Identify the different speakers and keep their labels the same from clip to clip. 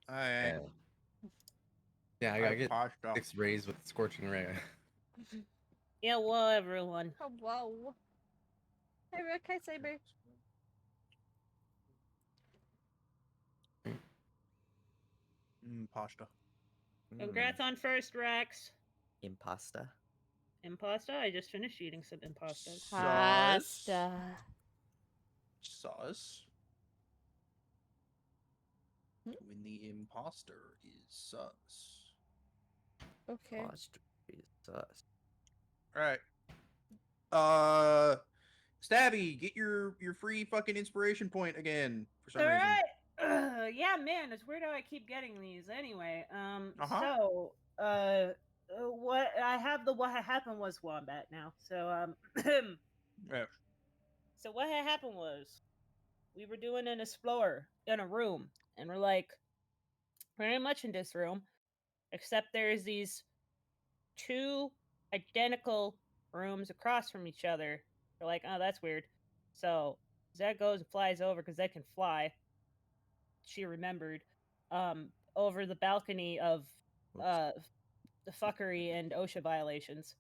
Speaker 1: I
Speaker 2: Yeah, I gotta get
Speaker 1: pasta.
Speaker 2: 6 rays with scorching ray.
Speaker 3: Yeah, well, everyone.
Speaker 4: Hello. Hey, Rick. Hi, Saber.
Speaker 1: Pasta.
Speaker 3: Congrats on first, Rex.
Speaker 5: Impasta.
Speaker 3: Impasta? I just finished eating some impastas.
Speaker 4: Pasta.
Speaker 1: Sus. When the imposter is sus.
Speaker 4: Okay.
Speaker 5: Imposter is sus.
Speaker 1: Alright. Stabby, get your free fucking inspiration point again for some reason.
Speaker 3: Alright. Yeah, man, it's weird how I keep getting these anyway. So, what had happened was Wombat now. So,
Speaker 1: Yeah.
Speaker 3: so what had happened was we were doing an explore in a room, and we're like, pretty much in this room, except there's these two identical rooms across from each other. We're like, oh, that's weird. So Zed goes and flies over because Zed can fly. She remembered, over the balcony of the fuckery and OSHA violations.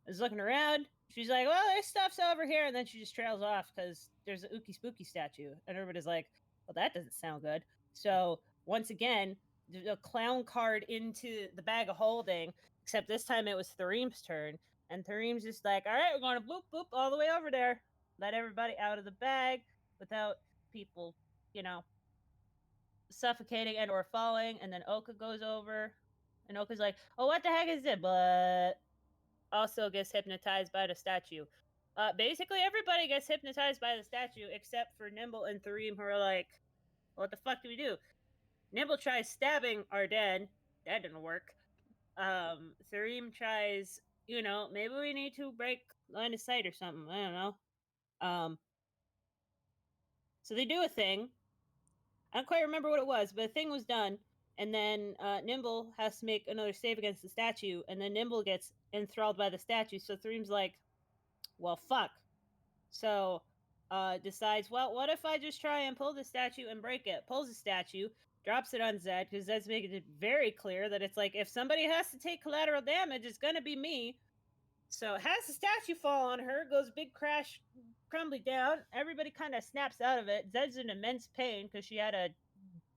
Speaker 3: Is looking around. She's like, well, there's stuff's over here. And then she just trails off because there's a Ookie Spooky statue. And everybody's like, well, that doesn't sound good. So once again, the clown card into the bag of holding, except this time it was Thareem's turn. And Thareem's just like, all right, we're going to bloop, bloop all the way over there. Let everybody out of the bag without people, suffocating and or falling. And then Oka goes over. And Oka's like, oh, what the heck is it? But also gets hypnotized by the statue. Basically, everybody gets hypnotized by the statue except for Nimble and Thareem, who are like, what the fuck do we do? Nimble tries stabbing Arden. That didn't work. Thareem tries, maybe we need to break line of sight or something. I don't know. So they do a thing. I don't quite remember what it was, but a thing was done. And then Nimble has to make another save against the statue, and then Nimble gets enthralled by the statue. So Thareem's like, well, fuck. So decides, well, what if I just try and pull the statue and break it? Pulls the statue, drops it on Zed, because Zed's making it very clear that it's like, if somebody has to take collateral damage, it's going to be me. So has the statue fall on her, goes big crash, crumbly down. Everybody kind of snaps out of it. Zed's in immense pain because she had a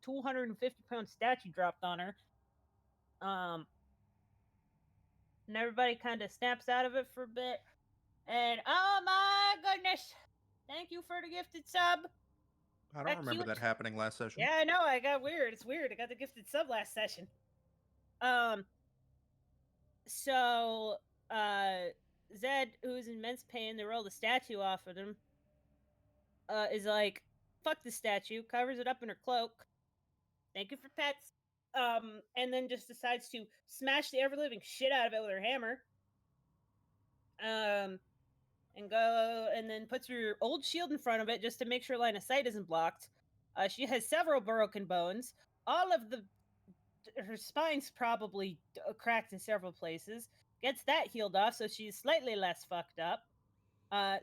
Speaker 3: 250-pound statue dropped on her. And everybody kind of snaps out of it for a bit. And oh my goodness, thank you for the gifted sub.
Speaker 1: I don't remember that happening last session.
Speaker 3: Yeah, I know. I got weird. It's weird. I got the gifted sub last session. So, Zed, who's in immense pain, they roll the statue off of him, is like, fuck the statue, covers it up in her cloak. Thank you for pets. And then just decides to smash the ever-living shit out of it with her hammer. And then puts her old shield in front of it just to make sure line of sight isn't blocked. She has several broken bones. All of her spine's probably cracked in several places. Gets that healed off, so she's slightly less fucked up.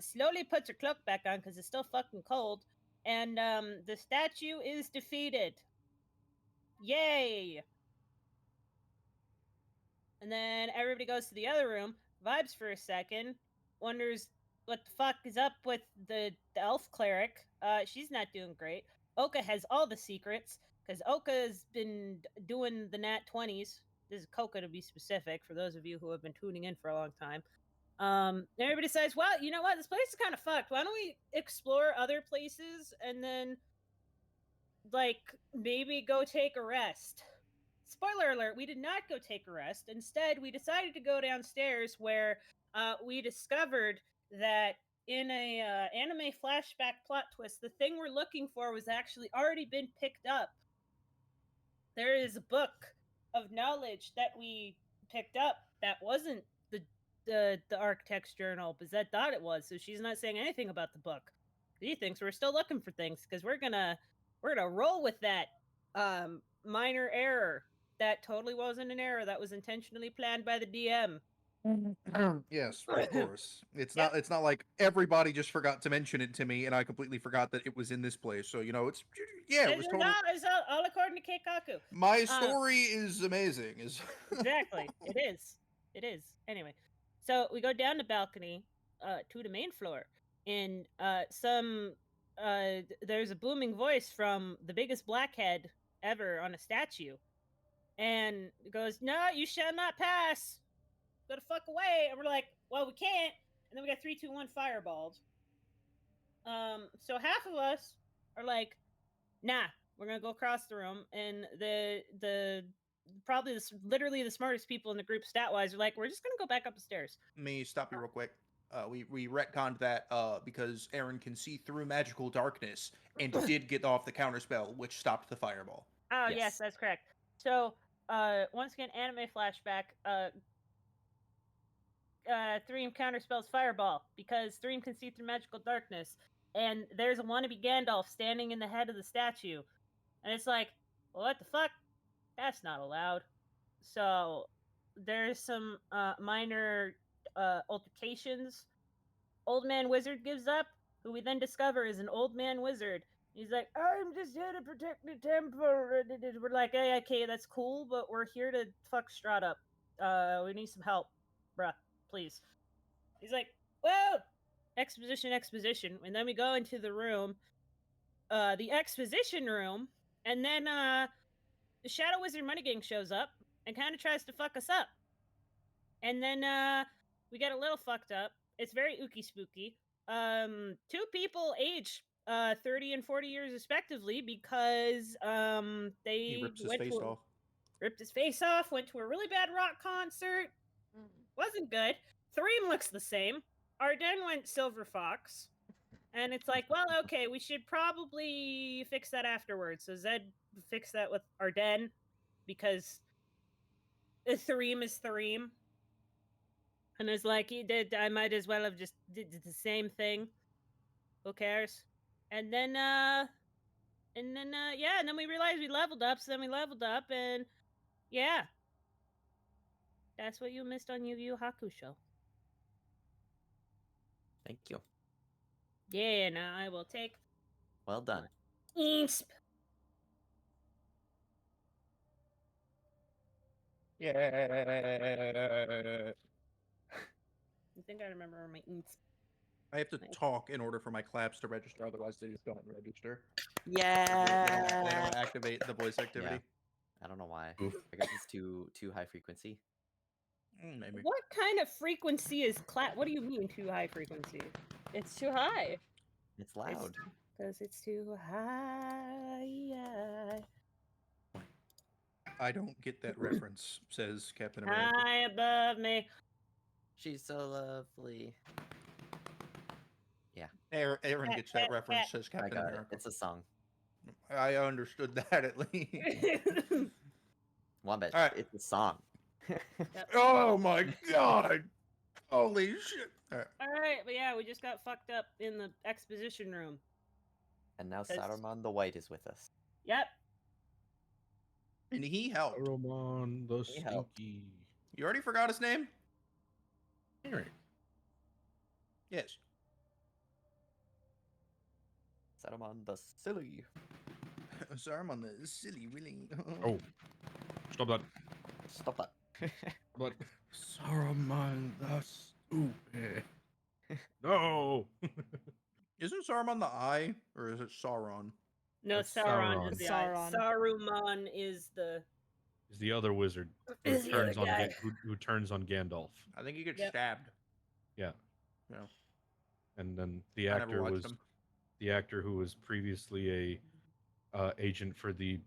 Speaker 3: Slowly puts her cloak back on because it's still fucking cold. And the statue is defeated. Yay! And then everybody goes to the other room, vibes for a second, wonders what the fuck is up with the elf cleric. She's not doing great. Oka has all the secrets, because Oka's been doing the nat 20s. This is Coca to be specific, for those of you who have been tuning in for a long time. Everybody says, well, you know what? This place is kind of fucked. Why don't we explore other places and then, maybe go take a rest? Spoiler alert, we did not go take a rest. Instead, we decided to go downstairs where we discovered that in a anime flashback plot twist, the thing we're looking for was actually already been picked up. There is a book of knowledge that we picked up that wasn't the architect's journal, but Zed thought it was, so she's not saying anything about the book. He thinks we're still looking for things because we're gonna roll with that minor error that totally wasn't an error, that was intentionally planned by the DM.
Speaker 1: Yes, of course. It's not like everybody just forgot to mention it to me and I completely forgot that it was in this place. So, it's it was totally
Speaker 3: It's all according to Keikaku.
Speaker 1: my story is amazing. Is
Speaker 3: Exactly. It is. It is. Anyway, so we go down the balcony to the main floor, and there's a booming voice from the biggest blackhead ever on a statue, and it goes, "No, you shall not pass. Go the fuck away." And we're like, "Well, we can't." And then we got 3, 2, 1 fireballs. So half of us are like, "Nah, we're gonna go across the room," and the probably literally the smartest people in the group stat wise are like, "We're just gonna go back up the stairs."
Speaker 1: me stop you real quick. We retconned that because Aaron can see through magical darkness and did get off the counter spell, which stopped the fireball.
Speaker 3: Oh yes,
Speaker 5: Yes.
Speaker 3: that's correct. So once again, anime flashback. Threem counterspells Fireball because Threem can see through magical darkness, and there's a wannabe Gandalf standing in the head of the statue, and it's like, well, what the fuck? That's not allowed. So there's some minor altercations. Old man wizard gives up, who we then discover is an old man wizard. He's like, I'm just here to protect the temple. We're like, hey, okay, that's cool, but we're here to fuck Strahd up. We need some help, bruh, please. He's like, whoa, exposition, and then we go into the room, the exposition room, and then the Shadow Wizard Money Gang shows up and kind of tries to fuck us up, and then we get a little fucked up. It's very ooky spooky. Two people age 30 and 40 years respectively because
Speaker 1: He
Speaker 3: they
Speaker 1: rips his
Speaker 3: went
Speaker 1: face
Speaker 3: to
Speaker 1: off.
Speaker 3: ripped his face off, went to a really bad rock concert. Wasn't good. Threem looks the same. Arden went Silver Fox. And it's like, well, okay, we should probably fix that afterwards. So Zed fixed that with Arden because Threem is Threem. And it's like, he did, I might as well have just did the same thing. Who cares? And then, yeah, and then we realized we leveled up. So then we leveled up, and yeah. That's what you missed on Yu Yu Hakusho.
Speaker 5: Thank you.
Speaker 3: Yeah, now I will take
Speaker 5: Well done.
Speaker 3: Insp.
Speaker 1: Yeah.
Speaker 3: I think I remember my Insp.
Speaker 1: I have to talk in order for my claps to register, otherwise they just don't register.
Speaker 5: Yeah.
Speaker 1: They don't activate the voice activity.
Speaker 5: I don't know why.
Speaker 2: Oof.
Speaker 5: I guess it's too high frequency.
Speaker 1: Maybe.
Speaker 3: What kind of frequency is clap? What do you mean too high frequency?
Speaker 4: It's too high.
Speaker 5: It's loud.
Speaker 3: Because it's too high.
Speaker 1: I don't get that reference, says Captain America.
Speaker 3: High above me.
Speaker 5: She's so lovely.
Speaker 1: Aaron gets that reference, says
Speaker 5: I
Speaker 1: Captain
Speaker 5: got
Speaker 1: America.
Speaker 5: it. It's a song.
Speaker 1: I understood that at least.
Speaker 5: One bit.
Speaker 1: All right.
Speaker 5: It's a song.
Speaker 1: Oh my god! Holy shit! All right.
Speaker 3: Alright, but yeah, we just got fucked up in the exposition room.
Speaker 5: And now
Speaker 3: That's-
Speaker 5: Saruman the White is with us.
Speaker 3: Yep.
Speaker 1: And he helped.
Speaker 2: Roman the
Speaker 5: He helped.
Speaker 2: Stinky.
Speaker 1: You already forgot his name?
Speaker 2: Alright.
Speaker 1: Yes.
Speaker 5: Saruman the Silly.
Speaker 1: Sorry, I'm on the silly willy.
Speaker 2: Oh. Stop that.
Speaker 5: Stop that.
Speaker 2: But Saruman the Stupid. No.
Speaker 1: Isn't Saruman the eye, or is it Sauron?
Speaker 3: No,
Speaker 2: That's
Speaker 3: Sauron is the eye.
Speaker 4: Sauron.
Speaker 3: Saruman is the
Speaker 2: Is the other wizard who
Speaker 3: Is the other
Speaker 2: turns on
Speaker 3: guy.
Speaker 2: who turns on Gandalf.
Speaker 1: I think he gets
Speaker 3: Yep.
Speaker 1: stabbed.
Speaker 2: Yeah.
Speaker 1: Yeah.
Speaker 2: And then the
Speaker 1: I never
Speaker 2: actor
Speaker 1: watched
Speaker 2: was
Speaker 1: him.
Speaker 2: the actor who was previously a agent for the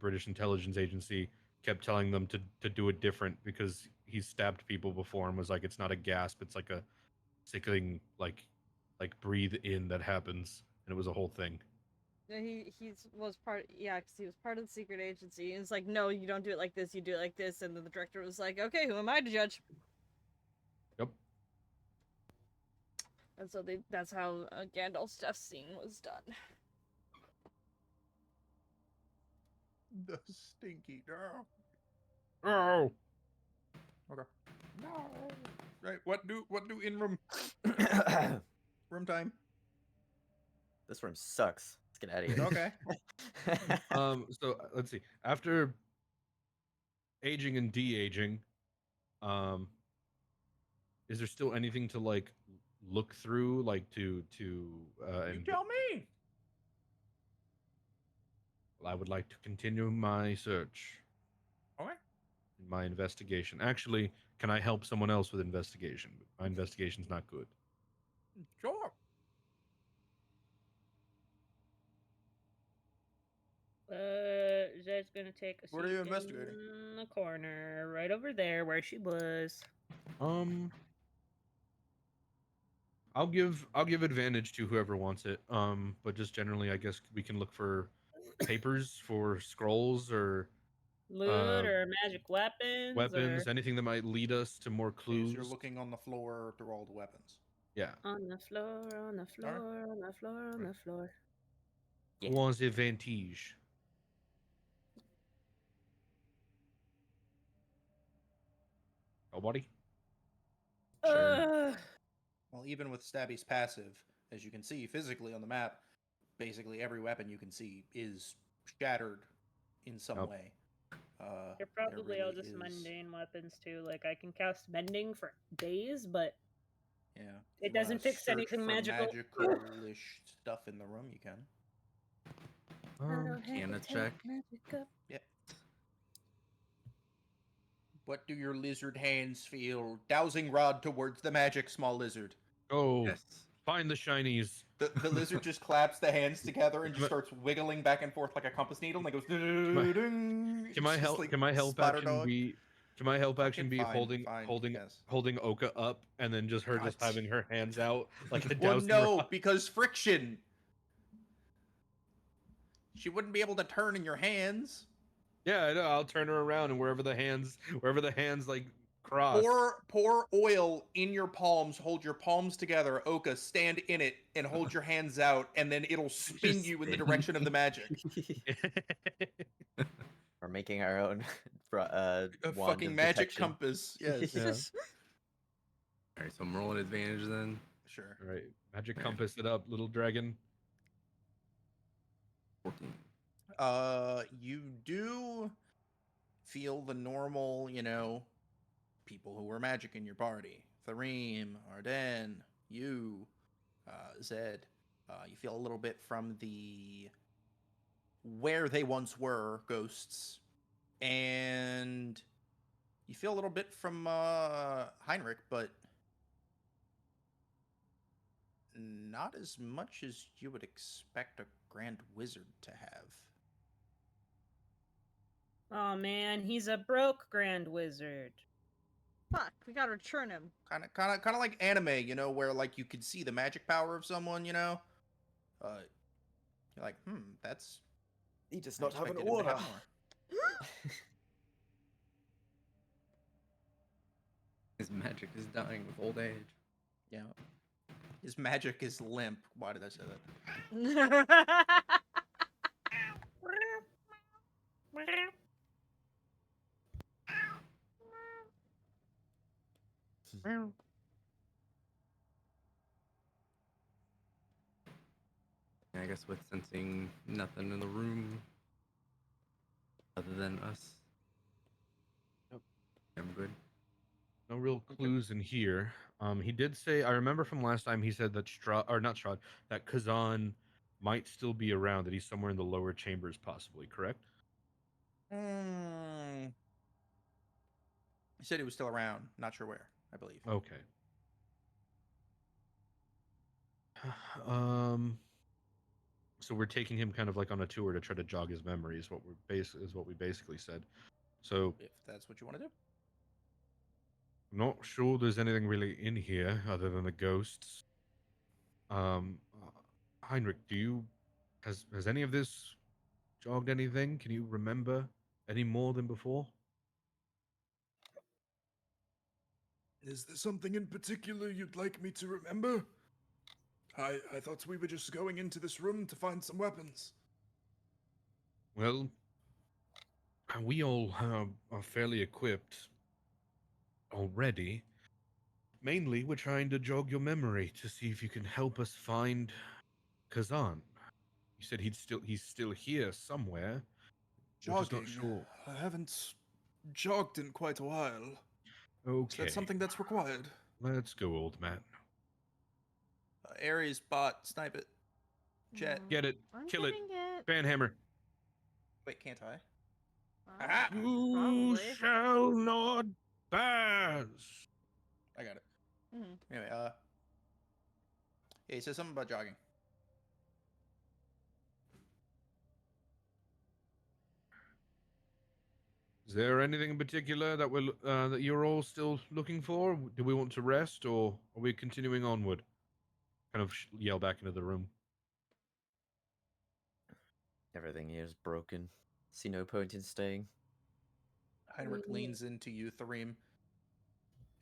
Speaker 2: British intelligence agency kept telling them to do it different because he stabbed people before and was like, it's not a gasp, it's like a sickling like breathe in that happens, and it was a whole thing.
Speaker 4: Yeah, was part. Yeah, because he was part of the secret agency. And it's like, no, you don't do it like this. You do it like this. And then the director was like, okay, who am I to judge?
Speaker 2: Yep.
Speaker 4: And so that's how Gandalf's death scene was done.
Speaker 1: The stinky girl.
Speaker 2: Oh.
Speaker 1: Okay.
Speaker 5: No.
Speaker 1: Right. What do in room room time?
Speaker 5: This room sucks. Let's get out of here.
Speaker 1: Okay.
Speaker 2: So let's see. After aging and de-aging, um, is there still anything to like look through, like to
Speaker 1: You
Speaker 2: and
Speaker 1: tell me.
Speaker 2: I would like to continue my search,
Speaker 1: Okay.
Speaker 2: my investigation. Actually, can I help someone else with investigation? My investigation's not good.
Speaker 1: Sure.
Speaker 3: Zed's gonna take a
Speaker 1: What are you
Speaker 3: seat
Speaker 1: investigating?
Speaker 3: in the corner, right over there where she was.
Speaker 2: I'll give advantage to whoever wants it. But just generally, I guess we can look for papers, for scrolls, or
Speaker 3: Loot or magic weapons
Speaker 2: weapons,
Speaker 3: or
Speaker 2: anything that might lead us to more
Speaker 1: Okay, so you're
Speaker 2: clues.
Speaker 1: looking on the floor through all the weapons.
Speaker 2: Yeah.
Speaker 3: on the floor, on the floor, on the floor, on the floor.
Speaker 5: Yeah.
Speaker 2: Who wants the advantage? Nobody?
Speaker 3: Ugh.
Speaker 1: Well, even with Stabby's passive, as you can see physically on the map, basically every weapon you can see is shattered in some
Speaker 2: Yep.
Speaker 1: way.
Speaker 3: They're
Speaker 1: there
Speaker 3: probably all
Speaker 1: really
Speaker 3: just
Speaker 1: is-
Speaker 3: mundane weapons too. Like I can cast mending for days, but
Speaker 1: Yeah.
Speaker 3: It
Speaker 1: If you wanna
Speaker 3: doesn't fix
Speaker 1: search
Speaker 3: anything
Speaker 1: for
Speaker 3: magical.
Speaker 1: magical-ish stuff in the room, you can.
Speaker 6: Can I check?
Speaker 1: Yep. What do your lizard hands feel? Dowsing rod towards the magic, small lizard.
Speaker 2: Go
Speaker 6: Yes.
Speaker 2: find the shinies.
Speaker 1: The lizard just claps the hands together and just
Speaker 2: Can I-
Speaker 1: starts wiggling back and forth like a compass needle, and it goes.
Speaker 2: my-
Speaker 1: Ding.
Speaker 2: Can my
Speaker 1: It's just
Speaker 2: help?
Speaker 1: like
Speaker 2: Can my help
Speaker 1: Spider
Speaker 2: action
Speaker 1: Dog.
Speaker 2: be? Can my help action
Speaker 1: Fucking
Speaker 2: be
Speaker 1: fine,
Speaker 2: holding
Speaker 1: yes.
Speaker 2: holding Oka up and then just her just
Speaker 1: God.
Speaker 2: having her hands out like a
Speaker 1: Well,
Speaker 2: dousing
Speaker 1: no,
Speaker 2: rod?
Speaker 1: because friction. She wouldn't be able to turn in your hands.
Speaker 2: Yeah, I know. I'll turn her around and wherever the hands like cross.
Speaker 1: Pour oil in your palms. Hold your palms together. Oka, stand in it and hold your hands out, and then it'll spin
Speaker 6: Just
Speaker 1: you in the
Speaker 6: spin.
Speaker 1: direction of the magic.
Speaker 5: We're making our own
Speaker 1: A
Speaker 5: wand
Speaker 1: fucking
Speaker 5: of
Speaker 1: magic
Speaker 5: detection.
Speaker 1: compass. Yes.
Speaker 2: Yeah.
Speaker 6: Alright, so I'm rolling advantage then.
Speaker 1: Sure.
Speaker 2: All right, magic
Speaker 6: Yeah.
Speaker 2: compass it up, little dragon.
Speaker 6: 14.
Speaker 1: You do feel the normal, people who were magic in your party. Thareem, Arden, you, Zed. You feel a little bit from the where they once were ghosts, and you feel a little bit from Heinrich, but not as much as you would expect a grand wizard to have.
Speaker 3: Oh man, he's a broke grand wizard.
Speaker 4: Fuck, we gotta return him.
Speaker 1: Kind of like anime, where like you could see the magic power of someone, you're like, that's
Speaker 5: He does
Speaker 1: I
Speaker 5: not have an
Speaker 1: expected him to
Speaker 5: aura.
Speaker 1: have more.
Speaker 6: His magic is dying with old age.
Speaker 1: Yeah. His magic is limp. Why did I say that?
Speaker 6: I guess with sensing nothing in the room other than us.
Speaker 2: Yep.
Speaker 6: I'm good.
Speaker 2: No real clues in here. He did say, I remember from last time he said that that Kazan might still be around, that he's somewhere in the lower chambers, possibly, correct?
Speaker 1: He said he was still around. Not sure where, I believe.
Speaker 2: Okay. Um, so we're taking him kind of like on a tour to try to jog his memory, is what we basically said. So
Speaker 1: If that's what you want to do.
Speaker 2: I'm not sure there's anything really in here other than the ghosts. Heinrich, has any of this jogged anything? Can you remember any more than before?
Speaker 7: Is there something in particular you'd like me to remember? I thought we were just going into this room to find some weapons.
Speaker 2: Well, we all are fairly equipped. already. Mainly, we're trying to jog your memory to see if you can help us find Kazan. You said he's still here somewhere. We're just not
Speaker 7: Jogging.
Speaker 2: sure.
Speaker 7: I haven't jogged in quite a while. Is
Speaker 2: Okay,
Speaker 7: that something that's required?
Speaker 2: let's go, old man.
Speaker 1: Ares, bot, snipe it. Jet.
Speaker 2: Get it.
Speaker 4: I'm
Speaker 2: Kill it.
Speaker 4: getting it.
Speaker 2: Banhammer.
Speaker 1: Wait, can't I?
Speaker 4: Ah,
Speaker 2: You
Speaker 4: probably.
Speaker 2: shall not pass.
Speaker 1: I got it.
Speaker 4: Mhm.
Speaker 1: Anyway, yeah, he says something about jogging.
Speaker 2: Is there anything in particular that that you're all still looking for? Do we want to rest, or are we continuing onward? Kind of yell back into the room.
Speaker 5: Everything here is broken. See no point in staying.
Speaker 1: Heinrich leans into you, Thareem.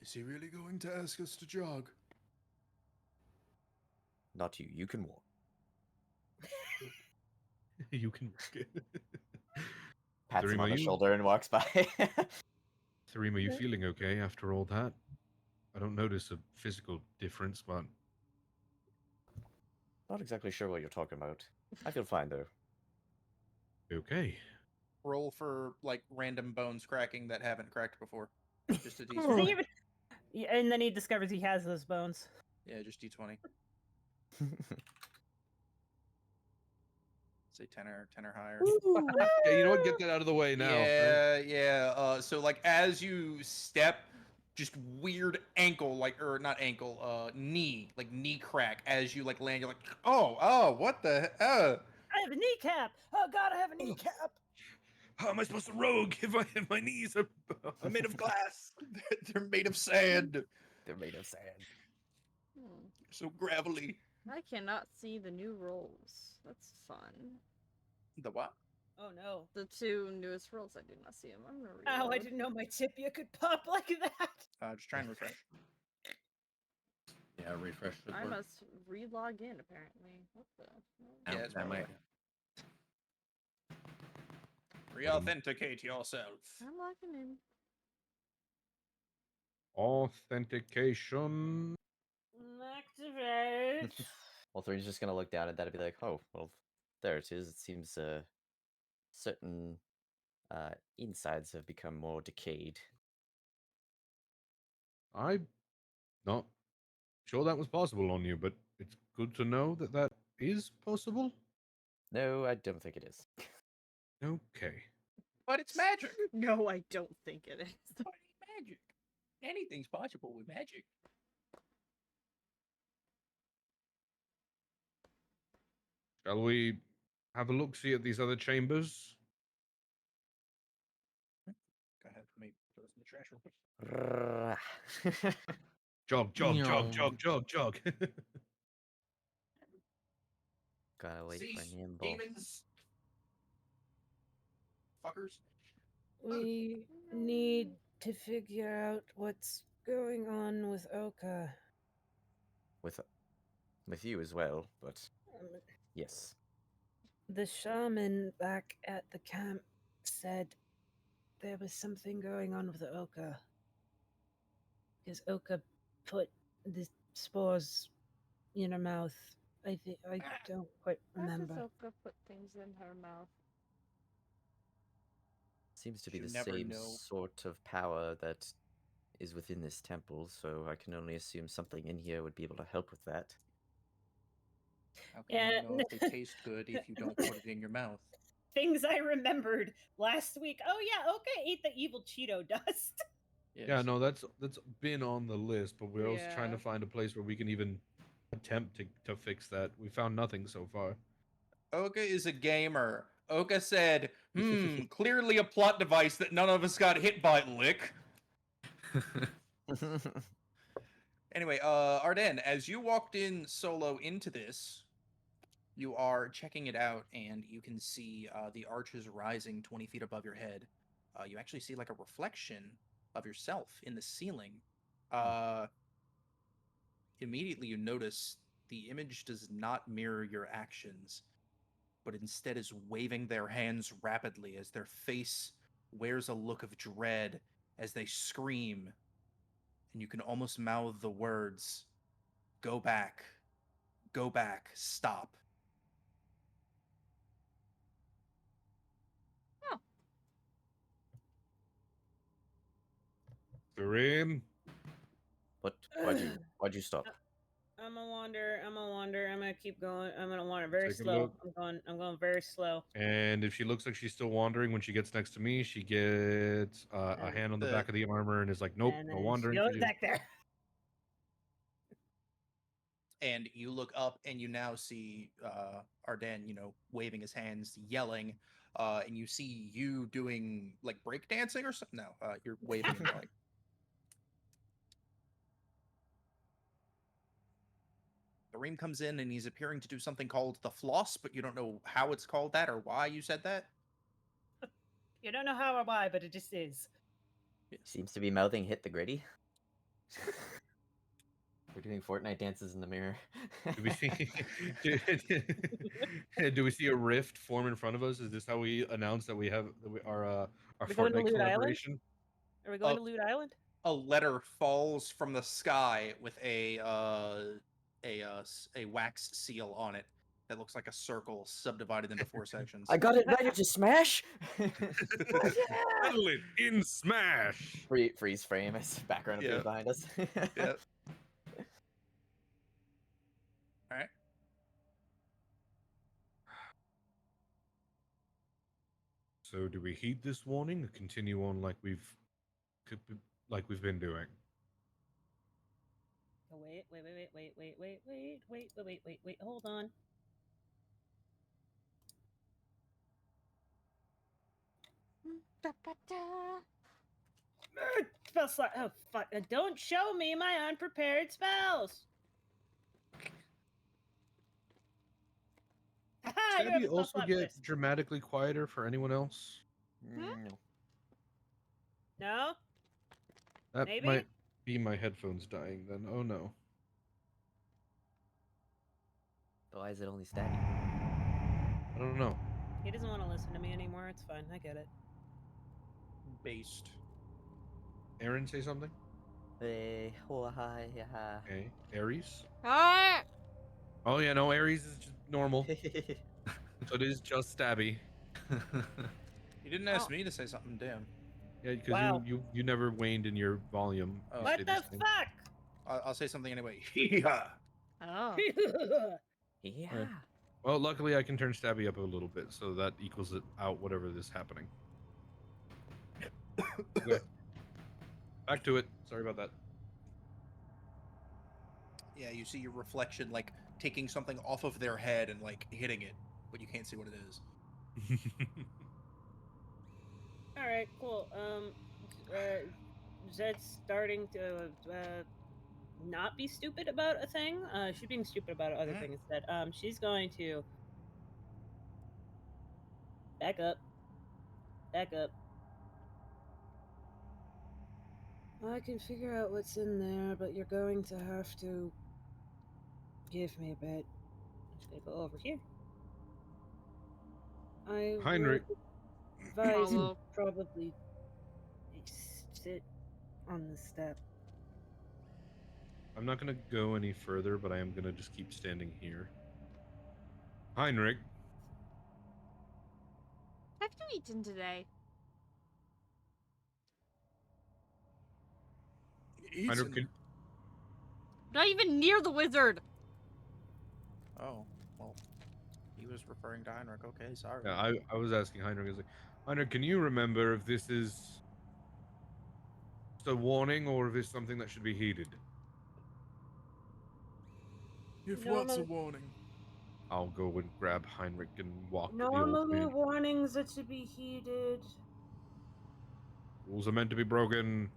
Speaker 7: Is he really going to ask us to jog?
Speaker 5: Not you. You can walk.
Speaker 2: You can.
Speaker 5: Pats him
Speaker 2: Thareem,
Speaker 5: on
Speaker 2: are
Speaker 5: the
Speaker 2: you?
Speaker 5: shoulder and walks by.
Speaker 2: Thareem, are you feeling okay after all that? I don't notice a physical difference, but
Speaker 5: Not exactly sure what you're talking about. I feel fine though.
Speaker 2: okay.
Speaker 1: Roll for like random bones cracking that haven't cracked before. Just a
Speaker 3: Does
Speaker 1: d20.
Speaker 3: he even- Yeah, and then he discovers he has those bones.
Speaker 1: Yeah, just d20. Say 10 or higher.
Speaker 2: Yeah, you know what? Get that out of the way now. Right?
Speaker 1: Yeah. So like as you step, just weird ankle, or not ankle, knee crack as you like land. You're like, oh, what the?
Speaker 3: I have a kneecap. Oh God, I have a kneecap.
Speaker 2: How am I supposed to rogue if my knees are made of glass?
Speaker 1: They're made of sand.
Speaker 5: They're made of sand.
Speaker 4: Hmm.
Speaker 1: So gravelly.
Speaker 4: I cannot see the new rolls. That's fun.
Speaker 1: The what?
Speaker 3: Oh no.
Speaker 4: The two newest rolls, I did not see them. I'm gonna read.
Speaker 3: Ow, I didn't know my tibia could pop like that.
Speaker 1: Just try and refresh.
Speaker 6: Yeah, refresh should
Speaker 4: I
Speaker 6: work.
Speaker 4: must re-log in apparently. What the?
Speaker 6: Yeah,
Speaker 1: Yeah, it's
Speaker 6: that
Speaker 1: probably
Speaker 6: might.
Speaker 1: Re-authenticate yourself.
Speaker 4: I'm logging in.
Speaker 2: Authentication.
Speaker 3: Activate.
Speaker 5: Well, Three's just gonna look down at that and be like, "Oh, well, there it is. It seems certain insides have become more decayed."
Speaker 2: I'm not sure that was possible on you, but it's good to know that that is possible.
Speaker 5: No, I don't think it is.
Speaker 2: Okay.
Speaker 1: But it's magic.
Speaker 4: No, I don't think it is.
Speaker 1: But it's magic. Anything's possible with magic.
Speaker 2: Shall we have a look, see at these other chambers?
Speaker 1: Go ahead, let me throw this in the trash real quick.
Speaker 2: Jog, jog.
Speaker 5: Gotta wait for
Speaker 1: Cease,
Speaker 5: Nimble.
Speaker 1: demons. Fuckers.
Speaker 3: We need to figure out what's going on with Oka.
Speaker 5: With you as well, but yes.
Speaker 3: The shaman back at the camp said there was something going on with Oka. Because Oka put the spores in her mouth. I don't quite
Speaker 4: How does
Speaker 3: remember.
Speaker 4: Oka put things in her mouth?
Speaker 5: Seems to be
Speaker 1: You
Speaker 5: the
Speaker 1: never
Speaker 5: same
Speaker 1: know.
Speaker 5: sort of power that is within this temple, so I can only assume something in here would be able to help with that.
Speaker 1: How can you know if they taste good if you don't put it in your mouth?
Speaker 3: Things I remembered last week. Oh yeah, Oka ate the evil Cheeto dust.
Speaker 2: Yeah, no, that's been on the list, but we're also trying
Speaker 4: Yeah.
Speaker 2: to find a place where we can even attempt to fix that. We found nothing so far.
Speaker 1: Oka is a gamer. Oka said, clearly a plot device that none of us got hit by, lick. Anyway, Arden, as you walked in solo into this, you are checking it out, and you can see the arches rising 20 feet above your head. You actually see like a reflection of yourself in the ceiling. Immediately, you notice the image does not mirror your actions, but instead is waving their hands rapidly as their face wears a look of dread as they scream and you can almost mouth the words, go back, stop.
Speaker 2: Kareem?
Speaker 5: What? Why'd you stop?
Speaker 3: I'm gonna wander. I'm gonna keep going. I'm gonna wander very
Speaker 2: Take a
Speaker 3: slow.
Speaker 2: look.
Speaker 3: I'm going very slow.
Speaker 2: And if she looks like she's still wandering, when she gets next to me, she gets a
Speaker 3: And
Speaker 2: hand on the
Speaker 1: the-
Speaker 2: back of the armor and is like, nope,
Speaker 3: and
Speaker 2: no
Speaker 3: then she
Speaker 2: wandering for
Speaker 3: goes
Speaker 2: you.
Speaker 3: back there.
Speaker 1: And you look up and you now see Arden, waving his hands, yelling, and you see you doing like breakdancing or something. No, you're waving and yelling. Kareem comes in and he's appearing to do something called the floss, but you don't know how it's called that or why you said that.
Speaker 3: You don't know how or why, but it just is.
Speaker 5: Seems to be mouthing hit the gritty. We're doing Fortnite dances in the mirror.
Speaker 2: Do we see? do we see a rift form in front of us? Is this how we announce that we have our
Speaker 3: we going to
Speaker 2: Fortnite
Speaker 3: Loot Island?
Speaker 2: collaboration?
Speaker 3: Are we going
Speaker 1: Oh.
Speaker 3: to Loot Island?
Speaker 1: A letter falls from the sky with a wax seal on it that looks like a circle subdivided into 4 sections.
Speaker 5: I got it ready to smash.
Speaker 2: Settle it in Smash.
Speaker 5: Freeze frame as background appears
Speaker 1: Yeah.
Speaker 5: behind us.
Speaker 1: Yep. All right.
Speaker 2: So, do we heed this warning or continue on like we've been doing?
Speaker 3: Oh, wait. Hold on. Spell slot. Oh, fuck. Don't show me my unprepared spells. Haha, you have
Speaker 2: Stabby
Speaker 3: a spell
Speaker 2: also
Speaker 3: slot for
Speaker 2: get
Speaker 3: this.
Speaker 2: dramatically quieter for anyone else?
Speaker 5: No.
Speaker 3: No?
Speaker 2: That
Speaker 3: Maybe?
Speaker 2: might be my headphones dying then. Oh no.
Speaker 5: Why is it only stabby?
Speaker 2: I don't know.
Speaker 3: He doesn't want to listen to me anymore. It's fine. I get it.
Speaker 1: Based.
Speaker 2: Aaron, say something?
Speaker 5: Hey, hi.
Speaker 2: Okay. Aries?
Speaker 4: Ah!
Speaker 2: Oh yeah, no, Aries is just normal. So it is just Stabby.
Speaker 1: You didn't ask me to say something, damn.
Speaker 2: Yeah, because
Speaker 3: Wow.
Speaker 2: you never waned in your volume.
Speaker 1: Oh.
Speaker 2: You
Speaker 3: What
Speaker 2: stayed
Speaker 3: the
Speaker 2: same.
Speaker 3: fuck?
Speaker 1: I'll say something anyway. Yeah.
Speaker 4: Oh.
Speaker 5: Yeah.
Speaker 2: Well, luckily I can turn Stabby up a little bit, so that equals it out whatever is happening. Okay. Back to it. Sorry about that.
Speaker 1: Yeah, you see your reflection like taking something off of their head and like hitting it, but you can't see what it is.
Speaker 3: All right, cool. Zed's starting to not be stupid about a thing. She's being stupid about other things instead. She's going to back up. I can figure out what's in there, but you're going to have to give me a bit. I'm just gonna go over here. I
Speaker 2: Heinrich.
Speaker 3: would advise you
Speaker 4: Follow.
Speaker 3: probably sit on the step.
Speaker 2: I'm not gonna go any further, but I am gonna just keep standing here. Heinrich.
Speaker 4: Have you eaten today?
Speaker 2: Heinrich,
Speaker 7: Eaten.
Speaker 4: Not even near the wizard.
Speaker 1: Oh, well, he was referring to Heinrich. Okay, sorry.
Speaker 2: yeah, I was asking Heinrich. I was like, Heinrich, can you remember if this is just a warning or if it's something that should be heeded?
Speaker 7: If
Speaker 3: No,
Speaker 7: what's a
Speaker 3: no.
Speaker 7: warning?
Speaker 2: I'll go and grab Heinrich and walk the old
Speaker 3: Normally,
Speaker 2: man.
Speaker 3: warnings are to be heeded.
Speaker 2: Rules are meant to be broken.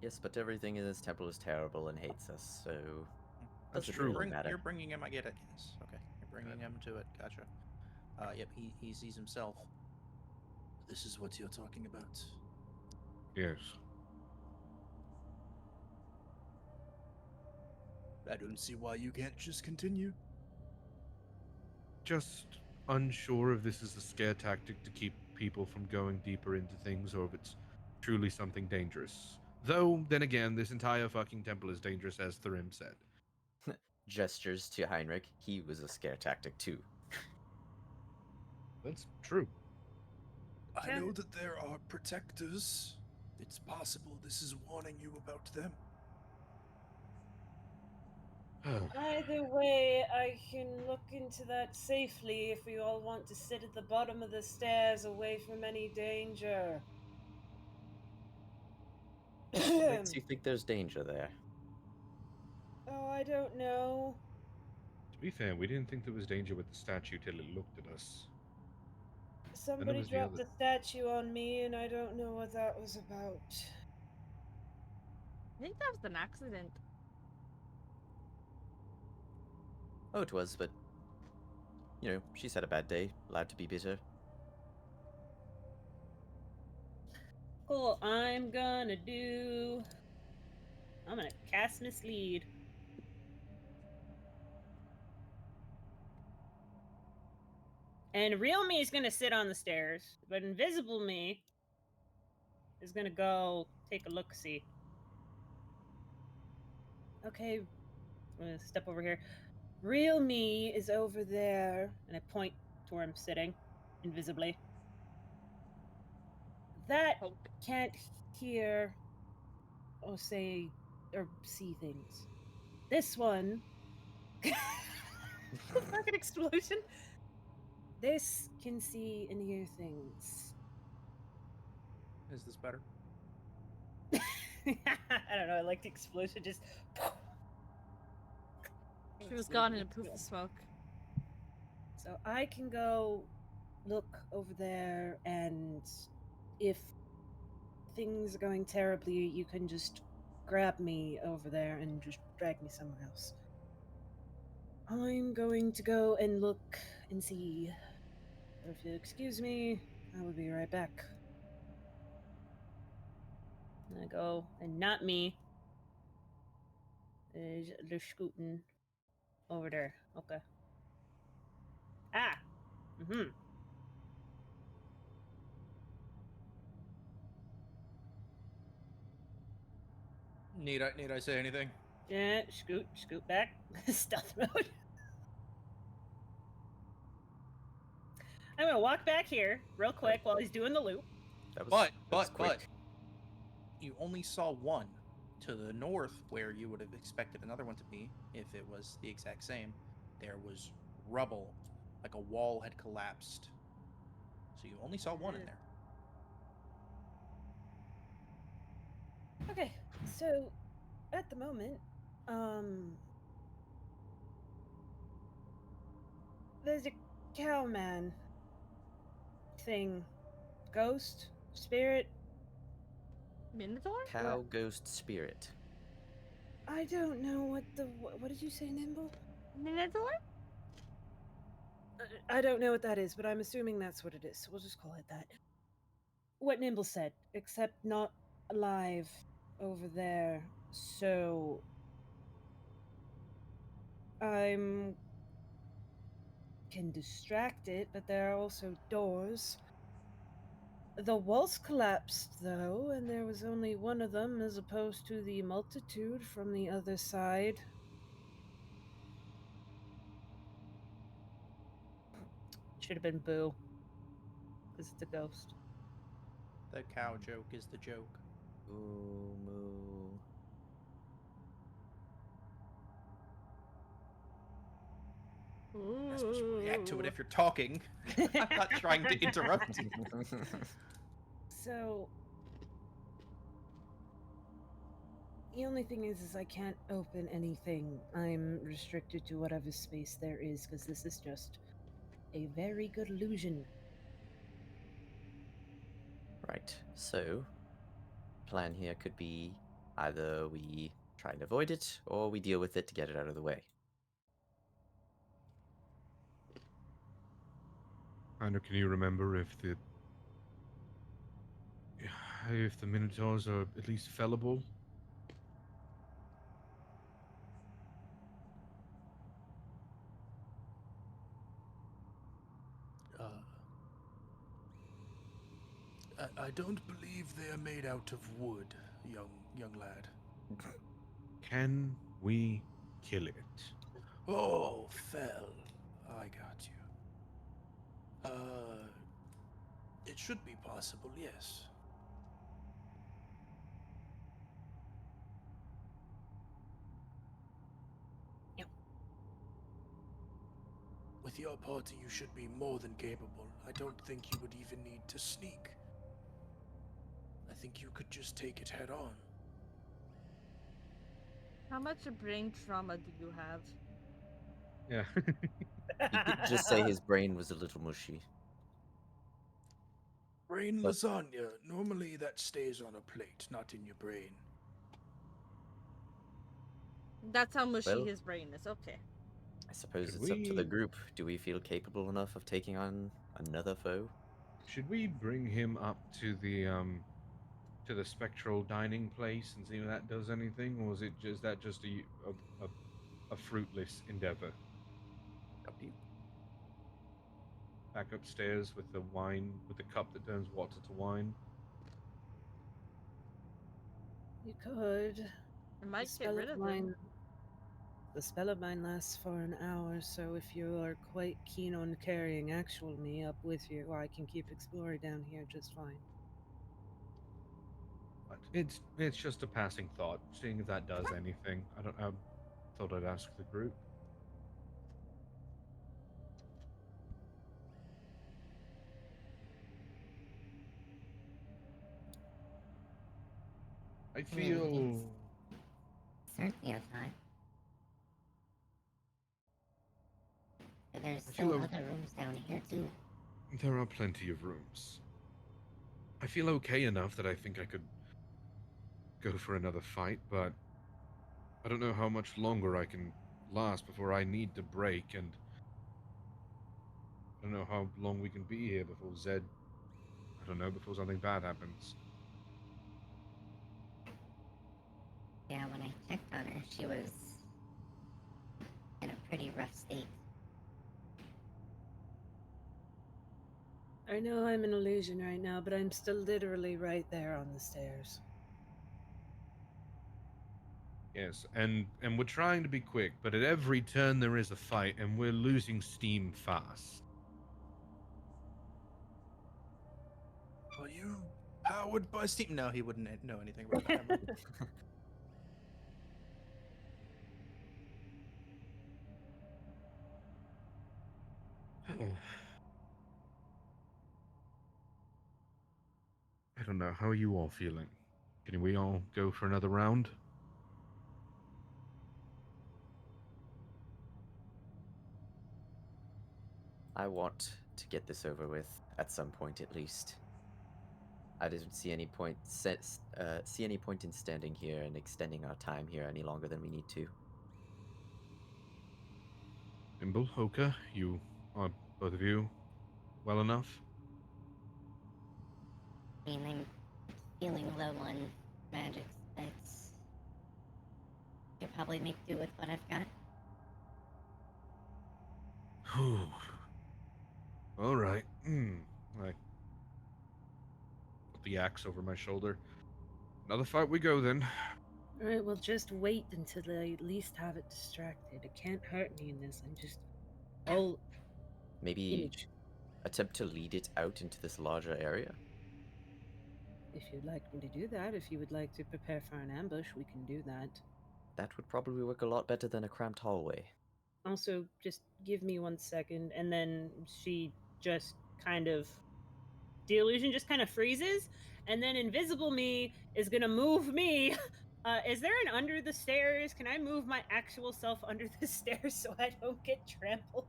Speaker 5: Yes, but everything in this temple is terrible and hates us, so
Speaker 2: That's
Speaker 5: doesn't
Speaker 2: true.
Speaker 5: really matter.
Speaker 1: You're bringing him. I get it. Yes. Okay. You're bringing him to it. Gotcha. Yep. He sees himself. This is what you're talking about.
Speaker 2: Yes.
Speaker 7: I don't see why you can't just continue.
Speaker 2: Just unsure if this is a scare tactic to keep people from going deeper into things or if it's truly something dangerous. Though, then again, this entire fucking temple is dangerous, as Tharim said.
Speaker 5: Gestures to Heinrich. He was a scare tactic too.
Speaker 2: That's true.
Speaker 7: I know that there are protectors. It's possible this is warning you about them.
Speaker 3: Either way, I can look into that safely if you all want to sit at the bottom of the stairs away from any danger.
Speaker 5: What makes you think there's danger there?
Speaker 3: Oh, I don't know.
Speaker 2: To be fair, we didn't think there was danger with the statue till it looked at us.
Speaker 3: Somebody
Speaker 2: was the
Speaker 3: dropped
Speaker 2: other-
Speaker 3: a statue on me, and I don't know what that was about.
Speaker 4: I think that was an accident.
Speaker 5: Oh, it was, but you know, she's had a bad day. Allowed to be bitter.
Speaker 3: Cool. I'm gonna cast Mislead. And real me is gonna sit on the stairs, but invisible me is gonna go take a look see. Okay, I'm gonna step over here. Real me is over there, and I point to where I'm sitting, invisibly. That can't hear or say or see things. This one, fucking explosion. This can see and hear things.
Speaker 1: Is this better?
Speaker 3: I don't know. I like the explosion. Just.
Speaker 4: She was gone in a poof of smoke.
Speaker 3: So I can go look over there, and if things are going terribly, you can just grab me over there and just drag me somewhere else. I'm going to go and look and see. If you'll excuse me, I will be right back. And I go, and not me. They're scooting over there. Okay. Ah. Mm-hmm.
Speaker 1: Need I say anything?
Speaker 3: Yeah, scoot back. Stealth mode. I'm gonna walk back here real quick while he's doing the loop.
Speaker 5: That was quick.
Speaker 1: You only saw one to the north, where you would have expected another one to be if it was the exact same. There was rubble, like a wall had collapsed. So you only saw one in there.
Speaker 3: Okay, so at the moment, there's a cowman thing, ghost, spirit.
Speaker 4: Minotaur?
Speaker 5: Cow ghost spirit.
Speaker 3: I don't know what did you say, Nimble?
Speaker 4: Minotaur?
Speaker 3: I don't know what that is, but I'm assuming that's what it is. So we'll just call it that. What Nimble said, except not alive over there. So I'm can distract it, but there are also doors. The walls collapsed, though, and there was only one of them as opposed to the multitude from the other side. Should have been Boo, because it's a ghost.
Speaker 1: The cow joke is the joke.
Speaker 5: Ooh, moo.
Speaker 1: You're not supposed to react to it if you're talking. I'm not trying to interrupt you.
Speaker 3: So the only thing is I can't open anything. I'm restricted to whatever space there is, because this is just a very good illusion.
Speaker 5: Right. So, plan here could be either we try and avoid it, or we deal with it to get it out of the way.
Speaker 2: Kinda, can you remember if the Minotaurs are at least fallible?
Speaker 7: I don't believe they are made out of wood, young lad.
Speaker 2: Can we kill it?
Speaker 7: Oh, fell. I got you. It should be possible, yes.
Speaker 3: Yep.
Speaker 7: With your party, you should be more than capable. I don't think you would even need to sneak. I think you could just take it head on.
Speaker 4: How much brain trauma do you have?
Speaker 2: Yeah.
Speaker 5: He did just say his brain was a little mushy.
Speaker 7: Brain
Speaker 5: But-
Speaker 7: lasagna. Normally that stays on a plate, not in your brain.
Speaker 4: That's how mushy
Speaker 5: Well-
Speaker 4: his brain is. Okay.
Speaker 5: I suppose
Speaker 2: Could
Speaker 5: it's up to the
Speaker 2: we-
Speaker 5: group. Do we feel capable enough of taking on another foe?
Speaker 2: Should we bring him up to the spectral dining place and see if that does anything, or is it just a fruitless endeavor?
Speaker 5: Up to you.
Speaker 2: Back upstairs with the wine, with the cup that turns water to wine.
Speaker 3: You could.
Speaker 4: It might
Speaker 3: The
Speaker 4: get
Speaker 3: spell
Speaker 4: rid
Speaker 3: of
Speaker 4: of them.
Speaker 3: mine. The spell of mine lasts for an hour, so if you are quite keen on carrying actual me up with you, I can keep exploring down here just fine.
Speaker 2: But it's just a passing thought. Seeing if that does anything. I don't. I thought I'd ask the group. I feel.
Speaker 8: Certainly a thought. But there's
Speaker 2: I
Speaker 8: still
Speaker 2: feel
Speaker 8: other rooms down here too.
Speaker 2: There are plenty of rooms. I feel okay enough that I think I could go for another fight, but I don't know how much longer I can last before I need to break, and I don't know how long we can be here before Zed. I don't know, before something bad happens.
Speaker 8: Yeah, when I checked on her, she was in a pretty rough state.
Speaker 3: I know I'm an illusion right now, but I'm still literally right there on the stairs.
Speaker 2: Yes, and we're trying to be quick, but at every turn there is a fight, and we're losing steam fast.
Speaker 7: Are you
Speaker 1: Powered by steam. No, he wouldn't know anything about the hammer.
Speaker 2: I don't know. How are you all feeling? Can we all go for another round?
Speaker 5: I want to get this over with at some point at least. I didn't see any point in standing here and extending our time here any longer than we need to.
Speaker 2: Nimble, Hoka, you are both of you well enough?
Speaker 8: I mean, I'm feeling low on magic, but could probably make do with what I've got.
Speaker 2: All right. I put the axe over my shoulder. Another fight we go then.
Speaker 3: Alright, well, just wait until I at least have it distracted. It can't hurt me in this. I'm just all
Speaker 5: Maybe
Speaker 3: image.
Speaker 5: attempt to lead it out into this larger area.
Speaker 3: If you'd like me to do that, if you would like to prepare for an ambush, we can do that.
Speaker 5: That would probably work a lot better than a cramped hallway.
Speaker 3: Also, just give me 1 second, and then she just kind of. The illusion just kind of freezes, and then Invisible Me is gonna move me. Is there an under the stairs? Can I move my actual self under the stairs so I don't get trampled?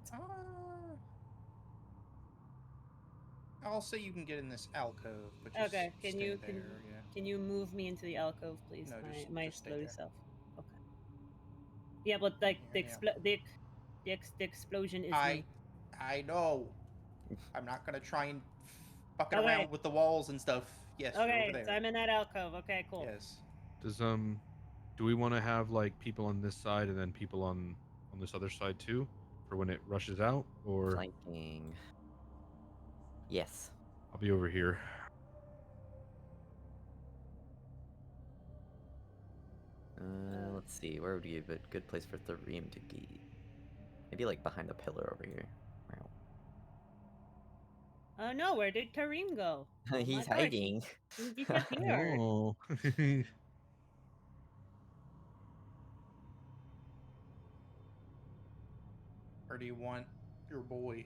Speaker 1: I'll say you can get in this alcove, but just
Speaker 3: Okay,
Speaker 1: stay there. Yeah.
Speaker 3: can you move me into the alcove, please?
Speaker 1: No,
Speaker 3: my
Speaker 1: just stay
Speaker 3: floaty
Speaker 1: there.
Speaker 3: self. Okay. Yeah, but like
Speaker 1: Here, yeah.
Speaker 3: the explosion is me.
Speaker 1: I know. I'm not gonna try and fucking
Speaker 3: Okay.
Speaker 1: around with the walls and stuff. Yes, you're over
Speaker 3: Okay,
Speaker 1: there.
Speaker 3: so I'm in that alcove. Okay, cool.
Speaker 1: Yes.
Speaker 2: Does do we want to have like people on this side and then people on this other side too, for when it rushes out? Or
Speaker 5: Flanking. Yes.
Speaker 2: I'll be over here.
Speaker 5: Let's see, where would be a good place for Thareem to be? Maybe like behind the pillar over here.
Speaker 3: Oh no, where did Tareem go? Oh my
Speaker 5: He's
Speaker 3: gosh,
Speaker 5: hiding.
Speaker 3: he disappeared.
Speaker 2: Oh.
Speaker 1: Or do you want your boy?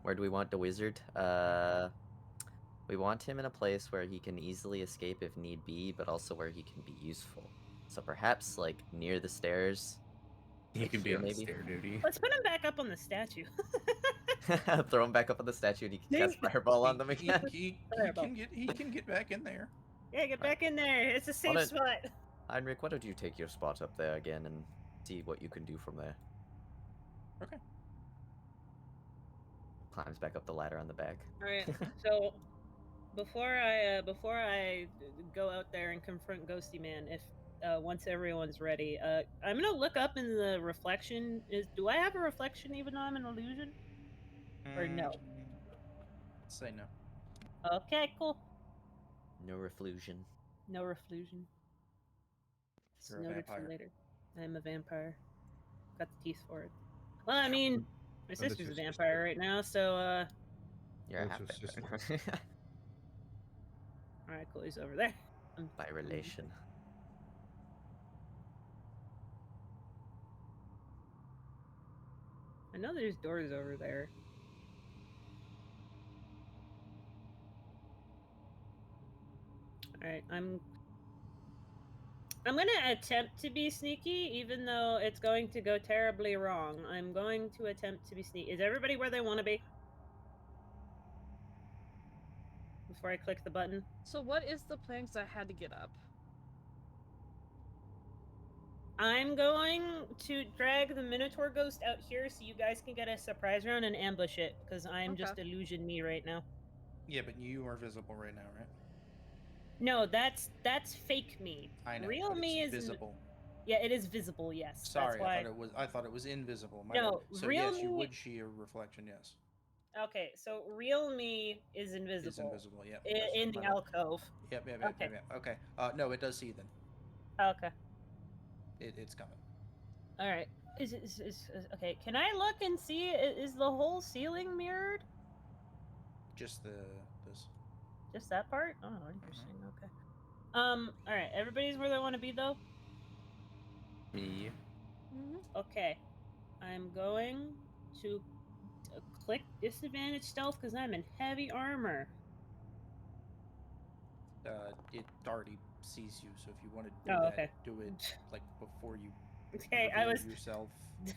Speaker 5: Where do we want the wizard? We want him in a place where he can easily escape if need be, but also where he can be useful. So perhaps like near the stairs.
Speaker 6: He
Speaker 5: Like
Speaker 6: can be
Speaker 5: here,
Speaker 6: on
Speaker 5: maybe.
Speaker 6: stair duty.
Speaker 3: Let's put him back up on the statue.
Speaker 5: Throw him back up on the statue and he can cast
Speaker 3: Thank-
Speaker 5: fireball on them
Speaker 1: He,
Speaker 5: again.
Speaker 1: he
Speaker 3: Fireball.
Speaker 1: he can get back in there.
Speaker 3: Yeah, get back in there. It's a safe
Speaker 5: don't-
Speaker 3: spot.
Speaker 5: Heinrich, why don't you take your spot up there again and see what you can do from there?
Speaker 1: Okay.
Speaker 5: Climbs back up the ladder on the back.
Speaker 3: All right. So before I go out there and confront Ghosty Man, if once everyone's ready, I'm gonna look up in the reflection. Do I have a reflection even though I'm an illusion? Or no?
Speaker 1: Say no.
Speaker 3: Okay, cool.
Speaker 5: No reflusion.
Speaker 3: No reflusion. It's
Speaker 1: You're a
Speaker 3: noted for
Speaker 1: vampire.
Speaker 3: later. I'm a vampire. Got the teeth for it. Well, I mean, my
Speaker 2: that's
Speaker 3: sister's a
Speaker 2: your sister.
Speaker 3: vampire right now, so
Speaker 5: You're a
Speaker 2: That's
Speaker 5: half
Speaker 2: your
Speaker 5: vampire.
Speaker 3: all right, cool. He's over there.
Speaker 5: By relation.
Speaker 3: I know there's doors over there. All right, I'm gonna attempt to be sneaky, even though it's going to go terribly wrong. I'm going to attempt to be sneaky. Is everybody where they want to be? Before I click the button.
Speaker 4: So what is the plan? Because I had to get up.
Speaker 3: I'm going to drag the Minotaur ghost out here so you guys can get a surprise round and ambush it, because I'm just illusion me right now.
Speaker 1: Yeah, but you are visible right now, right?
Speaker 3: No, that's fake me.
Speaker 1: I know.
Speaker 3: Real
Speaker 1: but
Speaker 3: me
Speaker 1: it's
Speaker 3: is
Speaker 1: visible.
Speaker 3: Yeah, it is visible. Yes.
Speaker 1: Sorry,
Speaker 3: that's why...
Speaker 1: I thought it was invisible. My
Speaker 3: No,
Speaker 1: bad. So
Speaker 3: real
Speaker 1: yes, you
Speaker 3: me-
Speaker 1: would see a reflection. Yes,
Speaker 3: Okay, so real me is invisible.
Speaker 1: is invisible. Yep.
Speaker 3: In the alcove.
Speaker 1: Yep.
Speaker 3: Okay.
Speaker 1: Okay. No, it does see then.
Speaker 3: Okay.
Speaker 1: It's coming.
Speaker 3: All right. Okay? Can I look and see? Is the whole ceiling mirrored?
Speaker 1: Just this.
Speaker 3: Just that part? Oh, interesting. Okay. All right. Everybody's where they want to be, though.
Speaker 6: Me.
Speaker 3: Okay. I'm going to click disadvantage stealth because I'm in heavy armor.
Speaker 1: It already sees you, so if you want to do
Speaker 3: Oh,
Speaker 1: that,
Speaker 3: okay.
Speaker 1: do it like before you
Speaker 3: Okay,
Speaker 1: reveal
Speaker 3: I was.
Speaker 1: yourself.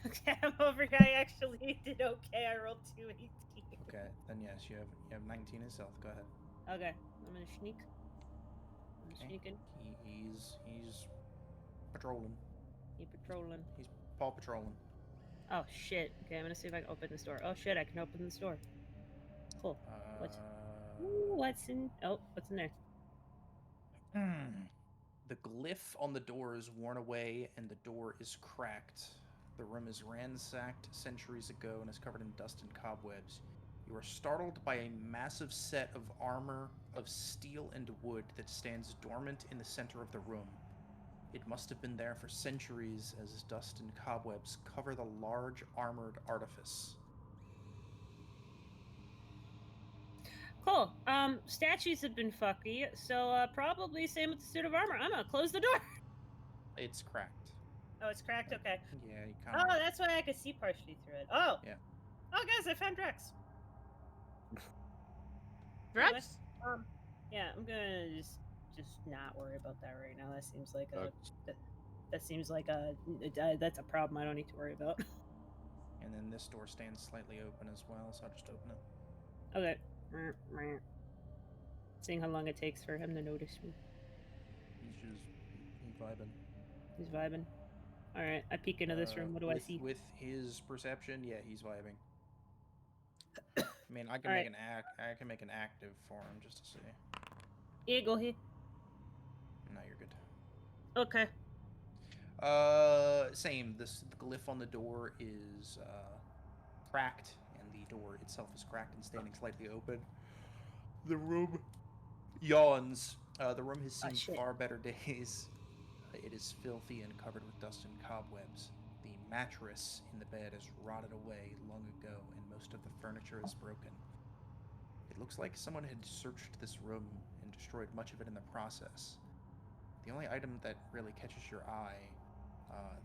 Speaker 3: Okay, I'm over here. I actually did okay. I rolled 218.
Speaker 1: Okay, then yes, you have 19 in stealth. Go ahead.
Speaker 3: Okay, I'm gonna sneak. I'm
Speaker 1: Okay.
Speaker 3: sneaking.
Speaker 1: He's patrolling.
Speaker 3: He patrolling.
Speaker 1: He's paw patrolling.
Speaker 3: Oh shit. Okay, I'm gonna see if I can open this door. Oh shit, I can open this door. Cool. What's? Ooh, what's in? Oh, what's in there?
Speaker 1: The glyph on the door is worn away, and the door is cracked. The room is ransacked centuries ago and is covered in dust and cobwebs. You are startled by a massive set of armor of steel and wood that stands dormant in the center of the room. It must have been there for centuries, as dust and cobwebs cover the large armored artifice.
Speaker 3: Cool. Statues have been fucky, so probably same with the suit of armor. I'm gonna close the door.
Speaker 1: It's cracked.
Speaker 3: Oh, it's cracked. Okay.
Speaker 1: Yeah, you kind
Speaker 3: Oh,
Speaker 1: of.
Speaker 3: that's why I could see partially through it. Oh.
Speaker 1: Yeah.
Speaker 3: Oh, guys, I found Drex.
Speaker 4: Drex?
Speaker 3: Yeah, I'm gonna just not worry about that right now. That seems like a that seems like a that's a problem I don't need to worry about.
Speaker 1: And then this door stands slightly open as well, so I'll just open it.
Speaker 3: Okay. Seeing how long it takes for him to notice me.
Speaker 1: He's vibing.
Speaker 3: He's vibing. All right, I peek into this room. What do I see?
Speaker 1: With his perception, yeah, he's vibing. I mean, I can
Speaker 3: All
Speaker 1: make
Speaker 3: right.
Speaker 1: I can make an active for him just to see.
Speaker 3: Yeah, go here.
Speaker 1: No, you're good.
Speaker 3: Okay.
Speaker 1: Same. The glyph on the door is cracked, and the door itself is cracked and standing slightly open. The room yawns. The room has seen
Speaker 3: shit.
Speaker 1: far better days. It is filthy and covered with dust and cobwebs. The mattress in the bed is rotted away long ago, and most of the furniture is broken. It looks like someone had searched this room and destroyed much of it in the process. The only item that really catches your eye,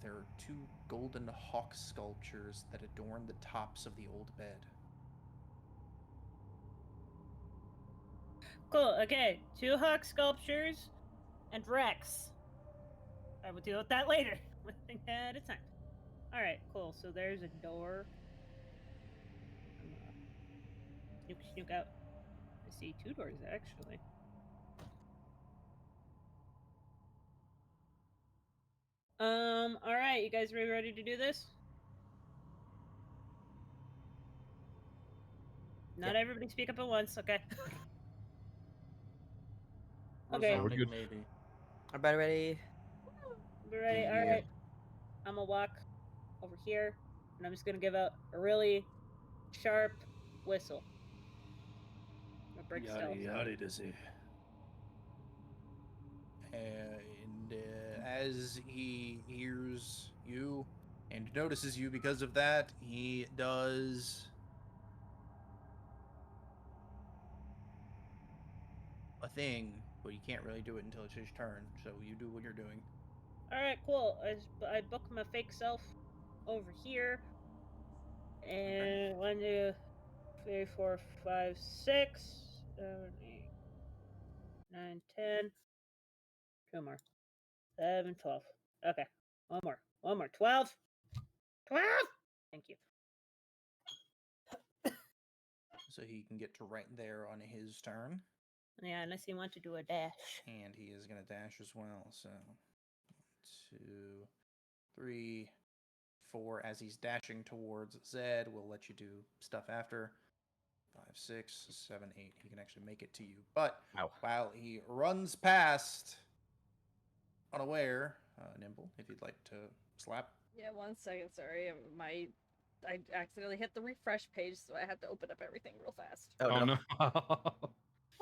Speaker 1: there are two golden hawk sculptures that adorn the tops of the old bed.
Speaker 3: Cool. Okay, 2 hawk sculptures and Rex. I will deal with that later. One thing at a time. All right, cool. So there's a door. Snook out. I see 2 doors actually. All right, you guys ready to do this? Not everybody speak up at once, okay? Okay.
Speaker 2: we're good.
Speaker 1: Maybe.
Speaker 5: Everybody ready?
Speaker 3: We're ready.
Speaker 6: Yeah.
Speaker 3: All right. I'm gonna walk over here, and I'm just gonna give out a really sharp whistle. A brick stealth.
Speaker 7: Yadi does he?
Speaker 1: And as he hears you and notices you because of that, he does a thing, but you can't really do it until it's his turn. So you do what you're doing.
Speaker 3: All right, cool. I book my fake self over here, and 1, 2, 3, 4, 5, 6, 7, 8, 9, 10. 2 more. 11, 12. Okay. One more. 12. 12. Thank you.
Speaker 1: So he can get to right there on his turn.
Speaker 3: Yeah, unless you want to do a dash.
Speaker 1: And he is going to dash as well. So 1, 2, 3, 4. As he's dashing towards Zed, we'll let you do stuff after. 5, 6, 7, 8. He can actually make it to you. But
Speaker 5: Ow.
Speaker 1: while he runs past, unaware, Nimble, if you'd like to slap.
Speaker 4: Yeah, 1 second. Sorry, I accidentally hit the refresh page, so I had to open up everything real fast.
Speaker 5: Oh, no.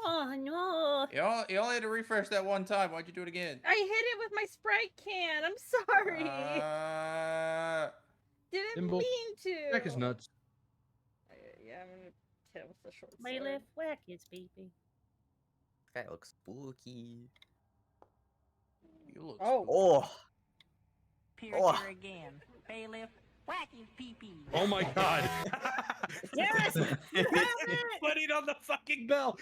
Speaker 3: Oh no!
Speaker 1: You only had to refresh that one time. Why'd you do it again?
Speaker 4: I hit it with my Sprite can. I'm sorry. Didn't
Speaker 2: Nimble,
Speaker 4: mean to.
Speaker 2: Jack is nuts.
Speaker 4: Yeah, I'm gonna hit him with the short
Speaker 3: My
Speaker 4: sword.
Speaker 3: left whack is baby.
Speaker 5: That looks spooky.
Speaker 1: You look
Speaker 4: Oh.
Speaker 5: Oh!
Speaker 9: Peer
Speaker 5: Oh.
Speaker 9: here again. Bailiff, whack his pee-pee.
Speaker 2: Oh my god!
Speaker 3: Yes!
Speaker 2: Put it on the fucking bell!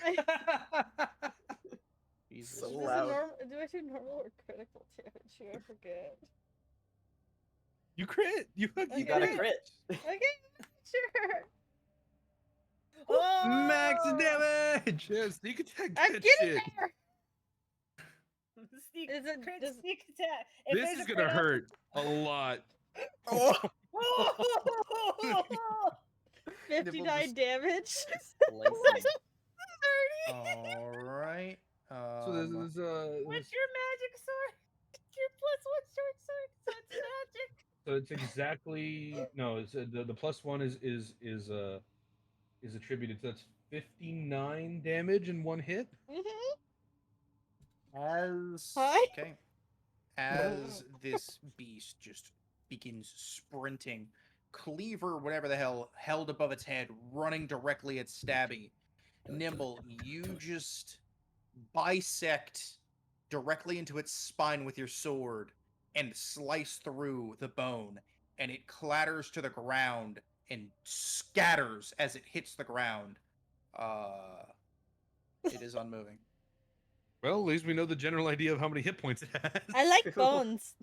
Speaker 1: Jesus.
Speaker 5: So
Speaker 4: Is this
Speaker 5: loud.
Speaker 4: do I do normal or critical damage? I forget.
Speaker 2: You crit! You
Speaker 5: You got a crit!
Speaker 4: Okay, sure.
Speaker 3: Oh!
Speaker 2: Max damage! Yeah, sneak attack.
Speaker 4: I'm
Speaker 2: that
Speaker 4: getting
Speaker 2: shit.
Speaker 4: there.
Speaker 3: Sneak,
Speaker 4: Is it-
Speaker 3: crit
Speaker 4: does-
Speaker 3: sneak attack. If
Speaker 2: This
Speaker 3: there's
Speaker 2: is
Speaker 3: a
Speaker 2: gonna
Speaker 3: crit
Speaker 2: hurt a lot.
Speaker 5: Oh!
Speaker 3: Oh!
Speaker 4: 59 damage.
Speaker 5: Slicing.
Speaker 1: All right.
Speaker 2: So this is
Speaker 3: What's your magic sword? Your +1 short sword, so it's magic.
Speaker 2: so it's exactly no. It's the +1 is attributed. So that's 59 damage in 1 hit.
Speaker 1: As
Speaker 4: Hi.
Speaker 1: okay, as this beast just begins sprinting, cleaver, whatever the hell, held above its head, running directly at Stabby. Nimble, you just bisect directly into its spine with your sword and slice through the bone, and it clatters to the ground and scatters as it hits the ground. It is unmoving.
Speaker 2: Well, at least we know the general idea of how many hit points it has.
Speaker 4: I like bones.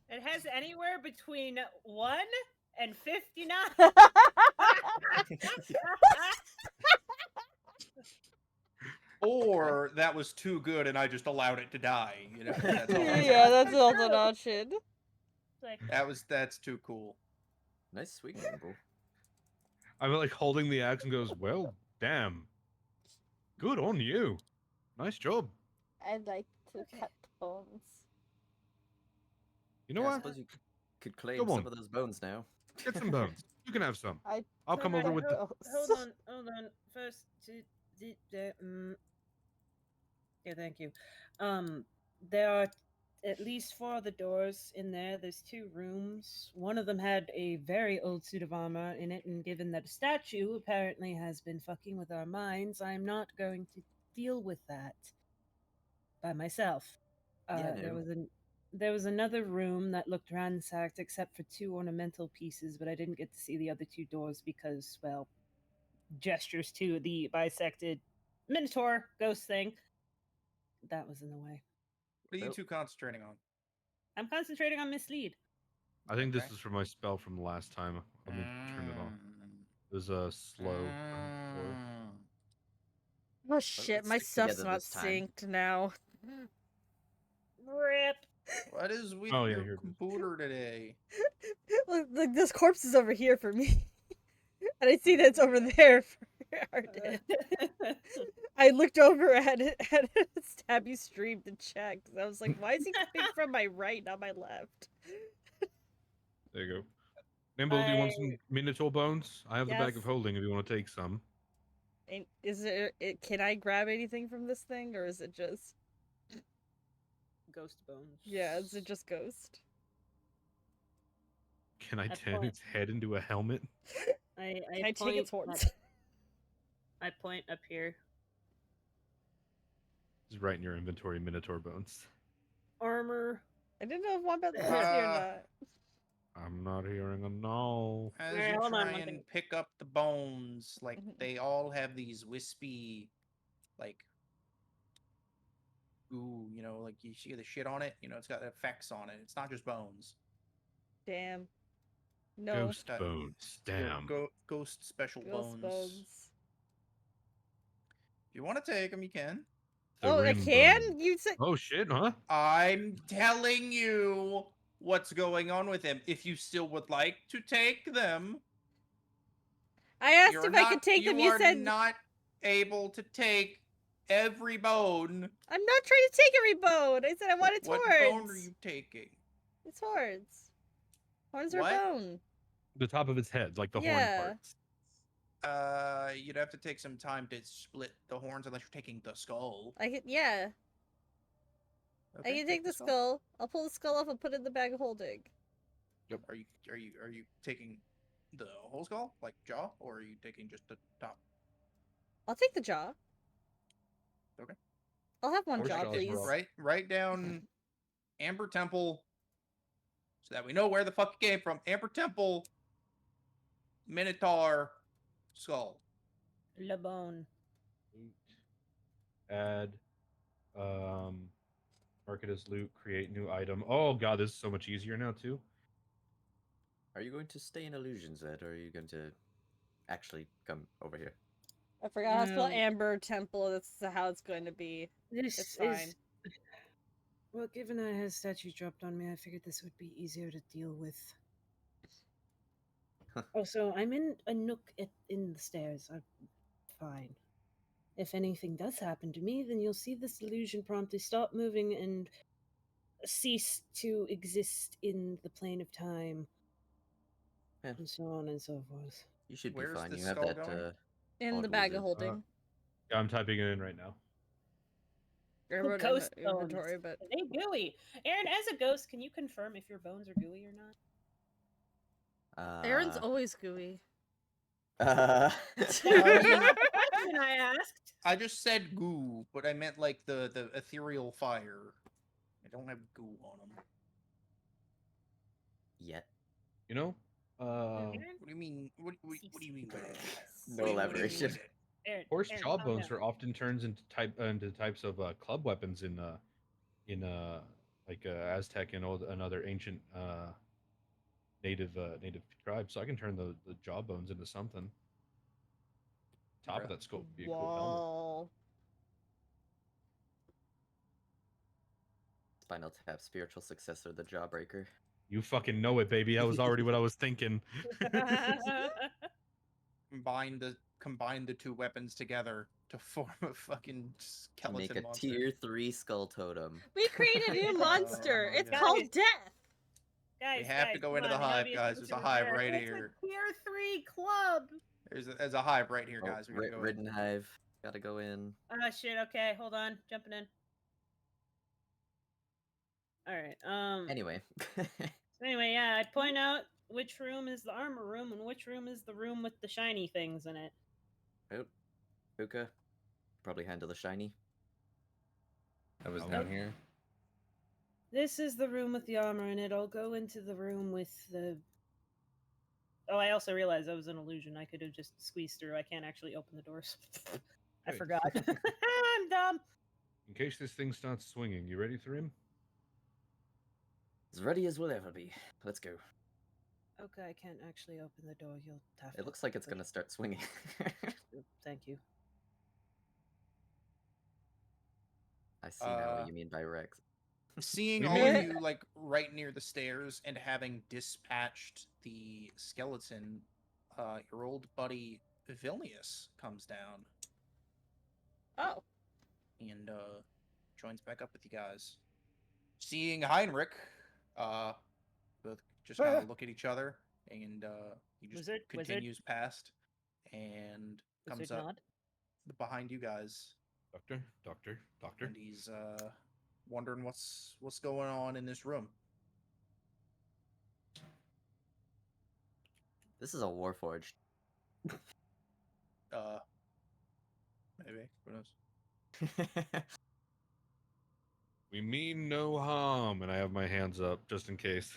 Speaker 3: It has anywhere between 1 and 59.
Speaker 1: Or that was too good and I just allowed it to die. You know, that's all I'm
Speaker 4: Yeah,
Speaker 1: saying.
Speaker 4: that's also an option.
Speaker 3: Like,
Speaker 1: That's too cool.
Speaker 5: Nice swing, Nimble.
Speaker 2: I'm like holding the axe and goes, well, damn. Good on you. Nice job.
Speaker 4: I like to cut bones.
Speaker 2: You know
Speaker 5: Yeah, I
Speaker 2: what?
Speaker 5: suppose you could claim
Speaker 2: Come on.
Speaker 5: some of those bones now.
Speaker 2: Get some bones. You can have some. I'll come
Speaker 3: Alright,
Speaker 2: over with the.
Speaker 3: hold on. First, Yeah, thank you. There are at least 4 of the doors in there. There's 2 rooms. One of them had a very old suit of armor in it, and given that a statue apparently has been fucking with our minds, I'm not going to deal with that by myself.
Speaker 5: Yeah,
Speaker 3: There
Speaker 5: no.
Speaker 3: was there was another room that looked ransacked except for 2 ornamental pieces, but I didn't get to see the other 2 doors because, well, gestures to the bisected minotaur ghost thing. That was in the way.
Speaker 1: What are you
Speaker 5: Nope.
Speaker 1: two concentrating on?
Speaker 3: I'm concentrating on mislead.
Speaker 2: I think
Speaker 1: Okay.
Speaker 2: this is for my spell from the last time. Let me turn it off. It was slow before.
Speaker 4: Oh shit,
Speaker 5: let's
Speaker 4: my
Speaker 5: stick
Speaker 4: stuff's
Speaker 5: together
Speaker 4: not
Speaker 5: this time.
Speaker 4: synced now.
Speaker 3: Rip.
Speaker 1: What is with
Speaker 2: Oh, yeah,
Speaker 1: your
Speaker 2: here it is.
Speaker 1: computer today?
Speaker 4: Look, this corpse is over here for me. And I see that it's over there for Arden. I looked over at it Stabby stream to check. 'Cause I was like, why is he coming from my right, not my left?
Speaker 2: There you go. Nimble, do you want some minotaur bones? I have the bag of
Speaker 4: Yes.
Speaker 2: holding if you want to take some.
Speaker 4: And is it? Can I grab anything from this thing, or is it just?
Speaker 3: Ghost bones.
Speaker 4: Yeah, is it just ghost?
Speaker 2: Can I
Speaker 3: At
Speaker 2: turn
Speaker 3: point-
Speaker 2: its head into a helmet?
Speaker 3: I
Speaker 4: Can I take
Speaker 3: point
Speaker 4: its horns?
Speaker 3: at- I point up here.
Speaker 2: Just right in your inventory, minotaur bones.
Speaker 3: Armor.
Speaker 4: I didn't know if Wombat was here or not.
Speaker 2: I'm not hearing a no.
Speaker 1: As
Speaker 3: Alright,
Speaker 1: you
Speaker 3: hold on
Speaker 1: try
Speaker 3: one
Speaker 1: and
Speaker 3: thing.
Speaker 1: pick up the bones, like
Speaker 4: Mhm.
Speaker 1: they all have these wispy, like goo, like you see the shit on it. It's got effects on it. It's not just bones.
Speaker 4: Damn. No.
Speaker 2: Ghost
Speaker 1: Got
Speaker 2: bones.
Speaker 1: Your
Speaker 2: Damn.
Speaker 1: ghost special
Speaker 4: Ghost bones.
Speaker 1: If you want to take them, you can.
Speaker 4: Oh, I
Speaker 2: Therim
Speaker 4: can?
Speaker 2: bones.
Speaker 4: You said
Speaker 2: Oh shit, huh?
Speaker 1: I'm telling you what's going on with them. If you still would like to take them,
Speaker 4: I asked
Speaker 1: you're
Speaker 4: if I could take them. You
Speaker 1: are
Speaker 4: said
Speaker 1: not able to take every bone.
Speaker 4: I'm not trying to take every bone. I said I want its
Speaker 1: What
Speaker 4: horns.
Speaker 1: bone are you taking?
Speaker 4: It's horns. Horns
Speaker 1: What?
Speaker 4: are bone.
Speaker 2: The top of its head, like the horn
Speaker 4: Yeah.
Speaker 2: parts.
Speaker 1: You'd have to take some time to split the horns unless you're taking the skull.
Speaker 4: I can, yeah. I
Speaker 1: Okay,
Speaker 4: can take the skull. I'll pull the skull off and put it in the bag of holding.
Speaker 1: Yep. Are you taking the whole skull, like jaw, or are you taking just the top?
Speaker 4: I'll take the jaw.
Speaker 1: Okay.
Speaker 4: I'll have one
Speaker 2: Horse
Speaker 4: jaw,
Speaker 2: jaws
Speaker 4: please.
Speaker 2: roll.
Speaker 1: Write down Amber Temple, so that we know where the fuck it came from. Amber Temple, Minotaur, skull.
Speaker 3: Le bone.
Speaker 2: Add, mark it as loot, create new item. Oh god, this is so much easier now too.
Speaker 5: Are you going to stay in illusions, Ed, or are you going to actually come over here?
Speaker 4: I forgot how to spell
Speaker 3: No.
Speaker 4: Amber Temple. That's how it's going to be.
Speaker 3: This
Speaker 4: It's fine.
Speaker 3: is. Well, given I had statues dropped on me, I figured this would be easier to deal with. Also, I'm in a nook in the stairs. I'm fine. If anything does happen to me, then you'll see this illusion promptly stop moving and cease to exist in the plane of time.
Speaker 5: Yeah.
Speaker 3: And so on and so forth.
Speaker 5: You should be
Speaker 1: Where's
Speaker 5: fine.
Speaker 1: the
Speaker 5: You have
Speaker 1: skull
Speaker 5: that
Speaker 1: going?
Speaker 4: In the
Speaker 5: odd
Speaker 4: bag of
Speaker 5: wizard.
Speaker 4: holding.
Speaker 2: Yeah, I'm typing it in right now.
Speaker 4: I wrote it in
Speaker 3: Ghost
Speaker 4: the inventory, but
Speaker 3: Are they gooey? Aaron, as a ghost, can you confirm if your bones are gooey or not?
Speaker 4: Aaron's always gooey.
Speaker 5: Uh,
Speaker 3: That was not the question I asked.
Speaker 1: I just said goo, but I meant like the ethereal fire. I don't have goo on them.
Speaker 5: Yet.
Speaker 2: You know?
Speaker 3: Aaron?
Speaker 1: What do you mean? What do you mean by that?
Speaker 5: No
Speaker 1: What do you mean
Speaker 5: elaboration.
Speaker 1: by that?
Speaker 3: Aaron,
Speaker 2: Horse
Speaker 3: Aaron,
Speaker 2: jaw
Speaker 3: calm
Speaker 2: bones
Speaker 3: down.
Speaker 2: are often turns into types of club weapons in Aztec and other ancient native tribes. So I can turn the jaw bones into something. Top of that skull would be a cool helmet.
Speaker 4: Wall.
Speaker 5: Spinal Tap, spiritual successor, the Jawbreaker.
Speaker 2: You fucking know it, baby. That was already what I was thinking.
Speaker 1: Combine the two weapons together to form a fucking skeleton
Speaker 5: Make a
Speaker 1: monster.
Speaker 5: tier 3 skull totem.
Speaker 4: We created a new monster.
Speaker 1: my
Speaker 4: It's
Speaker 1: God.
Speaker 4: called Death.
Speaker 3: Guys,
Speaker 1: We have to go
Speaker 3: come
Speaker 1: into the
Speaker 3: on, how
Speaker 1: hive,
Speaker 3: do you
Speaker 1: guys.
Speaker 3: think
Speaker 1: There's
Speaker 3: this
Speaker 1: a
Speaker 3: is
Speaker 1: hive
Speaker 3: fair?
Speaker 1: right
Speaker 3: It's
Speaker 1: here.
Speaker 3: a tier 3 club.
Speaker 1: There's a hive right here,
Speaker 5: Oh,
Speaker 1: guys. We gotta go in.
Speaker 5: Ridden Hive. Gotta go in.
Speaker 3: Oh shit. Okay, hold on. Jumping in. All right.
Speaker 5: Anyway.
Speaker 3: So anyway, yeah, I point out which room is the armor room and which room is the room with the shiny things in it.
Speaker 5: Oh, Puka, probably handle the shiny.
Speaker 6: I was
Speaker 2: Oh.
Speaker 6: down here.
Speaker 3: This is the room with the armor in it. I'll go into the room with the. Oh, I also realized that was an illusion. I could have just squeezed through. I can't actually open the doors. I
Speaker 2: Right.
Speaker 3: forgot. I'm dumb.
Speaker 2: In case this thing starts swinging, you ready, Thrim?
Speaker 5: As ready as we'll ever be. Let's go.
Speaker 3: Okay, I can't actually open the door. You'll have to.
Speaker 5: It looks like it's
Speaker 3: push-
Speaker 5: gonna start swinging.
Speaker 3: Thank you.
Speaker 5: I see now
Speaker 1: Uh,
Speaker 5: what you mean by Rex.
Speaker 1: Seeing
Speaker 2: We
Speaker 1: all of
Speaker 2: mean-
Speaker 1: you like right near the stairs and having dispatched the skeleton, your old buddy Vilnius comes down
Speaker 4: Oh.
Speaker 1: and joins back up with you guys. Seeing Heinrich, both just kind of look at each other, and he just
Speaker 3: Wizard?
Speaker 1: continues past and comes
Speaker 3: Wizard
Speaker 1: up
Speaker 3: nod.
Speaker 1: behind you guys,
Speaker 2: Doctor.
Speaker 1: and he's wondering what's going on in this room.
Speaker 5: This is a Warforged.
Speaker 1: Maybe, who knows?
Speaker 2: We mean no harm, and I have my hands up just in case.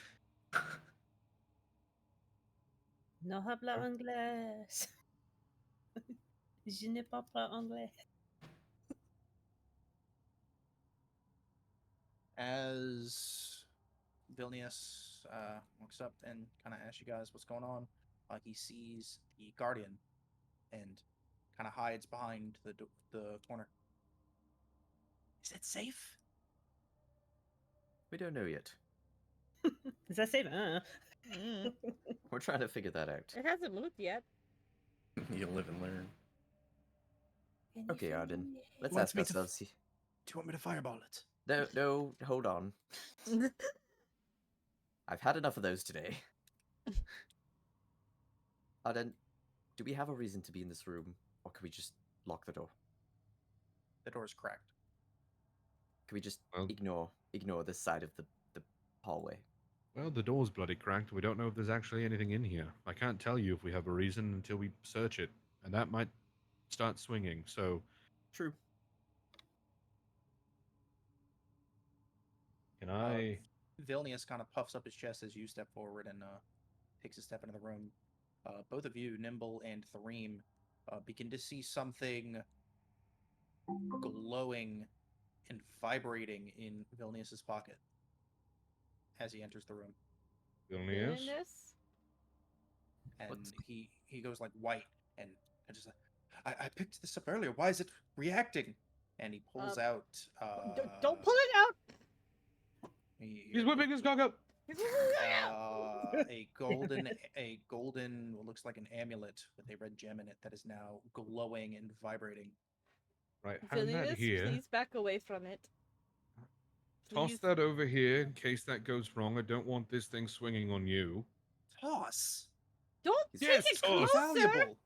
Speaker 3: No habla anglais. Je ne parle pas anglais.
Speaker 1: As Vilnius walks up and kind of asks you guys what's going on, he sees the guardian and kind of hides behind the corner. Is it safe?
Speaker 5: We don't know yet.
Speaker 3: Is that safe?
Speaker 4: Mm.
Speaker 5: We're trying to figure that out.
Speaker 4: It hasn't moved yet.
Speaker 6: You live and learn.
Speaker 5: Okay, Arden. Let's
Speaker 1: Wants
Speaker 5: ask
Speaker 1: me to f-
Speaker 5: ourselves.
Speaker 1: Do you want me to fireball it?
Speaker 5: No, hold on. I've had enough of those today. Arden, do we have a reason to be in this room, or can we just lock the door?
Speaker 1: The door's cracked.
Speaker 5: Can we just
Speaker 2: Well-
Speaker 5: ignore this side of the hallway?
Speaker 2: Well, the door's bloody cracked. We don't know if there's actually anything in here. I can't tell you if we have a reason until we search it, and that might start swinging. So,
Speaker 5: True.
Speaker 2: can I?
Speaker 1: Vilnius kind of puffs up his chest as you step forward and takes a step into the room. Both of you, Nimble and Threem, begin to see something glowing and vibrating in Vilnius's pocket as he enters the room.
Speaker 2: Vilnius?
Speaker 4: Goodness.
Speaker 1: And
Speaker 5: What's-
Speaker 1: he goes like white and just I picked this up earlier. Why is it reacting? And he pulls out.
Speaker 4: Don't pull it out.
Speaker 2: He's whipping his cock up.
Speaker 1: A golden what looks like an amulet with a red gem in it that is now glowing and vibrating.
Speaker 2: Right, hand that
Speaker 4: Vilnius,
Speaker 2: here.
Speaker 4: please back away from it.
Speaker 2: Toss
Speaker 4: Please.
Speaker 2: that over here in case that goes wrong. I don't want this thing swinging on you.
Speaker 1: Toss.
Speaker 4: Don't
Speaker 2: Yes,
Speaker 4: take it
Speaker 2: toss.
Speaker 4: closer.
Speaker 1: Valuable.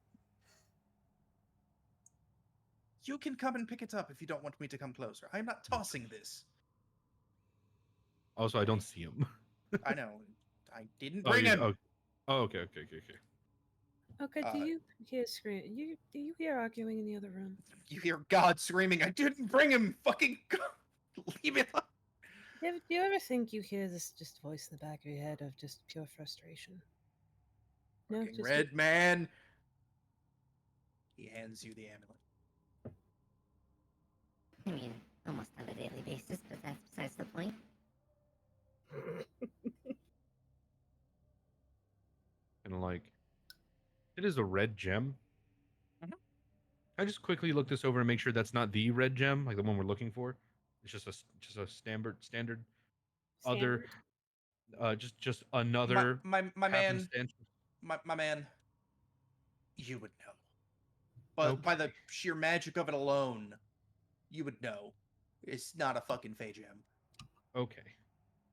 Speaker 1: You can come and pick it up if you don't want me to come closer. I'm not tossing this.
Speaker 2: Also, I don't see him.
Speaker 1: I know. I didn't
Speaker 2: Oh,
Speaker 1: bring
Speaker 2: you-
Speaker 1: him.
Speaker 2: okay, okay.
Speaker 3: Okay,
Speaker 1: Uh,
Speaker 3: do you hear scream? Do you hear arguing in the other room?
Speaker 1: You hear God screaming, I didn't bring him! Fucking leave it alone!
Speaker 3: Do you ever think you hear this just voice in the back of your head of just pure frustration? No,
Speaker 1: Fucking
Speaker 3: just
Speaker 1: red man! He hands you the amulet.
Speaker 8: I mean, almost on a daily basis, but that's besides the point.
Speaker 2: And like, it is a red gem.
Speaker 1: Mhm.
Speaker 2: I just quickly look this over and make sure that's not the red gem, like the one we're looking for. It's just a standard other, just another
Speaker 1: my man,
Speaker 2: happenstance.
Speaker 1: my man, you would know. But by the
Speaker 2: Okay.
Speaker 1: sheer magic of it alone, you would know. It's not a fucking Fey gem.
Speaker 2: Okay.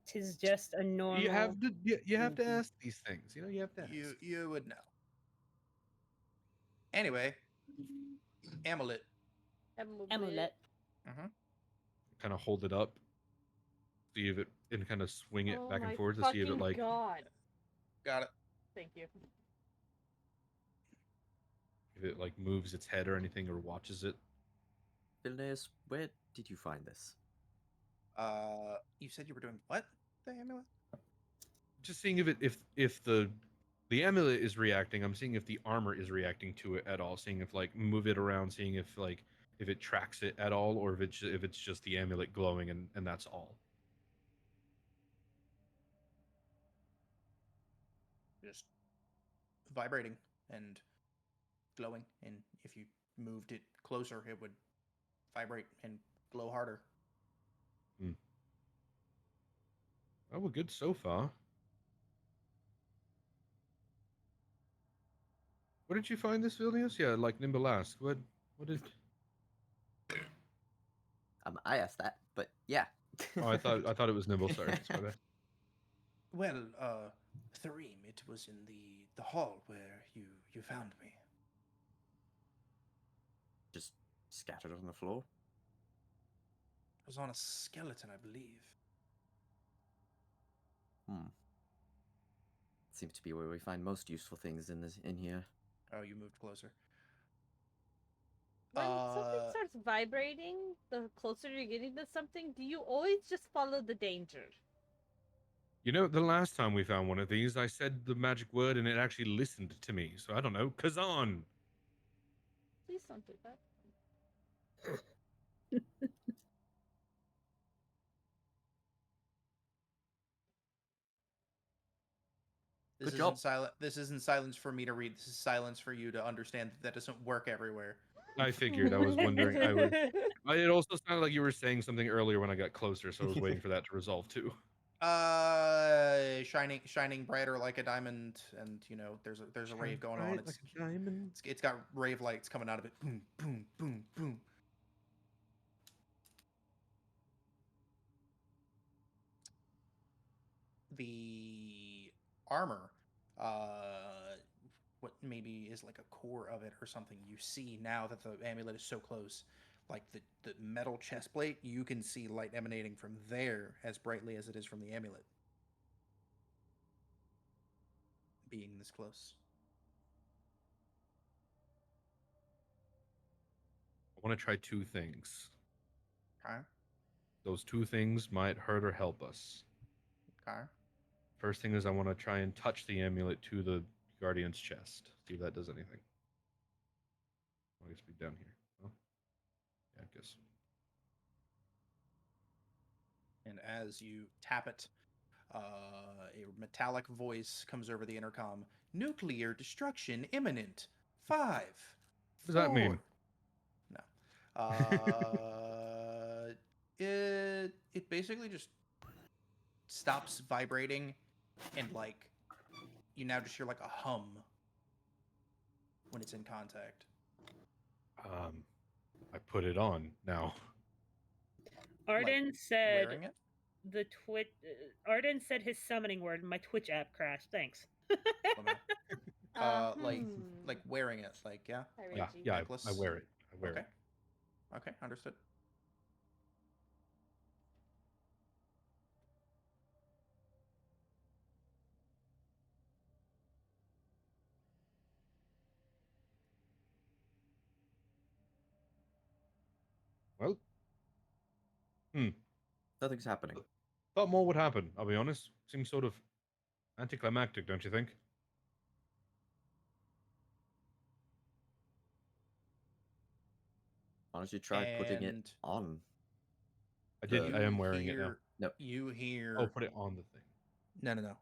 Speaker 3: Tis just a normal.
Speaker 2: You have to you have to
Speaker 3: Mhm.
Speaker 2: ask these things. You know, you have to ask.
Speaker 1: You would know. Anyway, amulet.
Speaker 3: Amulet.
Speaker 2: Kind of hold it up, see if it, and kind of swing it
Speaker 4: Oh
Speaker 2: back
Speaker 4: my
Speaker 2: and forth to see if it
Speaker 4: fucking
Speaker 2: like.
Speaker 4: God.
Speaker 1: Got it.
Speaker 4: Thank you.
Speaker 2: If it like moves its head or anything or watches it.
Speaker 5: Vilnius, where did you find this?
Speaker 1: You said you were doing what? The amulet?
Speaker 2: Just seeing if it if the amulet is reacting. I'm seeing if the armor is reacting to it at all. Seeing if like move it around. Seeing if like if it tracks it at all, or if it's just the amulet glowing and that's all.
Speaker 1: Just vibrating and glowing, and if you moved it closer, it would vibrate and glow harder.
Speaker 2: Oh, we're good so far. Where did you find this, Vilnius? Yeah, like Nimble asked. What did?
Speaker 5: I asked that, but yeah.
Speaker 2: Oh, I thought it was Nimble. Sorry, that's my bad.
Speaker 1: Well, Thareem, it was in the hall where you found me.
Speaker 5: Just scattered on the floor.
Speaker 1: It was on a skeleton, I believe.
Speaker 5: Seems to be where we find most useful things in here.
Speaker 1: Oh, you moved closer.
Speaker 4: When something starts vibrating, the closer you're getting to something, do you always just follow the danger?
Speaker 2: You know, the last time we found one of these, I said the magic word and it actually listened to me. So I don't know, Kazan.
Speaker 4: Please don't do that.
Speaker 1: This
Speaker 5: Good
Speaker 1: isn't
Speaker 5: job.
Speaker 1: silent. This isn't silence for me to read. This is silence for you to understand that doesn't work everywhere.
Speaker 2: I figured. I was wondering. It also sounded like you were saying something earlier when I got closer, so I was waiting for that to resolve too.
Speaker 1: Shining brighter like a diamond, and there's a rave going on.
Speaker 2: Like a diamond.
Speaker 1: It's got rave lights coming out of it. Boom, boom, boom, boom. The armor, what maybe is like a core of it or something, you see now that the amulet is so close, like the metal chest plate, you can see light emanating from there as brightly as it is from the amulet. Being this close.
Speaker 2: I want to try two things.
Speaker 1: Okay.
Speaker 2: Those two things might hurt or help us.
Speaker 1: Okay.
Speaker 2: First thing is I want to try and touch the amulet to the guardian's chest. See if that does anything. I guess be down here. Oh. Yeah, I guess.
Speaker 1: And as you tap it, a metallic voice comes over the intercom. Nuclear destruction imminent. 5.
Speaker 2: What does that mean?
Speaker 1: No. It basically just stops vibrating, and like you now just hear like a hum when it's in contact.
Speaker 2: I put it on now.
Speaker 3: Arden said
Speaker 1: Wearing it?
Speaker 3: the Twitch. Arden said his summoning word, and my Twitch app crashed. Thanks.
Speaker 1: Like wearing it, like yeah.
Speaker 4: Hi,
Speaker 1: Like
Speaker 2: Yeah,
Speaker 4: Reggie.
Speaker 2: yeah,
Speaker 1: necklace?
Speaker 2: I wear it. I wear
Speaker 1: Okay.
Speaker 2: it.
Speaker 1: Okay, understood.
Speaker 2: Well,
Speaker 5: Nothing's happening.
Speaker 2: thought more would happen, I'll be honest. Seems sort of anticlimactic, don't you think?
Speaker 5: Why don't you try putting it
Speaker 1: And
Speaker 5: on?
Speaker 2: I am wearing it now.
Speaker 5: No.
Speaker 1: You hear.
Speaker 2: Oh, put it on the thing.
Speaker 1: No.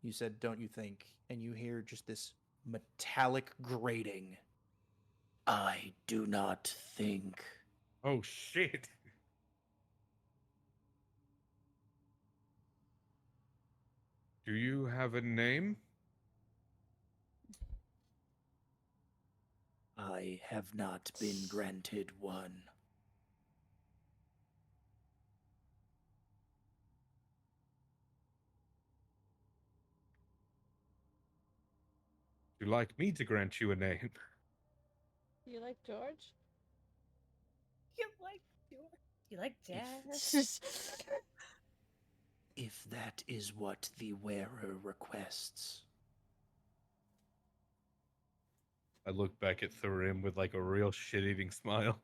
Speaker 1: You said, "Don't you think?" And you hear just this metallic grating. I do not think.
Speaker 2: Oh, shit. Do you have a name?
Speaker 1: I have not been granted one.
Speaker 2: Would you like me to grant you a name?
Speaker 4: Do you like George?
Speaker 3: You like jazz?
Speaker 1: If that is what the wearer requests.
Speaker 2: I look back at Thorim with like a real shit-eating smile.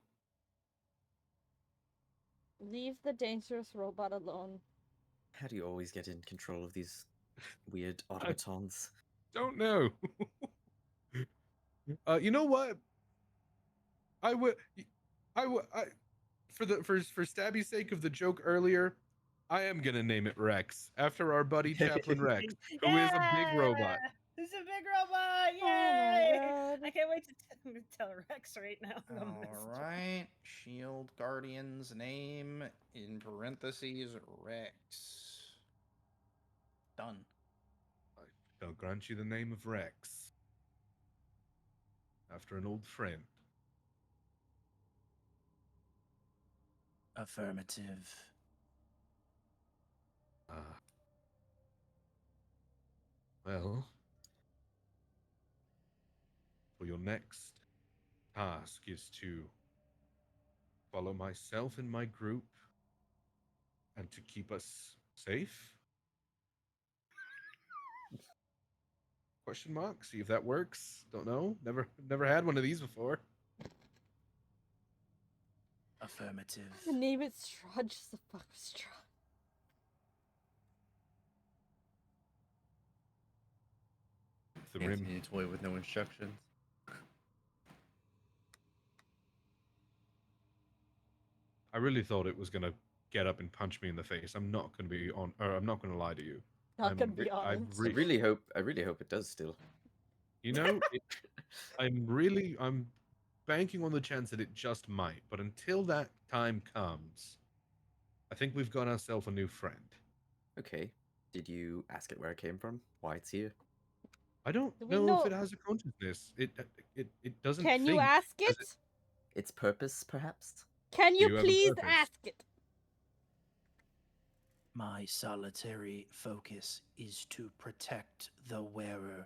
Speaker 4: Leave the dangerous robot alone.
Speaker 5: How do you always get in control of these weird automatons?
Speaker 2: Don't know. You know what? I would, for Stabby's sake of the joke earlier, I am gonna name it Rex after our buddy Chaplain Rex, who is a big robot.
Speaker 3: He's a big robot!
Speaker 4: Oh my
Speaker 3: Yay!
Speaker 4: god.
Speaker 3: I can't wait to tell Rex right now. the message.
Speaker 1: Alright. Shield Guardian's name in parentheses Rex. Done.
Speaker 2: I'll grant you the name of Rex after an old friend.
Speaker 1: Affirmative.
Speaker 2: Well, for your next task is to follow myself and my group and to keep us safe? Question mark. See if that works. Don't know. Never had one of these before.
Speaker 1: Affirmative.
Speaker 4: The name is strahd. Just the fuck with strahd.
Speaker 2: The
Speaker 6: Can't
Speaker 2: rim.
Speaker 6: see a toy with no instructions.
Speaker 2: I really thought it was gonna get up and punch me in the face. I'm not gonna be on. Or I'm not gonna lie to you.
Speaker 4: Not gonna be honest.
Speaker 5: I really hope it does still.
Speaker 2: You know, I'm banking on the chance that it just might. But until that time comes, I think we've got ourselves a new friend.
Speaker 5: Okay. Did you ask it where it came from? Why it's here?
Speaker 2: I don't
Speaker 4: Do we
Speaker 2: know if
Speaker 4: know-
Speaker 2: it has a consciousness. It doesn't.
Speaker 4: Can you
Speaker 2: think.
Speaker 4: ask
Speaker 2: Does
Speaker 4: it?
Speaker 5: Its purpose, perhaps?
Speaker 4: Can
Speaker 2: Do
Speaker 4: you
Speaker 2: you have a
Speaker 4: please
Speaker 2: purpose?
Speaker 4: ask it?
Speaker 1: My solitary focus is to protect the wearer.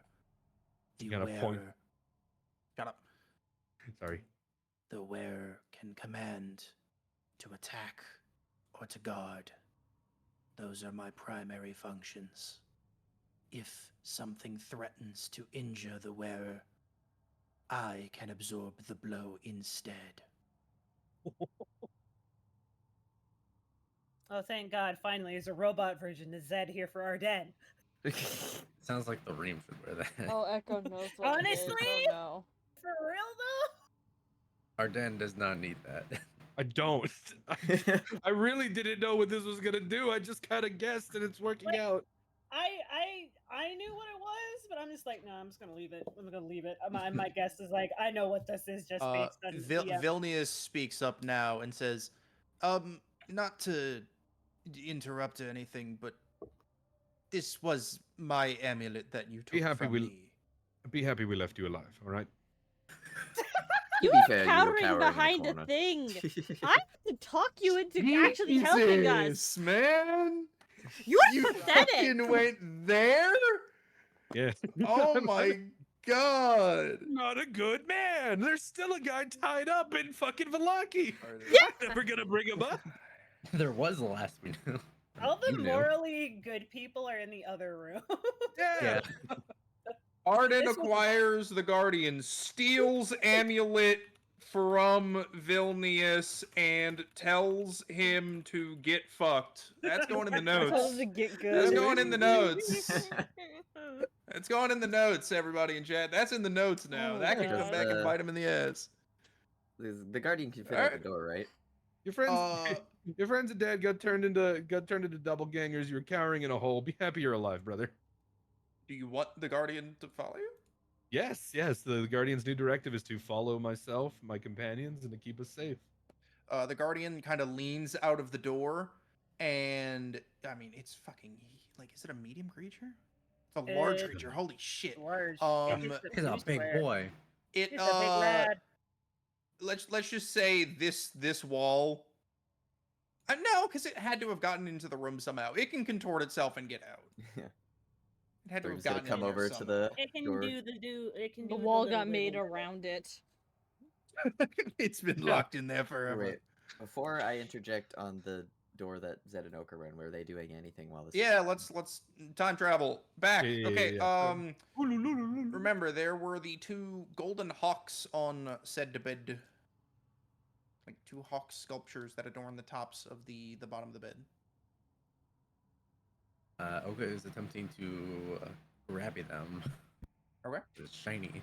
Speaker 1: The
Speaker 2: You gotta
Speaker 1: wearer.
Speaker 2: point.
Speaker 1: Shut up.
Speaker 2: Sorry.
Speaker 1: The wearer can command to attack or to guard. Those are my primary functions. If something threatens to injure the wearer, I can absorb the blow instead.
Speaker 3: Oh, thank God! Finally, there's a robot version of Zed here for Arden.
Speaker 6: Sounds like the Ream should wear that.
Speaker 4: Oh, Echo knows what it is.
Speaker 3: Honestly?
Speaker 4: Oh no.
Speaker 3: For real though?
Speaker 6: Arden does not need that.
Speaker 2: I don't. I really didn't know what this was gonna do. I just kind of guessed, and it's working
Speaker 3: Like,
Speaker 2: out.
Speaker 3: I knew what it was, but I'm just like, no, I'm just gonna leave it. I'm gonna leave it. My guess is like, I know what this is just based on
Speaker 1: Vilnius speaks up now and says, not to interrupt or anything, but this was my amulet that you
Speaker 2: Be
Speaker 1: took
Speaker 2: happy
Speaker 1: from
Speaker 2: we-
Speaker 1: me.
Speaker 2: Be happy we left you alive. All right.
Speaker 5: To be fair, you were
Speaker 4: Cowering
Speaker 5: cowering
Speaker 4: behind
Speaker 5: in
Speaker 4: a
Speaker 5: a
Speaker 4: thing. I have to talk you into actually helping us.
Speaker 1: Jesus, man!
Speaker 4: You're
Speaker 1: You
Speaker 4: pathetic.
Speaker 1: fucking went there?
Speaker 2: Yeah.
Speaker 1: Oh my god!
Speaker 2: Not a good man. There's still a guy tied up in fucking Valaki.
Speaker 1: Yeah.
Speaker 2: I'm never gonna bring him up.
Speaker 6: There was the last we knew.
Speaker 3: All the
Speaker 6: You knew.
Speaker 3: morally good people are in the other room.
Speaker 2: Yeah.
Speaker 1: Arden
Speaker 3: This was-
Speaker 1: acquires the Guardian, steals amulet from Vilnius, and tells him to get fucked. That's going in the
Speaker 4: Told
Speaker 1: notes.
Speaker 4: him to get
Speaker 1: That's
Speaker 4: good.
Speaker 1: going in the notes. That's going in the notes, everybody in chat. That's in the notes now.
Speaker 4: Oh
Speaker 1: That
Speaker 4: my
Speaker 1: can come
Speaker 4: God.
Speaker 1: back and bite him in the ass.
Speaker 5: The Guardian can fit out
Speaker 1: Alright.
Speaker 5: the door, right?
Speaker 2: Your friends, your friends and dad got turned into doppelgangers. You're cowering in a hole. Be happy you're alive, brother.
Speaker 1: Do you want the Guardian to follow you?
Speaker 2: Yes, yes. The Guardian's new directive is to follow myself, my companions, and to keep us safe.
Speaker 1: The Guardian kind of leans out of the door, and I mean, it's fucking like, is it a medium creature? It's a large
Speaker 3: It's
Speaker 1: creature. Holy shit!
Speaker 3: Large.
Speaker 6: He's a big boy.
Speaker 1: It
Speaker 3: He's a big lad.
Speaker 1: let's just say this wall. No, because it had to have gotten into the room somehow. It can contort itself and get out.
Speaker 5: Yeah.
Speaker 1: It had to have
Speaker 5: Thor's gonna
Speaker 1: gotten
Speaker 5: come
Speaker 1: in there
Speaker 5: over to
Speaker 1: somehow.
Speaker 5: the
Speaker 3: It can
Speaker 5: door.
Speaker 3: do the do. It can.
Speaker 4: The
Speaker 3: do
Speaker 4: wall
Speaker 3: little
Speaker 4: got made
Speaker 3: wiggle.
Speaker 4: around it.
Speaker 1: It's been
Speaker 2: Yeah.
Speaker 1: locked in there forever.
Speaker 5: Wait, Before I interject on the door that Zed and Oka were in, were they doing anything while this?
Speaker 1: Yeah, let's time travel back.
Speaker 2: Yeah,
Speaker 1: Okay.
Speaker 2: yeah.
Speaker 1: Remember there were the two golden hawks on said bed, like two hawk sculptures that adorn the tops of the bottom of the bed.
Speaker 6: Oka is attempting to grab them.
Speaker 1: Okay.
Speaker 6: It's shiny.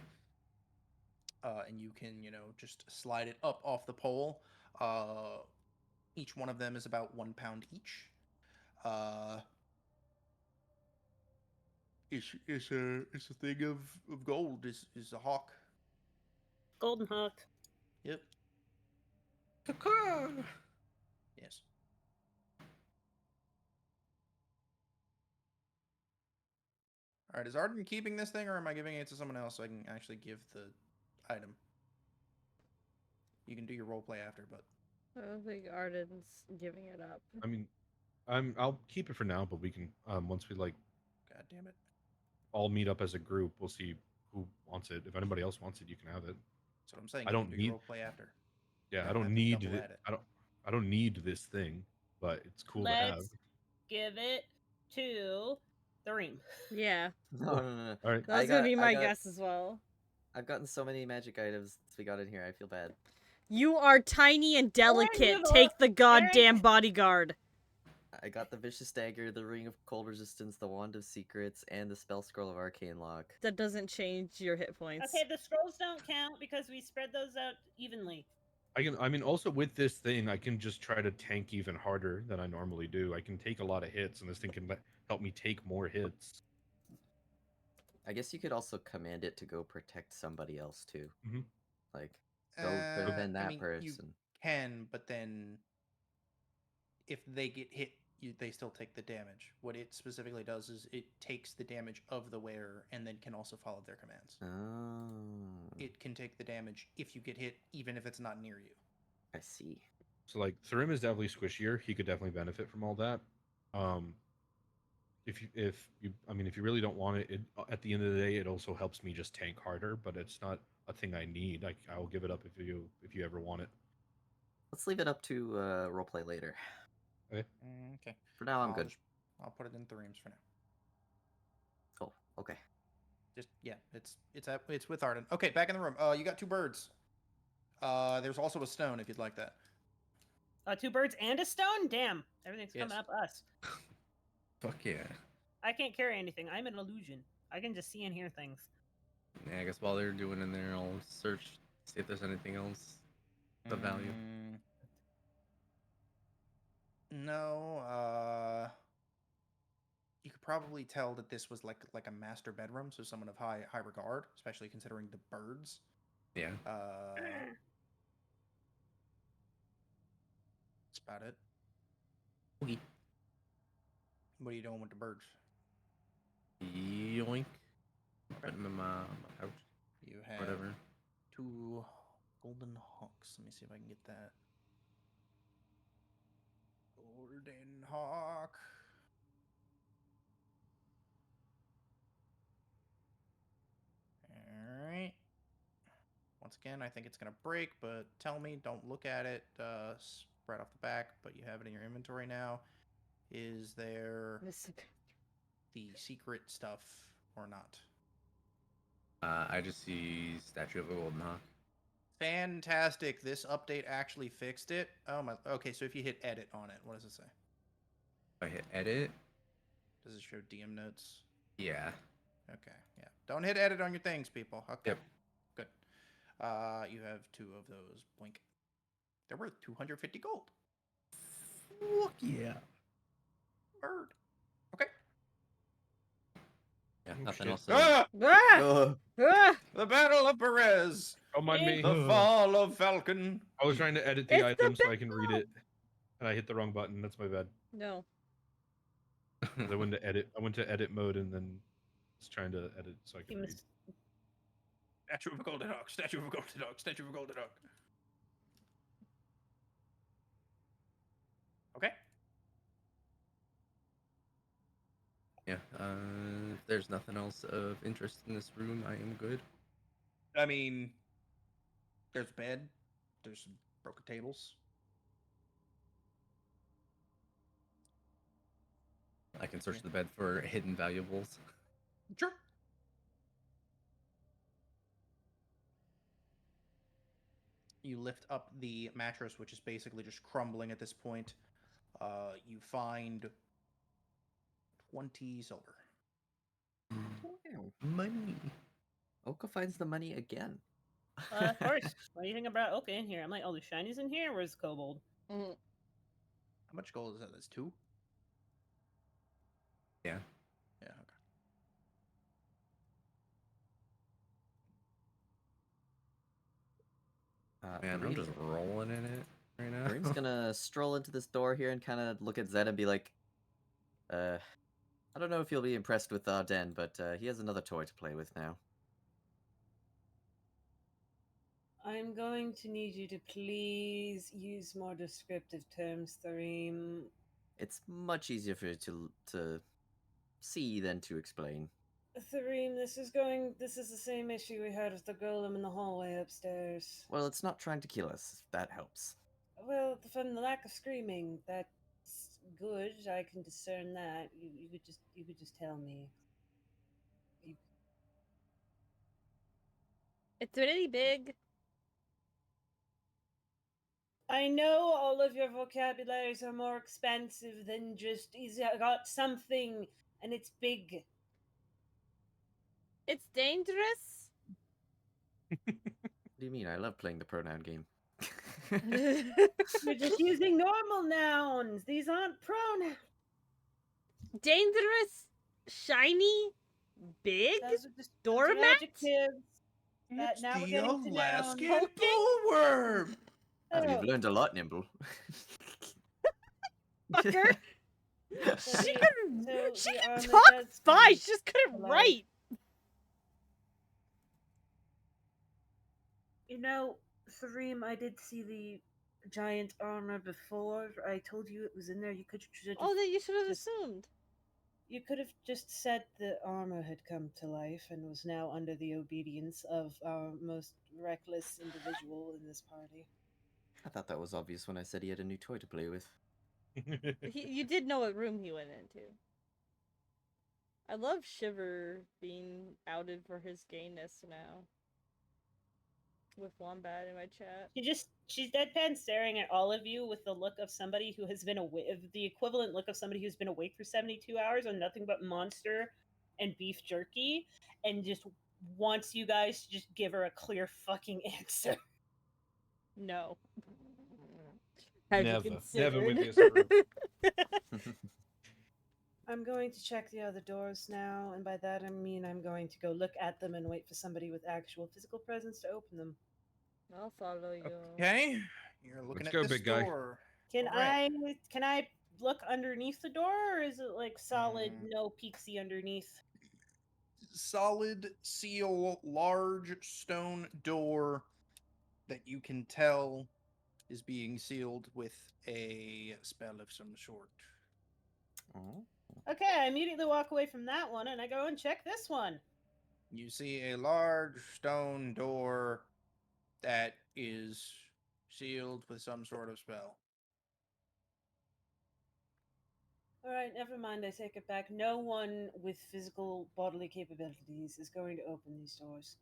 Speaker 1: And you can, just slide it up off the pole. Each one of them is about 1 pound each. It's a thing of gold. Is a hawk.
Speaker 3: Golden Hawk.
Speaker 1: Yep. Yes. All right. Is Arden keeping this thing, or am I giving it to someone else so I can actually give the item? You can do your role play after, but
Speaker 4: I don't think Arden's giving it up.
Speaker 2: I mean, I'll keep it for now, but we can once we like
Speaker 1: God damn it.
Speaker 2: all meet up as a group, we'll see who wants it. If anybody else wants it, you can have it.
Speaker 1: That's what I'm saying.
Speaker 2: I
Speaker 1: You
Speaker 2: don't
Speaker 1: can do
Speaker 2: need-
Speaker 1: your role play after.
Speaker 2: Yeah,
Speaker 1: You
Speaker 2: I
Speaker 1: don't have
Speaker 2: don't
Speaker 1: to
Speaker 2: need
Speaker 1: double
Speaker 2: it.
Speaker 1: edit.
Speaker 2: I don't need this thing, but it's cool to have.
Speaker 3: Let's give it to the Reem.
Speaker 4: Yeah,
Speaker 5: No, no.
Speaker 2: All right.
Speaker 4: that was gonna be my guess as well.
Speaker 5: I've gotten so many magic items since we got in here. I feel bad.
Speaker 4: You are tiny and delicate.
Speaker 3: you
Speaker 4: Take the goddamn
Speaker 3: Eric.
Speaker 4: bodyguard.
Speaker 5: I got the Vicious Dagger, the Ring of Cold Resistance, the Wand of Secrets, and the Spell Scroll of Arcane Lock.
Speaker 4: That doesn't change your hit points.
Speaker 3: Okay, the scrolls don't count because we spread those out evenly.
Speaker 2: I mean, also with this thing, I can just try to tank even harder than I normally do. I can take a lot of hits, and this thing can help me take more hits.
Speaker 5: I guess you could also command it to go protect somebody else too.
Speaker 2: Mhm.
Speaker 5: Like, go defend that
Speaker 1: You
Speaker 5: person.
Speaker 1: can, but then if they get hit, they still take the damage. What it specifically does is it takes the damage of the wearer and then can also follow their commands.
Speaker 5: Oh,
Speaker 1: It can take the damage if you get hit, even if it's not near you.
Speaker 5: I see.
Speaker 2: So like Tharim is definitely squishier. He could definitely benefit from all that. If you really don't want it, at the end of the day, it also helps me just tank harder. But it's not a thing I need. I will give it up if you ever want it.
Speaker 5: Let's leave it up to roleplay later.
Speaker 2: Okay.
Speaker 1: Okay.
Speaker 5: For now, I'm good.
Speaker 1: I'll put it in Threems for now.
Speaker 5: Cool. Okay.
Speaker 1: Just it's with Arden. Okay, back in the room. You got two birds. There's also a stone if you'd like that.
Speaker 3: 2 birds and a stone? Damn. Everything's coming
Speaker 1: Yes.
Speaker 3: up us.
Speaker 6: Fuck yeah.
Speaker 3: I can't carry anything. I'm an illusion. I can just see and hear things.
Speaker 6: Yeah, I guess while they're doing in there, I'll search, see if there's anything else of value.
Speaker 1: No. You could probably tell that this was like a master bedroom, so someone of high regard, especially considering the birds.
Speaker 6: Yeah.
Speaker 1: That's about it.
Speaker 6: Okay.
Speaker 1: What are you doing with the birds?
Speaker 6: Yoink. Put them in my pouch.
Speaker 1: You have
Speaker 6: Whatever.
Speaker 1: 2 golden hawks. Let me see if I can get that. Golden hawk. Alright. Once again, I think it's going to break, but tell me, don't look at it right off the back, but you have it in your inventory now. Is there the secret stuff or not?
Speaker 6: I just see Statue of a Golden Hawk.
Speaker 1: Fantastic. This update actually fixed it. Oh my. Okay, so if you hit edit on it, what does it say?
Speaker 6: If I hit edit,
Speaker 1: Does it show DM notes?
Speaker 6: yeah.
Speaker 1: Okay, yeah. Don't hit edit on your things, people. Okay.
Speaker 6: Yep.
Speaker 1: Good. You have 2 of those. Blink. They're worth 250 gold.
Speaker 6: Fuck yeah.
Speaker 1: Bird. Okay.
Speaker 6: Yeah,
Speaker 2: Oh,
Speaker 6: nothing
Speaker 2: shit.
Speaker 6: else.
Speaker 4: Ah!
Speaker 5: Ugh.
Speaker 4: Ah!
Speaker 1: The Battle of Perez.
Speaker 2: Don't mind me.
Speaker 1: The Fall of Falcon.
Speaker 2: I was trying to edit the
Speaker 4: It's the
Speaker 2: item so I can read it, and I hit the wrong button. That's my bad.
Speaker 4: No.
Speaker 2: 'Cause I went to edit. I went to edit mode and then was trying to edit so I
Speaker 3: He
Speaker 2: could read.
Speaker 3: was
Speaker 1: Statue of a Golden Hawk. Statue of a Golden Hawk. Statue of a Golden Hawk. Okay.
Speaker 6: Yeah. If there's nothing else of interest in this room, I am good.
Speaker 1: I mean, there's a bed. There's some broken tables.
Speaker 6: I can search the bed for hidden valuables.
Speaker 1: Sure. You lift up the mattress, which is basically just crumbling at this point. You find 20 silver.
Speaker 5: Wow, money. Oka finds the money again.
Speaker 3: Of course. What do you think about Oka in here? I'm like, oh, the shinies in here? Where's Kobold?
Speaker 1: How much gold is that? That's 2?
Speaker 6: Yeah.
Speaker 1: Yeah, okay.
Speaker 6: Man, I'm just rolling in it right now.
Speaker 5: Kareem's gonna stroll into this door here and kind of look at Zed and be like, I don't know if you'll be impressed with Arden, but he has another toy to play with now.
Speaker 3: I'm going to need you to please use more descriptive terms, Thareem.
Speaker 5: It's much easier for you to see than to explain.
Speaker 3: Thareem, this is the same issue we had with the golem in the hallway upstairs.
Speaker 5: Well, it's not trying to kill us, if that helps.
Speaker 3: Well, from the lack of screaming, that's good. I can discern that. You could just tell me.
Speaker 4: It's really big.
Speaker 3: I know all of your vocabularies are more expensive than just he's got something and it's big.
Speaker 4: It's dangerous.
Speaker 5: What do you mean? I love playing the pronoun game.
Speaker 3: You're just using normal nouns. These aren't pronouns.
Speaker 4: Dangerous, shiny, big,
Speaker 3: Those are just
Speaker 4: doormat?
Speaker 3: adjectives.
Speaker 1: It's
Speaker 3: Now we're
Speaker 1: the
Speaker 3: getting to nouns.
Speaker 1: Alaskan
Speaker 4: Hulking?
Speaker 1: bullworm!
Speaker 5: You've
Speaker 3: Oh,
Speaker 5: learned a lot, Nimble.
Speaker 4: Fucker.
Speaker 3: So
Speaker 4: She
Speaker 3: the-
Speaker 4: couldn't.
Speaker 3: so
Speaker 4: She
Speaker 3: the
Speaker 4: can
Speaker 3: armor
Speaker 4: talk
Speaker 3: does
Speaker 4: fine.
Speaker 3: come
Speaker 4: She just couldn't
Speaker 3: to life.
Speaker 4: write.
Speaker 3: You know, Thareem, I did see the giant armor before. I told you it was in there. You could just
Speaker 4: Oh, then you should have
Speaker 3: just-
Speaker 4: assumed.
Speaker 3: You could have just said the armor had come to life and was now under the obedience of our most reckless individual in this party.
Speaker 5: I thought that was obvious when I said he had a new toy to play with.
Speaker 4: You did know what room he went into. I love Shiver being outed for his gayness now. With Wombat in my chat.
Speaker 3: She's deadpan staring at all of you with the look of somebody who has been the equivalent look of somebody who's been awake for 72 hours on nothing but monster and beef jerky and just wants you guys to just give her a clear fucking answer.
Speaker 4: No. Have
Speaker 2: Never.
Speaker 4: you
Speaker 2: Never with
Speaker 4: considered?
Speaker 2: this group.
Speaker 3: I'm going to check the other doors now, and by that I mean I'm going to go look at them and wait for somebody with actual physical presence to open them.
Speaker 4: I'll follow you.
Speaker 1: Okay, you're looking
Speaker 2: Let's
Speaker 1: at
Speaker 2: go,
Speaker 1: this
Speaker 2: big guy.
Speaker 1: door.
Speaker 3: Can
Speaker 1: Alright.
Speaker 3: I look underneath the door, or is it like solid, no peeksy underneath?
Speaker 1: Solid seal, large stone door that you can tell is being sealed with a spell of some sort.
Speaker 5: Oh.
Speaker 3: Okay, I immediately walk away from that one and I go and check this one.
Speaker 1: You see a large stone door that is sealed with some sort of spell.
Speaker 3: Alright, never mind, I take it back. No one with physical bodily capabilities is going to open these doors.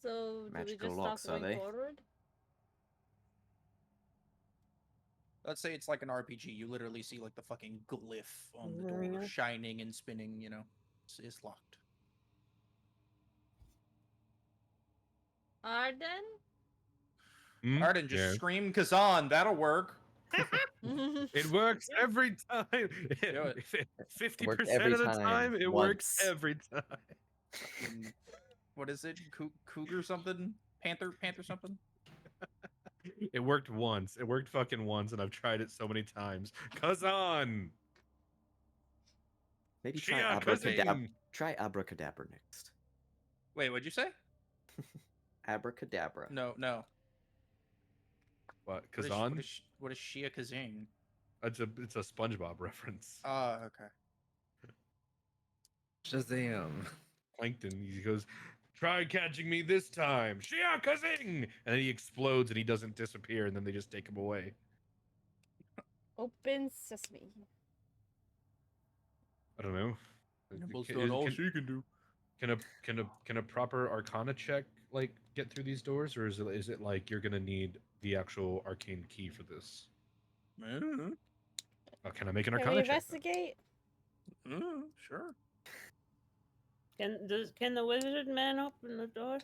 Speaker 4: So, do we
Speaker 5: Magical
Speaker 4: just
Speaker 5: locks,
Speaker 4: stop
Speaker 5: are
Speaker 4: going
Speaker 5: they?
Speaker 4: forward?
Speaker 1: Let's say it's like an RPG. You literally see like the fucking glyph on the door
Speaker 3: Mhm.
Speaker 1: shining and spinning, you know. It's locked.
Speaker 4: Arden?
Speaker 2: Hmm?
Speaker 1: Arden, just
Speaker 2: Yeah.
Speaker 1: scream Kazan. That'll work.
Speaker 2: It works every time.
Speaker 1: it.
Speaker 2: 50%
Speaker 5: every
Speaker 2: of the
Speaker 5: time,
Speaker 2: time, it works
Speaker 5: once.
Speaker 2: every time.
Speaker 1: Fucking- what is it? Cougar something? Panther something?
Speaker 2: It worked once. It worked fucking once, and I've tried it so many times. Kazan!
Speaker 5: Maybe try
Speaker 2: Shia
Speaker 5: abracadabra.
Speaker 2: Kazing!
Speaker 5: Try abracadabra next.
Speaker 1: Wait, what'd you say?
Speaker 5: Abracadabra.
Speaker 1: No.
Speaker 2: What,
Speaker 1: What is
Speaker 2: Kazan?
Speaker 1: what is Shia Kazing?
Speaker 2: It's a SpongeBob reference.
Speaker 1: Okay.
Speaker 6: Shazam.
Speaker 2: Plankton, he goes, try catching me this time. Shia Kazing! And then he explodes and he doesn't disappear, and then they just take him away.
Speaker 4: Open sesame.
Speaker 2: I don't know.
Speaker 1: Nimble's
Speaker 2: Can,
Speaker 1: done all
Speaker 2: can,
Speaker 1: she can do.
Speaker 2: can a proper Arcana check like get through these doors, or is it like you're gonna need the actual arcane key for this?
Speaker 1: Mm,
Speaker 2: Can I make an
Speaker 4: Can
Speaker 2: Arcana
Speaker 4: we
Speaker 2: check? Then?
Speaker 4: investigate?
Speaker 1: sure.
Speaker 3: Can the wizard man open the door?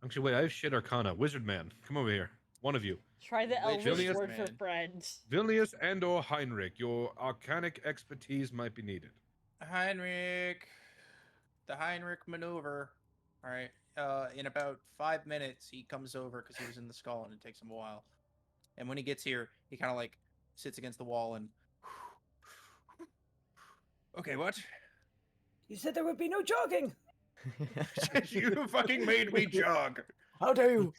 Speaker 2: Actually, wait. I have shit Arcana. Wizard man, come over here. One of you,
Speaker 4: Try the
Speaker 1: Which
Speaker 4: Elvish
Speaker 2: Vilnius
Speaker 4: word for
Speaker 1: man?
Speaker 4: friend.
Speaker 2: Vilnius and/or Heinrich. Your arcanic expertise might be needed.
Speaker 1: Heinrich. The Heinrich maneuver. All right. In about 5 minutes, he comes over because he was in the skull, and it takes him a while. And when he gets here, he kind of like sits against the wall and. Okay, what?
Speaker 10: You said there would be no jogging.
Speaker 1: You fucking made me jog.
Speaker 5: How dare you?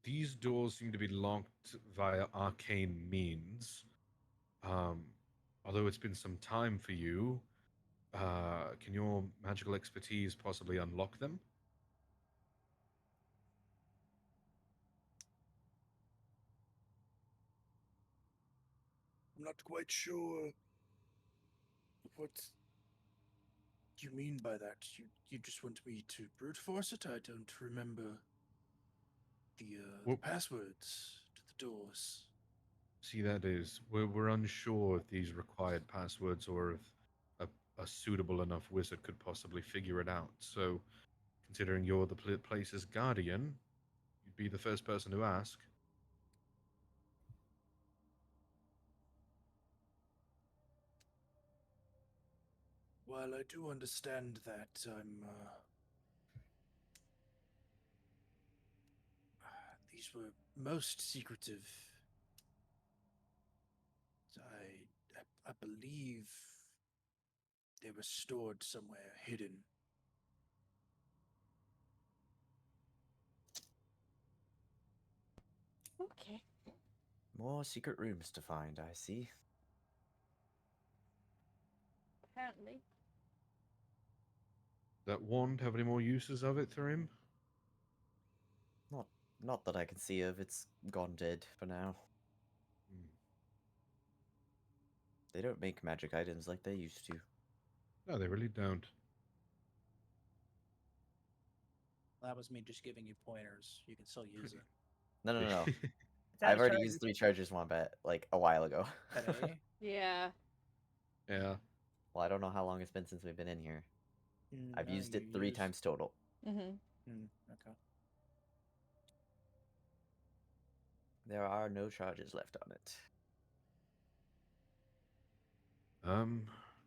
Speaker 2: These doors seem to be locked via arcane means. Although it's been some time for you, can your magical expertise possibly unlock them?
Speaker 7: I'm not quite sure what you mean by that. You just want me to brute force it? I don't remember the
Speaker 2: Well-
Speaker 7: passwords to the doors.
Speaker 2: See, that is, we're unsure if these required passwords or if a suitable enough wizard could possibly figure it out. So, considering you're the place's guardian, you'd be the first person to ask.
Speaker 7: While I do understand that these were most secretive, I believe they were stored somewhere hidden.
Speaker 4: Okay.
Speaker 5: More secret rooms to find, I see.
Speaker 4: Apparently.
Speaker 2: That wand have any more uses of it for him?
Speaker 5: Not that I can see of. It's gone dead for now.
Speaker 2: Hmm.
Speaker 5: They don't make magic items like they used to.
Speaker 2: No, they really don't.
Speaker 1: That was me just giving you pointers. You can still use it.
Speaker 5: No.
Speaker 3: It's out
Speaker 5: I've
Speaker 3: of
Speaker 5: already
Speaker 3: charge.
Speaker 5: used 3 charges Wombat like a while ago.
Speaker 1: Today?
Speaker 4: Yeah.
Speaker 2: Yeah.
Speaker 5: Well, I don't know how long it's been since we've been in here. I've
Speaker 1: No,
Speaker 5: used
Speaker 1: you
Speaker 5: it 3
Speaker 1: used-
Speaker 5: times total.
Speaker 4: Mm-hmm.
Speaker 1: Okay.
Speaker 5: There are no charges left on it.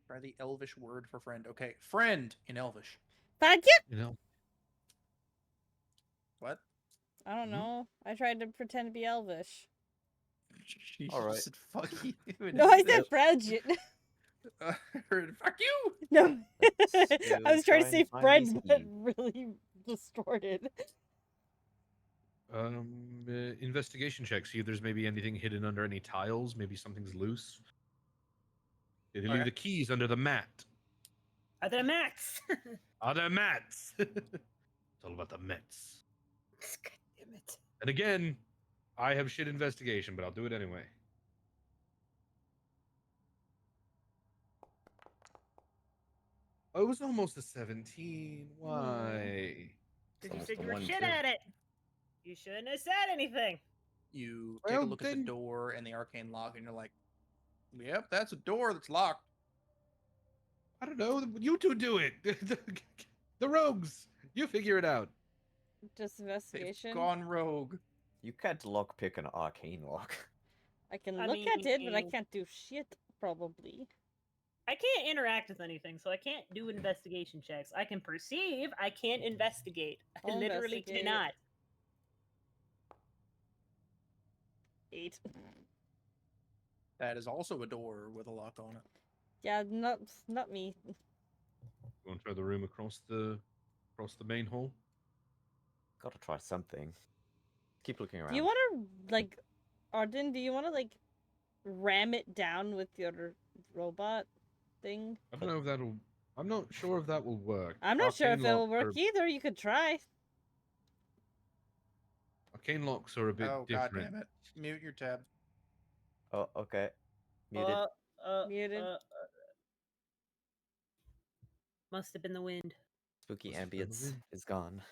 Speaker 1: Try the Elvish word for friend. Okay, friend in Elvish.
Speaker 4: Thank you.
Speaker 2: You know,
Speaker 1: What?
Speaker 4: I don't know. I tried to pretend to be Elvish.
Speaker 1: You
Speaker 5: All right.
Speaker 1: just said fuck you.
Speaker 4: No, I said Fred.
Speaker 1: Fuck you.
Speaker 4: No.
Speaker 5: Let's
Speaker 4: I was trying to
Speaker 5: try
Speaker 4: say
Speaker 5: and find
Speaker 4: Fred,
Speaker 5: these
Speaker 4: but
Speaker 5: keys.
Speaker 4: really distorted.
Speaker 2: investigation check. See if there's maybe anything hidden under any tiles. Maybe something's loose. Did they leave
Speaker 1: Okay.
Speaker 2: the keys under the mat?
Speaker 3: Are there mats?
Speaker 2: Are there mats? It's all about the mats.
Speaker 3: God damn it.
Speaker 2: And again, I have shit investigation, but I'll do it anyway. Oh, it was almost a 17. Why?
Speaker 3: Because you
Speaker 5: almost
Speaker 3: said
Speaker 5: a
Speaker 3: you were
Speaker 5: 1,
Speaker 3: shit
Speaker 5: too.
Speaker 3: at it. You shouldn't have said anything.
Speaker 1: You take a
Speaker 2: Well,
Speaker 1: look at the
Speaker 2: then-
Speaker 1: door and the arcane lock, and you're like, "Yep, that's a door that's locked."
Speaker 2: I don't know. You two do it. The rogues. You figure it out.
Speaker 4: Just
Speaker 1: They've
Speaker 4: investigation.
Speaker 1: gone rogue.
Speaker 5: You can't lockpick an arcane lock.
Speaker 4: I can
Speaker 3: I
Speaker 4: look at it, but I
Speaker 3: mean-
Speaker 4: can't do shit, probably.
Speaker 3: I can't interact with anything, so I can't do investigation checks. I can perceive, I can't investigate. I
Speaker 4: I'll
Speaker 3: literally
Speaker 4: investigate.
Speaker 3: cannot.
Speaker 4: 8.
Speaker 1: That is also a door with a lock on it.
Speaker 4: Yeah, not me.
Speaker 2: You want to try the room across the main hall?
Speaker 5: Gotta try something. Keep looking around.
Speaker 4: Do you want to, like, Arden, do you want to, like, ram it down with your robot thing?
Speaker 2: I don't know if that'll. I'm not sure if that will work.
Speaker 4: I'm not sure if
Speaker 2: Arcane
Speaker 4: it will
Speaker 2: locks
Speaker 4: work
Speaker 2: are-
Speaker 4: either. You could try.
Speaker 2: Arcane locks are a bit
Speaker 1: Oh god
Speaker 2: different.
Speaker 1: damn it! Mute your tab.
Speaker 5: Oh, okay. Muted.
Speaker 4: Muted.
Speaker 3: Must have been the wind.
Speaker 5: Spooky
Speaker 2: Must have been the
Speaker 5: ambience
Speaker 2: wind.
Speaker 5: is gone.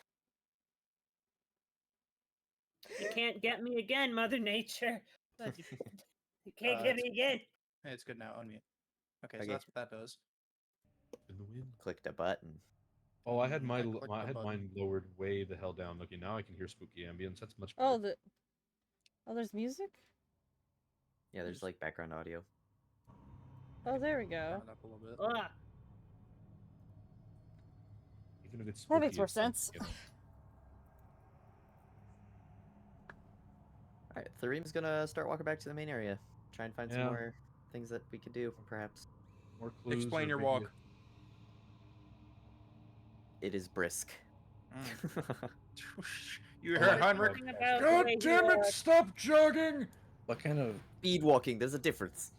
Speaker 3: You can't get me again, Mother Nature. You can't get me again.
Speaker 1: Hey, it's good now. Unmute. Okay, so
Speaker 5: Okay.
Speaker 1: that's what that does.
Speaker 2: In the wind.
Speaker 5: Clicked a button.
Speaker 2: Oh, I had
Speaker 1: I
Speaker 2: I
Speaker 1: clicked the
Speaker 2: had
Speaker 1: button.
Speaker 2: mine lowered way the hell down. Okay, now I can hear spooky ambience. That's much better.
Speaker 4: There's music.
Speaker 5: Yeah, there's like background audio.
Speaker 4: Oh, there we
Speaker 1: Turn
Speaker 4: go.
Speaker 1: it up a little bit.
Speaker 3: Ugh.
Speaker 2: Even if it's
Speaker 4: That
Speaker 2: spooky,
Speaker 4: makes more
Speaker 2: it's something,
Speaker 4: sense.
Speaker 2: you know.
Speaker 5: Alright, Thareem's gonna start walking back to the main area. Try and find some
Speaker 2: Yeah.
Speaker 5: more things that we could do, perhaps.
Speaker 2: More clues.
Speaker 1: Explain
Speaker 2: or
Speaker 1: your
Speaker 2: maybe
Speaker 1: walk.
Speaker 5: It is brisk.
Speaker 1: You
Speaker 2: Oh,
Speaker 1: heard
Speaker 2: I
Speaker 1: Heinrich?
Speaker 3: Something about the
Speaker 7: God
Speaker 3: way he
Speaker 7: damn it!
Speaker 3: walks.
Speaker 7: Stop jogging!
Speaker 6: What kind of
Speaker 5: Speed walking, there's a difference.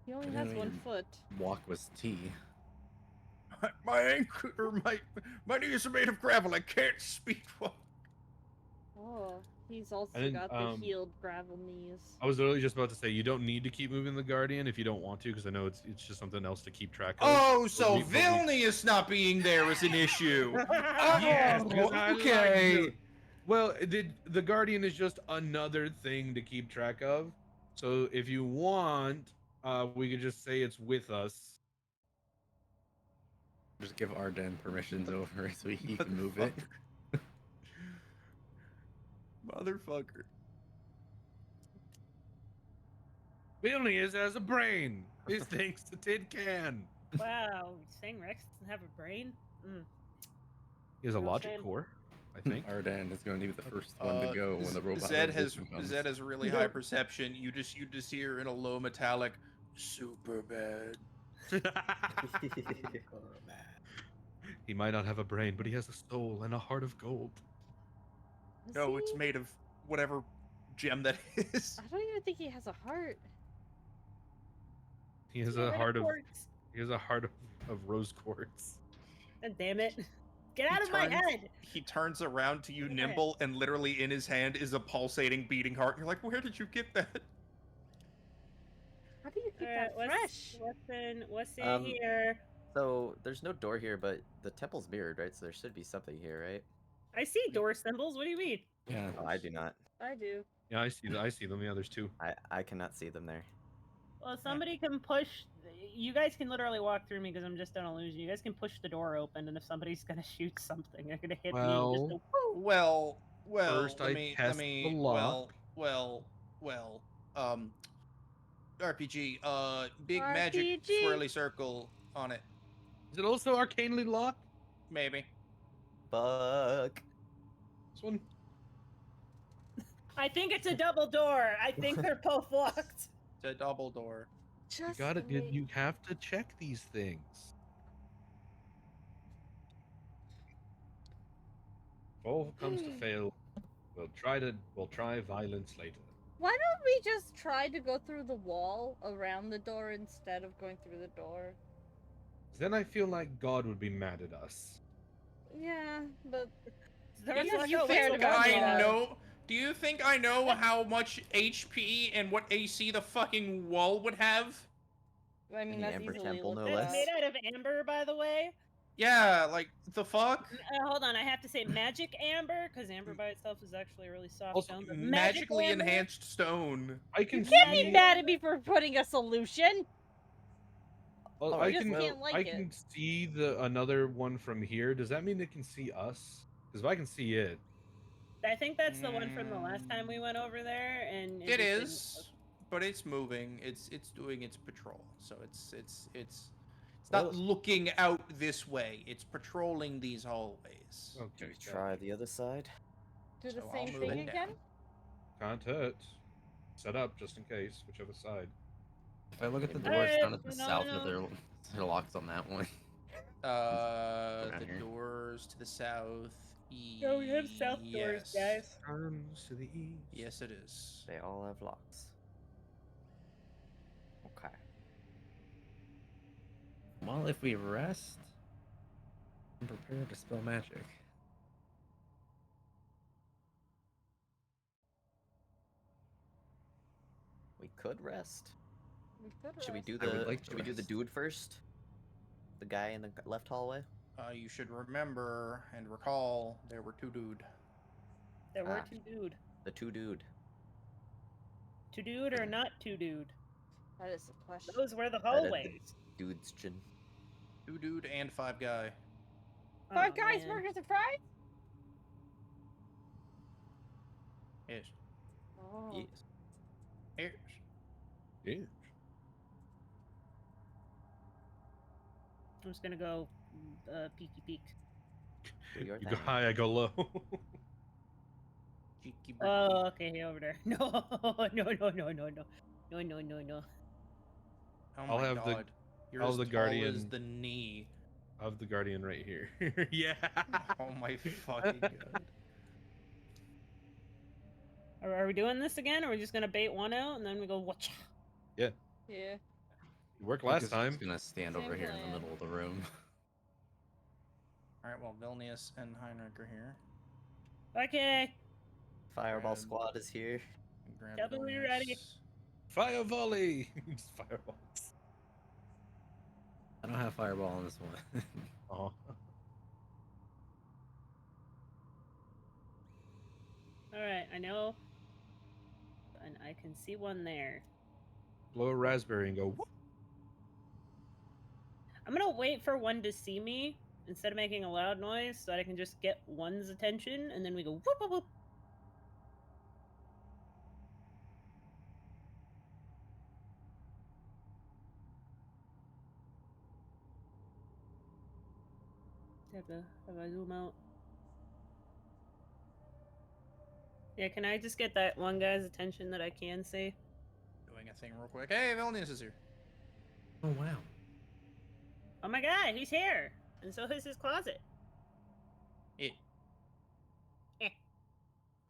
Speaker 4: He only
Speaker 6: I
Speaker 4: has
Speaker 6: didn't
Speaker 4: one
Speaker 6: even-
Speaker 4: foot.
Speaker 6: walk was tea?
Speaker 1: My ankle or my knees are made of gravel. I can't speed walk.
Speaker 4: Oh, he's also
Speaker 2: And then,
Speaker 4: got the healed gravel knees.
Speaker 2: I was literally just about to say you don't need to keep moving the Guardian if you don't want to, because I know it's just something else to keep track of.
Speaker 1: Oh, so
Speaker 2: we- but we-
Speaker 1: Vilnius not being there is an issue.
Speaker 2: Yes, because I like
Speaker 1: okay.
Speaker 2: you. Well, the Guardian is just another thing to keep track of. So if you want, we could just say it's with us.
Speaker 6: Just give Arden permissions over so he can move it.
Speaker 1: Motherfucker.
Speaker 2: Vilnius has a brain. He thinks the tin can.
Speaker 3: Wow, you saying Rex doesn't have a brain? Mm.
Speaker 2: He has a
Speaker 3: No
Speaker 2: logic
Speaker 3: shame.
Speaker 2: core, I think.
Speaker 6: Arden is going to be the first one to go when the robot
Speaker 1: Zed has
Speaker 6: revolution comes.
Speaker 1: Zed has really high perception. You just hear in a low metallic, super bad.
Speaker 2: He might not have a brain, but he has a soul and a heart of gold.
Speaker 1: No, it's made of whatever gem that is.
Speaker 4: I don't even think he has a heart.
Speaker 2: He has
Speaker 3: Yeah,
Speaker 2: a
Speaker 3: but
Speaker 2: heart of
Speaker 3: quartz.
Speaker 2: rose quartz.
Speaker 3: God damn it. Get out
Speaker 1: He
Speaker 3: of my
Speaker 1: turns-
Speaker 3: head!
Speaker 1: He turns around to you,
Speaker 3: Yeah.
Speaker 1: Nimble, and literally in his hand is a pulsating, beating heart. You're like, where did you get that?
Speaker 4: How do you keep
Speaker 3: Alright,
Speaker 4: that fresh?
Speaker 3: What's in here?
Speaker 5: So there's no door here, but the temple's mirrored, right? So there should be something here, right?
Speaker 3: I see door symbols. What do you mean?
Speaker 6: Yeah.
Speaker 5: Oh, I do not.
Speaker 4: I do.
Speaker 2: Yeah, I see them. Yeah, there's two.
Speaker 5: I cannot see them there.
Speaker 3: Well, somebody can push. You guys can literally walk through me because I'm just an illusion. You guys can push the door open, and if somebody's gonna shoot something, they're gonna hit me. And just go, "Woo!"
Speaker 1: Well,
Speaker 2: First,
Speaker 1: let
Speaker 2: I
Speaker 1: me,
Speaker 2: test the lock.
Speaker 1: RPG, big magic
Speaker 4: RPG.
Speaker 1: swirly circle on it,
Speaker 2: Is it also arcanely locked?
Speaker 1: maybe.
Speaker 5: Fuck.
Speaker 2: This one?
Speaker 3: I think it's a double door. I think they're both locked.
Speaker 1: It's a double door.
Speaker 2: You
Speaker 4: Just
Speaker 2: got it.
Speaker 4: wait.
Speaker 2: You have to check these things. If all comes to fail, we'll try violence later.
Speaker 4: Why don't we just try to go through the wall around the door instead of going through the door?
Speaker 2: Then I feel like God would be mad at us.
Speaker 4: Yeah, but
Speaker 3: There
Speaker 4: Yes,
Speaker 3: was
Speaker 4: you
Speaker 3: like,
Speaker 4: fair
Speaker 3: "Oh,
Speaker 4: to
Speaker 3: wait,
Speaker 4: go
Speaker 3: what?"
Speaker 4: through
Speaker 1: I
Speaker 4: that.
Speaker 1: know. Do you think I know how much HP and what AC the fucking wall would have?
Speaker 4: I mean
Speaker 5: And the
Speaker 4: that's
Speaker 5: Amber
Speaker 4: easily
Speaker 5: Temple, no
Speaker 4: looked
Speaker 3: That's
Speaker 5: less.
Speaker 3: made out of amber, by the way.
Speaker 1: Yeah, like the fuck.
Speaker 3: Hold on, I have to say magic amber because amber by itself is actually a really soft
Speaker 2: Also,
Speaker 3: stone. But
Speaker 1: Magically
Speaker 3: amber,
Speaker 1: enhanced stone.
Speaker 2: I can
Speaker 4: can't be
Speaker 2: see.
Speaker 4: mad at me for putting a solution.
Speaker 2: Well,
Speaker 5: Alright,
Speaker 2: I
Speaker 4: just
Speaker 2: can.
Speaker 4: can't like
Speaker 2: I
Speaker 4: it.
Speaker 2: can see another one from here. Does that mean it can see us? Because if I can see it,
Speaker 3: I think that's the one from the last time we went over there, and
Speaker 1: It
Speaker 3: just didn't-
Speaker 1: is, but it's moving. It's doing its patrol, so it's not looking out this way. It's patrolling these hallways.
Speaker 2: okay.
Speaker 5: Try the other side.
Speaker 4: Do the
Speaker 1: So I'll
Speaker 4: same
Speaker 1: move
Speaker 4: thing
Speaker 1: it
Speaker 4: again?
Speaker 1: down.
Speaker 2: Can't hurt. Set up just in case, whichever side.
Speaker 6: If I look at the door,
Speaker 3: Alright,
Speaker 6: it's not at the
Speaker 3: no,
Speaker 6: south
Speaker 3: no.
Speaker 6: of their locks on that one.
Speaker 1: The
Speaker 6: here.
Speaker 1: doors to the south.
Speaker 3: No, we have south doors,
Speaker 1: yes.
Speaker 3: guys.
Speaker 2: Turns to the east.
Speaker 1: Yes, it is.
Speaker 5: They all have locks. Okay.
Speaker 6: Well, if we rest, I'm prepared to spell magic.
Speaker 5: We could rest.
Speaker 4: We could
Speaker 5: Should we
Speaker 4: rest.
Speaker 5: do
Speaker 6: I would
Speaker 5: the
Speaker 6: like to
Speaker 5: Should we do the
Speaker 6: rest.
Speaker 5: dude first? The guy in the left hallway.
Speaker 1: You should remember and recall there were two dude.
Speaker 3: There were
Speaker 5: Ah.
Speaker 3: two dude.
Speaker 5: The two dude.
Speaker 3: Two dude or not two dude?
Speaker 4: That is the question.
Speaker 3: Those were the
Speaker 5: That is
Speaker 3: hallways.
Speaker 5: the dude's chin.
Speaker 1: Two dude and five guy.
Speaker 4: Five
Speaker 3: Aw,
Speaker 4: Guys
Speaker 3: man.
Speaker 4: burgers and fries.
Speaker 1: Yes.
Speaker 4: Oh.
Speaker 5: Yes.
Speaker 1: Yes.
Speaker 2: Yeah.
Speaker 3: I'm just gonna go peeky peek.
Speaker 5: Do your
Speaker 2: You go
Speaker 5: thing.
Speaker 2: high, I go low.
Speaker 1: Cheeky breeky.
Speaker 3: Oh, okay, over there. No, no, no, no, no, no, no, no, no, no.
Speaker 1: Oh
Speaker 2: I'll
Speaker 1: my
Speaker 2: have the-
Speaker 1: god. You're
Speaker 2: I'll
Speaker 1: as
Speaker 2: the
Speaker 1: tall as
Speaker 2: guardian-
Speaker 1: the knee.
Speaker 2: Of the guardian right here. Yeah.
Speaker 1: Oh my fucking god.
Speaker 3: Are we doing this again? Or are we just gonna bait one out and then we go watch?
Speaker 4: Yeah.
Speaker 2: It worked
Speaker 6: Lucas
Speaker 2: last
Speaker 6: is
Speaker 2: time.
Speaker 6: gonna stand
Speaker 4: Same
Speaker 6: over here in
Speaker 4: plan.
Speaker 6: the middle of the room.
Speaker 1: Alright, well, Vilnius and Heinrich are here.
Speaker 3: Okay.
Speaker 5: Fireball
Speaker 1: Grab-
Speaker 5: squad is here.
Speaker 1: Grab
Speaker 3: Tell me when you're ready.
Speaker 1: Vilnius.
Speaker 2: Fire volley. Just fireballs.
Speaker 6: I don't have fireball on this one.
Speaker 2: Oh.
Speaker 3: Alright, I know. And I can see one there.
Speaker 2: Blow a raspberry and go. Whoop.
Speaker 3: I'm gonna wait for one to see me instead of making a loud noise so that I can just get one's attention and then we go whoop whoop whoop. Have I zoom out? Yeah, can I just get that one guy's attention that I can see?
Speaker 1: Doing a thing real quick. Hey, Vilnius is here.
Speaker 6: Oh wow.
Speaker 3: Oh my god, he's here! And so is his closet.
Speaker 1: Yeah.
Speaker 3: Eh.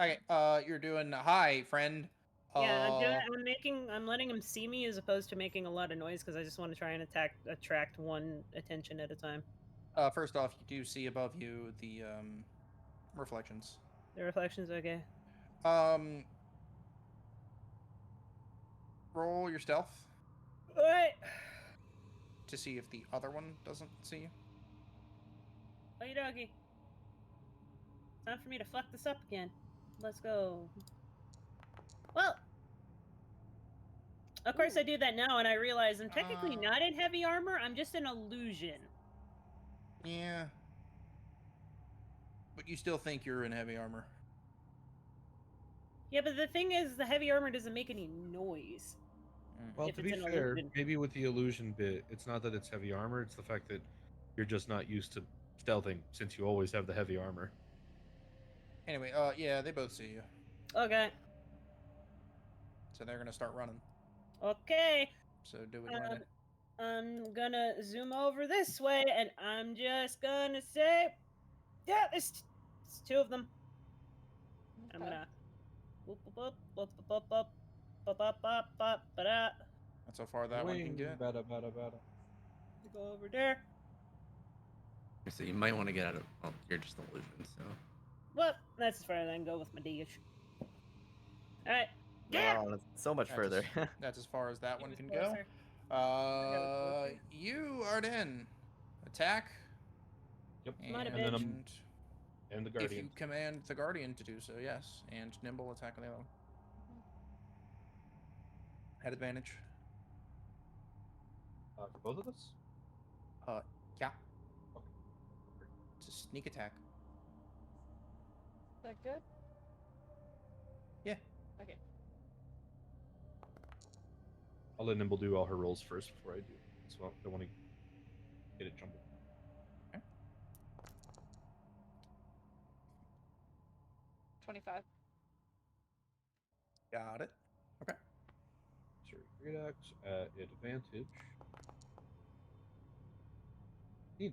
Speaker 1: Okay, you're doing hi, friend.
Speaker 3: Yeah, I'm letting him see me as opposed to making a lot of noise because I just want to try and attract one attention at a time.
Speaker 1: First off, you do see above you the reflections.
Speaker 3: The reflections, okay.
Speaker 1: Roll your stealth
Speaker 3: Alright.
Speaker 1: to see if the other one doesn't see you.
Speaker 3: Okie dokie. Time for me to fuck this up again. Let's go. Well, of course I do that now, and I realize I'm technically not in heavy armor. I'm just an illusion.
Speaker 1: Yeah. But you still think you're in heavy armor.
Speaker 3: Yeah, but the thing is, the heavy armor doesn't make any noise.
Speaker 2: Well,
Speaker 3: If
Speaker 2: to
Speaker 3: it's
Speaker 2: be
Speaker 3: an
Speaker 2: fair,
Speaker 3: illusion.
Speaker 2: maybe with the illusion bit, it's not that it's heavy armor, it's the fact that you're just not used to stealthing since you always have the heavy armor.
Speaker 1: Anyway, yeah, they both see you.
Speaker 3: Okay.
Speaker 1: So they're gonna start running.
Speaker 3: Okay.
Speaker 1: So do what you want to do.
Speaker 3: I'm gonna zoom over this way, and I'm just gonna say, yeah, it's two of them. I'm
Speaker 4: Okay.
Speaker 3: gonna whoop whoop whoop whoop whoop whoop whoop whoop whoop whoop ba-da.
Speaker 1: That's how far that one can get.
Speaker 2: Bada, bada, bada.
Speaker 3: Go over there.
Speaker 6: So you might want to get out of. Well, you're just an illusion, so.
Speaker 3: Well, that's as far as I can go with my dish. Alright. Yeah!
Speaker 5: Wow, that's so much
Speaker 1: That's
Speaker 5: further.
Speaker 1: That's as far as that one
Speaker 3: Even
Speaker 1: can go.
Speaker 3: closer.
Speaker 1: You are in. Attack.
Speaker 2: Yep.
Speaker 3: Might have
Speaker 2: And then
Speaker 3: been.
Speaker 2: and the
Speaker 1: If
Speaker 2: guardian.
Speaker 1: you command the guardian to do so, yes. And nimble attack on the other one. Had advantage.
Speaker 2: For both of us?
Speaker 1: Yeah.
Speaker 2: Okay.
Speaker 1: It's a sneak attack.
Speaker 4: Is that good?
Speaker 1: Yeah.
Speaker 4: Okay.
Speaker 2: I'll let Nimble do all her rolls first before I do. So I don't want to get it jumbled.
Speaker 4: 25.
Speaker 1: Got it. Okay.
Speaker 2: Sorry, great axe at advantage. 15.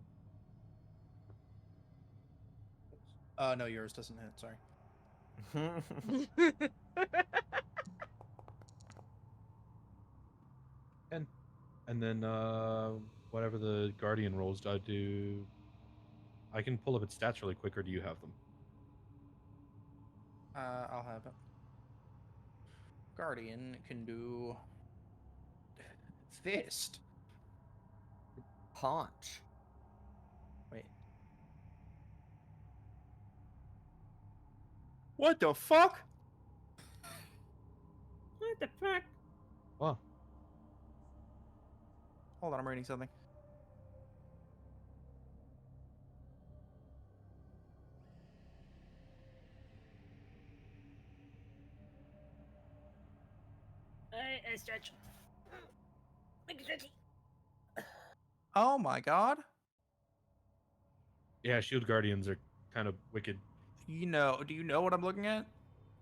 Speaker 1: No, yours doesn't hit. Sorry.
Speaker 2: And then whatever the guardian rolls, I do. I can pull up its stats really quick, or do you have them?
Speaker 1: I'll have it. Guardian can do Fist.
Speaker 5: Paunch.
Speaker 1: Wait. What the fuck?
Speaker 3: What the fuck?
Speaker 2: Wow.
Speaker 1: Hold on, I'm reading something.
Speaker 3: I stretch. Make it stretchy.
Speaker 1: Oh my god.
Speaker 2: Yeah, Shield Guardians are kind of wicked.
Speaker 1: Do you know what I'm looking at?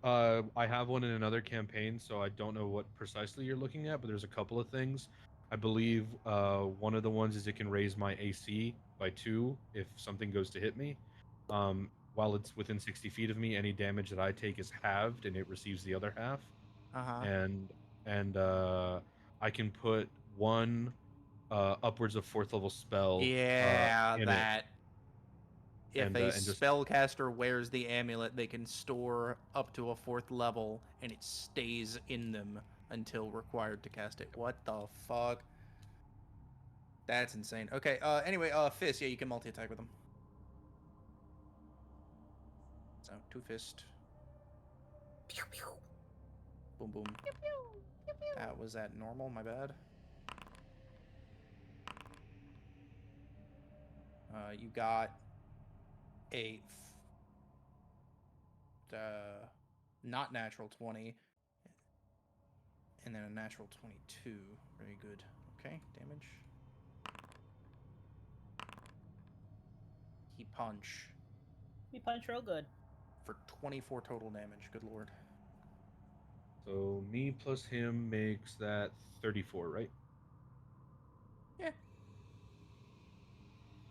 Speaker 2: I have one in another campaign, so I don't know what precisely you're looking at, but there's a couple of things. I believe one of the ones is it can raise my AC by 2 if something goes to hit me. While it's within 60 feet of me, any damage that I take is halved, and it receives the other half.
Speaker 1: Uh-huh.
Speaker 2: And I can put one upwards of 4th level spell
Speaker 1: Yeah,
Speaker 2: in it.
Speaker 1: that. If
Speaker 2: And,
Speaker 1: a
Speaker 2: and just
Speaker 1: spellcaster wears the amulet, they can store up to a 4th level, and it stays in them until required to cast it. What the fuck? That's insane. Okay, anyway, Fist, yeah, you can multi-attack with them. So, 2 Fist.
Speaker 3: Pew, pew.
Speaker 1: Boom, boom. Was that normal? My bad. You got a not natural 20, and then a natural 22. Very good. Okay, damage. He punch
Speaker 3: We punch real good.
Speaker 1: for 24 total damage. Good lord.
Speaker 2: so me plus him makes that 34, right?
Speaker 1: Yeah.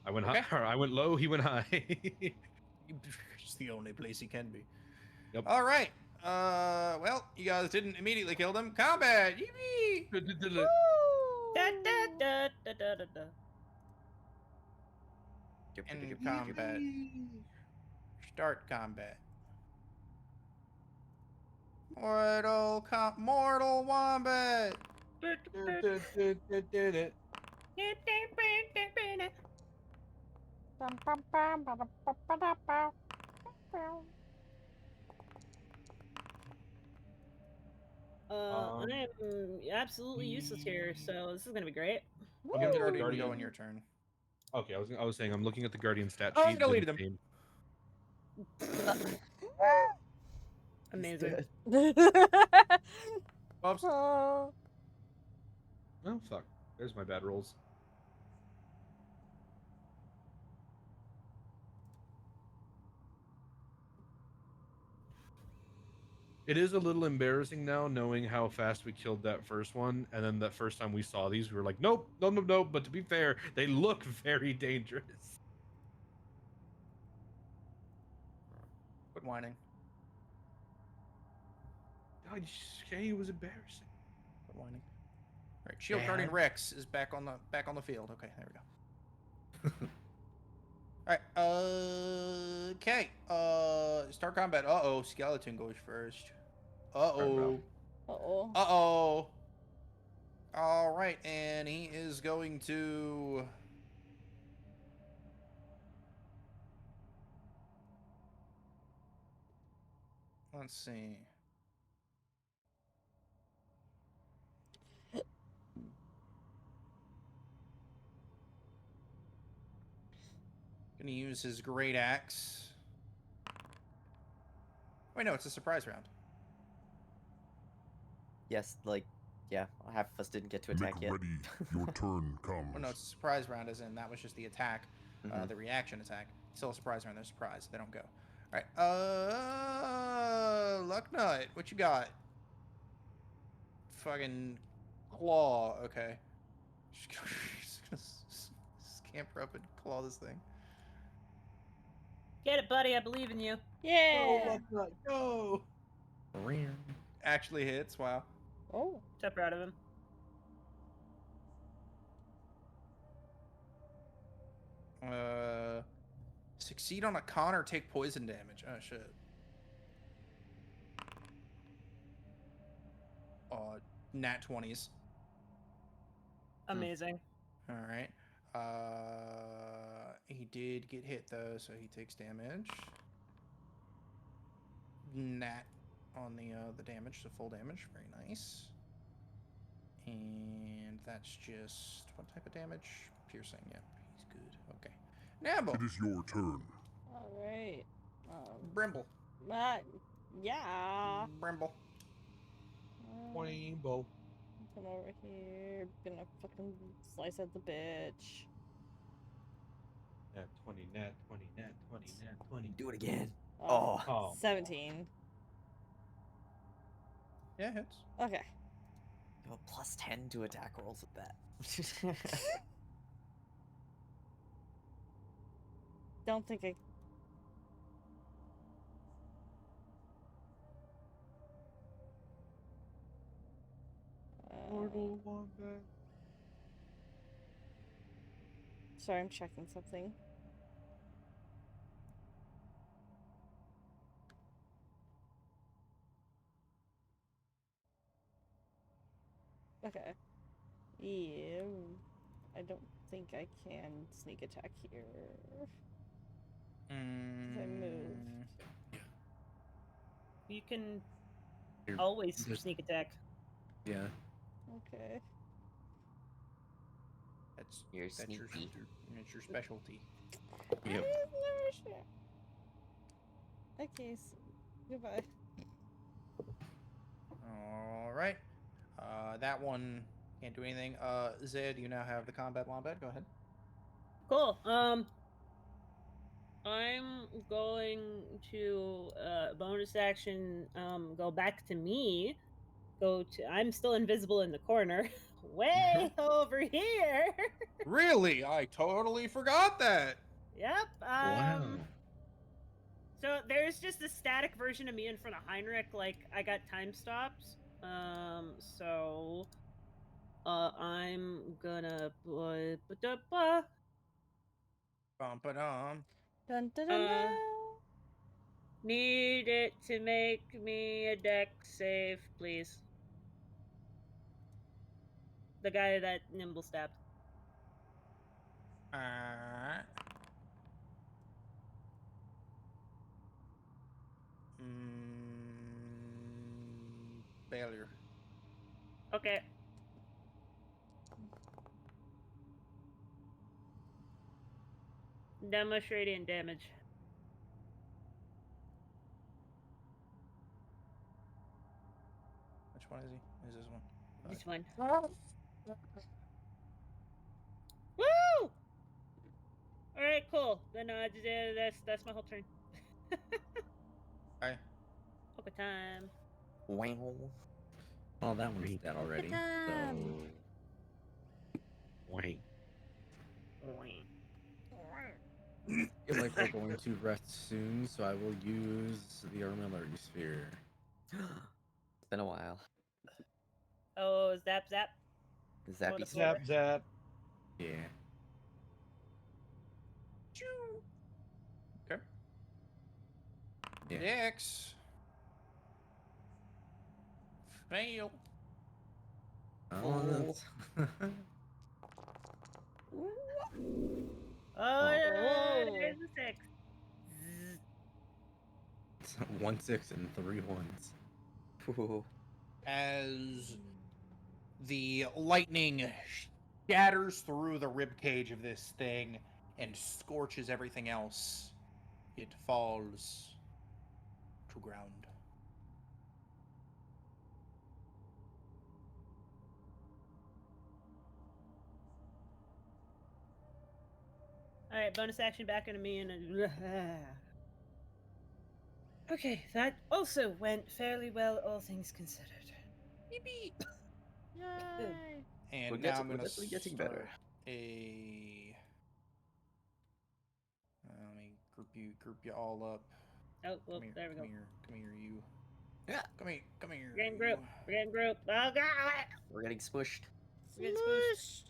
Speaker 2: I went
Speaker 1: Okay.
Speaker 2: high. I went low. He went high.
Speaker 1: It's the only place he can be.
Speaker 2: Yep.
Speaker 1: All right. Well, you guys didn't immediately kill them. Combat. Yippee!
Speaker 3: Da, da, da, da, da, da, da.
Speaker 1: In combat. Start combat. Mortal Wombat.
Speaker 3: I am absolutely useless here, so this is gonna be great.
Speaker 2: I'm
Speaker 1: You have the
Speaker 2: looking at the
Speaker 1: Guardian go
Speaker 2: Guardian.
Speaker 1: on your turn.
Speaker 2: Okay, I was saying I'm looking at the Guardian stat
Speaker 1: Oh, I
Speaker 2: sheet.
Speaker 1: deleted him.
Speaker 2: Insane.
Speaker 3: Amazing.
Speaker 1: Oops.
Speaker 4: Oh.
Speaker 2: Oh fuck! There's my bad rolls. It is a little embarrassing now, knowing how fast we killed that first one, and then that first time we saw these, we were like, nope, nope, nope, nope. But to be fair, they look very dangerous.
Speaker 1: Quit whining.
Speaker 2: God, it was embarrassing.
Speaker 1: Quit whining. All right, Shield Guardian
Speaker 2: Dad.
Speaker 1: Rex is back on the field. Okay, there we go. All right. Okay. Start combat. Uh-oh. Skeleton goes first. Uh-oh.
Speaker 4: Uh-oh.
Speaker 1: Uh-oh. All right, and he is going to... Let's see. Gonna use his great axe. Wait, no, it's a surprise round.
Speaker 5: Yes, like, yeah, half of us didn't get to attack
Speaker 11: Make
Speaker 5: yet.
Speaker 11: ready. Your turn comes.
Speaker 1: Oh, no, it's a surprise round, as in that was just the attack,
Speaker 5: Mhm.
Speaker 1: the reaction attack. Still a surprise round. They're surprised. They don't go. All right. Lucknut, what you got? Fucking claw. Okay. Just gonna scamper up and claw this thing.
Speaker 3: Get it, buddy. I believe in you.
Speaker 4: Yeah.
Speaker 1: Lucknut, go! Actually hits. Wow.
Speaker 4: Oh.
Speaker 3: So proud of him.
Speaker 1: Succeed on a con or take poison damage. Oh shit. Nat 20s.
Speaker 3: Amazing.
Speaker 1: All right. He did get hit though, so he takes damage. Nat on the damage, so full damage. Very nice. And that's just what type of damage? Piercing. Yep, he's good. Okay. Nabble.
Speaker 11: It is your turn.
Speaker 4: All right.
Speaker 1: Brimble.
Speaker 4: Yeah.
Speaker 1: Brimble.
Speaker 2: Rainbow.
Speaker 4: Come over here. Gonna fucking slice at the bitch.
Speaker 2: Nat 20, nat 20, nat 20, nat 20.
Speaker 5: Do it again.
Speaker 4: Oh.
Speaker 2: Oh.
Speaker 4: 17.
Speaker 1: Yeah, hits.
Speaker 4: Okay.
Speaker 5: You have a plus 10 to attack rolls with that.
Speaker 4: Don't think I.
Speaker 2: Mortal Wombat.
Speaker 4: Sorry, I'm checking something. Okay. Yeah. I don't think I can sneak attack here. Since I moved.
Speaker 3: You can
Speaker 6: You're
Speaker 3: always
Speaker 6: just-
Speaker 3: sneak attack.
Speaker 6: Yeah.
Speaker 4: Okay.
Speaker 1: That's
Speaker 5: You're
Speaker 1: that's your
Speaker 5: sneaky.
Speaker 1: that's your specialty.
Speaker 6: Yep.
Speaker 4: Okay, goodbye.
Speaker 1: All right. That one can't do anything. Zed, you now have the combat wombat. Go ahead.
Speaker 3: Cool. I'm going to bonus action go back to me. I'm still invisible in the corner. Way over here.
Speaker 1: Really? I totally forgot that.
Speaker 3: Yep.
Speaker 6: Wow.
Speaker 3: So there's just a static version of me in front of Heinrich, like I got time stops. So I'm gonna
Speaker 1: Bum ba dum.
Speaker 4: Dun, dun, dun, dun.
Speaker 3: need it to make me a deck save, please. The guy that nimble stabbed.
Speaker 1: Failure.
Speaker 3: Okay. Demonstrating damage.
Speaker 1: Which one is he? Is this one?
Speaker 3: This one.
Speaker 4: Oh.
Speaker 3: Woo! Alright, cool. Then that's my whole turn.
Speaker 1: Okay.
Speaker 3: Okay, time.
Speaker 5: Wow.
Speaker 6: Oh, that one's dead already. So
Speaker 2: Wait.
Speaker 6: I feel like we're going to rest soon, so I will use the artillery sphere.
Speaker 5: It's been a while.
Speaker 3: Oh, zap zap.
Speaker 5: Zappy
Speaker 3: Zap,
Speaker 2: Zap, zap.
Speaker 6: Yeah.
Speaker 1: Okay.
Speaker 6: Yeah.
Speaker 1: Dex. Fail.
Speaker 6: Oh, that's...
Speaker 3: Oh, yeah,
Speaker 4: Oh.
Speaker 3: there's a 6.
Speaker 6: It's 1 6 and 3 ones.
Speaker 5: Ooh.
Speaker 1: As the lightning shatters through the rib cage of this thing and scorches everything else, it falls to ground.
Speaker 3: Alright, bonus action back into me and okay, that also went fairly well, all things considered.
Speaker 1: Yippee!
Speaker 4: Yay.
Speaker 1: And
Speaker 5: We're
Speaker 1: now
Speaker 5: getting-
Speaker 1: I'm
Speaker 5: we're
Speaker 1: gonna
Speaker 5: definitely getting
Speaker 1: start
Speaker 5: better.
Speaker 1: a. Let me group you all up.
Speaker 3: Oh, well,
Speaker 1: Come here,
Speaker 3: there we go.
Speaker 1: Come here, you.
Speaker 5: Yeah.
Speaker 1: Come here,
Speaker 3: We're getting
Speaker 1: you.
Speaker 3: group. We're getting group. Oh, God!
Speaker 5: We're getting smushed.
Speaker 3: We're getting smushed.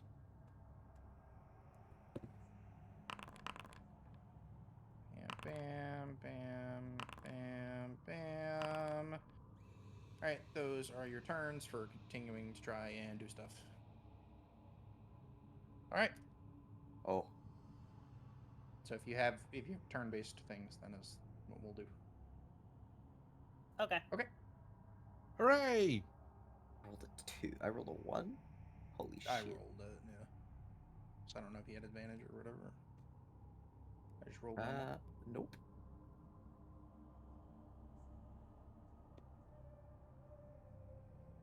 Speaker 1: Bam, bam, bam, bam. Alright, those are your turns for continuing to try and do stuff. All right.
Speaker 5: Oh,
Speaker 1: So if you have turn-based things, then is what we'll do.
Speaker 3: Okay.
Speaker 1: Okay.
Speaker 2: Hooray!
Speaker 5: I rolled a 2. I rolled a 1? Holy shit.
Speaker 1: I rolled it. Yeah. So I don't know if you had advantage or whatever. I just rolled normal.
Speaker 5: Nope.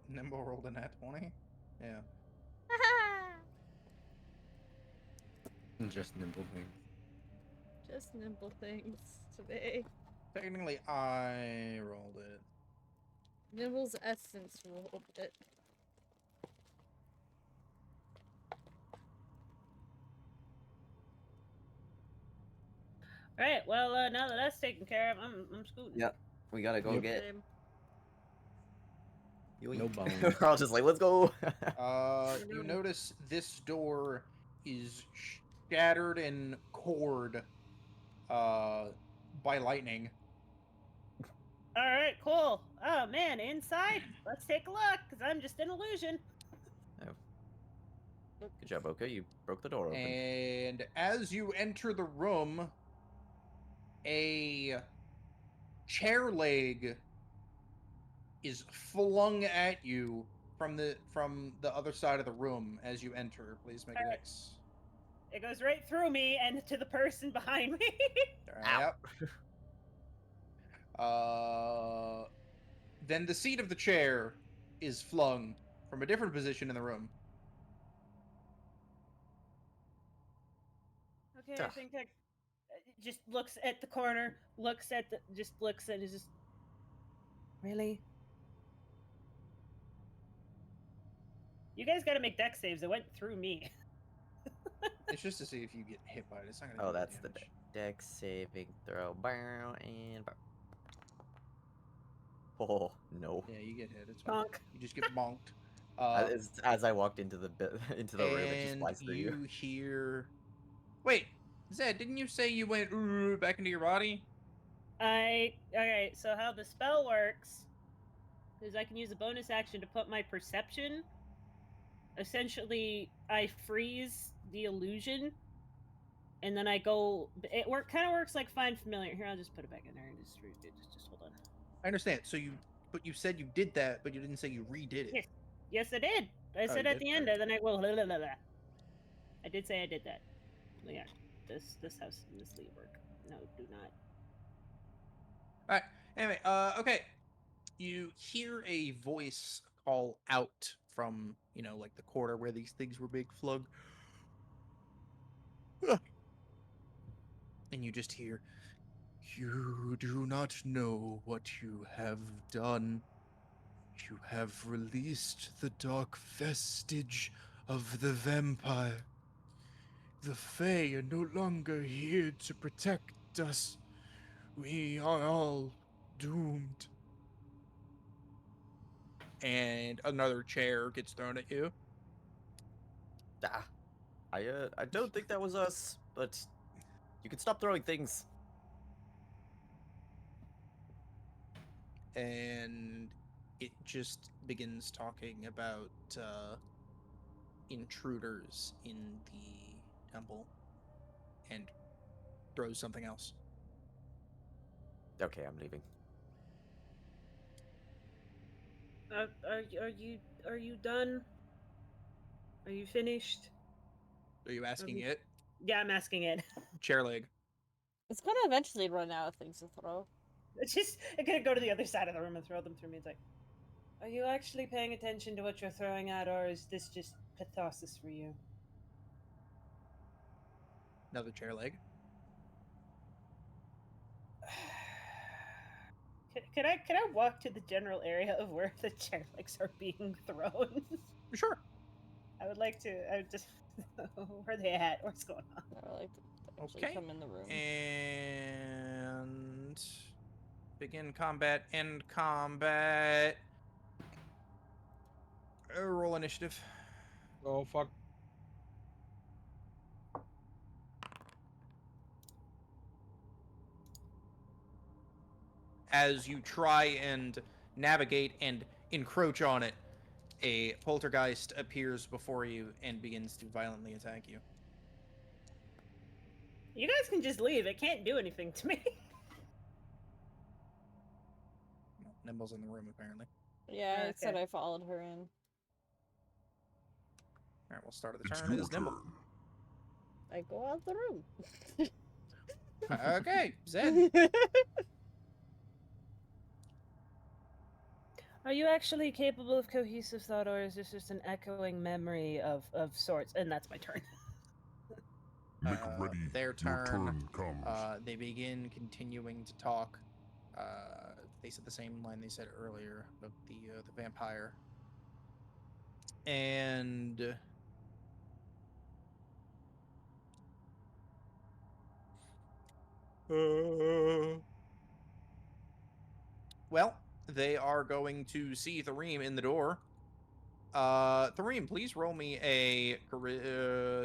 Speaker 1: Nimble rolled a nat 20. Yeah.
Speaker 6: Just nimble things.
Speaker 4: Just nimble things today.
Speaker 1: Technically, I rolled it.
Speaker 4: Nimble's essence rolled it.
Speaker 3: All right. Well, now that that's taken care of, I'm scooting.
Speaker 5: Yep. We gotta go
Speaker 2: Yep.
Speaker 5: get.
Speaker 4: Same.
Speaker 2: No bones.
Speaker 5: We're all just like, let's go.
Speaker 1: You notice this door is shattered and cored by lightning.
Speaker 3: All right. Cool. Oh man, inside. Let's take a look, cause I'm just an illusion.
Speaker 5: Good job, Oka. You broke the door open.
Speaker 1: And as you enter the room, a chair leg is flung at you from the other side of the room as you enter. Please make a
Speaker 3: Alright.
Speaker 1: dex.
Speaker 3: It goes right through me and to the person behind me.
Speaker 1: Yep. Then the seat of the chair is flung from a different position in the room.
Speaker 3: Okay, I think I just looks at the corner, looks and is just really. You guys got to make dex saves. It went through me.
Speaker 1: It's just to see if you get hit by it. It's not gonna.
Speaker 5: Oh,
Speaker 1: do any
Speaker 5: that's the
Speaker 1: damage.
Speaker 5: dex saving throw. Bow and bow. Oh no!
Speaker 1: Yeah, you get hit. It's fine.
Speaker 3: Bonk.
Speaker 1: You just get bonked.
Speaker 5: As I walked into the into the room, it just
Speaker 1: And
Speaker 5: flies through you.
Speaker 1: you hear. Wait, Zed, didn't you say you went back into your body?
Speaker 3: Okay, so how the spell works is I can use a bonus action to put my perception. Essentially, I freeze the illusion, and then I go. It kind of works like Find Familiar. Here, I'll just put it back in there and just hold on.
Speaker 1: I understand. So but you said you did that, but you didn't say you redid it.
Speaker 3: Yes, I did. I
Speaker 1: Oh,
Speaker 3: said
Speaker 1: you
Speaker 3: at
Speaker 1: did?
Speaker 3: the end,
Speaker 1: Okay.
Speaker 3: and then I will. I did say I did that. Yeah, this house and this lead work. No, do not.
Speaker 1: All right. Anyway, okay. You hear a voice call out from, like the corner where these things were being flung. And you just hear, "You do not know what you have done. You have released the dark vestige of the vampire. The Fae are no longer here to protect us. We are all doomed." And another chair gets thrown at you.
Speaker 5: I don't think that was us, but you can stop throwing things.
Speaker 1: And it just begins talking about intruders in the temple and throws something else.
Speaker 5: Okay, I'm leaving.
Speaker 3: Are you done? Are you finished?
Speaker 1: Are you asking it?
Speaker 3: Yeah, I'm asking it.
Speaker 1: Chair leg.
Speaker 4: It's gonna eventually run out of things to throw.
Speaker 3: It's just I'm gonna go to the other side of the room and throw them through me. It's like, are you actually paying attention to what you're throwing at, or is this just catharsis for you?
Speaker 1: Another chair leg.
Speaker 3: Can I walk to the general area of where the chair legs are being thrown?
Speaker 1: Sure.
Speaker 3: I would like to. I would just. Where are they at? What's going on?
Speaker 4: I like to actually
Speaker 1: Okay.
Speaker 4: come in the room.
Speaker 1: And begin combat. End combat. Roll initiative.
Speaker 2: Oh fuck.
Speaker 1: As you try and navigate and encroach on it, A poltergeist appears before you and begins to violently attack you.
Speaker 3: You guys can just leave. It can't do anything to me.
Speaker 1: Well, Nimble's in the room, apparently.
Speaker 4: Yeah, it said
Speaker 3: Okay.
Speaker 4: I followed her in.
Speaker 1: Alright, we'll start of the
Speaker 11: It's
Speaker 1: turn.
Speaker 11: your
Speaker 1: Is Nimble.
Speaker 11: turn.
Speaker 4: I go out the room.
Speaker 1: Okay, Zed.
Speaker 3: Are you actually capable of cohesive thought, or is this just an echoing memory of sorts? And that's my turn.
Speaker 11: Make ready.
Speaker 1: Their
Speaker 11: Your
Speaker 1: turn.
Speaker 11: turn comes.
Speaker 1: They begin continuing to talk. They said the same line they said earlier about the vampire. And well, they are going to see Thareem in the door. Thareem, please roll me a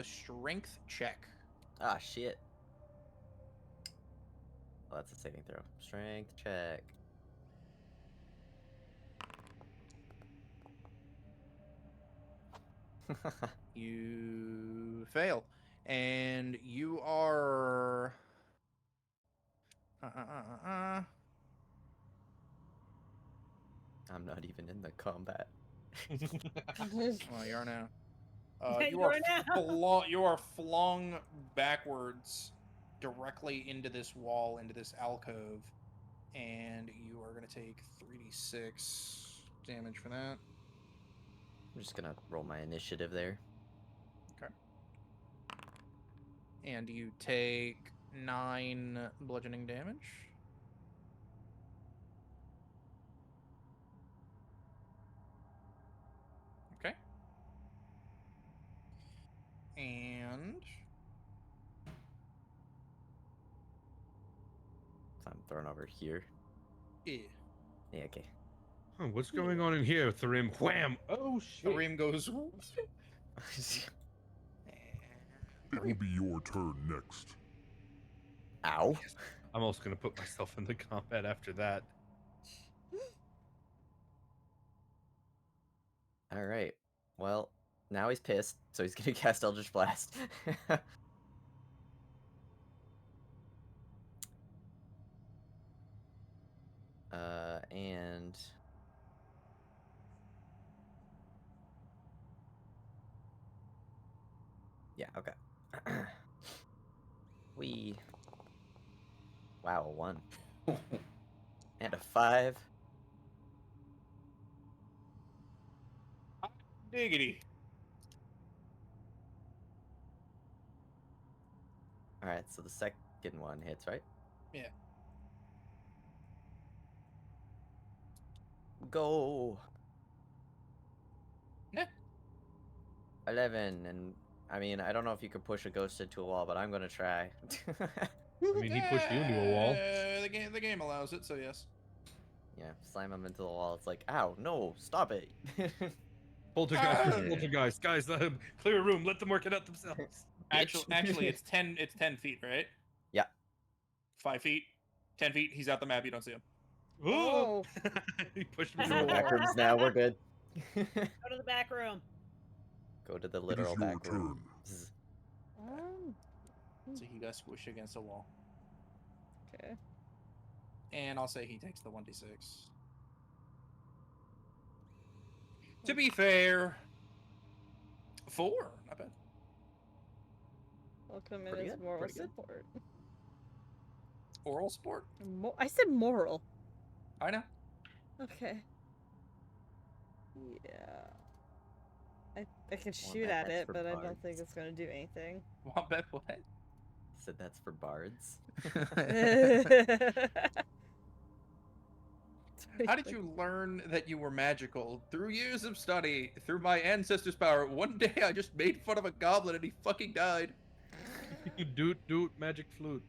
Speaker 1: strength check.
Speaker 5: Ah, shit. Well, that's a saving throw. Strength check.
Speaker 1: You fail, and you are.
Speaker 5: I'm not even in the combat.
Speaker 1: Well, you are now.
Speaker 3: Yeah,
Speaker 1: you
Speaker 3: you
Speaker 1: are
Speaker 3: are now.
Speaker 1: you are flung backwards directly into this wall, into this alcove, and you are going to take 3d6 damage for that.
Speaker 5: I'm just gonna roll my initiative there.
Speaker 1: Okay. And you take 9 bludgeoning damage. Okay. And
Speaker 5: So I'm thrown over here.
Speaker 1: yeah.
Speaker 5: Yeah, okay.
Speaker 2: Huh, what's going on in here, Tharim? Wham! Oh shit!
Speaker 1: Thareem goes.
Speaker 11: It will be your turn next.
Speaker 5: Ow.
Speaker 2: I'm also gonna put myself in the combat after that.
Speaker 5: All right. Well, now he's pissed, so he's gonna cast Eldritch Blast. And yeah, okay. Wow, a 1 and a 5.
Speaker 1: Diggity.
Speaker 5: All right, so the second one hits, right?
Speaker 1: Yeah.
Speaker 5: Go.
Speaker 1: Yeah.
Speaker 5: 11, and I mean, I don't know if you could push a ghost into a wall, but I'm gonna try.
Speaker 2: I mean, he pushed you into a wall.
Speaker 1: The game allows it, so yes.
Speaker 5: Yeah, slam him into the wall. It's like, ow, no, stop it.
Speaker 2: Poltergeist,
Speaker 1: Ah!
Speaker 2: poltergeist, guys, clear a room. Let them work it out themselves.
Speaker 1: Actually, it's 10 feet, right?
Speaker 5: Yeah.
Speaker 1: 5 feet, 10 feet. He's out the map. You don't see him.
Speaker 4: Oh.
Speaker 2: He pushed me.
Speaker 5: We're in the back rooms now. We're good.
Speaker 3: Go to the back room.
Speaker 5: Go to the
Speaker 11: It is
Speaker 5: literal
Speaker 11: your
Speaker 5: back room. Zzz.
Speaker 1: So he got squished against a wall.
Speaker 4: Okay.
Speaker 1: And I'll say he takes the 1d6. To be fair, 4. Not bad.
Speaker 4: Welcome in
Speaker 5: Pretty
Speaker 4: as
Speaker 5: good,
Speaker 4: moral
Speaker 5: pretty good.
Speaker 4: support.
Speaker 1: Oral sport.
Speaker 4: I said moral.
Speaker 1: I know.
Speaker 4: Okay. Yeah. I can
Speaker 5: Well,
Speaker 4: shoot at
Speaker 5: that's
Speaker 4: it,
Speaker 5: for
Speaker 4: but I don't think
Speaker 5: bards.
Speaker 4: it's gonna do anything.
Speaker 1: Wombat what?
Speaker 5: Said that's for bards.
Speaker 1: How did you learn that you were magical? Through years of study, through my ancestors' power. One day I just made fun of a goblin and he fucking died.
Speaker 2: Doot, magic flute.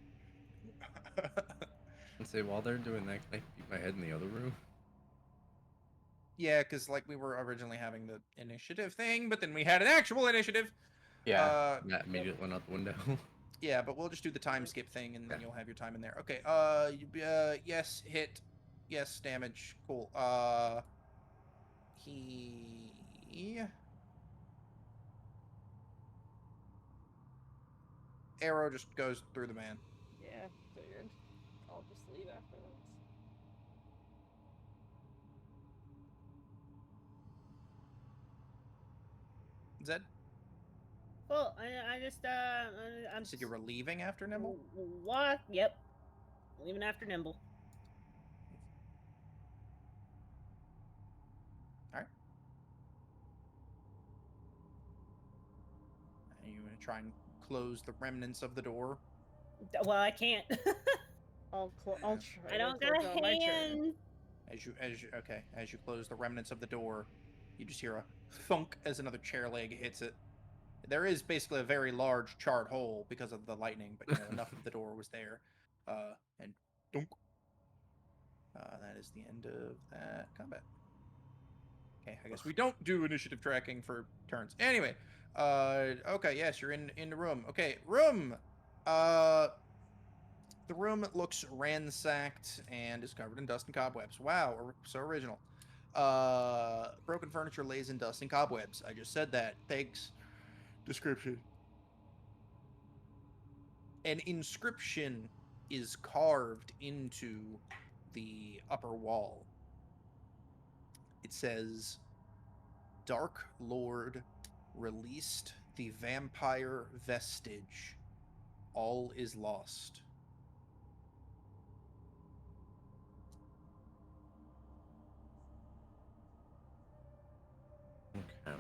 Speaker 6: And say, while they're doing that, can I keep my head in the other room?
Speaker 1: Yeah, because like we were originally having the initiative thing, but then we had an actual initiative.
Speaker 6: That immediately went out the window.
Speaker 1: Yeah, but we'll just do the time skip thing, and then you'll have your time in there. Okay. Yes, hit. Yes, damage. Cool. He arrow just goes through the man.
Speaker 4: Yeah, figured. I'll just leave after this.
Speaker 1: Zed,
Speaker 3: Cool. I just I'm
Speaker 1: so you were leaving after Nimble?
Speaker 3: walk. Yep. Leaving after Nimble.
Speaker 1: All right. Are you gonna try and close the remnants of the door?
Speaker 3: Well, I can't.
Speaker 4: I'll
Speaker 1: Yeah.
Speaker 4: try.
Speaker 3: I don't
Speaker 4: to
Speaker 3: got
Speaker 4: close it on my turn.
Speaker 3: hands.
Speaker 1: As you close the remnants of the door, you just hear a thunk as another chair leg hits it. There is basically a very large charred hole because of the lightning, but enough of the door was there. And dunk. That is the end of that combat. Okay, I guess we don't do initiative tracking for turns. Anyway, okay, yes, you're in the room. Okay, room. The room looks ransacked and is covered in dust and cobwebs. Wow, so original. Broken furniture lays in dust and cobwebs. I just said that. Thanks. Description. An inscription is carved into the upper wall. It says, Dark Lord released the vampire vestige. All is lost.
Speaker 6: Okay.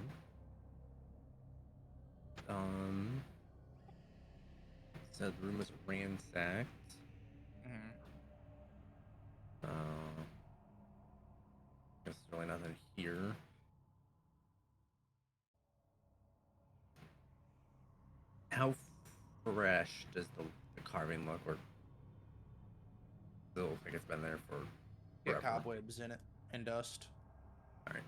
Speaker 6: Said the room was ransacked. Guess there's really nothing here. How fresh does the carving look? Or still looks like it's been there for
Speaker 1: Get
Speaker 6: forever?
Speaker 1: cobwebs in it and dust.
Speaker 6: All right.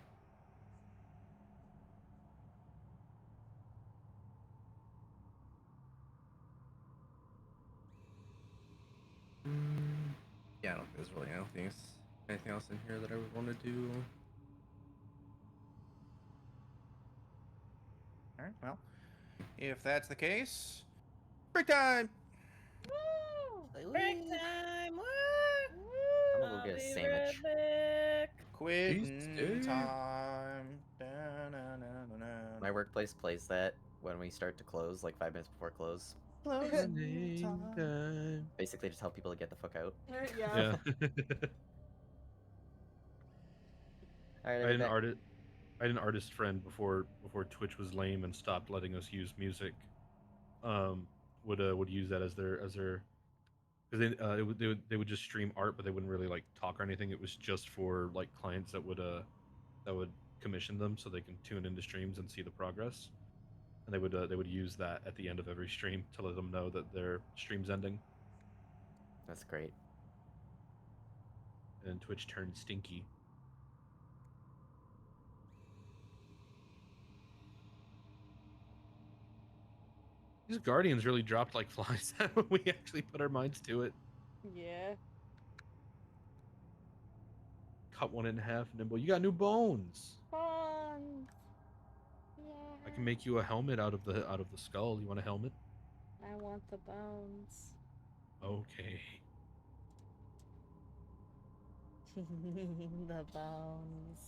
Speaker 6: Yeah, I don't think there's really anything else in here that I would want to do.
Speaker 1: All right, well, if that's the case, break time!
Speaker 3: Woo! Break time! Woo!
Speaker 5: I'm gonna go
Speaker 3: I'll
Speaker 5: get a
Speaker 3: be
Speaker 5: sandwich.
Speaker 3: right back.
Speaker 1: Quitting time. Da-na-na-na-na.
Speaker 5: My workplace plays that when we start to close, like 5 minutes before close.
Speaker 1: Closing time.
Speaker 5: Basically, to tell people to get the fuck out.
Speaker 4: Yeah.
Speaker 5: All right,
Speaker 2: I
Speaker 5: I'll
Speaker 2: had
Speaker 5: be
Speaker 2: an
Speaker 5: back.
Speaker 2: artist friend before Twitch was lame and stopped letting us use music. Would use that as their because they would just stream art, but they wouldn't really like talk or anything. It was just for like clients that would commission them so they can tune into streams and see the progress. And they would use that at the end of every stream to let them know that their stream's ending.
Speaker 5: That's great.
Speaker 2: And Twitch turned stinky. These guardians really dropped like flies when we actually put our minds to it.
Speaker 4: Yeah.
Speaker 2: Cut one in half, Nimble. You got new bones.
Speaker 4: Fun. Yeah.
Speaker 2: I can make you a helmet out of the skull. You want a helmet?
Speaker 4: I want the bones.
Speaker 2: Okay.
Speaker 4: The bones.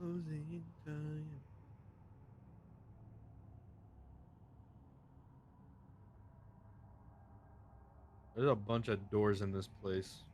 Speaker 2: Closing time. There's a bunch of doors in this place.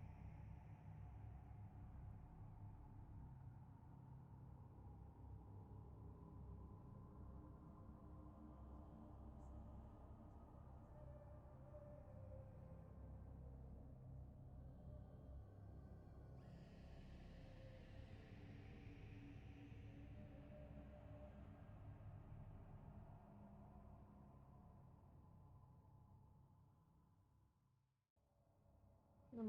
Speaker 4: The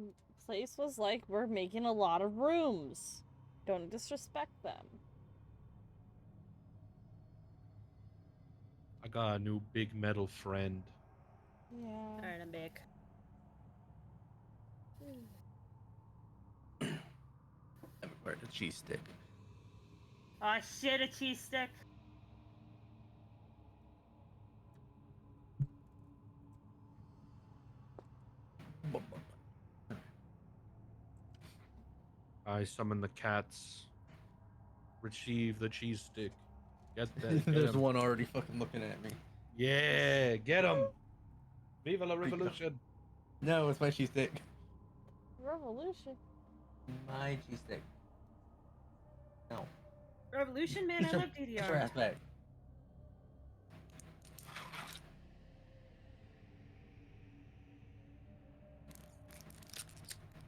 Speaker 4: place was like, we're making a lot of rooms. Don't disrespect them.
Speaker 2: I got a new big metal friend.
Speaker 4: Yeah.
Speaker 3: Alright, I'm back.
Speaker 6: I'm acquired a cheese stick.
Speaker 3: Oh shit, a cheese stick.
Speaker 2: I summon the cats. Retrieve the cheese stick. Get that. Get
Speaker 6: There's
Speaker 2: 'em.
Speaker 6: one already fucking looking at me.
Speaker 2: Yeah, get him. Viva la revolution.
Speaker 6: No, it's my cheese stick.
Speaker 4: Revolution.
Speaker 6: My cheese stick. No.
Speaker 3: Revolution, man, I love
Speaker 6: Get your
Speaker 3: DDR.
Speaker 6: ass back.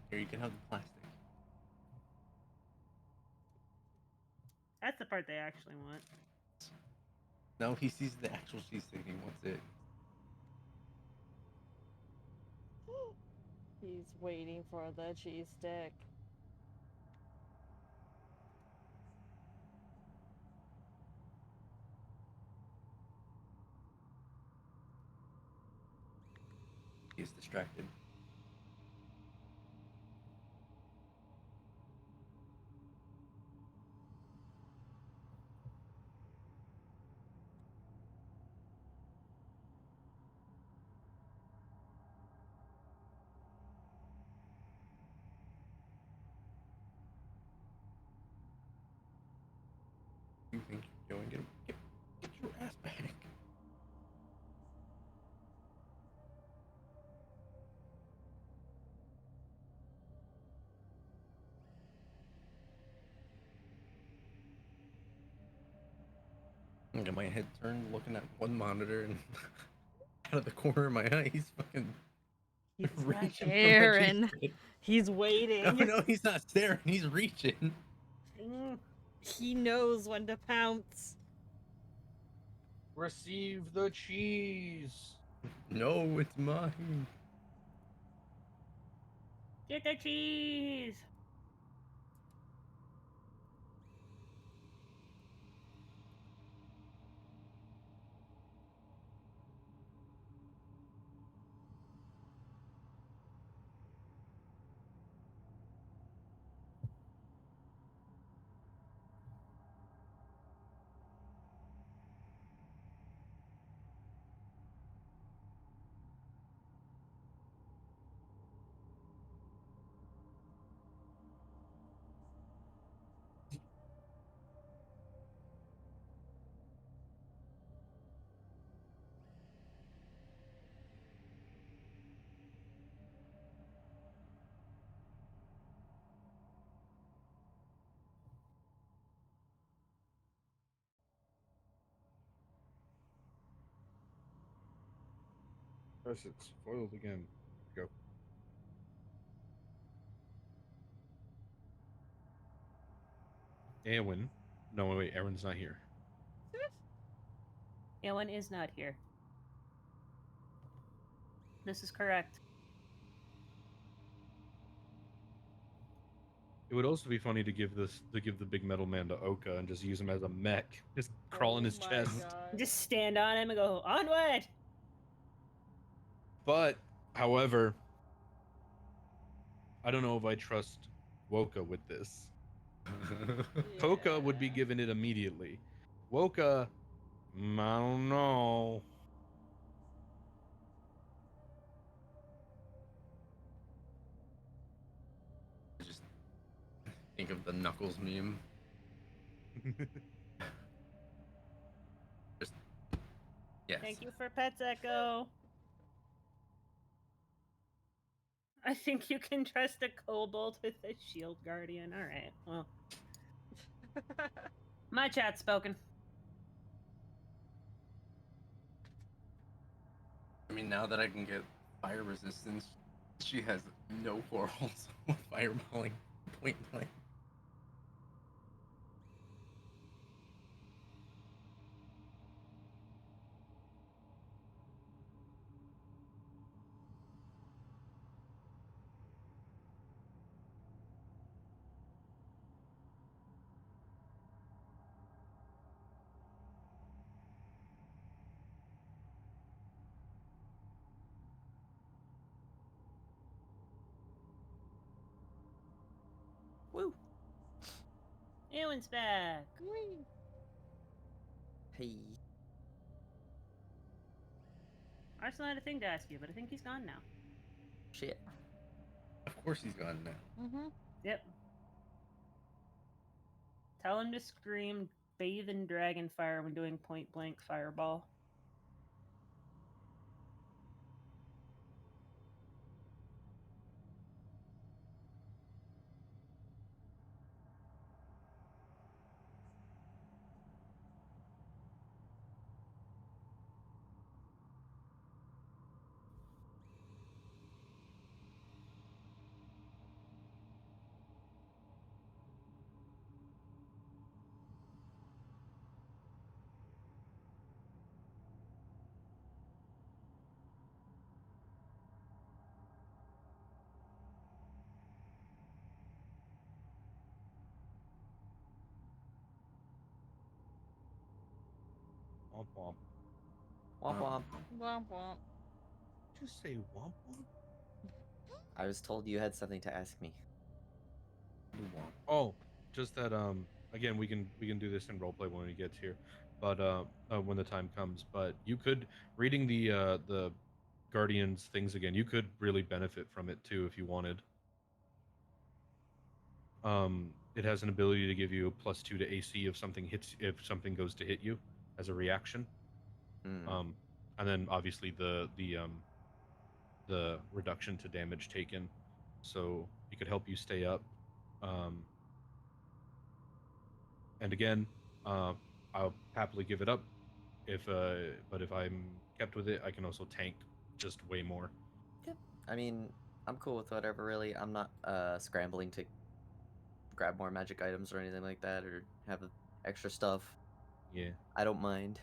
Speaker 6: Here, you can have the plastic.
Speaker 3: That's the part they actually want.
Speaker 6: No, he sees the actual cheese stick and he wants it.
Speaker 4: He's waiting for the cheese stick.
Speaker 6: He's distracted. You think you're doing it? Get your ass back. I got my head turned, looking at one monitor, and out of the corner of my eye, he's fucking
Speaker 4: He's
Speaker 6: reaching for my
Speaker 4: Aaron.
Speaker 6: cheese stick.
Speaker 4: He's waiting.
Speaker 6: No, no, he's not staring. He's reaching.
Speaker 4: He knows when to pounce.
Speaker 2: Receive the cheese.
Speaker 6: No, it's mine.
Speaker 3: Get the cheese.
Speaker 2: Press it's foiled again. There we go. Erwin. No, wait, Aaron's not here.
Speaker 3: Ellen is not here. This is correct.
Speaker 2: It would also be funny to give the big metal man to Oka and just use him as a mech. Just crawl in his
Speaker 4: my
Speaker 2: chest.
Speaker 4: God.
Speaker 3: Just stand on him and go, onward!
Speaker 2: But, however, I don't know if I trust Woka with this. Koka would be given it immediately. Woka, I don't know.
Speaker 6: Just think of the Knuckles meme. Just yes.
Speaker 3: Thank you for pets, Echo. I think you can trust a kobold with a shield guardian. Alright, well. My chat's spoken.
Speaker 6: I mean, now that I can get fire resistance, she has no quarrels with fireballing point blank.
Speaker 3: Ewan's back.
Speaker 4: Whee!
Speaker 5: Hey.
Speaker 3: Arsenal had a thing to ask you, but I think he's gone now.
Speaker 5: Shit.
Speaker 6: Of course he's gone now.
Speaker 4: Mm-hmm.
Speaker 3: Yep. Tell him to scream bathe in dragon fire when doing point blank fireball.
Speaker 2: Womp womp.
Speaker 5: Womp womp.
Speaker 4: Womp womp.
Speaker 2: Just say womp womp.
Speaker 5: I was told you had something to ask me.
Speaker 2: Oh, just that again we can do this in roleplay when he gets here, but when the time comes. But you could reading the Guardians things again. You could really benefit from it too if you wanted. It has an ability to give you a +2 to AC if something goes to hit you as a reaction.
Speaker 5: Hmm.
Speaker 2: And then obviously the reduction to damage taken, so it could help you stay up. And again, I'll happily give it up but if I'm kept with it, I can also tank just way more.
Speaker 5: Yep. I mean, I'm cool with whatever, really. I'm not scrambling to grab more magic items or anything like that, or have extra stuff.
Speaker 2: Yeah.
Speaker 5: I don't mind.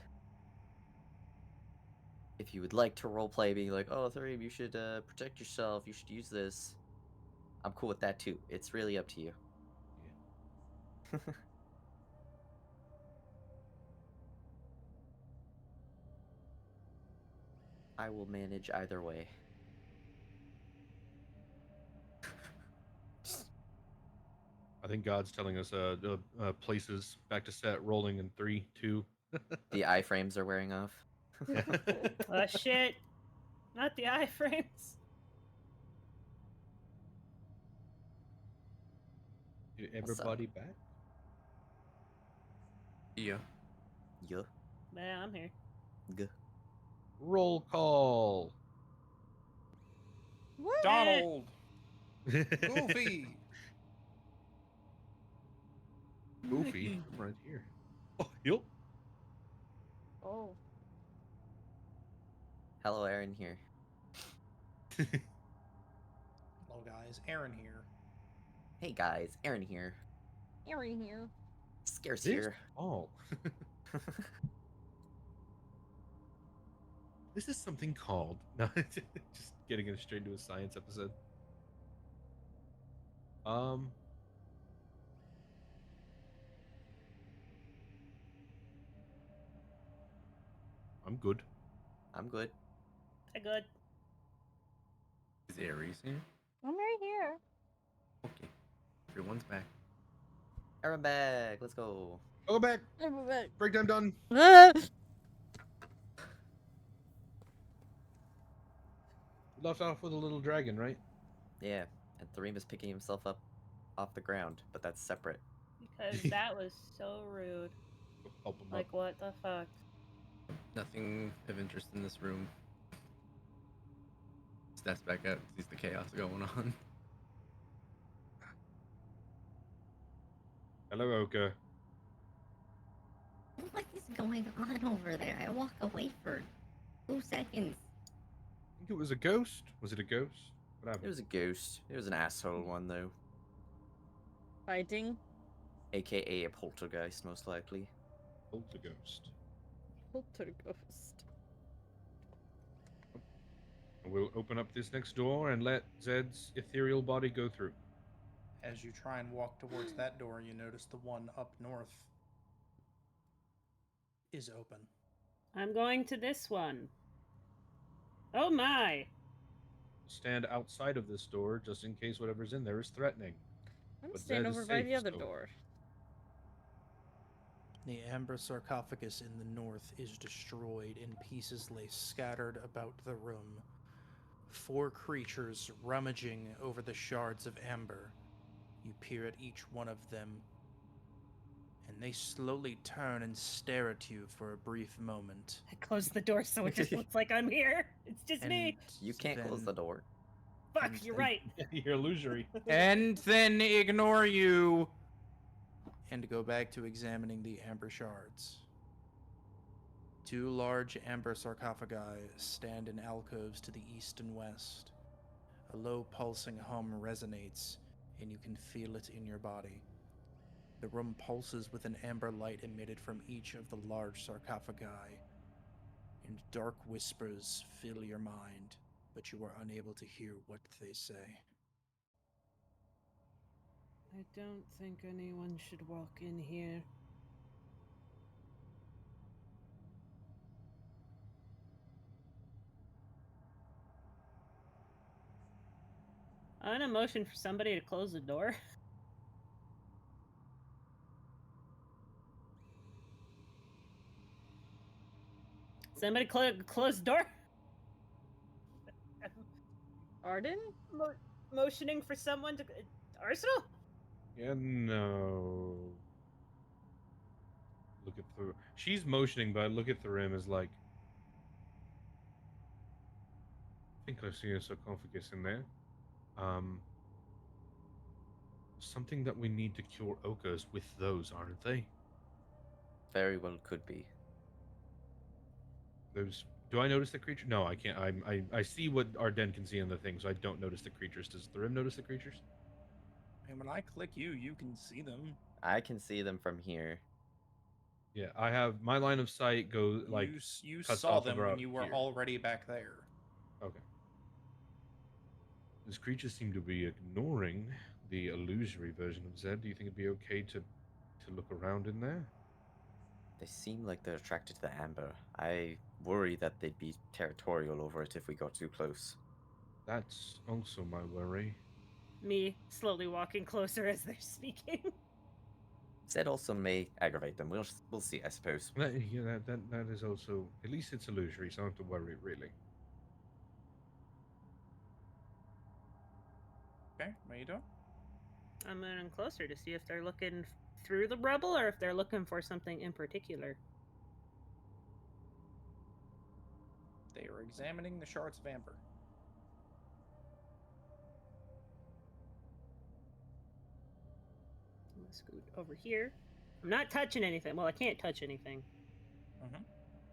Speaker 5: If you would like to roleplay being like, oh, Thareem, you should protect yourself, you should use this, I'm cool with that too. It's really up to you.
Speaker 2: Yeah.
Speaker 5: I will manage either way.
Speaker 2: I think God's telling us places back to set, rolling in 3, 2.
Speaker 5: The iframes are wearing off.
Speaker 3: Oh shit! Not the iframes.
Speaker 2: Is everybody back?
Speaker 6: Yeah.
Speaker 5: Yeah.
Speaker 3: Yeah, I'm here.
Speaker 5: G.
Speaker 2: Roll call.
Speaker 4: What?
Speaker 1: Donald, Goofy.
Speaker 2: Goofy, I'm right here. Oh, yup.
Speaker 4: Oh.
Speaker 5: Hello, Aaron here.
Speaker 1: Hello, guys. Aaron here.
Speaker 5: Hey guys, Aaron here.
Speaker 4: Aaron here.
Speaker 5: Scarce
Speaker 2: This
Speaker 5: here.
Speaker 2: all. This is something called. No, just getting it straight into a science episode. I'm good.
Speaker 5: I'm good.
Speaker 3: I good.
Speaker 6: Is Aries here?
Speaker 4: I'm right here.
Speaker 6: Okay. Everyone's back.
Speaker 5: Aaron back. Let's go.
Speaker 2: Go back.
Speaker 4: I'm back.
Speaker 2: Break time done.
Speaker 4: Ah!
Speaker 2: We left off with a little dragon, right?
Speaker 5: Yeah, and Thareem is picking himself up off the ground, but that's separate.
Speaker 3: Because that was so rude.
Speaker 2: Help him
Speaker 3: Like,
Speaker 2: up.
Speaker 3: what the fuck?
Speaker 6: Nothing of interest in this room. Steps back out, sees the chaos going on.
Speaker 2: Hello, Oka.
Speaker 8: What is going on over there? I walk away for 2 seconds.
Speaker 2: I think it was a ghost. Was it a ghost? What
Speaker 5: It
Speaker 2: happened?
Speaker 5: was a ghost. It was an asshole one, though.
Speaker 4: Fighting.
Speaker 5: AKA a poltergeist, most likely.
Speaker 2: Poltergeist.
Speaker 4: Poltergeist.
Speaker 2: We'll open up this next door and let Zed's ethereal body go through.
Speaker 1: As you try and walk towards that door, you notice the one up north is open.
Speaker 3: I'm going to this one. Oh my!
Speaker 2: Stand outside of this door just in case whatever's in there is threatening.
Speaker 4: I'm
Speaker 2: But
Speaker 4: staying
Speaker 2: Zed is
Speaker 4: over by
Speaker 2: safe,
Speaker 4: the other
Speaker 2: so-
Speaker 4: door.
Speaker 1: The amber sarcophagus in the north is destroyed, and pieces lay scattered about the room. 4 creatures rummaging over the shards of amber. You peer at each one of them, and they slowly turn and stare at you for a brief moment.
Speaker 3: I closed the door so it just looks like I'm here. It's just me.
Speaker 5: You can't close the door.
Speaker 3: Fuck,
Speaker 1: and
Speaker 3: you're
Speaker 1: then-
Speaker 3: right.
Speaker 2: You're illusory.
Speaker 1: And then ignore you and go back to examining the amber shards. 2 large amber sarcophagi stand in alcoves to the east and west. A low pulsing hum resonates, and you can feel it in your body. The room pulses with an amber light emitted from each of the large sarcophagi, and dark whispers fill your mind, but you are unable to hear what they say.
Speaker 12: I don't think anyone should walk in here.
Speaker 3: On a motion for somebody to close the door. Somebody close the door.
Speaker 4: Arden?
Speaker 3: Motioning for someone to. Arsenal?
Speaker 2: Yeah, no. Look at through. She's motioning, but I look at Tharim as like. I think I see a sarcophagus in there. Something that we need to cure Okas with those, aren't they?
Speaker 5: Very well could be.
Speaker 2: Those. Do I notice the creature? No, I can't. I see what Arden can see in the thing, so I don't notice the creatures. Does Tharim notice the creatures?
Speaker 1: And when I click you, you can see them.
Speaker 5: I can see them from here.
Speaker 2: Yeah, I have my line of sight goes like
Speaker 1: you
Speaker 2: cuts
Speaker 1: saw
Speaker 2: off
Speaker 1: them
Speaker 2: about
Speaker 1: when you were
Speaker 2: here.
Speaker 1: already back there.
Speaker 2: Okay. These creatures seem to be ignoring the illusory version of Zed. Do you think it'd be okay to look around in there?
Speaker 5: They seem like they're attracted to the amber. I worry that they'd be territorial over it if we got too close.
Speaker 2: That's also my worry.
Speaker 3: Me slowly walking closer as they're speaking.
Speaker 5: Zed also may aggravate them. We'll see, I suppose.
Speaker 2: Yeah, that is also, at least it's illusory, so I don't have to worry really.
Speaker 1: Okay, what are you doing?
Speaker 3: I'm moving closer to see if they're looking through the rubble or if they're looking for something in particular.
Speaker 1: They are examining the shards of amber.
Speaker 3: I'm gonna scoot over here. I'm not touching anything. Well, I can't touch anything.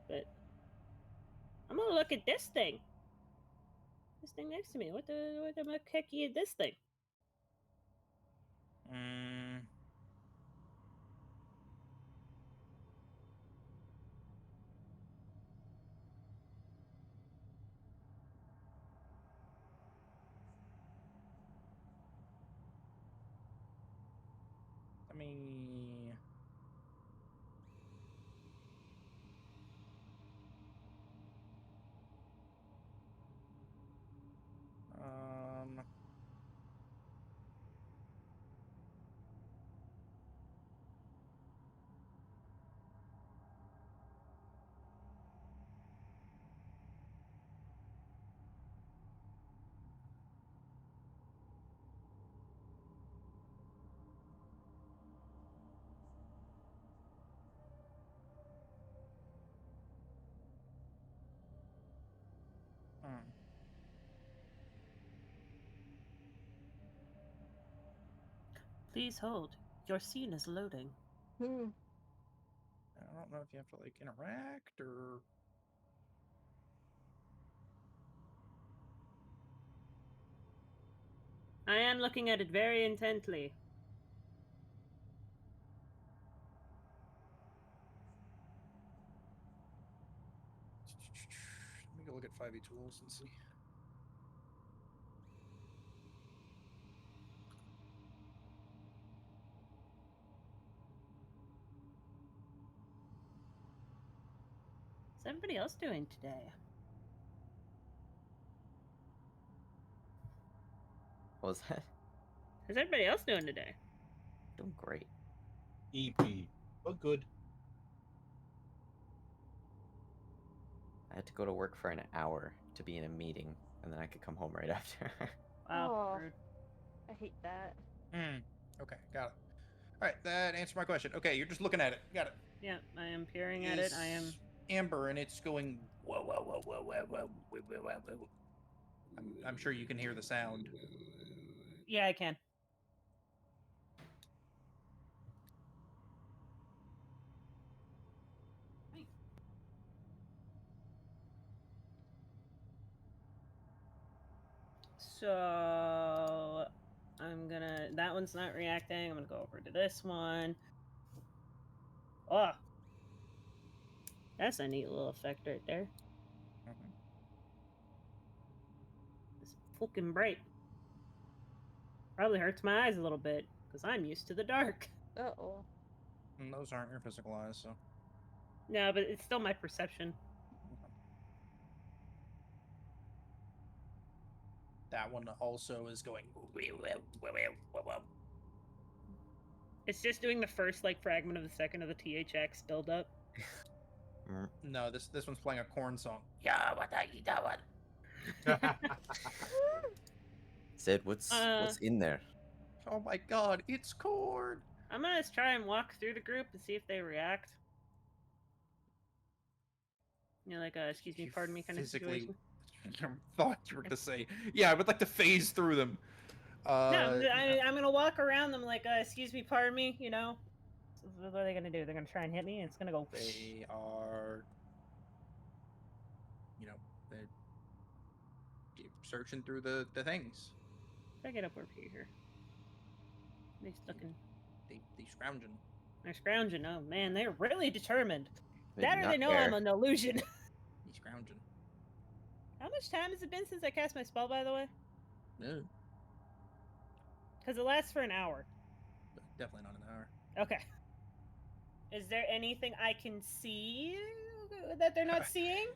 Speaker 3: But I'm gonna look at this thing. This thing next to me. What the macaque is this thing?
Speaker 1: Let me.
Speaker 3: Please hold. Your scene is loading.
Speaker 1: I don't know if you have to like interact or.
Speaker 3: I am looking at it very intently.
Speaker 1: Let me go look at 5e tools and see.
Speaker 3: What's everybody else doing today?
Speaker 5: What was that?
Speaker 3: How's everybody else doing today?
Speaker 5: Doing great.
Speaker 2: EP, but good.
Speaker 5: I had to go to work for an hour to be in a meeting, and then I could come home right after.
Speaker 3: Wow,
Speaker 4: Oh.
Speaker 3: rude.
Speaker 4: I hate that.
Speaker 1: Okay, got it. All right, that answered my question. Okay, you're just looking at it. Got it.
Speaker 3: Yeah, I am peering at it. I am.
Speaker 1: Is amber, and it's going whoa, whoa, whoa, whoa, whoa, whoa, whoa, whoa, whoa, whoa. I'm sure you can hear the sound.
Speaker 3: Yeah, I can. So I'm gonna. That one's not reacting. I'm gonna go over to this one. Oh, that's a neat little effect right there. It's fucking bright. Probably hurts my eyes a little bit because I'm used to the dark.
Speaker 4: Uh-oh.
Speaker 1: And those aren't your physical eyes, so.
Speaker 3: No, but it's still my perception.
Speaker 1: That one also is going.
Speaker 3: It's just doing the first like fragment of the second of the THX build-up.
Speaker 1: No, this one's playing a corn song. Yeah, what are you doing?
Speaker 5: Sid, what's in there?
Speaker 1: Oh my god, it's corn.
Speaker 3: I'm gonna try and walk through the group and see if they react. You know, like a excuse me, pardon me kind of situation.
Speaker 1: I thought you were gonna say, yeah, I would like to phase through them.
Speaker 3: No, I'm gonna walk around them like, excuse me, pardon me. You know, what are they gonna do? They're gonna try and hit me. And it's gonna go.
Speaker 1: They are, you know, they're searching through the things.
Speaker 3: If I get up over here, they looking.
Speaker 1: They scrounging.
Speaker 3: They're scrounging. Oh man, they're really determined.
Speaker 5: They
Speaker 3: That or they know I'm an illusion.
Speaker 1: He's scrounging.
Speaker 3: How much time has it been since I cast my spell, by the way?
Speaker 1: No,
Speaker 3: Because it lasts for an hour.
Speaker 1: definitely not an hour.
Speaker 3: Okay. Is there anything I can see that they're not seeing?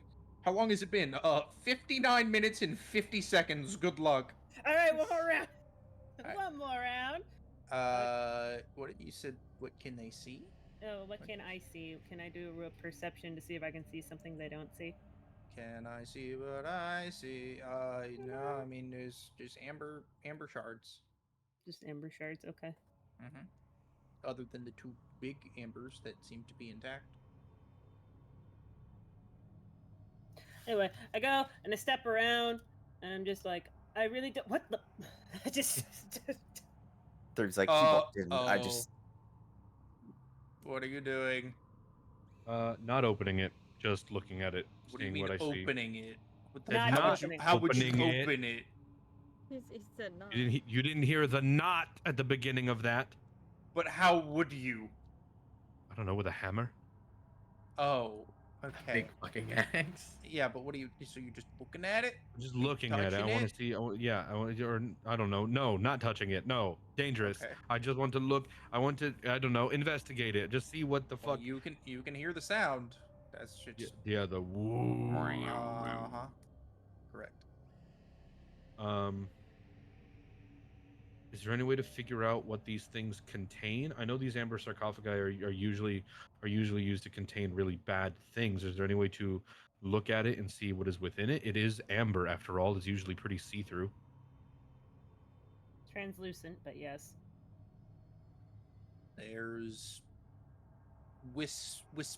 Speaker 1: How long has it been? 59 minutes and 50 seconds. Good luck.
Speaker 3: All right, one more round.
Speaker 1: All right.
Speaker 3: One more round.
Speaker 1: What you said? What can they see?
Speaker 3: Oh, what can I see? Can I do a real perception to see if I can see something they don't see?
Speaker 1: Can I see what I see? No, I mean there's just amber shards.
Speaker 3: Just amber shards. Okay.
Speaker 1: Other than the two big ambers that seem to be intact.
Speaker 3: Anyway, I go and I step around, and I'm just like, I really don't. What the? I just.
Speaker 5: There's like he walked in. I just.
Speaker 1: What are you doing?
Speaker 2: Not opening it, just looking at it,
Speaker 1: What do you
Speaker 2: seeing
Speaker 1: mean
Speaker 2: what I see.
Speaker 1: opening it? What the,
Speaker 3: Not
Speaker 1: how
Speaker 3: opening.
Speaker 1: would you
Speaker 2: Opening it.
Speaker 1: open it?
Speaker 4: He said not.
Speaker 2: You didn't hear the "not" at the beginning of that?
Speaker 1: But how would you?
Speaker 2: I don't know, with a hammer.
Speaker 1: Oh, okay.
Speaker 6: Big fucking axe.
Speaker 1: Yeah, but what do you? So you're just looking at it?
Speaker 2: I'm just looking at it. I
Speaker 1: touching
Speaker 2: want
Speaker 1: it?
Speaker 2: to see. I want, or I don't know. No, not touching it. No, dangerous.
Speaker 1: Okay.
Speaker 2: I just want to look. I want to. I don't know. Investigate it. Just see what the
Speaker 1: Well,
Speaker 2: fuck.
Speaker 1: you can hear the sound. That's just.
Speaker 2: Yeah, the woo.
Speaker 1: Correct.
Speaker 2: Is there any way to figure out what these things contain? I know these amber sarcophagi are usually used to contain really bad things. Is there any way to look at it and see what is within it? It is amber, after all. It's usually pretty see-through.
Speaker 3: Translucent, but yes.
Speaker 1: There's wispiness.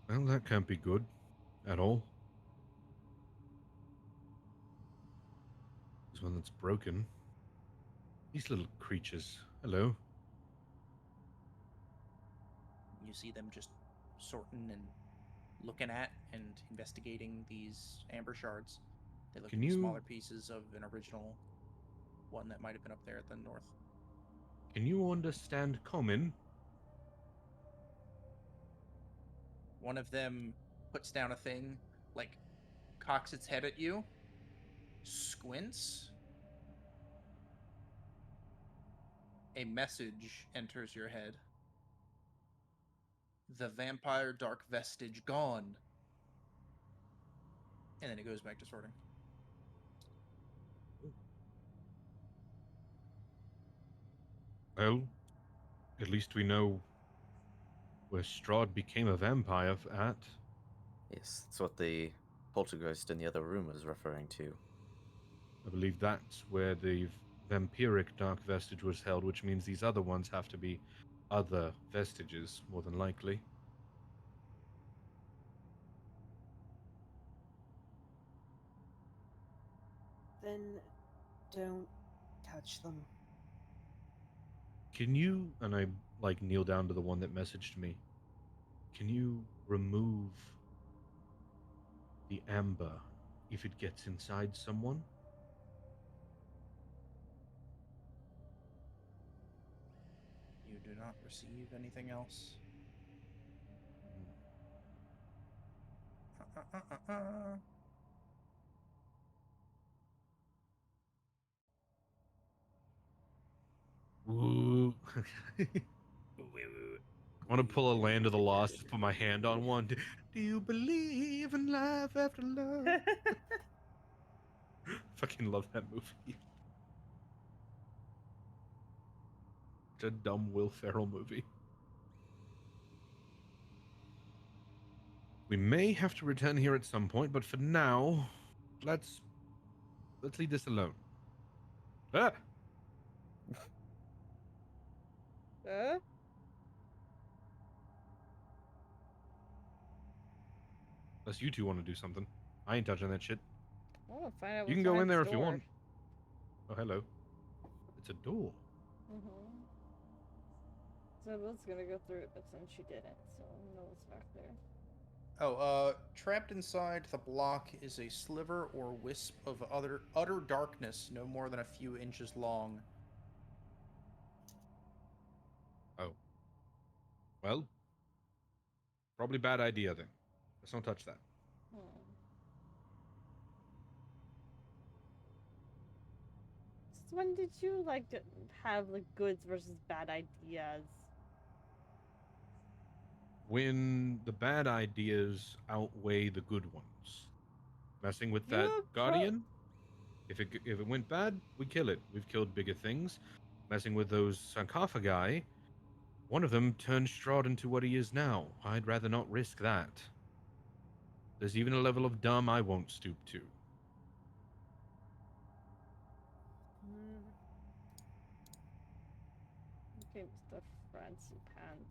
Speaker 2: Well, that can't be good at all. There's one that's broken. These little creatures. Hello.
Speaker 1: You see them just sorting and looking at and investigating these amber shards. They look
Speaker 2: Can
Speaker 1: like
Speaker 2: you-
Speaker 1: smaller pieces of an original one that might have been up there at the north.
Speaker 2: Can you understand common?
Speaker 1: One of them puts down a thing, like cocks its head at you, squints. A message enters your head. The vampire dark vestige gone. And then it goes back to sorting.
Speaker 2: Well, at least we know where Strahd became a vampire at.
Speaker 5: Yes, that's what the poltergeist in the other room was referring to.
Speaker 2: I believe that's where the vampiric dark vestige was held, which means these other ones have to be other vestiges, more than likely.
Speaker 12: Then don't touch them.
Speaker 2: Can you, and I like kneel down to the one that messaged me, can you remove the amber if it gets inside someone?
Speaker 1: You do not receive anything else.
Speaker 2: Ooh. I want to pull a Land of the Lost, put my hand on one. Do you believe in life after love? Fucking love that movie. It's a dumb Will Ferrell movie. We may have to return here at some point, but for now, let's leave this alone. Ah! Unless you two want to do something. I ain't touching that shit.
Speaker 4: I want to find out
Speaker 2: You
Speaker 4: what's
Speaker 2: can go
Speaker 4: behind
Speaker 2: in
Speaker 4: this
Speaker 2: there if you
Speaker 4: door.
Speaker 2: want. Oh, hello. It's a door.
Speaker 4: So Liz gonna go through it, but since she didn't, so I don't know what's back there.
Speaker 1: Oh, trapped inside the block is a sliver or wisp of utter darkness, no more than a few inches long.
Speaker 2: Oh. Well, probably bad idea then. Let's not touch that.
Speaker 4: Since when did you like to have like goods versus bad ideas?
Speaker 2: When the bad ideas outweigh the good ones. Messing with that
Speaker 4: You
Speaker 2: guardian, if it went bad, we kill it. We've killed bigger things. Messing with those sarcophagi, one of them turned Strahd into what he is now. I'd rather not risk that. There's even a level of dumb I won't stoop to.
Speaker 4: Okay, Mr. Fancy Pants.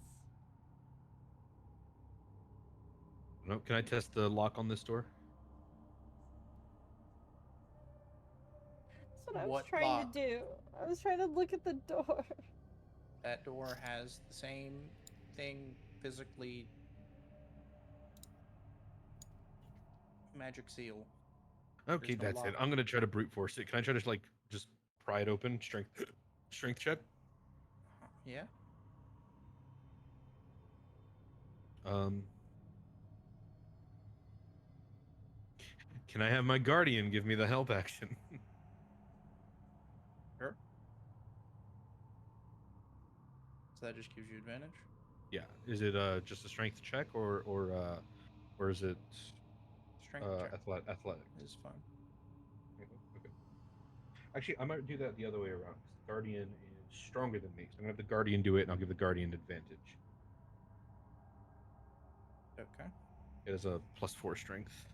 Speaker 2: No, can I test the lock on this door?
Speaker 4: That's what I was
Speaker 1: What
Speaker 4: trying
Speaker 1: lock?
Speaker 4: to do. I was trying to look at the door.
Speaker 1: That door has the same thing physically. Magic seal.
Speaker 2: Okay,
Speaker 1: There's no
Speaker 2: that's it.
Speaker 1: lock.
Speaker 2: I'm gonna try to brute force it. Can I try to like just pry it open? Strength check.
Speaker 1: Yeah.
Speaker 2: Can I have my guardian give me the help action?
Speaker 1: Sure. So that just gives you advantage.
Speaker 2: Yeah. Is it just a strength check or is it
Speaker 1: Strength check
Speaker 2: athletic?
Speaker 1: is fun.
Speaker 2: Okay. Actually, I might do that the other way around because the guardian is stronger than me. So I'm gonna have the guardian do it, and I'll give the guardian advantage.
Speaker 1: Okay.
Speaker 2: It is a +4 strength.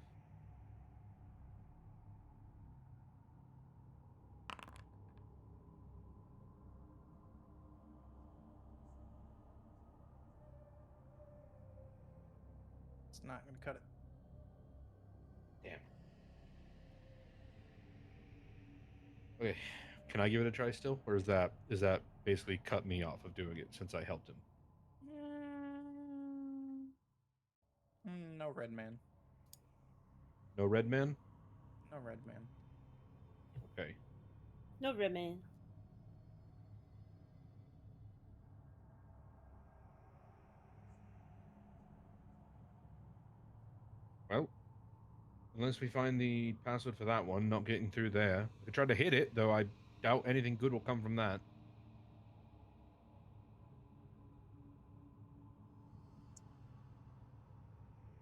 Speaker 1: It's not going to cut it.
Speaker 2: Damn. Okay, can I give it a try still, or is that basically cut me off of doing it since I helped him?
Speaker 1: No red man.
Speaker 2: No red man.
Speaker 1: No red man.
Speaker 2: Okay.
Speaker 3: No rimming.
Speaker 2: Well, unless we find the password for that one, not getting through there. I could try to hit it, though I doubt anything good will come from that.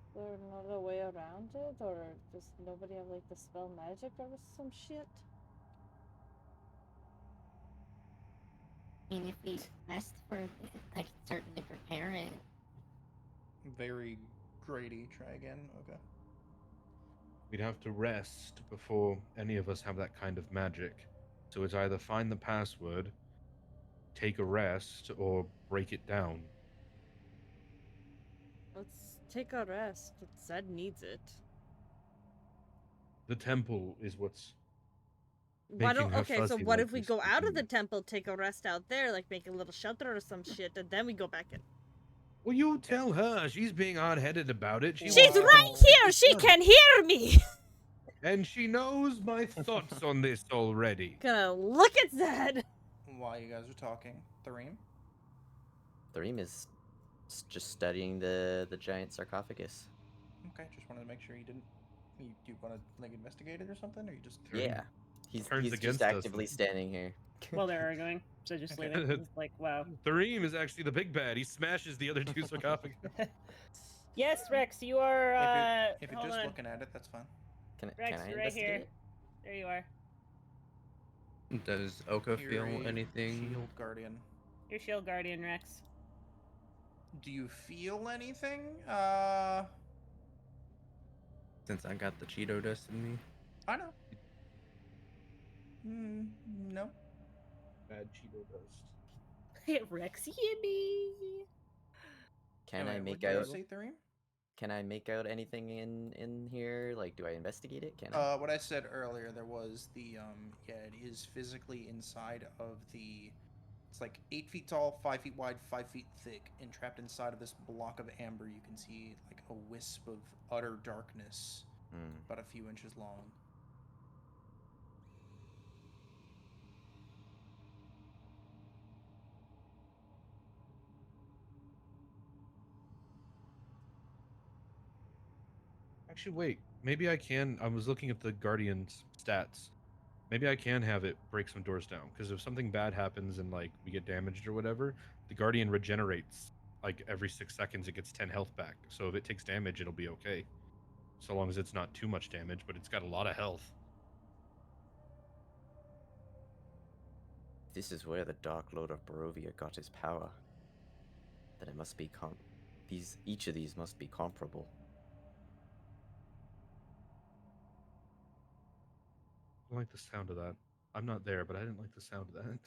Speaker 4: Is there another way around it, or does nobody have like the spell magic or some shit?
Speaker 8: I mean, if we asked for, I could certainly prepare it.
Speaker 1: Very Grady. Try again. Okay.
Speaker 2: We'd have to rest before any of us have that kind of magic. So it's either find the password, take a rest, or break it down.
Speaker 4: Let's take a rest. Zed needs it.
Speaker 2: The temple is what's
Speaker 4: Why
Speaker 2: making
Speaker 4: don't
Speaker 2: her
Speaker 4: okay, so
Speaker 2: fuzzy
Speaker 4: what
Speaker 2: like
Speaker 4: if we
Speaker 2: this
Speaker 4: go
Speaker 2: to
Speaker 4: out of
Speaker 2: do.
Speaker 4: the temple, take a rest out there, like make a little shelter or some shit, and then we go back in?
Speaker 2: Well, you tell her. She's being hard-headed about it. She
Speaker 4: She's
Speaker 2: wants to
Speaker 4: right
Speaker 2: get
Speaker 4: here!
Speaker 2: this
Speaker 4: She
Speaker 2: done.
Speaker 4: can hear me!
Speaker 2: And she knows my thoughts on this already.
Speaker 4: Gonna look at Zed!
Speaker 1: While you guys are talking, Thareem?
Speaker 5: Thareem is just studying the giant sarcophagus.
Speaker 1: Okay, just wanted to make sure you didn't. You want to like investigate it or something, or you just?
Speaker 5: Yeah, he's
Speaker 2: turns
Speaker 5: just
Speaker 2: against us
Speaker 5: actively
Speaker 2: and-
Speaker 5: standing here.
Speaker 3: Well, they're arguing, so just
Speaker 1: Okay.
Speaker 3: leave it. It's like, wow.
Speaker 2: Thareem is actually the big bad. He smashes the other two sarcophagus.
Speaker 3: Yes, Rex, you are.
Speaker 1: If you're
Speaker 3: Hold
Speaker 1: just
Speaker 3: on.
Speaker 1: looking at it, that's fine.
Speaker 5: Can
Speaker 3: Rex,
Speaker 5: I
Speaker 3: you're right
Speaker 5: investigate
Speaker 3: here.
Speaker 5: it?
Speaker 3: There you are.
Speaker 6: Does Oka
Speaker 1: You're
Speaker 6: feel
Speaker 1: a
Speaker 6: anything?
Speaker 1: Shield guardian.
Speaker 3: Your shield guardian, Rex.
Speaker 1: Do you feel anything?
Speaker 6: Since I got the Cheeto dust in me.
Speaker 1: I know. No.
Speaker 2: Bad Cheeto dust.
Speaker 3: Rex, yippee!
Speaker 5: Can
Speaker 1: Anyway,
Speaker 5: I make
Speaker 1: what did
Speaker 5: out?
Speaker 1: you say, Thareem?
Speaker 5: Can I make out anything in here? Like, do I investigate it? Can I?
Speaker 1: What I said earlier, there was the yeah, it is physically inside of the. It's like 8 feet tall, 5 feet wide, 5 feet thick, and trapped inside of this block of amber. You can see like a wisp of utter darkness, about a few inches long.
Speaker 2: Actually, wait. Maybe I can. I was looking at the Guardian's stats. Maybe I can have it break some doors down. Because if something bad happens and like we get damaged or whatever, the Guardian regenerates. Like every 6 seconds, it gets 10 health back. So if it takes damage, it'll be okay. So long as it's not too much damage, but it's got a lot of health.
Speaker 5: This is where the Dark Lord of Barovia got his power. Then it must be each of these must be comparable.
Speaker 2: I don't like the sound of that. I'm not there, but I didn't like the sound of that.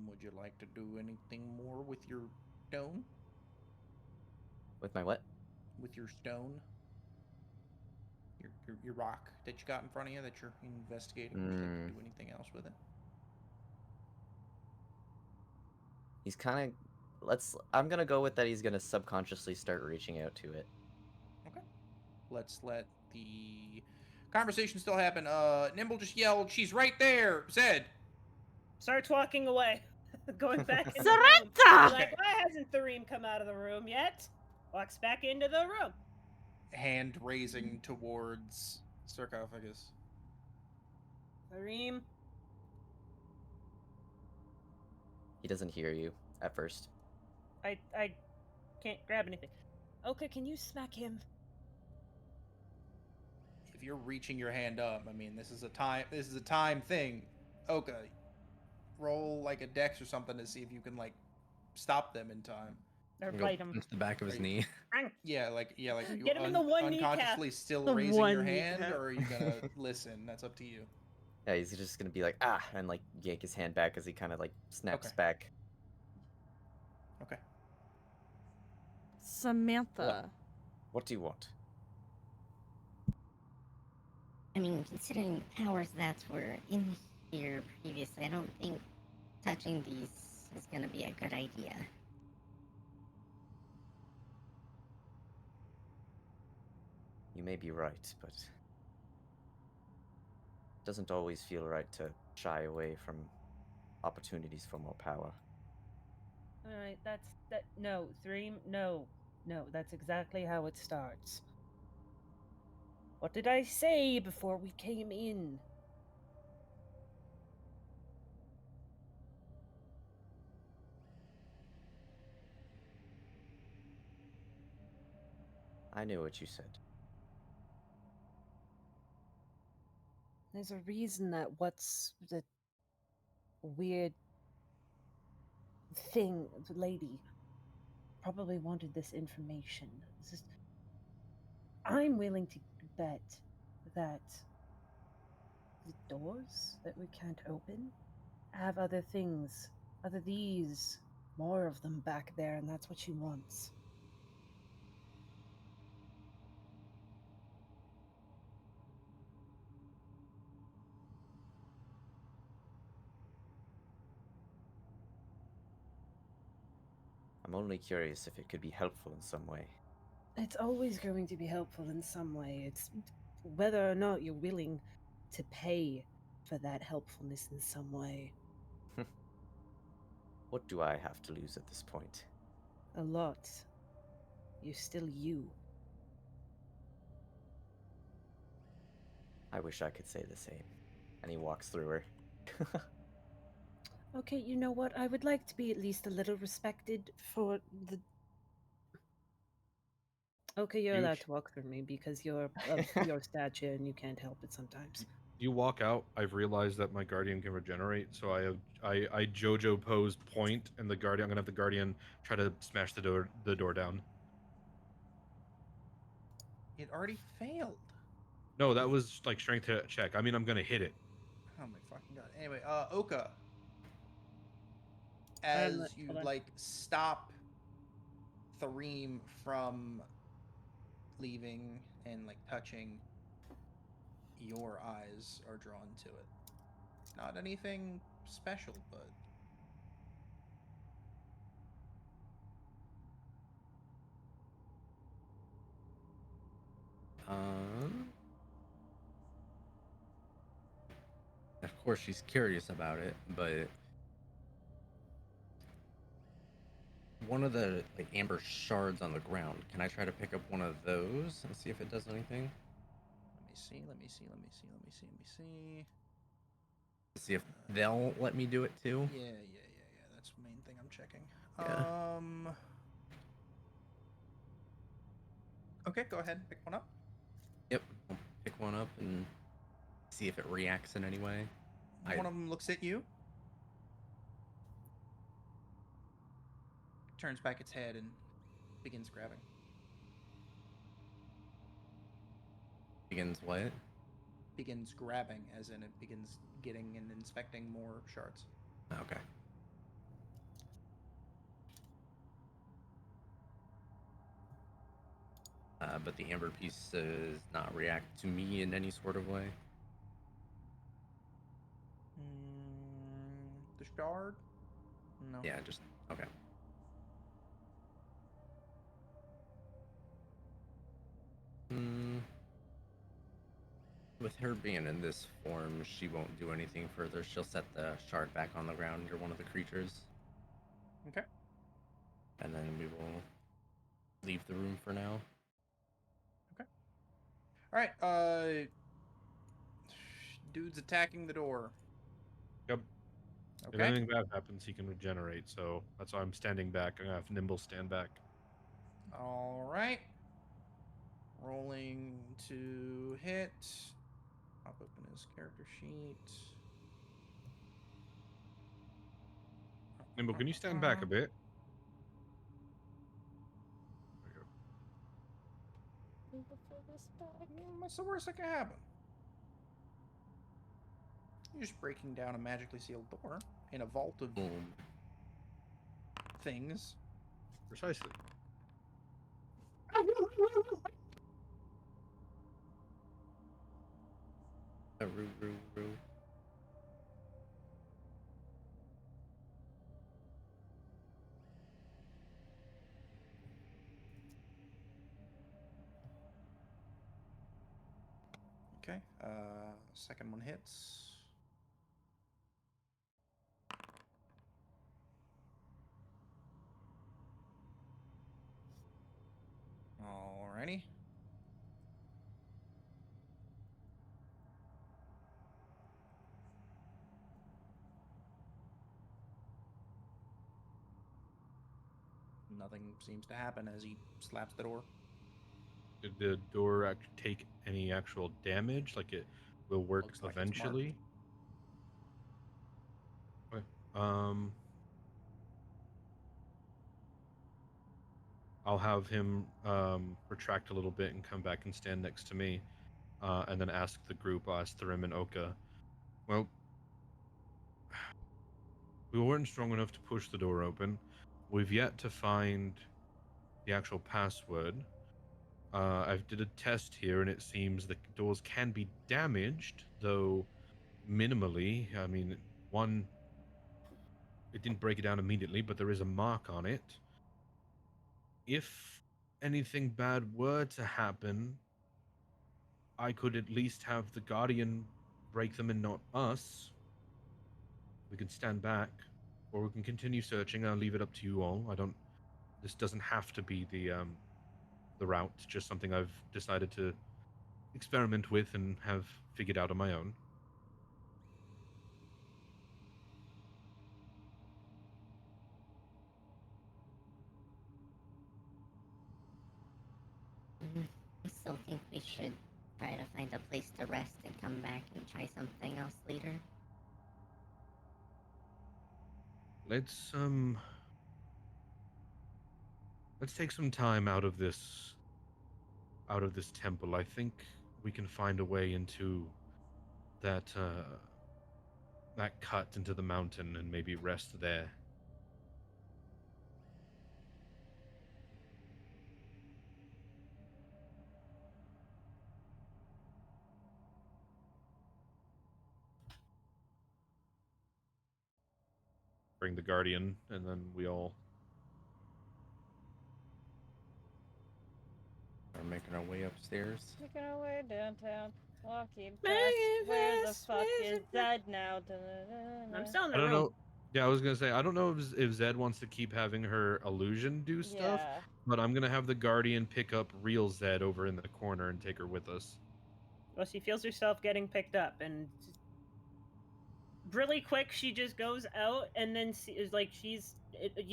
Speaker 1: Would you like to do anything more with your stone?
Speaker 5: With my what?
Speaker 1: With your stone? Your rock that you got in front of you that you're investigating? Would you like to do anything else with it?
Speaker 5: He's kind of. I'm gonna go with that. He's gonna subconsciously start reaching out to it.
Speaker 1: Okay. Let's let the conversation still happen. Nimble just yelled, "She's right there!" Zed!
Speaker 3: Starts walking away. Going back in
Speaker 4: Saranta!
Speaker 3: the room. Like, why hasn't Thareem come out of the room yet? Walks back into the room.
Speaker 1: Hand raising towards sarcophagus.
Speaker 3: Thareem.
Speaker 5: He doesn't hear you at first.
Speaker 3: I can't grab anything. Okay, can you smack him?
Speaker 1: If you're reaching your hand up, I mean, this is a time thing. Okay. Roll like a dex or something to see if you can like stop them in time.
Speaker 3: Or
Speaker 6: Go
Speaker 3: bite him.
Speaker 6: punch the back of his knee.
Speaker 1: Yeah, like are you
Speaker 3: Get him in the one kneecap.
Speaker 1: unconsciously still
Speaker 4: The
Speaker 1: raising
Speaker 4: one
Speaker 1: your hand,
Speaker 4: kneecap.
Speaker 1: or are you gonna listen? That's up to you.
Speaker 5: Yeah, he's just gonna be like, and like yank his hand back as he kind of like snaps
Speaker 1: Okay.
Speaker 5: back.
Speaker 1: Okay.
Speaker 4: Samantha.
Speaker 5: What do you want?
Speaker 8: I mean, considering the powers that were in here previously, I don't think touching these is gonna be a good idea.
Speaker 5: You may be right, but it doesn't always feel right to shy away from opportunities for more power.
Speaker 3: Alright, no, Thareem, no, that's exactly how it starts. What did I say before we came in?
Speaker 5: I knew what you said.
Speaker 12: There's a reason that what's the weird thing, the lady, probably wanted this information. I'm willing to bet that the doors that we can't open have other things, more of them back there, and that's what she wants.
Speaker 5: I'm only curious if it could be helpful in some way.
Speaker 12: It's always going to be helpful in some way. It's whether or not you're willing to pay for that helpfulness in some way.
Speaker 5: What do I have to lose at this point?
Speaker 12: A lot. You're still you.
Speaker 5: I wish I could say the same. And he walks through her.
Speaker 12: Okay, you know what? I would like to be at least a little respected for the. Okay, you're allowed to walk through me because you're of your stature and you can't help it sometimes.
Speaker 2: You walk out. I've realized that my guardian can regenerate, so I JoJo pose point, and the guardian. I'm gonna have the guardian try to smash the door down.
Speaker 1: It already failed.
Speaker 2: No, that was like strength check. I mean, I'm gonna hit it.
Speaker 1: Oh my fucking god. Anyway, Oka, as you
Speaker 3: hold on.
Speaker 1: like stop Thareem from leaving and like touching, your eyes are drawn to it. Not anything special, but
Speaker 6: Of course, she's curious about it, but one of the like amber shards on the ground. Can I try to pick up one of those and see if it does anything?
Speaker 1: let me see.
Speaker 6: See if they'll let me do it too.
Speaker 1: Yeah. That's the main thing I'm checking.
Speaker 6: Yeah.
Speaker 1: Okay, go ahead. Pick one up.
Speaker 6: Yep. I'll pick one up and see if it reacts in any way.
Speaker 1: One of them looks at you, turns back its head, and begins grabbing.
Speaker 6: Begins what?
Speaker 1: Begins grabbing, as in it begins getting and inspecting more shards.
Speaker 6: Okay. But the amber piece does not react to me in any sort of way.
Speaker 1: The shard? No.
Speaker 6: Yeah, just okay. With her being in this form, she won't do anything further. She'll set the shard back on the ground under one of the creatures.
Speaker 1: Okay.
Speaker 6: And then we will leave the room for now.
Speaker 1: Okay. Alright, dude's attacking the door.
Speaker 2: Yep.
Speaker 1: Okay.
Speaker 2: If anything bad happens, he can regenerate, so that's why I'm standing back. I'm gonna have Nimble stand back.
Speaker 1: Alright. Rolling to hit. Pop open his character sheet.
Speaker 2: Nimble, can you stand back a bit?
Speaker 1: What's the worst that can happen? You're just breaking down a magically sealed door in a vault of things.
Speaker 2: Precisely.
Speaker 6: Roo.
Speaker 1: Okay, second one hits. Alrighty. Nothing seems to happen as he slaps the door.
Speaker 2: Did the door take any actual damage? Like it will work
Speaker 1: Looks like it's
Speaker 2: eventually? Okay. I'll have him retract a little bit and come back and stand next to me, and then ask the group, I'll ask Tharim and Oka, well, we weren't strong enough to push the door open. We've yet to find the actual password. I did a test here, and it seems the doors can be damaged, though minimally. I mean, one, it didn't break it down immediately, but there is a mark on it. If anything bad were to happen, I could at least have the Guardian break them and not us. We can stand back, or we can continue searching. I'll leave it up to you all. This doesn't have to be the route. It's just something I've decided to experiment with and have figured out on my own.
Speaker 8: I still think we should try to find a place to rest and come back and try something else later.
Speaker 2: Let's take some time out of this temple. I think we can find a way into that that cut into the mountain and maybe rest there. Bring the Guardian, and then we all
Speaker 6: We're making our way upstairs.
Speaker 4: Making our way downtown, walking past
Speaker 3: Making
Speaker 4: where the
Speaker 3: fast,
Speaker 4: fuck is
Speaker 3: making
Speaker 4: Zed now? Da-da-da-da.
Speaker 3: I'm still in
Speaker 2: I
Speaker 3: the
Speaker 2: don't
Speaker 3: room.
Speaker 2: know. Yeah, I was gonna say I don't know if Zed wants to keep having her illusion do stuff,
Speaker 4: Yeah.
Speaker 2: but I'm gonna have the Guardian pick up real Zed over in the corner and take her with us.
Speaker 3: Well, she feels herself getting picked up, and really quick, she just goes out, and then is like you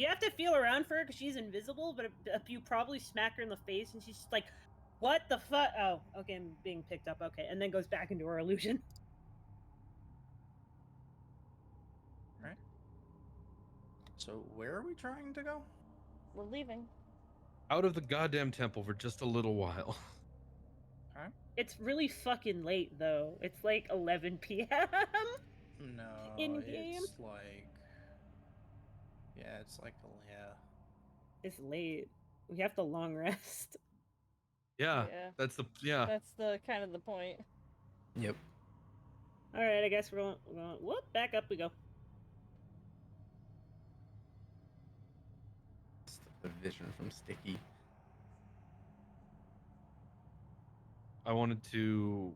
Speaker 3: have to feel around for her because she's invisible, but you probably smack her in the face, and she's just like, "What the fuck?" Oh, okay, I'm being picked up. Okay, and then goes back into her illusion.
Speaker 1: Right. So where are we trying to go?
Speaker 4: We're leaving.
Speaker 2: Out of the goddamn temple for just a little while.
Speaker 1: Okay.
Speaker 3: It's really fucking late though. It's like 11 p.m.
Speaker 1: No,
Speaker 3: In game.
Speaker 1: it's like, yeah, it's like, yeah.
Speaker 3: It's late. We have to long rest.
Speaker 2: Yeah, that's
Speaker 4: the kind of the point.
Speaker 6: Yep.
Speaker 3: All right, I guess we're going. Whoop, back up we go.
Speaker 6: It's the vision from Sticky.
Speaker 2: I wanted to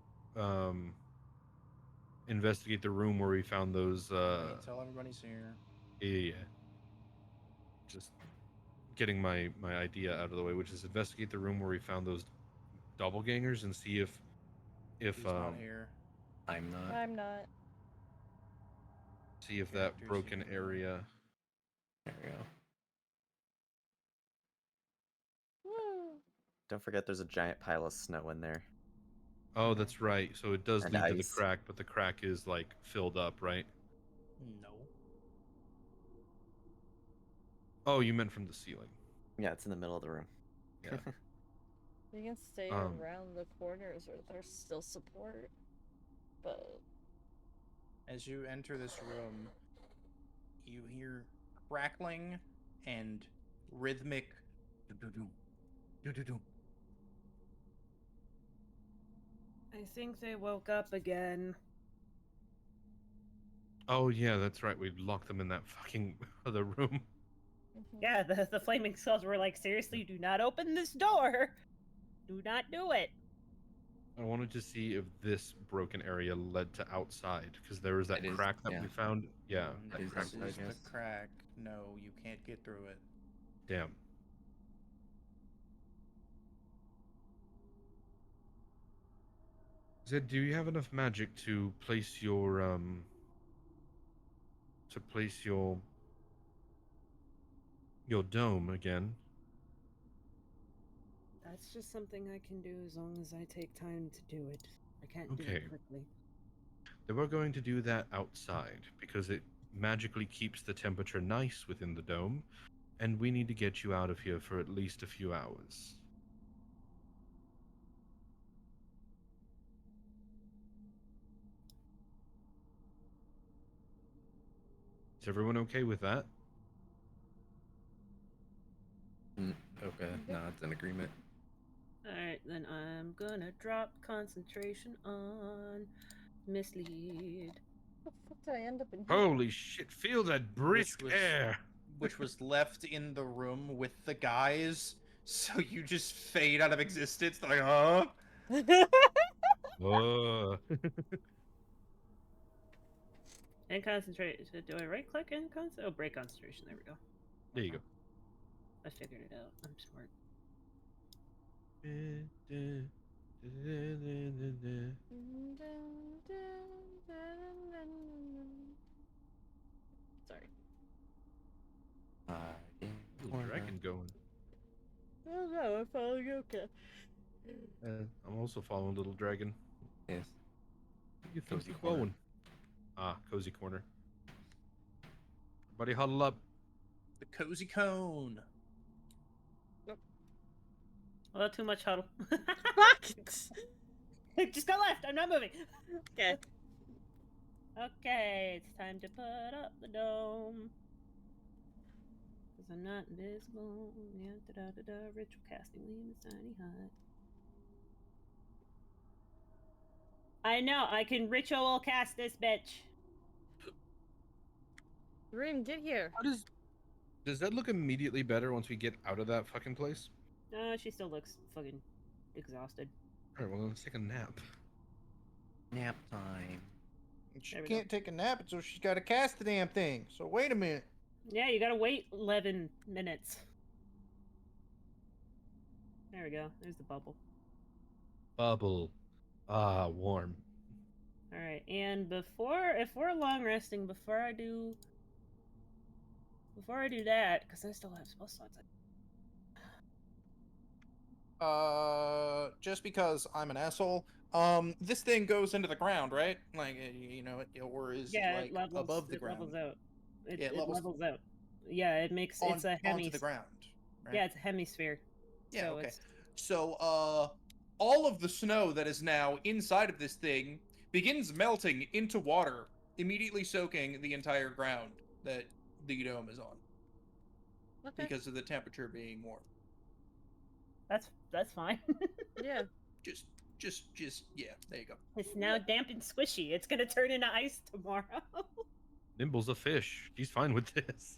Speaker 2: investigate the room where we found those.
Speaker 1: Tell everybody's here.
Speaker 2: Yeah. Just getting my idea out of the way, which is investigate the room where we found those doppelgangers and see if
Speaker 1: Who's not here?
Speaker 6: I'm not.
Speaker 4: I'm not.
Speaker 2: see if that broken area.
Speaker 6: There we go.
Speaker 4: Woo.
Speaker 5: Don't forget there's a giant pile of snow in there.
Speaker 2: Oh, that's right. So it does
Speaker 5: And
Speaker 2: lead to the
Speaker 5: ice.
Speaker 2: crack, but the crack is like filled up, right?
Speaker 1: No.
Speaker 2: Oh, you meant from the ceiling.
Speaker 5: Yeah, it's in the middle of the room.
Speaker 2: Yeah.
Speaker 4: You can stay
Speaker 2: Um,
Speaker 4: around the corners where there's still support, but
Speaker 1: As you enter this room, you hear crackling and rhythmic do-do-do, do-do-do.
Speaker 3: I think they woke up again.
Speaker 2: Oh yeah, that's right. We locked them in that fucking other room.
Speaker 3: Yeah, the flaming skulls were like, seriously, do not open this door. Do not do it.
Speaker 2: I wanted to see if this broken area led to outside because there was that
Speaker 6: It is,
Speaker 2: crack that
Speaker 6: yeah.
Speaker 2: we found. Yeah, that
Speaker 1: This
Speaker 2: crack.
Speaker 1: is
Speaker 2: I
Speaker 1: the
Speaker 2: guess.
Speaker 1: crack. No, you can't get through it.
Speaker 2: Damn. Zed, do you have enough magic to place your your dome again?
Speaker 3: That's just something I can do as long as I take time to do it. I can't do
Speaker 2: Okay.
Speaker 3: it quickly.
Speaker 2: They were going to do that outside because it magically keeps the temperature nice within the dome. and we need to get you out of here for at least a few hours. Is everyone okay with that?
Speaker 6: Okay, no, it's an agreement.
Speaker 3: Alright, then I'm gonna drop concentration on mislead.
Speaker 4: What the fuck did I end up in here?
Speaker 2: Holy shit, feel that brisk
Speaker 1: was-
Speaker 2: air.
Speaker 1: Which was left in the room with the guys, so you just fade out of existence. Like, huh?
Speaker 2: Oh.
Speaker 3: And concentrate. So do I right click and concentrate? Oh, break concentration. There we go.
Speaker 2: There you go.
Speaker 3: I figured it out. I'm smart. Sorry.
Speaker 2: Ooh, dragon going.
Speaker 4: Oh no, I'm following okay.
Speaker 2: I'm also following Little Dragon.
Speaker 6: Yes.
Speaker 2: What do you think
Speaker 6: Cozy
Speaker 2: you're
Speaker 6: corner.
Speaker 2: going? Ah, cozy corner. Everybody huddle up.
Speaker 1: The cozy cone.
Speaker 3: Well, too much huddle.
Speaker 4: Fuck!
Speaker 3: Just go left. I'm not moving.
Speaker 4: Okay.
Speaker 3: Okay, it's time to put up the dome. Because I'm not invisible. Yeah, da-da-da-da. Ritual casting Liam's tiny hut. I know, I can ritual cast this bitch.
Speaker 4: Reem, get here.
Speaker 2: How does that look immediately better once we get out of that fucking place?
Speaker 3: She still looks fucking exhausted.
Speaker 2: Alright, well, let's take a nap.
Speaker 6: Nap time.
Speaker 1: She
Speaker 3: There we
Speaker 1: can't take a nap until she's got to cast the damn thing. So wait a minute.
Speaker 3: Yeah, you gotta wait 11 minutes. There we go. There's the bubble.
Speaker 2: Bubble. Ah, warm.
Speaker 3: Alright, and if we're long resting, before I do that, because I still have spell slots.
Speaker 1: Just because I'm an asshole, this thing goes into the ground, right? Like, you know, or is
Speaker 3: Yeah,
Speaker 1: it like
Speaker 3: it levels,
Speaker 1: above the
Speaker 3: it
Speaker 1: ground?
Speaker 3: levels out. It,
Speaker 1: Yeah, it
Speaker 3: it
Speaker 1: levels
Speaker 3: levels out. Yeah, it makes it's a
Speaker 1: onto the ground. Right?
Speaker 3: Yeah, it's a hemisphere.
Speaker 1: Yeah.
Speaker 3: So
Speaker 1: Okay.
Speaker 3: it's
Speaker 1: So, all of the snow that is now inside of this thing begins melting into water, immediately soaking the entire ground that the dome is on.
Speaker 4: Okay.
Speaker 1: Because of the temperature being warm.
Speaker 3: that's fine.
Speaker 4: Yeah.
Speaker 1: Just yeah, there you go.
Speaker 3: It's now damp and squishy. It's gonna turn into ice tomorrow.
Speaker 2: Nimble's a fish. She's fine with this.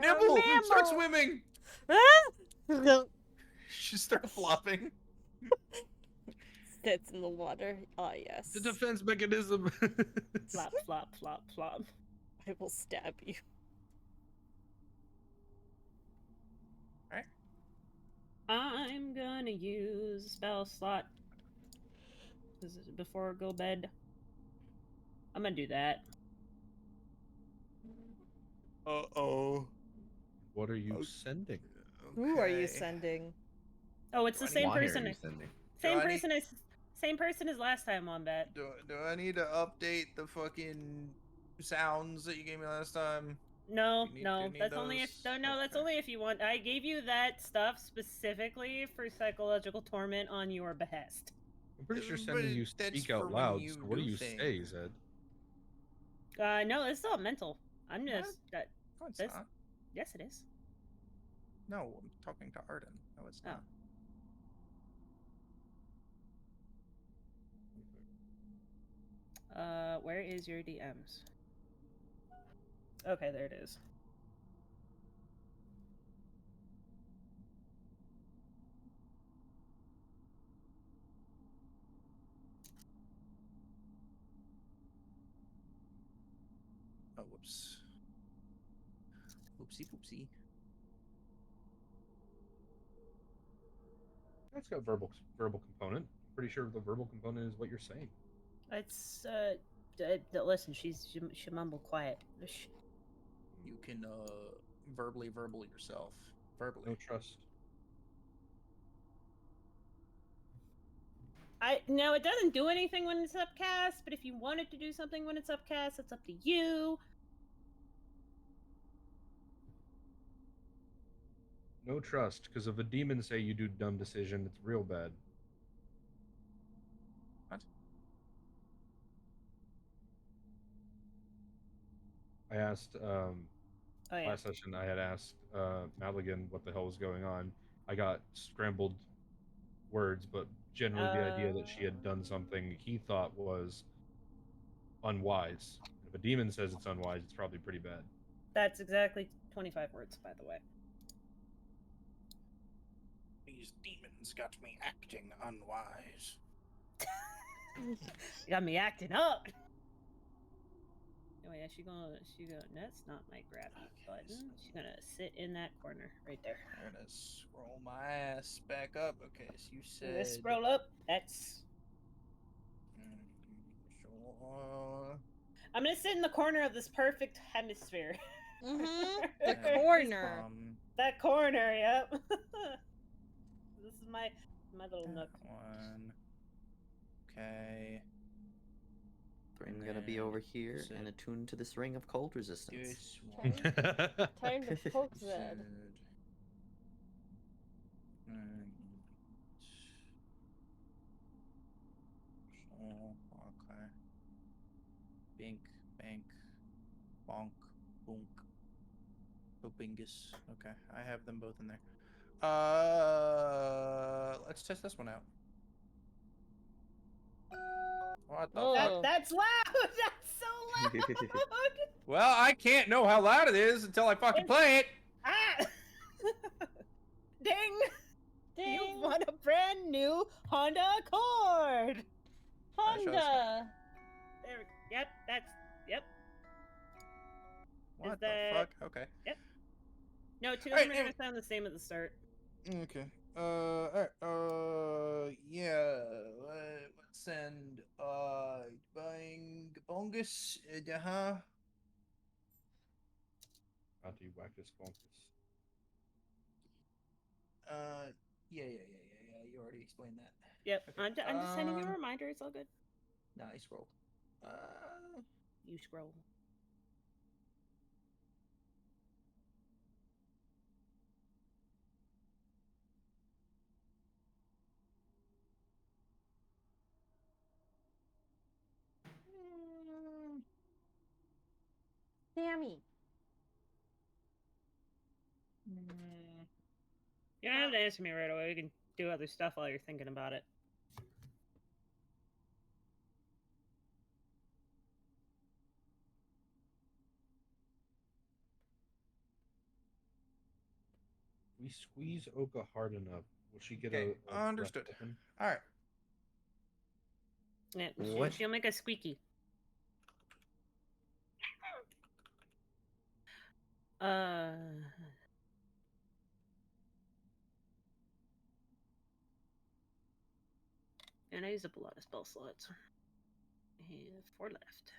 Speaker 1: Nimble, start
Speaker 4: Nimble!
Speaker 1: swimming.
Speaker 4: No.
Speaker 1: She start flopping.
Speaker 4: Sits in the water. Ah, yes.
Speaker 2: The defense mechanism.
Speaker 3: Flop, flop, flop, flop.
Speaker 4: I will stab you.
Speaker 1: Alright.
Speaker 3: I'm gonna use a spell slot before I go bed. I'm gonna do that.
Speaker 1: Uh-oh.
Speaker 2: What are you sending?
Speaker 4: Who are you sending?
Speaker 3: Oh, it's the same
Speaker 6: Why are
Speaker 3: person.
Speaker 6: you sending?
Speaker 3: Same person as last time, Wombat.
Speaker 1: Do I need to update the fucking sounds that you gave me last time?
Speaker 3: No,
Speaker 1: Do you
Speaker 3: no,
Speaker 1: need
Speaker 3: that's only if
Speaker 1: those?
Speaker 3: that's
Speaker 1: Okay.
Speaker 3: only if you want. I gave you that stuff specifically for psychological torment on your behest.
Speaker 2: I'm pretty sure
Speaker 1: But
Speaker 2: sending you
Speaker 1: that's
Speaker 2: speak out
Speaker 1: for when
Speaker 2: loud.
Speaker 1: you
Speaker 2: So what do
Speaker 1: do
Speaker 2: you
Speaker 1: things.
Speaker 2: say, Zed?
Speaker 3: No, it's all mental. I'm
Speaker 1: What?
Speaker 3: just that.
Speaker 1: No, it's
Speaker 3: This-
Speaker 1: not.
Speaker 3: Yes, it is.
Speaker 1: No, I'm talking to Arden. No, it's
Speaker 3: Oh.
Speaker 1: not.
Speaker 3: Where is your DMs? Okay, there it is.
Speaker 1: Oh, whoops. Oopsie poopsie.
Speaker 2: That's got verbal component. Pretty sure the verbal component is what you're saying.
Speaker 3: It's listen. She mumbled quiet. Shh.
Speaker 1: You can verbally yourself. Verbally.
Speaker 2: No trust.
Speaker 3: No, it doesn't do anything when it's upcast. But if you wanted to do something when it's upcast, it's up to you.
Speaker 2: No trust, because if a demon say you do dumb decision, it's real bad.
Speaker 1: What?
Speaker 2: I asked
Speaker 3: Oh yeah.
Speaker 2: last session. I had asked Maligan what the hell was going on. I got scrambled words, but generally the idea that she had done something he thought was unwise. If a demon says it's unwise, it's probably pretty bad.
Speaker 3: That's exactly 25 words, by the way.
Speaker 7: These demons got me acting unwise.
Speaker 3: You got me acting up. Oh yeah, she gonna. That's not my grabby button. She's gonna sit in that corner right there.
Speaker 1: I'm gonna scroll my ass back up. Okay, so you
Speaker 3: I'm gonna
Speaker 1: said.
Speaker 3: scroll up. That's.
Speaker 1: Sure.
Speaker 3: I'm gonna sit in the corner of this perfect hemisphere.
Speaker 4: The corner.
Speaker 3: That corner, yep. This is my little nook.
Speaker 1: One. Okay.
Speaker 5: I'm gonna be over here and attuned to this ring of cold resistance.
Speaker 1: This one.
Speaker 4: Time to poke Zed.
Speaker 1: Okay. Bink, bank, bonk, boonk, bopingus. Okay, I have them both in there. Let's test this one out. What the fuck?
Speaker 3: That's loud! That's so loud!
Speaker 1: Well, I can't know how loud it is until I fucking play it.
Speaker 3: Ah! Ding! You won a brand new Honda Accord!
Speaker 4: Honda!
Speaker 3: There we go. Yep, yep.
Speaker 1: What the fuck? Okay.
Speaker 3: Yep. No, two of them are gonna sound the same at the start.
Speaker 1: Okay. Alright. Yeah. Let's send, buying bongus, huh?
Speaker 2: How do you whack this bonkus?
Speaker 1: Yeah. You already explained that.
Speaker 3: Yep.
Speaker 1: Okay.
Speaker 3: I'm just sending you a reminder. It's all good.
Speaker 1: Nah, I scrolled.
Speaker 3: You scroll.
Speaker 4: Sammy.
Speaker 3: You don't have to answer me right away. We can do other stuff while you're thinking about it.
Speaker 2: We squeeze Oka hard enough. Will she get
Speaker 1: Okay,
Speaker 2: a
Speaker 1: understood. All right.
Speaker 3: Yeah,
Speaker 5: What?
Speaker 3: she'll make a squeaky. And I used up a lot of spell slots. I have 4 left.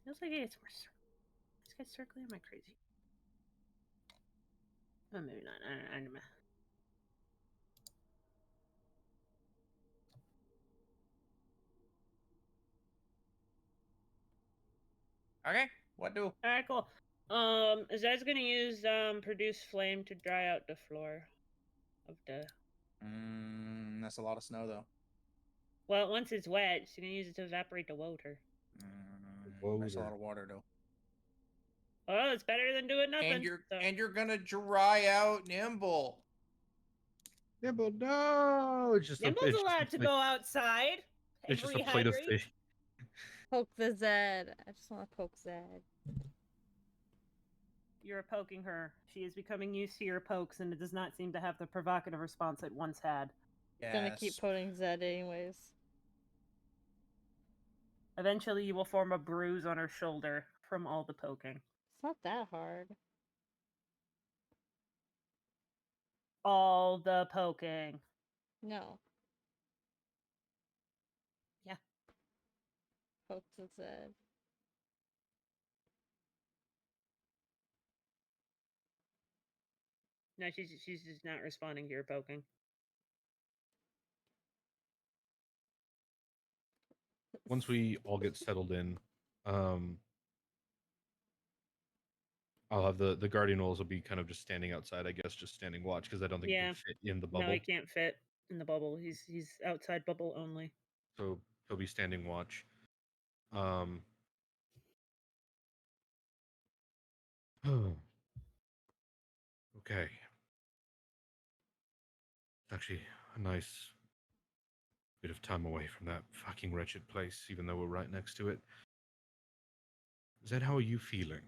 Speaker 3: Feels like it's more. This guy's circling. Am I crazy? Oh, maybe not. I don't know.
Speaker 1: Okay. What do?
Speaker 3: Alright, cool. Zed's gonna use produce flame to dry out the floor of the.
Speaker 1: That's a lot of snow though.
Speaker 3: Well, once it's wet, she's gonna use it to evaporate the water.
Speaker 1: That's a lot of water though.
Speaker 3: Oh, it's better than doing nothing.
Speaker 1: And you're gonna dry out Nimble.
Speaker 2: Nimble, no! It's just
Speaker 3: Nimble's allowed to go outside.
Speaker 2: It's just a plate of fish.
Speaker 4: Poke the Zed. I just want to poke Zed.
Speaker 3: You're poking her. She is becoming used to your pokes, and it does not seem to have the provocative response it once had.
Speaker 4: Yes. Gonna keep poking Zed anyways.
Speaker 3: Eventually, you will form a bruise on her shoulder from all the poking.
Speaker 4: It's not that hard.
Speaker 3: All the poking.
Speaker 4: No.
Speaker 3: Yeah.
Speaker 4: Poke the Zed.
Speaker 3: No, she's just not responding to your poking.
Speaker 2: Once we all get settled in, Um, I'll have the guardian roles will be kind of just standing outside, I guess, just standing watch because I don't think he
Speaker 3: Yeah.
Speaker 2: can fit in the
Speaker 3: No,
Speaker 2: bubble.
Speaker 3: he can't fit in the bubble. He's outside bubble only.
Speaker 2: So he'll be standing watch. Um, okay. Actually, a nice bit of time away from that fucking wretched place, even though we're right next to it. Zed, how are you feeling?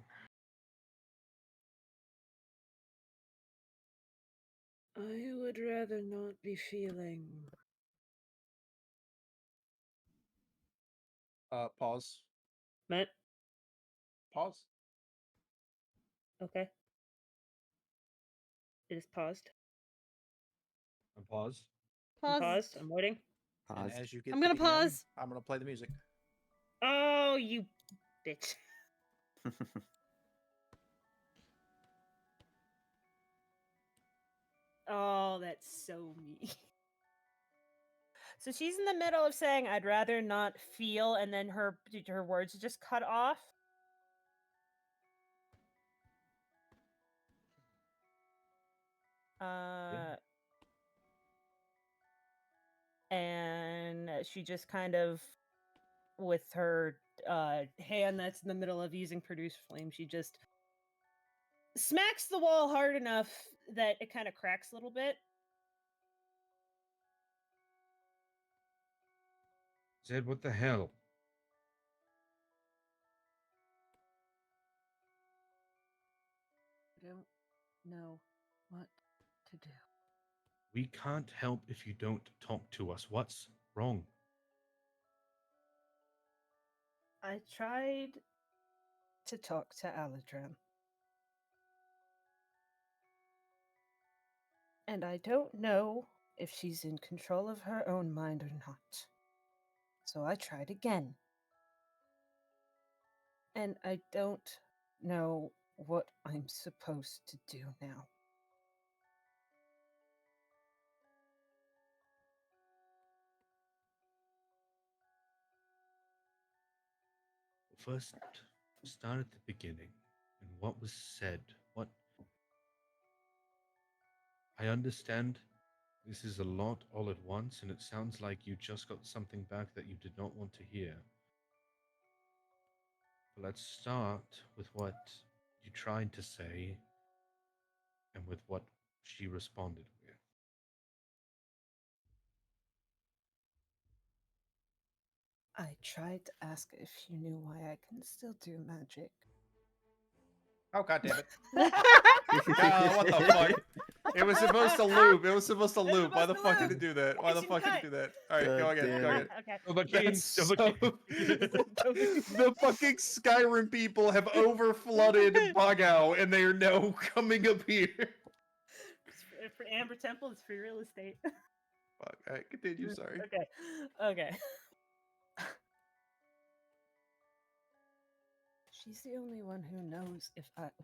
Speaker 3: I would rather not be feeling.
Speaker 1: Pause.
Speaker 3: Matt?
Speaker 1: Pause.
Speaker 3: Okay. It is paused.
Speaker 2: And pause.
Speaker 3: I'm
Speaker 4: Pause.
Speaker 3: paused. I'm waiting.
Speaker 1: And
Speaker 5: Paused.
Speaker 1: as you get
Speaker 4: I'm
Speaker 1: to
Speaker 4: gonna
Speaker 1: the end,
Speaker 4: pause.
Speaker 1: I'm gonna play the music.
Speaker 3: Oh, you bitch. Oh, that's so mean. So she's in the middle of saying, "I'd rather not feel," and then her words just cut off. And she just kind of, with her hand that's in the middle of using produce flame, she just smacks the wall hard enough that it kind of cracks a little bit.
Speaker 2: Zed, what the hell?
Speaker 12: I don't know what to do.
Speaker 2: We can't help if you don't talk to us. What's wrong?
Speaker 12: I tried to talk to Aladram. And I don't know if she's in control of her own mind or not. So I tried again. And I don't know what I'm supposed to do now.
Speaker 2: First, start at the beginning. And what was said? What. I understand this is a lot all at once, and it sounds like you just got something back that you did not want to hear. But let's start with what you tried to say and with what she responded with.
Speaker 12: I tried to ask if she knew why I can still do magic.
Speaker 1: Oh, god damn it. What the fuck? It was supposed to loop. It was supposed to loop. Why the fuck did it do that? Why the fuck did it do that? All right, go again. Go again.
Speaker 3: Okay.
Speaker 1: That's so... The fucking Skyrim people have overflooded Bogao, and they are now coming up here.
Speaker 3: For Amber Temple, it's free real estate.
Speaker 1: Fuck. All right, continue. Sorry.
Speaker 3: Okay.
Speaker 12: She's the only one who knows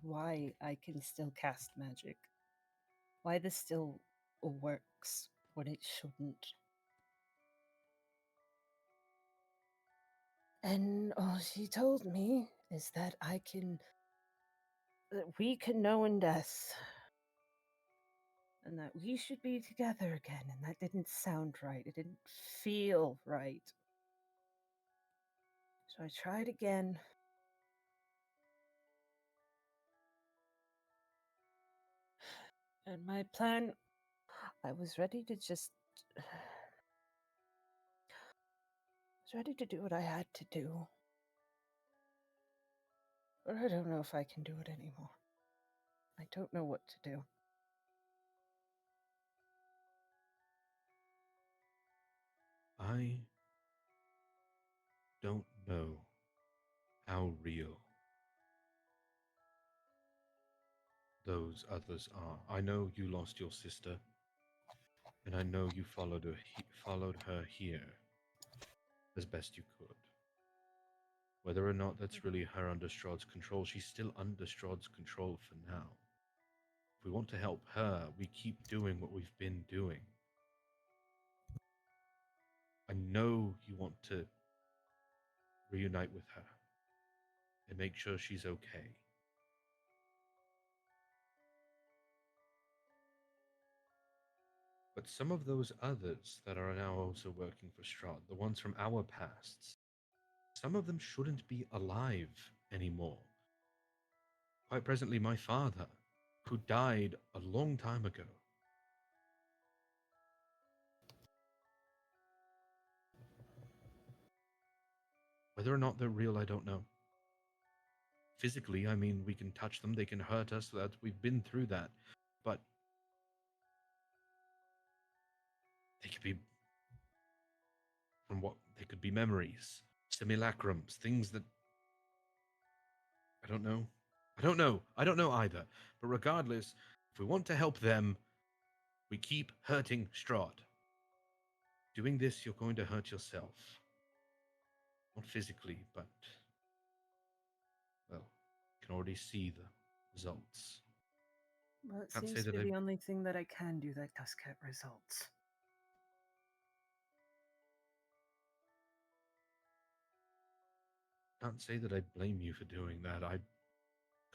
Speaker 12: why I can still cast magic. Why this still works when it shouldn't. And all she told me is that we can know in death. And that we should be together again. And that didn't sound right. It didn't feel right. So I tried again. And my plan, I was ready to just. I was ready to do what I had to do. But I don't know if I can do it anymore. I don't know what to do.
Speaker 2: I don't know how real those others are. I know you lost your sister, and I know you followed her here as best you could. Whether or not that's really her under Strahd's control, she's still under Strahd's control for now. If we want to help her, we keep doing what we've been doing. I know you want to reunite with her. and make sure she's okay. But some of those others that are now also working for Strahd, the ones from our pasts, some of them shouldn't be alive anymore. Quite presently, my father, who died a long time ago. Whether or not they're real, I don't know. Physically, I mean, we can touch them, they can hurt us, that we've been through that. But they could be they could be memories, simulacrums, things that I don't know. I don't know. I don't know either. But regardless, if we want to help them, we keep hurting Strahd. Doing this, you're going to hurt yourself. Not physically, but well, you can already see the results.
Speaker 12: Well, it
Speaker 2: Can't say
Speaker 12: seems to
Speaker 2: that
Speaker 12: be
Speaker 2: I
Speaker 12: the only thing that I can do that does get results.
Speaker 2: can't say that I blame you for doing that. I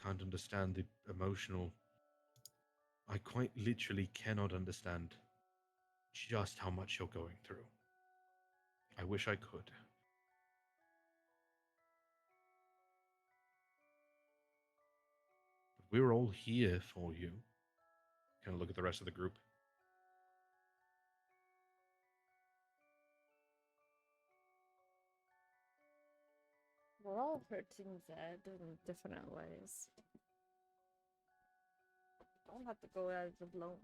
Speaker 2: can't understand the emotional. I quite literally cannot understand just how much you're going through. I wish I could. But we're all here for you. Kind of look at the rest of the group.
Speaker 4: We're all hurting Zed in different ways. Don't have to go at it alone.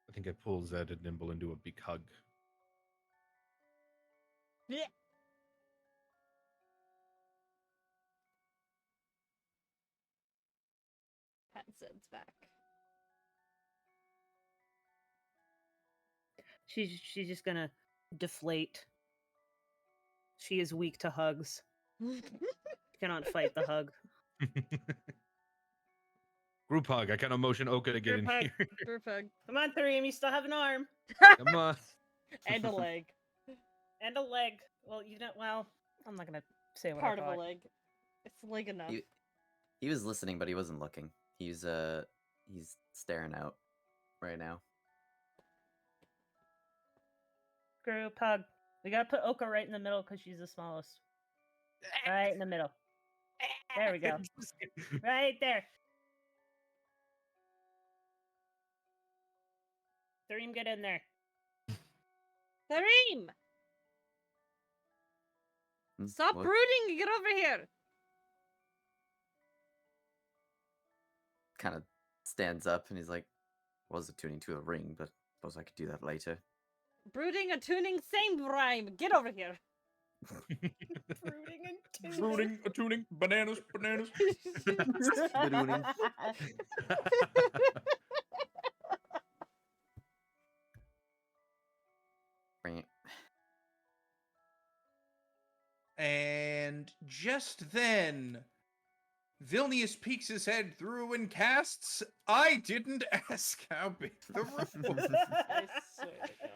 Speaker 2: I think I pull Zed and Nimble into a big hug.
Speaker 4: Yeah. Pat Zed's back.
Speaker 3: She's just gonna deflate. She is weak to hugs. Cannot fight the hug.
Speaker 2: Group hug. I kind of motion Oka to get
Speaker 3: Group
Speaker 2: in
Speaker 3: hug.
Speaker 2: here.
Speaker 4: Group hug.
Speaker 3: Come on, Thareem, you still have an arm.
Speaker 2: Come on.
Speaker 4: And a leg.
Speaker 3: And a leg. Well, you know, well, I'm not gonna say what
Speaker 4: Part
Speaker 3: I
Speaker 4: of a
Speaker 3: thought.
Speaker 4: leg. It's leg enough.
Speaker 5: He was listening, but he wasn't looking. He's staring out right now.
Speaker 3: Group hug. We gotta put Oka right in the middle because she's the smallest. Right in the middle. There we go. Right there. Thareem, get in there.
Speaker 4: Thareem! Stop
Speaker 5: What?
Speaker 4: brooding and get over here!
Speaker 5: Kind of stands up and he's like, was attuning to a ring, but suppose I could do that later.
Speaker 4: Brooding and tuning, same rhyme. Get over here.
Speaker 3: Brooding and
Speaker 1: Fruiting, attuning, bananas, bananas.
Speaker 5: Spitooning. Bring it.
Speaker 1: And just then, Vilnius peeks his head through and casts, I didn't ask how big the room was.
Speaker 4: I swear to God.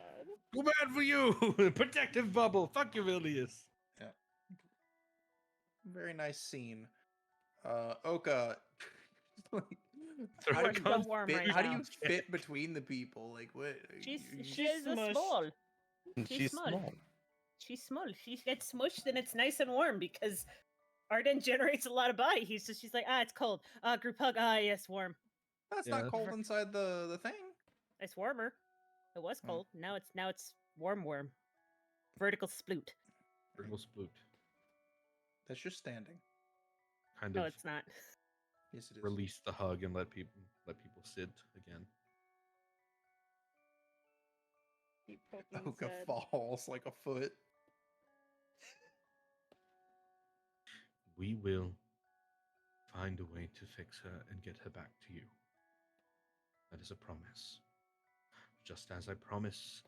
Speaker 2: Too bad for you. Protective bubble. Fuck you, Vilnius.
Speaker 1: Yeah. Very nice scene. Oka, like, how
Speaker 3: We're
Speaker 1: do
Speaker 3: so
Speaker 1: you
Speaker 3: warm
Speaker 1: fit,
Speaker 3: right
Speaker 1: how do
Speaker 3: now.
Speaker 1: you fit between the people? Like, what?
Speaker 3: She's
Speaker 4: She's smushed.
Speaker 3: small.
Speaker 6: She's
Speaker 3: small.
Speaker 6: small.
Speaker 3: She's small. She gets smushed and it's nice and warm because Arden generates a lot of body heat. So she's like, it's cold. Group hug. Yes, warm.
Speaker 1: That's
Speaker 2: Yeah.
Speaker 1: not cold inside the thing.
Speaker 3: It's warmer. It was
Speaker 1: Hmm.
Speaker 3: cold. Now it's warm. Vertical sploot.
Speaker 2: Vertical sploot.
Speaker 1: That's just standing.
Speaker 2: Kind
Speaker 3: No,
Speaker 2: of
Speaker 3: it's not.
Speaker 1: Yes, it is.
Speaker 2: release the hug and let people sit again.
Speaker 4: Keep poking
Speaker 1: Oka
Speaker 4: Zed.
Speaker 1: falls like a foot.
Speaker 2: We will find a way to fix her and get her back to you. That is a promise. Just as I promise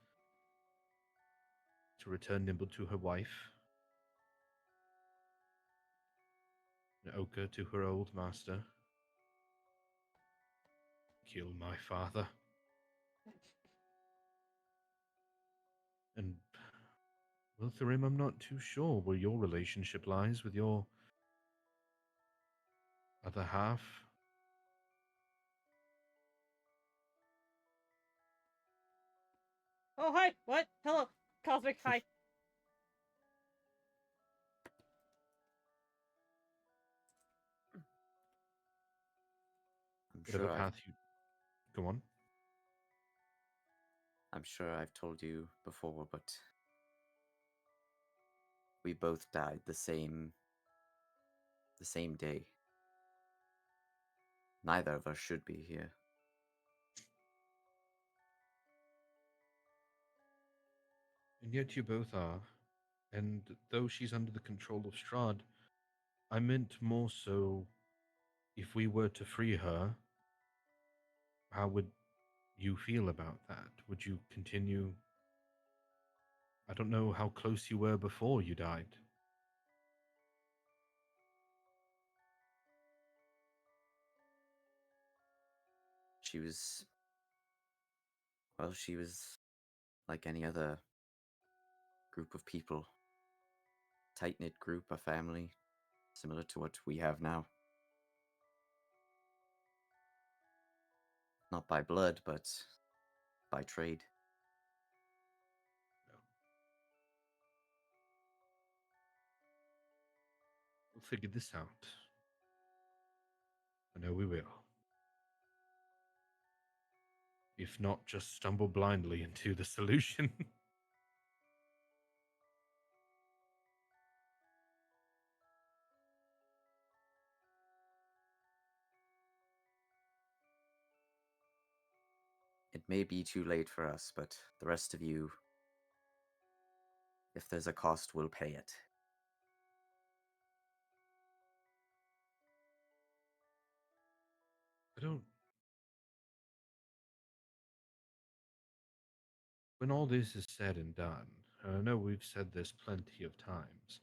Speaker 2: to return Nimble to her wife, and Oka to her old master. kill my father. And, well, Tharim, I'm not too sure where your relationship lies with your other half.
Speaker 4: Oh, hi. What? Hello. Cosmic, hi.
Speaker 5: I'm
Speaker 2: Whatever
Speaker 5: sure I've,
Speaker 2: path you go on.
Speaker 5: I'm sure I've told you before, but we both died the same day. Neither of us should be here.
Speaker 2: And yet you both are. And though she's under the control of Strahd, I meant more so if we were to free her, how would you feel about that? Would you continue? I don't know how close you were before you died.
Speaker 5: She was, well, she was like any other group of people. Tight-knit group, a family, similar to what we have now. Not by blood, but by trade.
Speaker 2: We'll figure this out. I know we will. If not, just stumble blindly into the solution.
Speaker 5: It may be too late for us, but the rest of you, if there's a cost, we'll pay it.
Speaker 2: I don't. When all this is said and done, and I know we've said this plenty of times,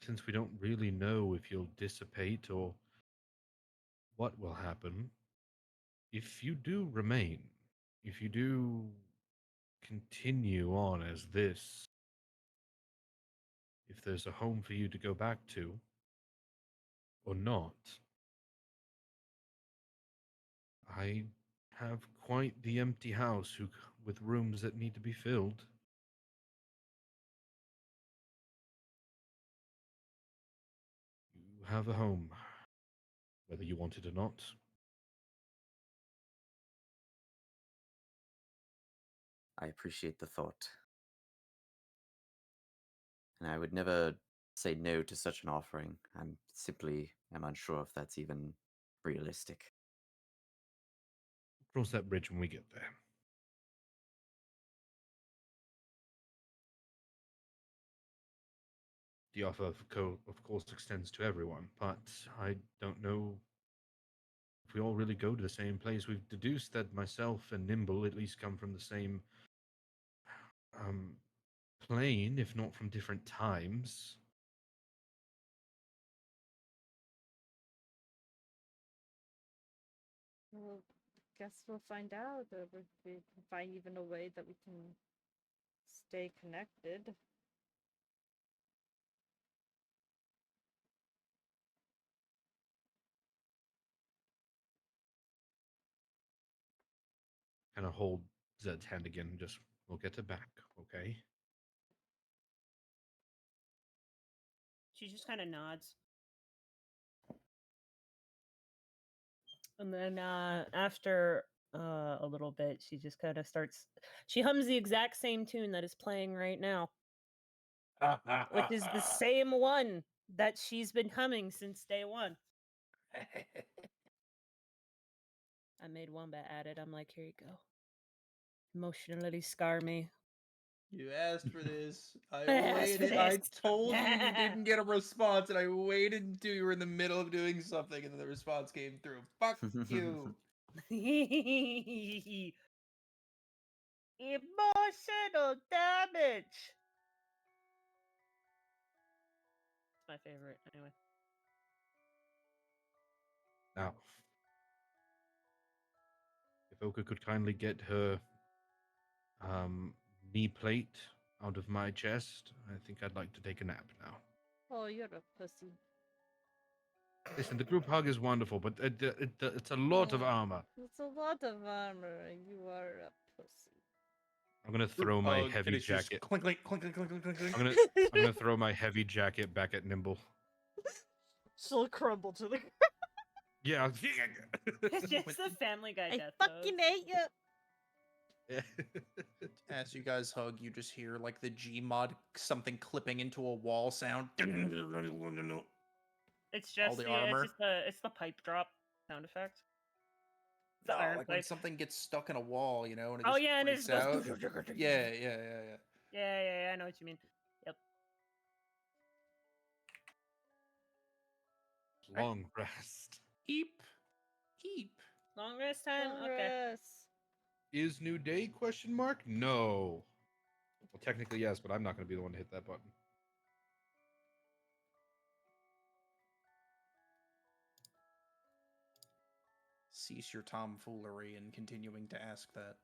Speaker 2: since we don't really know if you'll dissipate or what will happen, if you do remain, if you do continue on as this, if there's a home for you to go back to, or not, I have quite the empty house with rooms that need to be filled. You have a home, whether you want it or not.
Speaker 5: I appreciate the thought. And I would never say no to such an offering. I'm simply am unsure if that's even realistic.
Speaker 2: Cross that bridge when we get there. The offer, of course, extends to everyone, but I don't know if we all really go to the same place. We've deduced that myself and Nimble at least come from the same plane, if not from different times.
Speaker 4: Well, guess we'll find out. We can find even a way that we can stay connected.
Speaker 2: Kind of hold Zed's hand again. Just, we'll get it back, okay?
Speaker 3: She just kind of nods. And then after a little bit, she just kind of starts. She hums the exact same tune that is playing right now, which is the same one that she's been humming since day one. I made Wombat at it. I'm like, here you go. Emotionally scar me.
Speaker 1: You asked for this. I
Speaker 3: asked for
Speaker 1: waited. I
Speaker 3: this.
Speaker 1: told you didn't get a response, and I waited until you were in the middle of doing something, and then the response came through. Fuck you.
Speaker 3: Emotional damage. It's my favorite, anyway.
Speaker 2: Now, if Oka could kindly get her knee plate out of my chest, I think I'd like to take a nap now.
Speaker 4: Oh, you're a pussy.
Speaker 2: Listen, the group hug is wonderful, but it's a lot of armor.
Speaker 4: It's a lot of armor, and you are a pussy.
Speaker 2: I'm gonna throw my heavy
Speaker 1: and it's just
Speaker 2: jacket.
Speaker 1: clink, clink, clink, clink, clink, clink, clink.
Speaker 2: I'm gonna throw my heavy jacket back at Nimble.
Speaker 4: She'll crumble to the ground.
Speaker 2: Yeah.
Speaker 3: It's just a Family Guy
Speaker 4: I
Speaker 3: death
Speaker 4: fucking
Speaker 3: pose.
Speaker 4: hate you.
Speaker 1: As you guys hug, you just hear like the Gmod something clipping into a wall sound.
Speaker 3: It's just
Speaker 1: the
Speaker 3: yeah,
Speaker 1: armor.
Speaker 3: it's the pipe drop sound effect. It's the
Speaker 1: No,
Speaker 3: iron
Speaker 1: like when
Speaker 3: pipe.
Speaker 1: something gets stuck in a wall, you know, and it
Speaker 3: Oh
Speaker 1: just
Speaker 3: yeah, and it
Speaker 1: freaks
Speaker 3: just
Speaker 1: out.
Speaker 3: goes.
Speaker 1: Yeah.
Speaker 3: Yeah, I know what you mean. Yep.
Speaker 2: Long rest.
Speaker 1: Keep.
Speaker 3: Long rest time.
Speaker 4: Long
Speaker 3: Okay.
Speaker 4: rest.
Speaker 2: Is new day ? No. Well, technically yes, but I'm not gonna be the one to hit that button.
Speaker 1: Cease your tomfoolery and continuing to ask that.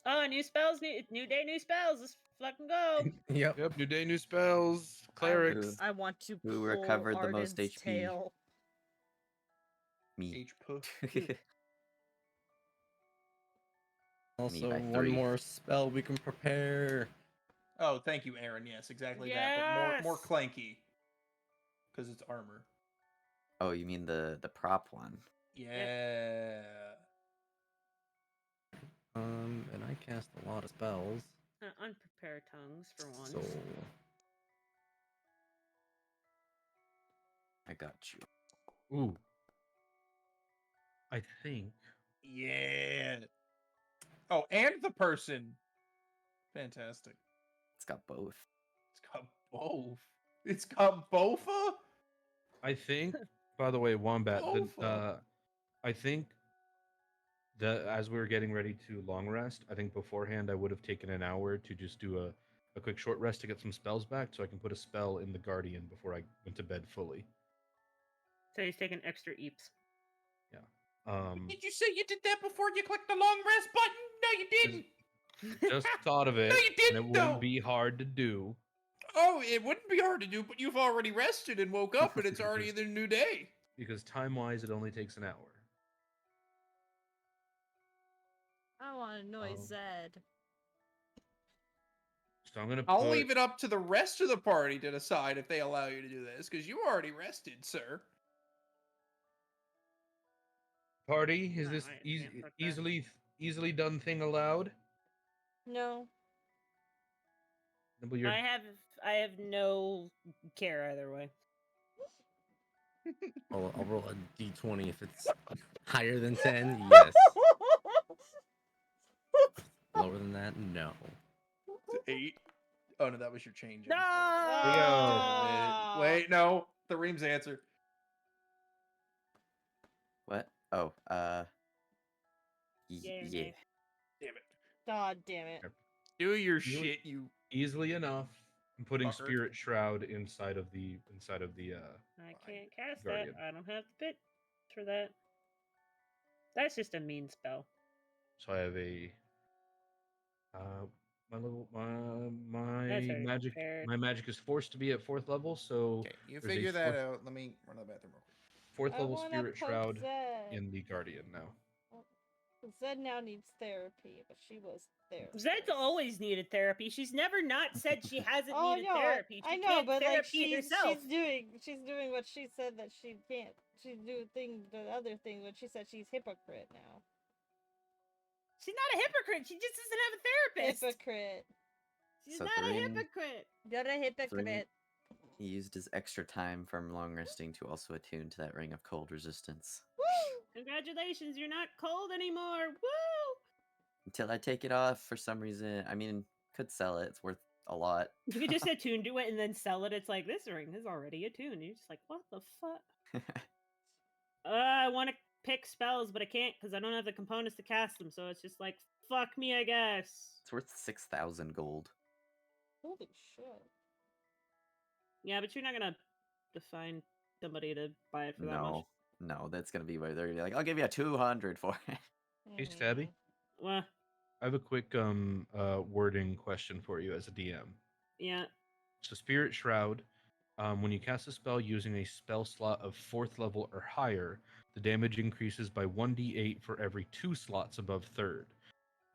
Speaker 3: Oh, new spells, new day, new spells. Let's fucking go.
Speaker 6: Yep.
Speaker 2: New day, new spells. Clerics.
Speaker 4: I want to
Speaker 5: Who
Speaker 4: pull
Speaker 5: recovered the most
Speaker 4: Arden's
Speaker 5: HP?
Speaker 4: tail.
Speaker 5: Me.
Speaker 6: Also,
Speaker 5: by
Speaker 6: one
Speaker 5: 3.
Speaker 6: more spell we can prepare.
Speaker 1: Oh, thank you, Aaron. Yes, exactly that, but more
Speaker 3: Yes!
Speaker 1: clanky. Because it's armor.
Speaker 5: Oh, you mean the prop one?
Speaker 1: Yeah.
Speaker 6: And I cast a lot of spells.
Speaker 3: Unprepared tongues for once.
Speaker 6: So
Speaker 5: I got you.
Speaker 2: Ooh. I think.
Speaker 1: Yeah. Oh, and the person. Fantastic.
Speaker 5: It's got both.
Speaker 1: It's got both. It's got bofa?
Speaker 2: I think. By the way, Wombat.
Speaker 1: Bofa.
Speaker 2: I think that as we were getting ready to long rest, I think beforehand I would have taken an hour to just do a quick short rest to get some spells back, so I can put a spell in the Guardian before I went to bed fully.
Speaker 3: So he's taking extra eeps.
Speaker 2: Yeah.
Speaker 1: Did you say you did that before you clicked the long rest button? No, you didn't.
Speaker 2: Just thought of it.
Speaker 1: No, you didn't,
Speaker 2: and it wouldn't
Speaker 1: though.
Speaker 2: be hard to do.
Speaker 1: Oh, it wouldn't be hard to do, but you've already rested and woke up, and it's already the new day.
Speaker 2: Because time-wise, it only takes an hour.
Speaker 4: I want to annoy Zed.
Speaker 2: So I'm gonna.
Speaker 1: I'll leave it up to the rest of the party to decide if they allow you to do this, because you already rested, sir.
Speaker 2: Party, is
Speaker 3: No,
Speaker 2: this
Speaker 3: I can't fuck that.
Speaker 2: easily done thing allowed?
Speaker 4: No.
Speaker 2: Nimble, you're-
Speaker 3: I have no care either way.
Speaker 6: I'll roll a d20 if it's higher than 10. Yes. Lower than that, no.
Speaker 1: 8. Oh no, that was your change.
Speaker 3: No!
Speaker 1: Wait, no. The Ream's answer.
Speaker 5: What? Oh,
Speaker 3: Yeah.
Speaker 5: yeah.
Speaker 1: Damn it.
Speaker 4: God damn it.
Speaker 1: Do your shit, you.
Speaker 2: Easily enough. I'm putting
Speaker 1: Fucker.
Speaker 2: Spirit Shroud inside of the
Speaker 3: I can't cast
Speaker 2: Guardian.
Speaker 3: that. I don't have the bit for that. That's just a mean spell.
Speaker 2: So I have a my
Speaker 3: That's already
Speaker 2: magic
Speaker 3: prepared.
Speaker 2: my magic is forced to be at 4th level, so
Speaker 1: Okay, you
Speaker 2: there's a
Speaker 1: figure that
Speaker 2: 4th
Speaker 1: out. Let me run to the bathroom real quick.
Speaker 2: 4th
Speaker 4: I
Speaker 2: level
Speaker 4: wanna
Speaker 2: Spirit
Speaker 4: poke
Speaker 2: Shroud
Speaker 4: Zed.
Speaker 2: in the Guardian now.
Speaker 4: Zed now needs therapy, but she was there.
Speaker 3: Zed's always needed therapy. She's never not said she hasn't
Speaker 4: Oh
Speaker 3: needed
Speaker 4: no,
Speaker 3: therapy. She
Speaker 4: I know,
Speaker 3: can't
Speaker 4: but like
Speaker 3: therapy herself.
Speaker 4: she's doing what she said that she can't. She's doing the other thing, but she said she's hypocrite now.
Speaker 3: She's not a hypocrite. She just doesn't have a therapist.
Speaker 4: Hypocrite.
Speaker 3: She's
Speaker 5: So
Speaker 3: not a
Speaker 5: Thrin-
Speaker 3: hypocrite.
Speaker 4: You're a hypocrite.
Speaker 5: He used his extra time from long resting to also attune to that ring of cold resistance.
Speaker 4: Woo!
Speaker 3: Congratulations, you're not cold anymore. Woo!
Speaker 5: Until I take it off for some reason. I mean, could sell it. It's worth a lot.
Speaker 3: You could just attune to it and then sell it. It's like, this ring is already attuned. You're just like, what the fuck? I want to pick spells, but I can't because I don't have the components to cast them. So it's just like, fuck me, I guess.
Speaker 5: It's worth 6,000 gold.
Speaker 4: Holy shit.
Speaker 3: Yeah, but you're not gonna find somebody to buy it for that much.
Speaker 5: No. No, that's gonna be where they're gonna be like, I'll give you a 200 for it.
Speaker 2: Hey, Stabby.
Speaker 3: Well,
Speaker 2: I have a quick wording question for you as a DM.
Speaker 3: yeah.
Speaker 2: So, Spirit Shroud. When you cast a spell using a spell slot of 4th level or higher, the damage increases by 1d8 for every 2 slots above 3rd.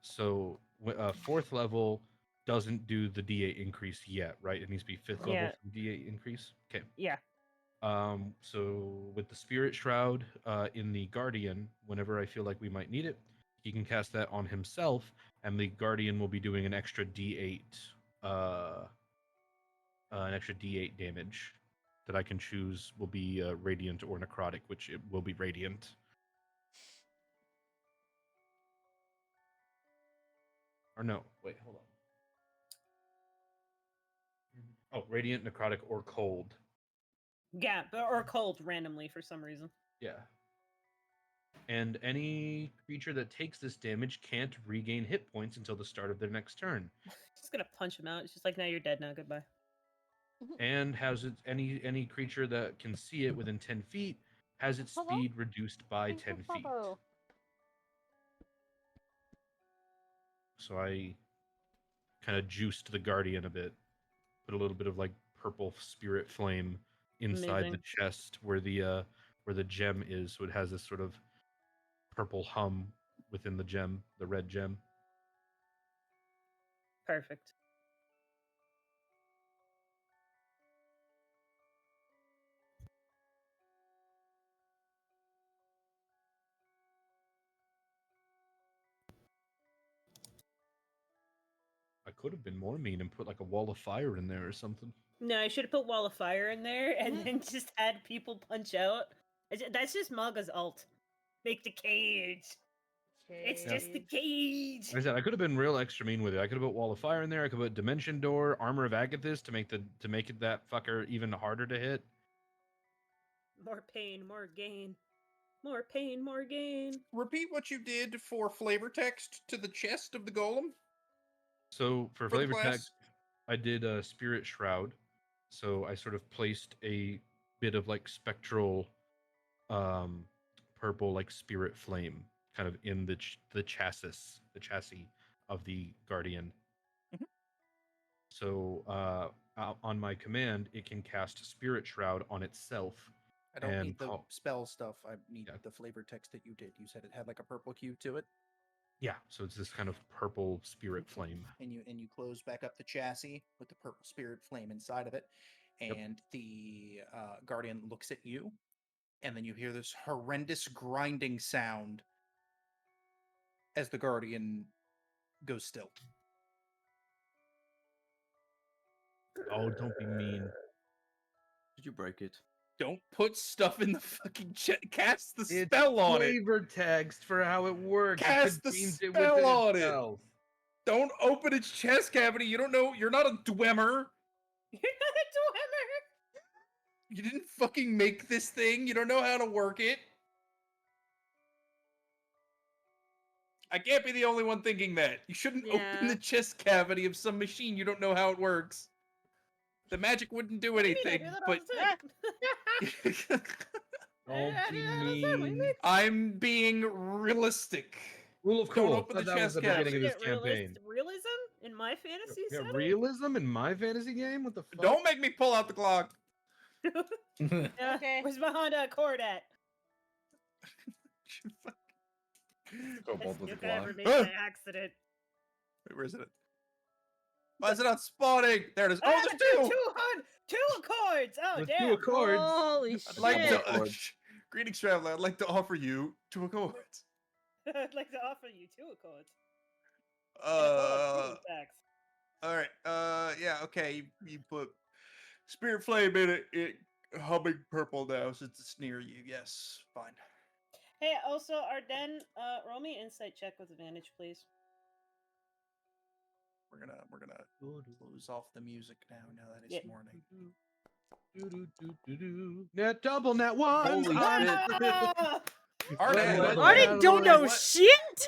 Speaker 2: So, 4th level doesn't do the d8 increase yet, right? It needs to be 5th level
Speaker 3: Yeah.
Speaker 2: for the d8 increase. Okay.
Speaker 3: Yeah.
Speaker 2: So with the Spirit Shroud in the Guardian, whenever I feel like we might need it, he can cast that on himself, and the Guardian will be doing an extra d8 damage that I can choose will be radiant or necrotic, which it will be radiant. Or no, wait, hold on. Oh, radiant, necrotic, or cold.
Speaker 3: Yeah, or cold randomly for some reason.
Speaker 2: Yeah. And any creature that takes this damage can't regain hit points until the start of their next turn.
Speaker 3: Just gonna punch him out. It's just like, now you're dead now. Goodbye.
Speaker 2: And has any creature that can see it within 10 feet has its speed reduced by 10 feet. So I kind of juiced the Guardian a bit, put a little bit of like purple spirit flame inside the
Speaker 3: Amazing.
Speaker 2: chest where the gem is, so it has this sort of purple hum within the gem, the red gem.
Speaker 3: Perfect.
Speaker 2: I could have been more mean and put like a wall of fire in there or something.
Speaker 3: No, I should have put Wall of Fire in there and then just had people punch out. That's just Maga's ult. Make the cage. It's just the cage.
Speaker 2: Like I said, I could have been real extra mean with it. I could have put wall of fire in there. I could put dimension door, armor of Agathis to make it that fucker even harder to hit.
Speaker 3: More pain, more gain. More pain, more gain.
Speaker 1: Repeat what you did for flavor text to the chest of the golem.
Speaker 2: So for
Speaker 1: For the
Speaker 2: flavor
Speaker 1: class?
Speaker 2: text, I did a spirit shroud. So I sort of placed a bit of like spectral, purple like spirit flame kind of in the chassis of the Guardian.
Speaker 1: Mhm.
Speaker 2: So on my command, it can cast Spirit Shroud on itself.
Speaker 1: I don't
Speaker 2: and
Speaker 1: need the
Speaker 2: call-
Speaker 1: spell stuff. I need
Speaker 2: Yeah.
Speaker 1: the flavor text that you did. You said it had like a purple hue to it,
Speaker 2: Yeah, so it's this kind of purple spirit flame.
Speaker 1: and you close back up the chassis with the purple spirit flame inside of it,
Speaker 2: Yep.
Speaker 1: and the guardian looks at you, and then you hear this horrendous grinding sound as the guardian goes still.
Speaker 2: Oh, don't be mean.
Speaker 5: Did you break it?
Speaker 1: Don't put stuff in the fucking cast the
Speaker 2: It's
Speaker 1: spell on it.
Speaker 2: flavor text for how it works. It
Speaker 1: Cast the
Speaker 2: contains it
Speaker 1: spell
Speaker 2: within
Speaker 1: on it.
Speaker 2: itself.
Speaker 1: Don't open its chest cavity. You don't know. You're not a dwemer.
Speaker 3: You're not a dwemer.
Speaker 1: You didn't fucking make this thing. You don't know how to work it. I can't be the only one thinking that. You shouldn't open
Speaker 3: Yeah.
Speaker 1: the chest cavity of some machine you don't know how it works. The magic wouldn't do
Speaker 3: What do you mean? I
Speaker 1: anything,
Speaker 3: do that all
Speaker 1: but
Speaker 3: the time.
Speaker 2: Don't
Speaker 3: I
Speaker 2: be
Speaker 3: do that all the time. What do you
Speaker 2: mean.
Speaker 3: mean?
Speaker 1: I'm being realistic.
Speaker 2: Rule of
Speaker 1: Don't
Speaker 2: cool.
Speaker 1: open the
Speaker 2: That was
Speaker 1: chest
Speaker 2: the beginning of
Speaker 1: cavity.
Speaker 2: this campaign.
Speaker 3: Realism in my fantasy
Speaker 2: Yeah,
Speaker 3: setting?
Speaker 2: realism in my fantasy game? What the fuck?
Speaker 1: Don't make me pull out the Glock.
Speaker 3: Yeah,
Speaker 4: Okay.
Speaker 3: where's my Honda Accord at?
Speaker 6: Kobold with a
Speaker 3: If I ever
Speaker 6: Glock.
Speaker 3: made by accident.
Speaker 1: Wait, where is it? Why is it not spawning? There it is.
Speaker 3: I
Speaker 1: Oh,
Speaker 3: have
Speaker 1: there's
Speaker 3: a
Speaker 1: two!
Speaker 3: two Accords! Oh,
Speaker 2: There's
Speaker 3: damn.
Speaker 2: 2 Accords.
Speaker 4: Holy
Speaker 1: I'd like
Speaker 4: shit.
Speaker 1: to.
Speaker 5: Accord.
Speaker 1: Greetings, traveler. I'd like to offer you 2 Accords.
Speaker 3: I'd like to offer you 2 Accords. And a bowl of fruit sacks.
Speaker 1: All right. Yeah. Okay. You put spirit flame in it. It humming purple now since it's near you. Yes. Fine.
Speaker 3: Hey, also, Arden, roll me insight check with advantage, please.
Speaker 1: We're gonna close off the music now. Now that it's
Speaker 3: Yeah.
Speaker 1: morning.
Speaker 2: Net double, net one.
Speaker 5: Holy
Speaker 3: Ah!
Speaker 1: Arden,
Speaker 2: What?
Speaker 4: Arden don't know
Speaker 1: What?
Speaker 4: shit.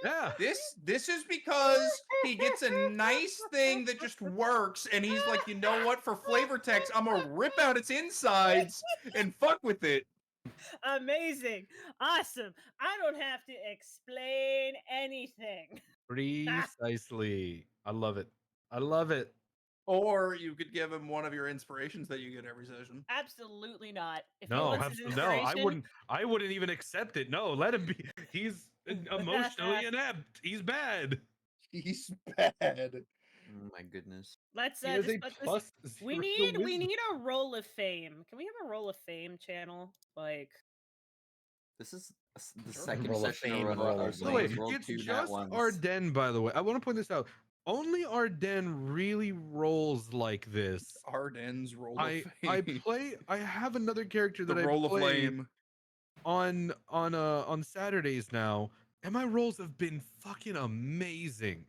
Speaker 2: Yeah.
Speaker 1: This is because he gets a nice thing that just works, and he's like, you know what? For flavor text, I'm gonna rip out its insides and fuck with it.
Speaker 3: Amazing. Awesome. I don't have to explain anything.
Speaker 2: Precisely. I love it. I love it.
Speaker 1: Or you could give him one of your inspirations that you get every session.
Speaker 3: Absolutely not. If he
Speaker 2: No,
Speaker 3: wants his
Speaker 2: absolutely no.
Speaker 3: inspiration,
Speaker 2: I wouldn't even accept it. No, let him be. He's emotionally inept. He's bad.
Speaker 1: He's bad.
Speaker 5: Oh my goodness.
Speaker 3: let's
Speaker 2: He has
Speaker 3: just
Speaker 2: a
Speaker 3: put this.
Speaker 2: plus
Speaker 3: We
Speaker 2: 0
Speaker 3: need
Speaker 2: wisdom.
Speaker 3: a roll of fame. Can we have a roll of fame channel? Like
Speaker 5: This is the
Speaker 1: Sure.
Speaker 5: second
Speaker 1: Roll of
Speaker 5: session in a
Speaker 1: fame
Speaker 5: row
Speaker 1: and
Speaker 5: that
Speaker 1: roll
Speaker 5: our
Speaker 1: of
Speaker 2: By the way,
Speaker 5: souls rolled
Speaker 2: it's
Speaker 5: 2 nat
Speaker 2: just
Speaker 5: ones.
Speaker 2: Arden, by the way. I want to point this out. Only Arden really rolls like this.
Speaker 1: Arden's roll of
Speaker 2: I
Speaker 1: fame.
Speaker 2: I have another character
Speaker 1: The
Speaker 2: that I
Speaker 1: roll of
Speaker 2: play
Speaker 1: flame.
Speaker 2: on Saturdays now, and my rolls have been fucking amazing.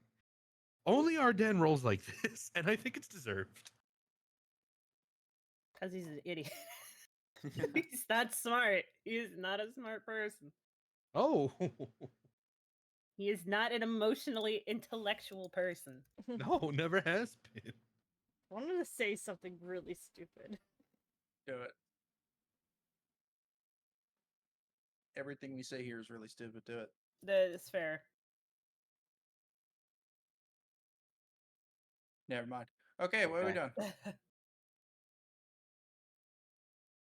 Speaker 2: Only Arden rolls like this, and I think it's deserved.
Speaker 3: because he's an idiot. He's not smart. He is not a smart person.
Speaker 2: Oh
Speaker 3: He is not an emotionally intellectual person.
Speaker 2: no, never has been.
Speaker 4: I wanted to say something really stupid.
Speaker 1: Do it. Everything we say here is really stupid. Do it.
Speaker 3: That is fair.
Speaker 1: Never mind. Okay, what are we
Speaker 5: Okay.
Speaker 1: doing?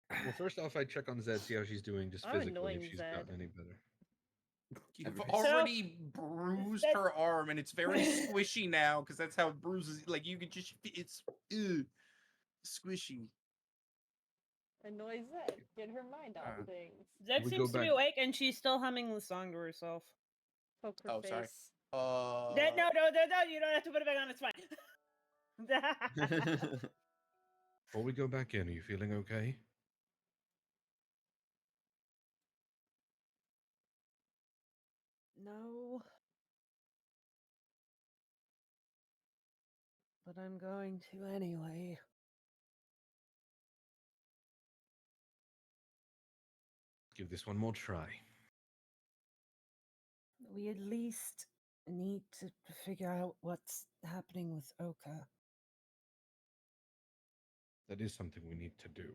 Speaker 2: Well, first off, I check on Zed, see how she's doing, just
Speaker 4: I'm
Speaker 2: physically,
Speaker 4: annoying
Speaker 2: if she's
Speaker 4: Zed.
Speaker 2: gotten any better.
Speaker 1: You've
Speaker 5: Everybody's-
Speaker 1: already bruised
Speaker 3: that-
Speaker 1: her arm, and it's very squishy now because that's how bruises. Like you could just, it's squishy.
Speaker 4: Annoy Zed. Get her mind off things.
Speaker 3: Zed
Speaker 2: We
Speaker 3: seems
Speaker 2: go
Speaker 3: to be
Speaker 2: back-
Speaker 3: awake and she's still humming the song to herself.
Speaker 4: Poke her
Speaker 1: Oh,
Speaker 4: face.
Speaker 1: sorry.
Speaker 3: No, you don't have to put it back on. It's fine.
Speaker 2: Before we go back in, are you feeling okay?
Speaker 12: No. But I'm going to anyway.
Speaker 2: Give this one more try.
Speaker 12: We at least need to figure out what's happening with Oka.
Speaker 2: That is something we need to do.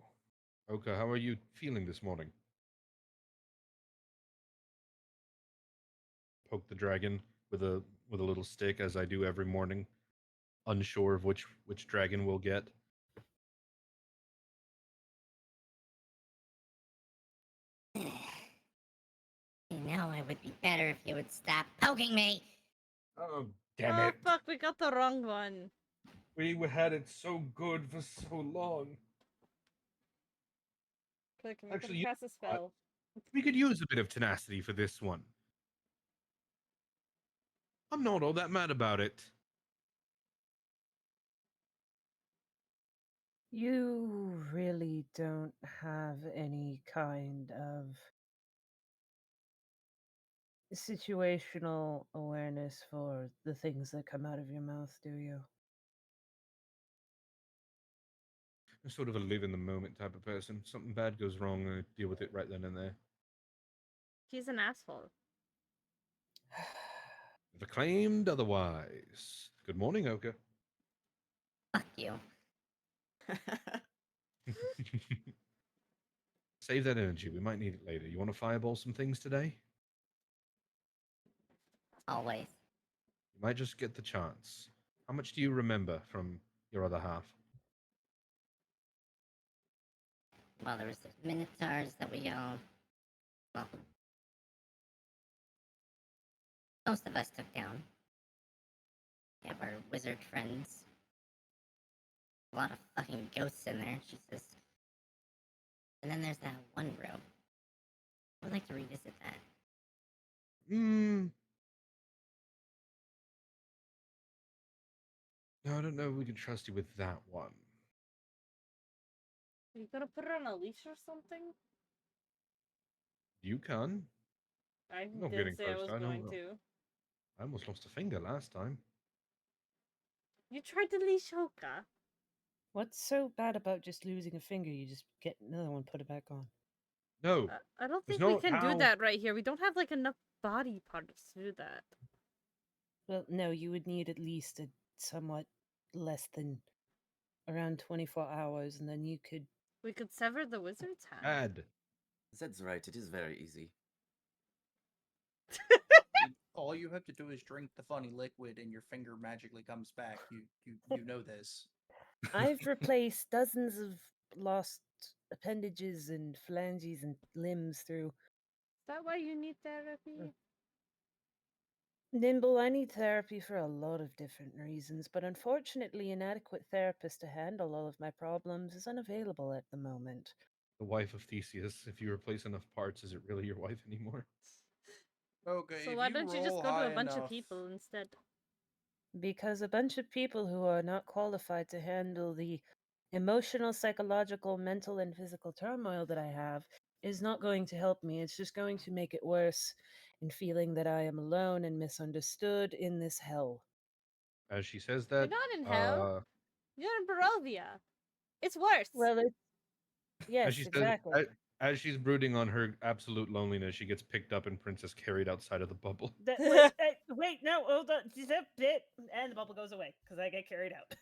Speaker 2: Oka, how are you feeling this morning? Poke the dragon with a little stick, as I do every morning, unsure of which dragon we'll get.
Speaker 8: Now it would be better if you would stop poking me.
Speaker 2: Oh, damn
Speaker 4: Oh
Speaker 2: it.
Speaker 4: fuck, we got the wrong one.
Speaker 2: We had it so good for so long.
Speaker 4: Click, make
Speaker 2: Actually,
Speaker 4: him
Speaker 2: you
Speaker 4: cast a
Speaker 2: know what?
Speaker 4: spell.
Speaker 2: We could use a bit of tenacity for this one. I'm not all that mad about it.
Speaker 12: You really don't have any kind of situational awareness for the things that come out of your mouth, do you?
Speaker 2: I'm sort of a live in the moment type of person. Something bad goes wrong, I deal with it right then and there.
Speaker 4: He's an asshole.
Speaker 2: Never claimed otherwise. Good morning, Oka.
Speaker 8: Fuck you.
Speaker 2: Save that energy. We might need it later. You want to fireball some things today?
Speaker 8: Always.
Speaker 2: You might just get the chance. How much do you remember from your other half?
Speaker 8: Well, there was the Minotaurs that we all... Well... Most of us took down. We have our wizard friends. A lot of fucking ghosts in there, Jesus. And then there's that one room. I would like to revisit that.
Speaker 2: No, I don't know if we can trust you with that one.
Speaker 4: Are you gonna put her on a leash or something?
Speaker 2: You can.
Speaker 4: I
Speaker 2: I'm not
Speaker 4: didn't
Speaker 2: getting
Speaker 4: say I
Speaker 2: close.
Speaker 4: was
Speaker 2: I
Speaker 4: going
Speaker 2: don't know.
Speaker 4: to.
Speaker 2: I almost lost a finger last time.
Speaker 4: You tried to leash Hoka.
Speaker 12: What's so bad about just losing a finger? You just get another one, put it back on.
Speaker 2: No.
Speaker 4: I don't
Speaker 2: There's
Speaker 4: think we
Speaker 2: no
Speaker 4: can
Speaker 2: how-
Speaker 4: do that right here. We don't have like enough body parts to do that.
Speaker 12: Well, no, you would need at least a somewhat less than around 24 hours, and then you could...
Speaker 4: We could sever the wizard's hand.
Speaker 2: Bad.
Speaker 5: Zed's right. It is very easy.
Speaker 1: All you have to do is drink the funny liquid, and your finger magically comes back. You know this.
Speaker 12: I've replaced dozens of lost appendages and phalanges and limbs through
Speaker 3: Is that why you need therapy?
Speaker 12: Nimble. I need therapy for a lot of different reasons, but unfortunately, an adequate therapist to handle all of my problems is unavailable at the moment.
Speaker 2: The wife of Theseus. If you replace enough parts, is it really your wife anymore?
Speaker 1: Okay,
Speaker 3: So
Speaker 1: if
Speaker 3: why
Speaker 1: you
Speaker 3: don't you just
Speaker 1: roll
Speaker 3: go to
Speaker 1: high
Speaker 3: a bunch of
Speaker 1: enough-
Speaker 3: people instead?
Speaker 12: Because a bunch of people who are not qualified to handle the emotional, psychological, mental, and physical turmoil that I have is not going to help me. It's just going to make it worse in feeling that I am alone and misunderstood in this hell.
Speaker 2: As she says
Speaker 3: You're
Speaker 2: that,
Speaker 3: not in hell. You're in Barovia. It's worse.
Speaker 12: Well,
Speaker 2: as
Speaker 12: yes,
Speaker 2: she says,
Speaker 12: exactly.
Speaker 2: as she's brooding on her absolute loneliness, she gets picked up and Princess carried outside of the bubble.
Speaker 12: Wait, no, hold on. Zip it, and the bubble goes away because I get carried out.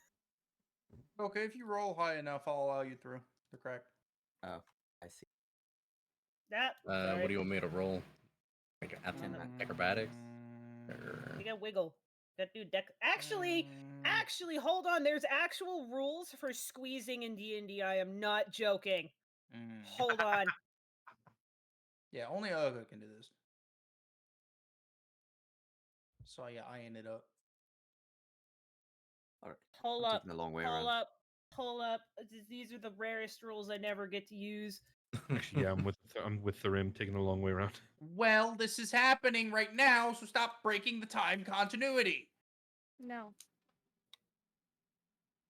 Speaker 1: Okay, if you roll high enough, I'll allow you through the crack.
Speaker 5: Oh, I see.
Speaker 6: What do you want me to roll? Like acrobatics?
Speaker 12: You got wiggle. Got to do deck. Actually, hold on. There's actual rules for squeezing in D&D. I am not joking. Hold on.
Speaker 1: Yeah, only Olga can do this. So yeah, eyeing it up.
Speaker 5: All right.
Speaker 12: Hold
Speaker 5: I'm
Speaker 12: up.
Speaker 5: taking the long way
Speaker 12: Hold
Speaker 5: around.
Speaker 12: up. Hold up. These are the rarest rules I never get to use.
Speaker 2: Actually, yeah, I'm with Tharim taking a long way around.
Speaker 1: Well, this is happening right now, so stop breaking the time continuity.
Speaker 3: No.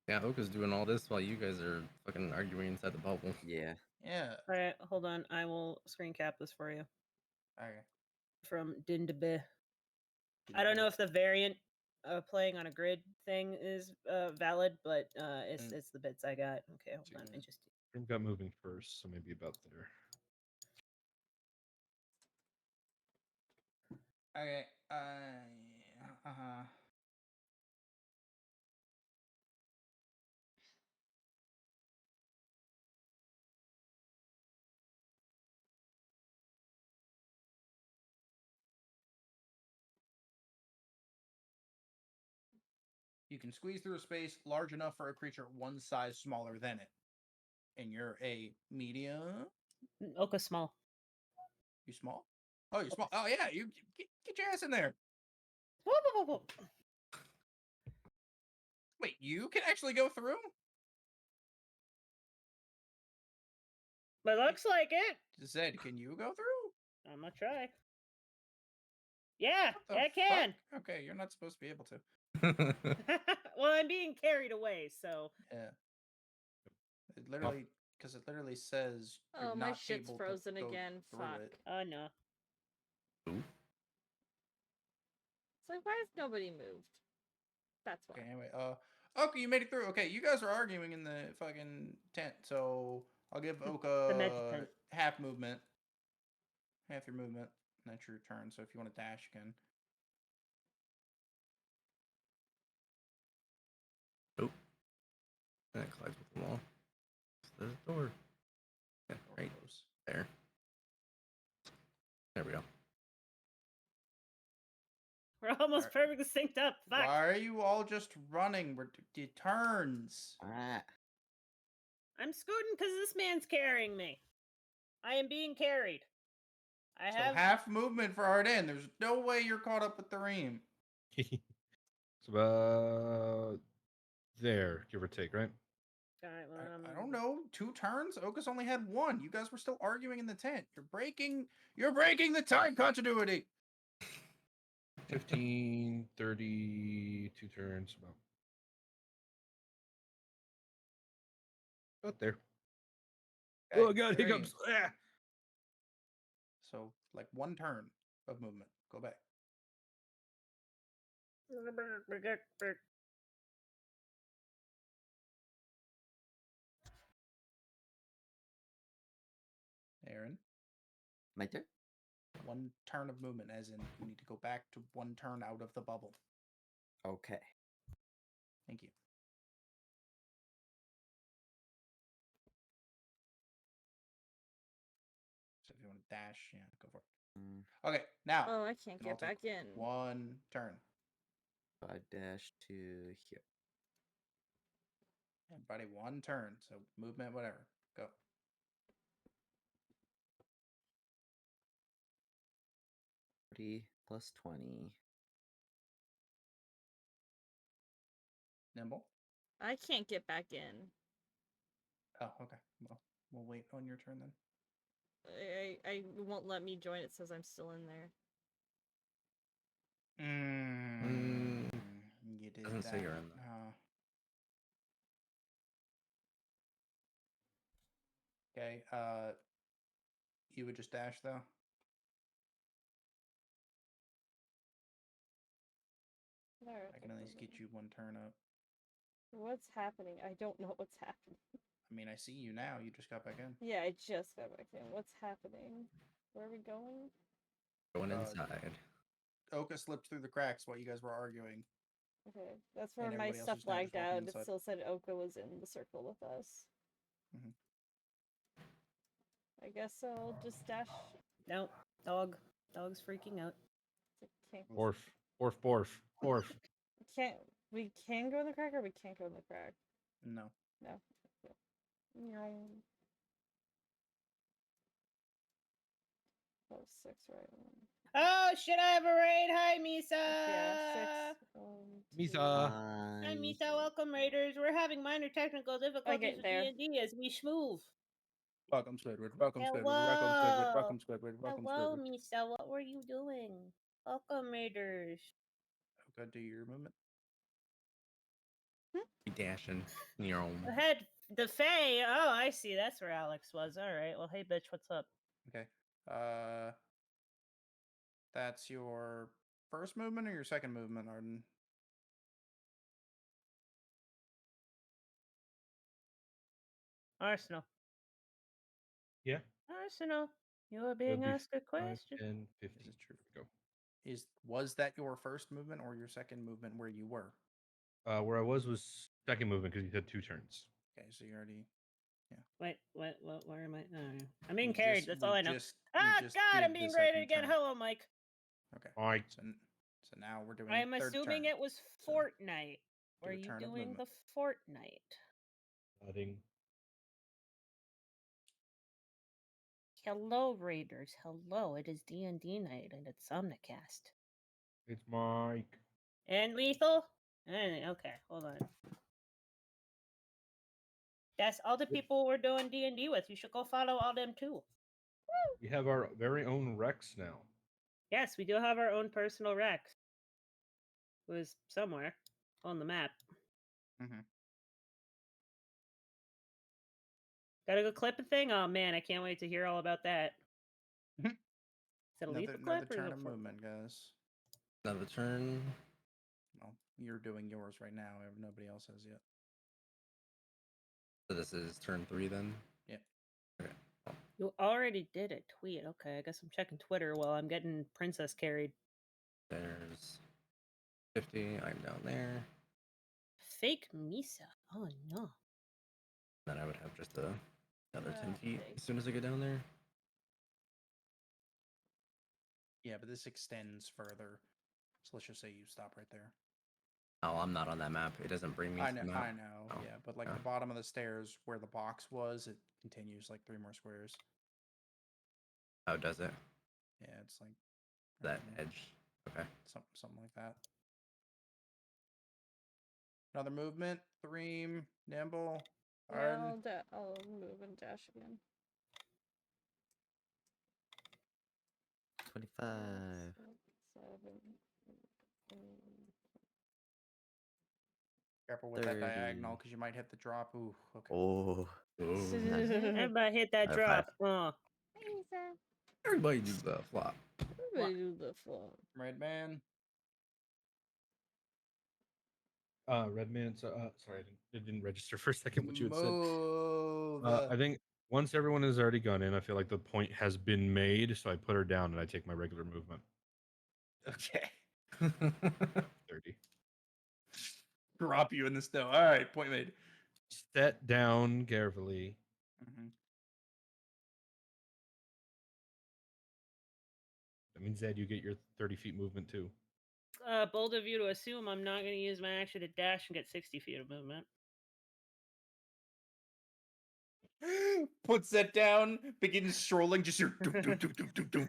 Speaker 6: Yeah, Oka's doing all this while you guys are fucking arguing inside the bubble.
Speaker 5: Yeah.
Speaker 1: Yeah.
Speaker 12: All right, hold on. I will screen cap this for you.
Speaker 1: Okay.
Speaker 12: From Dindabe. I don't know if the variant playing on a grid thing is valid, but it's the bits I got. Okay, hold on. I just
Speaker 2: Tharim got moving first, so maybe about there.
Speaker 1: Okay. Uh-huh. You can squeeze through a space large enough for a creature one size smaller than it. And you're a medium.
Speaker 12: Oka small.
Speaker 1: You small? Oh, you're small. Oh yeah, you get your ass in there.
Speaker 12: Whoop, whoop, whoop, whoop.
Speaker 1: Wait, you can actually go through?
Speaker 12: But looks like it.
Speaker 1: Zed, can you go through?
Speaker 12: I'm gonna try. Yeah,
Speaker 1: What the
Speaker 12: I can.
Speaker 1: fuck? Okay, you're not supposed to be able to.
Speaker 12: Well, I'm being carried away, so.
Speaker 1: Yeah. It literally, because it literally says you're
Speaker 3: Oh, my
Speaker 1: not
Speaker 3: shit's
Speaker 1: able
Speaker 3: frozen
Speaker 1: to go
Speaker 3: again.
Speaker 1: through
Speaker 3: Fuck.
Speaker 1: it.
Speaker 12: Oh no.
Speaker 3: It's like, why has nobody moved? That's why.
Speaker 1: Okay, anyway, okay, you made it through. Okay, you guys are arguing in the fucking tent, so I'll give
Speaker 12: The
Speaker 1: Oka
Speaker 12: magic tent.
Speaker 1: half movement. Half your movement. That's your turn, so if you want to dash, you can.
Speaker 6: Nope. And it collides with the wall. There's a door. Yeah, right there. There we go.
Speaker 12: We're almost perfectly synced up. Fuck.
Speaker 1: Why are you all just running? We're turns.
Speaker 5: Ah.
Speaker 12: I'm scooting because this man's carrying me. I am being carried. I
Speaker 1: So
Speaker 12: have.
Speaker 1: half movement for Arden. There's no way you're caught up with the ream.
Speaker 2: It's about there, give or take, right?
Speaker 12: All right, well,
Speaker 1: I don't know. 2 turns? Oka's only had 1. You guys were still arguing in the tent. You're breaking the time continuity.
Speaker 2: 15, 30, 2 turns, about there.
Speaker 1: Okay,
Speaker 2: Oh god,
Speaker 1: Ream.
Speaker 2: hiccups! Ah!
Speaker 1: So, like 1 turn of movement. Go back. Aaron.
Speaker 5: My turn?
Speaker 1: 1 turn of movement, as in you need to go back to 1 turn out of the bubble.
Speaker 5: Okay.
Speaker 1: Thank you. So dash. Yeah, go for it.
Speaker 5: Mm,
Speaker 1: Okay, now
Speaker 4: Oh, I can't
Speaker 1: can all
Speaker 4: get back
Speaker 1: take
Speaker 4: in.
Speaker 1: one turn.
Speaker 5: I dash to here.
Speaker 1: Everybody, one turn. So movement, whatever. Go.
Speaker 5: Plus 20.
Speaker 1: Nimble.
Speaker 4: I can't get back in.
Speaker 1: Oh, okay. Well, we'll wait on your turn then.
Speaker 4: I won't let me join. It says I'm still in there.
Speaker 1: You did
Speaker 6: Doesn't
Speaker 1: that.
Speaker 6: say you're in there.
Speaker 1: Okay. You would just dash though. I can at least get you one turn up.
Speaker 4: What's happening? I don't know what's happening.
Speaker 1: I mean, I see you now. You just got back in.
Speaker 4: Yeah, I just got back in. What's happening? Where are we going?
Speaker 6: Going inside.
Speaker 1: Oka slipped through the cracks while you guys were arguing.
Speaker 4: Okay, that's where
Speaker 1: And
Speaker 4: my
Speaker 1: everybody else
Speaker 4: stuff
Speaker 1: is now just
Speaker 4: lagged
Speaker 1: walking
Speaker 4: out. It
Speaker 1: inside.
Speaker 4: still said Oka was in the circle with us.
Speaker 1: Mhm.
Speaker 4: I guess I'll just dash.
Speaker 3: Nope. Dog. Dog's freaking out.
Speaker 4: Can't,
Speaker 2: Borf. Borf. Borf. Borf.
Speaker 4: can't we can go in the crack or we can't go in the crack?
Speaker 1: No.
Speaker 4: No. No. Oh, 6, right?
Speaker 3: Oh, shit, I have a raid. Hi, Misa.
Speaker 4: Yeah, 6.
Speaker 2: Misa.
Speaker 3: Hi, Misa. Welcome, Raiders. We're having minor technical difficulties with
Speaker 4: there.
Speaker 3: D&D as we schmoove.
Speaker 1: Welcome, Squidward. Welcome, Squidward.
Speaker 3: Hello.
Speaker 1: Welcome, Squidward. Welcome, Squidward. Welcome,
Speaker 3: Hello,
Speaker 1: Squidward.
Speaker 3: Misa. What were you doing? Welcome, Raiders.
Speaker 1: Oka, do your movement.
Speaker 6: Be dashing. Your own.
Speaker 3: Ahead, the Fae. Oh, I see. That's where Alex was. All right. Well, hey, bitch, what's up?
Speaker 1: Okay. That's your first movement or your second movement, Arden?
Speaker 3: Arsenal.
Speaker 2: Yeah.
Speaker 3: Arsenal. You are
Speaker 2: It'll
Speaker 3: being
Speaker 2: be
Speaker 3: asked a
Speaker 2: 5,
Speaker 3: question.
Speaker 2: 10, 15.
Speaker 1: This is true.
Speaker 2: Go.
Speaker 1: Was that your first movement or your second movement where you were?
Speaker 2: Where I was second movement because you had 2 turns.
Speaker 1: Okay, so you already.
Speaker 3: Wait, what? Where am I? I'm being carried. That's all I know.
Speaker 1: You
Speaker 3: Ah,
Speaker 1: just
Speaker 3: God,
Speaker 1: did
Speaker 3: I'm
Speaker 1: the
Speaker 3: being graded
Speaker 1: second
Speaker 3: again.
Speaker 1: turn.
Speaker 3: Hello, Mike.
Speaker 1: Okay.
Speaker 2: Mike.
Speaker 1: So now we're doing.
Speaker 3: I'm
Speaker 1: third
Speaker 3: assuming
Speaker 1: turn.
Speaker 3: it was
Speaker 1: So,
Speaker 3: Fortnite.
Speaker 1: do
Speaker 3: Were
Speaker 1: a
Speaker 3: you
Speaker 1: turn of
Speaker 3: doing the
Speaker 1: movement.
Speaker 3: Fortnite?
Speaker 2: Nothing.
Speaker 3: Hello, Raiders. Hello. It is D&D night, and it's Somnicast.
Speaker 2: It's Mike.
Speaker 3: And Lethal? Okay, hold on. That's all the people we're doing D&D with. You should go follow all them too.
Speaker 2: We have our very own Rex now.
Speaker 3: Yes, we do have our own personal Rex. Who is somewhere on the map.
Speaker 1: Mm-hmm.
Speaker 3: Gotta go clip a thing? Oh man, I can't wait to hear all about that. Is it a lethal
Speaker 1: Another
Speaker 3: clip or is it
Speaker 1: turn
Speaker 3: a
Speaker 1: of
Speaker 3: fort-
Speaker 1: movement, guys.
Speaker 6: Another turn.
Speaker 1: Well, you're doing yours right now. Nobody else has yet.
Speaker 6: So this is turn 3 then?
Speaker 1: Yeah.
Speaker 6: Okay.
Speaker 3: You already did a tweet. Okay, I guess I'm checking Twitter while I'm getting Princess carried.
Speaker 6: There's 50. I'm down there.
Speaker 3: Fake Misa. Oh no.
Speaker 6: Then I would have just another 10 feet
Speaker 3: Okay.
Speaker 6: as soon as I get down there.
Speaker 1: Yeah, but this extends further. So let's just say you stop right there.
Speaker 6: Oh, I'm not on that map. It doesn't bring me
Speaker 1: I
Speaker 6: to
Speaker 1: know,
Speaker 6: the map.
Speaker 1: I know.
Speaker 6: Oh,
Speaker 1: Yeah, but like
Speaker 6: yeah.
Speaker 1: the bottom of the stairs where the box was, it continues like 3 more squares.
Speaker 6: Oh, does it?
Speaker 1: Yeah, it's like
Speaker 6: That
Speaker 1: there.
Speaker 6: edge. Okay.
Speaker 1: Something like that. Another movement. Threem, Nimble,
Speaker 4: Yeah,
Speaker 1: Arden.
Speaker 4: I'll move and dash again.
Speaker 5: 25.
Speaker 4: 7, 8.
Speaker 1: Careful with that
Speaker 5: 30.
Speaker 1: diagonal because you might hit the drop. Ooh, okay.
Speaker 5: Oh.
Speaker 3: Everybody hit that
Speaker 5: I have
Speaker 3: drop.
Speaker 5: 5.
Speaker 3: Oh.
Speaker 6: Everybody do the flop.
Speaker 4: Everybody do the flop.
Speaker 1: Red man.
Speaker 2: Redman. So, sorry, it didn't register for a second what you had said.
Speaker 1: Move.
Speaker 2: I think once everyone has already gone in, I feel like the point has been made, so I put her down and I take my regular movement.
Speaker 1: Okay.
Speaker 2: 30.
Speaker 1: Drop you in the snow. All right, point made.
Speaker 2: Set down carefully.
Speaker 1: Mm-hmm.
Speaker 2: That means Zed, you get your 30 feet movement too.
Speaker 3: Bold of you to assume I'm not going to use my action to dash and get 60 feet of movement.
Speaker 1: Puts that down, begins strolling, just your doom, doom, doom, doom, doom, doom.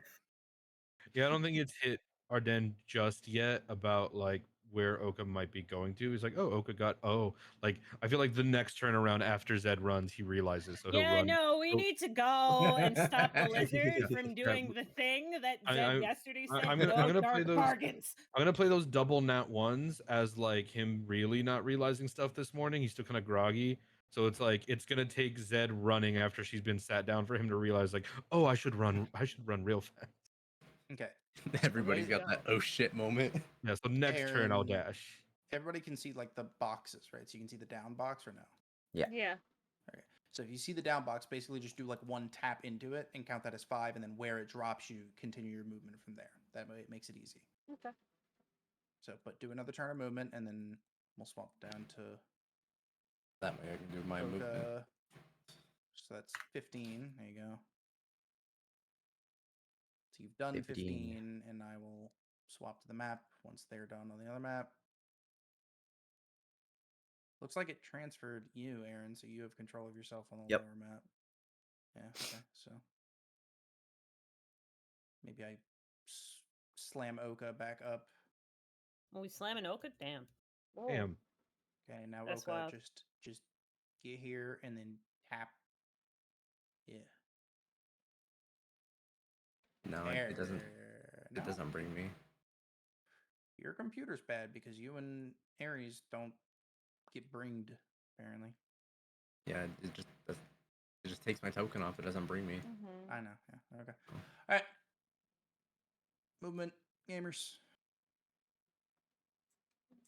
Speaker 2: Yeah, I don't think it's hit Arden just yet about like where Oka might be going to. He's like, oh, Oka got like I feel like the next turnaround after Zed runs, he realizes. So he'll
Speaker 3: Yeah,
Speaker 2: run.
Speaker 3: no, we need to go and stop the lizard
Speaker 2: Yeah.
Speaker 3: from doing the thing that Zed yesterday said.
Speaker 2: I'm
Speaker 3: No
Speaker 2: gonna
Speaker 3: dark
Speaker 2: play those.
Speaker 3: bargains.
Speaker 2: I'm gonna play those double nat ones as like him really not realizing stuff this morning. He's still kind of groggy. So it's like it's gonna take Zed running after she's been sat down for him to realize like, oh, I should run real fast.
Speaker 1: Okay.
Speaker 6: Everybody's got that oh shit moment.
Speaker 2: Yeah, so next turn I'll
Speaker 1: Aaron,
Speaker 2: dash.
Speaker 1: Everybody can see like the boxes, right? So you can see the down box or no?
Speaker 5: Yeah.
Speaker 3: Yeah.
Speaker 1: Okay. So if you see the down box, basically just do like one tap into it and count that as 5, and then where it drops, you continue your movement from there. That way it makes it easy.
Speaker 3: Okay.
Speaker 1: So, but do another turn of movement, and then we'll swap down to
Speaker 6: That way I can do my movement.
Speaker 1: Oka. So that's 15. There you go. So you've done 15, and I will swap to the map once they're done on the other map. Looks like it transferred you, Aaron, so you have control of yourself on the lower map. Yeah, okay, so maybe I slam Oka back up.
Speaker 3: Are we slamming Oka? Damn.
Speaker 2: Damn.
Speaker 1: Okay, now
Speaker 3: That's
Speaker 1: Oka,
Speaker 3: wild.
Speaker 1: just get here and then tap. Yeah.
Speaker 6: No, it doesn't. It doesn't bring me.
Speaker 1: Your computer's bad because you and Ares don't get bringed, apparently.
Speaker 6: Yeah, it just takes my token off. It doesn't bring me.
Speaker 1: I know. Yeah. Okay. All right. Movement gamers.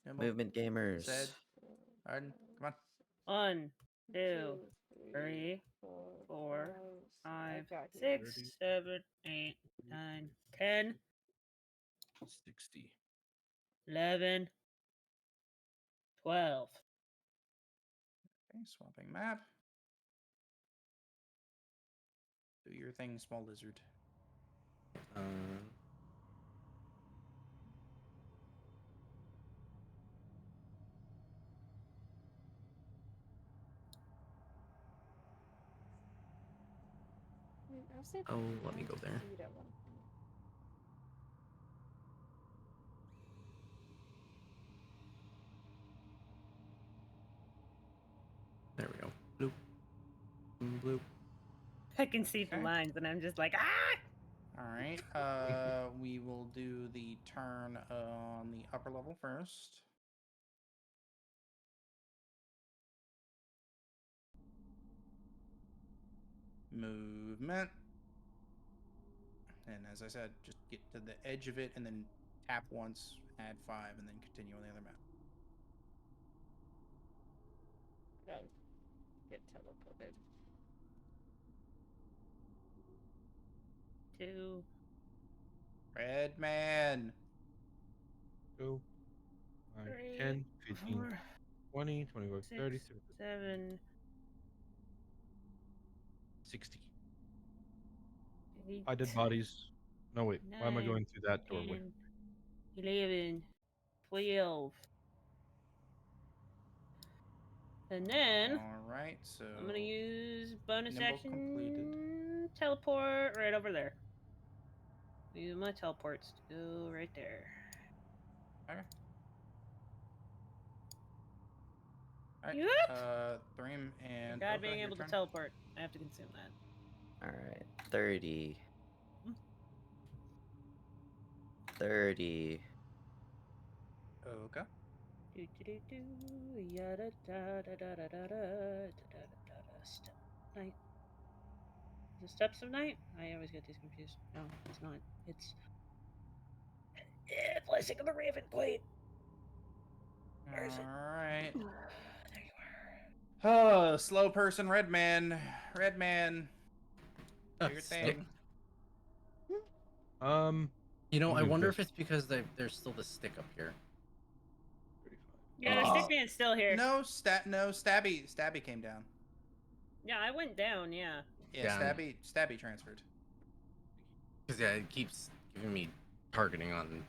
Speaker 1: Nimble.
Speaker 5: Movement gamers.
Speaker 1: Zed. Arden, come on.
Speaker 3: 1, 2, 3, 4, 5, 6, 7, 8, 9, 10,
Speaker 2: 60.
Speaker 3: 11, 12.
Speaker 1: Okay, swapping map. Do your thing, small lizard.
Speaker 6: Oh, let me go there. There we go. Bloop. Bloop.
Speaker 3: I can see the lines, and I'm just like, ah!
Speaker 1: All right. We will do the turn on the upper level first. Movement. And as I said, just get to the edge of it and then tap once, add 5, and then continue on the other map.
Speaker 3: Get teleported. 2.
Speaker 1: Red man.
Speaker 2: 2, 5,
Speaker 3: 3,
Speaker 2: 10, 15,
Speaker 3: 4,
Speaker 2: 20, 25,
Speaker 3: 6,
Speaker 2: 30,
Speaker 3: 7,
Speaker 2: 60.
Speaker 3: 8,
Speaker 2: I did bodies. No, wait. Why am I
Speaker 3: 9,
Speaker 2: going through that doorway?
Speaker 3: 10, 11, 12. And then
Speaker 1: All right, so
Speaker 3: I'm gonna use bonus
Speaker 1: Nimble
Speaker 3: action
Speaker 1: completed.
Speaker 3: teleport right over there. Use my teleports to go right there.
Speaker 1: Okay. All right.
Speaker 3: Yep.
Speaker 1: Threem and
Speaker 3: God
Speaker 1: Oka,
Speaker 3: being
Speaker 1: your
Speaker 3: able
Speaker 1: turn.
Speaker 3: to teleport. I have to consume that.
Speaker 5: All right. 30. 30.
Speaker 1: Oka.
Speaker 3: Do do do do yada da da da da da da da da da. Step night. Is it steps of night? I always get these confused. No, it's not. It's blessing of the Raven Blade. Where is it?
Speaker 1: All right.
Speaker 3: There you are.
Speaker 1: Oh, slow person, red man. Red man. Do your thing.
Speaker 6: You know,
Speaker 2: I'll
Speaker 6: I
Speaker 2: do
Speaker 6: wonder
Speaker 2: this.
Speaker 6: if it's because there's still the stick up here.
Speaker 3: Yeah, the stick man's still here.
Speaker 1: No, Stabby came down.
Speaker 3: Yeah, I went down. Yeah.
Speaker 1: Yeah, Stabby transferred.
Speaker 6: Because yeah, it keeps giving me targeting on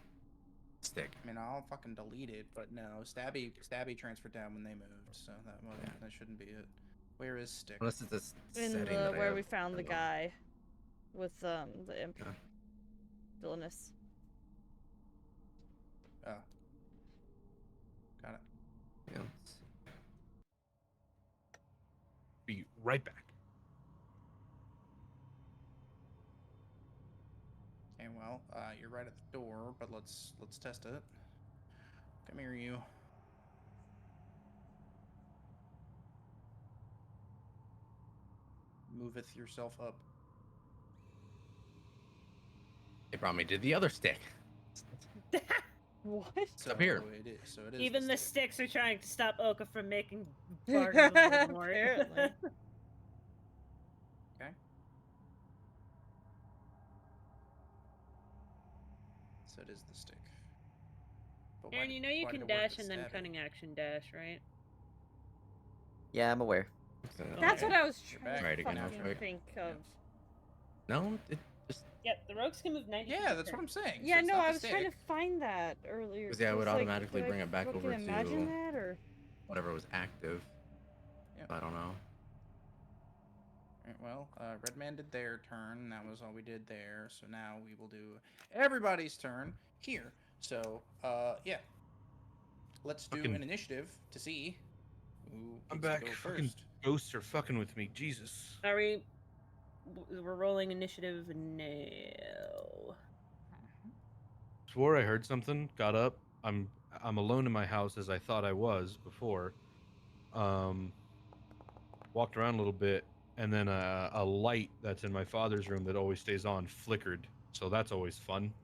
Speaker 6: stick.
Speaker 1: I mean, I'll fucking delete it, but no, Stabby transferred down when they moved, so that shouldn't be it. Where is stick?
Speaker 6: Unless it's a
Speaker 4: In
Speaker 6: setting
Speaker 4: the
Speaker 6: that I
Speaker 4: where
Speaker 6: have
Speaker 4: we found the
Speaker 6: turned on.
Speaker 4: guy with the imp
Speaker 6: Yeah.
Speaker 4: villainous.
Speaker 1: Oh. Got it.
Speaker 6: Yeah.
Speaker 2: Be right back.
Speaker 1: Okay, well, you're right at the door, but let's test it. Come here, you. Moveth yourself up.
Speaker 6: They brought me to the other stick.
Speaker 4: What?
Speaker 1: So
Speaker 6: up here.
Speaker 1: It is.
Speaker 3: Even the
Speaker 1: stick.
Speaker 3: sticks are trying to stop Oka from making bargains with Voldemort.
Speaker 4: Apparently.
Speaker 1: Okay. So it is the stick. But
Speaker 3: Aaron, you know you can dash and then cunning action dash, right?
Speaker 5: Yeah, I'm aware.
Speaker 4: That's what I was
Speaker 1: back.
Speaker 4: trying
Speaker 6: Try it
Speaker 4: to
Speaker 6: again,
Speaker 4: fucking
Speaker 6: Alfred.
Speaker 4: think of.
Speaker 6: No, it just
Speaker 3: Yep, the rogues can move 90 feet
Speaker 1: Yeah,
Speaker 3: per
Speaker 1: that's what
Speaker 3: turn.
Speaker 1: I'm saying.
Speaker 4: Yeah,
Speaker 1: so it's
Speaker 4: no,
Speaker 1: not
Speaker 4: I
Speaker 1: the
Speaker 4: was
Speaker 1: stick.
Speaker 4: trying to find that earlier.
Speaker 6: 'Cause, yeah, it would
Speaker 4: It's like,
Speaker 6: automatically
Speaker 4: did
Speaker 6: bring
Speaker 4: I
Speaker 6: it back
Speaker 4: fucking
Speaker 6: over
Speaker 4: imagine
Speaker 6: to-
Speaker 4: that, or
Speaker 6: whatever was active.
Speaker 1: Yep.
Speaker 6: I don't know.
Speaker 1: Alright, well, Redman did their turn. That was all we did there. So now we will do everybody's turn here. So, yeah. Let's do
Speaker 2: Fucking-
Speaker 1: an initiative to see who
Speaker 2: I'm
Speaker 1: gets
Speaker 2: back.
Speaker 1: to go
Speaker 2: Fucking
Speaker 1: first.
Speaker 2: ghosts are fucking with me. Jesus.
Speaker 3: Are we're rolling initiative now.
Speaker 2: Swore I heard something. Got up. I'm alone in my house as I thought I was before. Walked around a little bit, and then a light that's in my father's room that always stays on flickered. So that's always fun.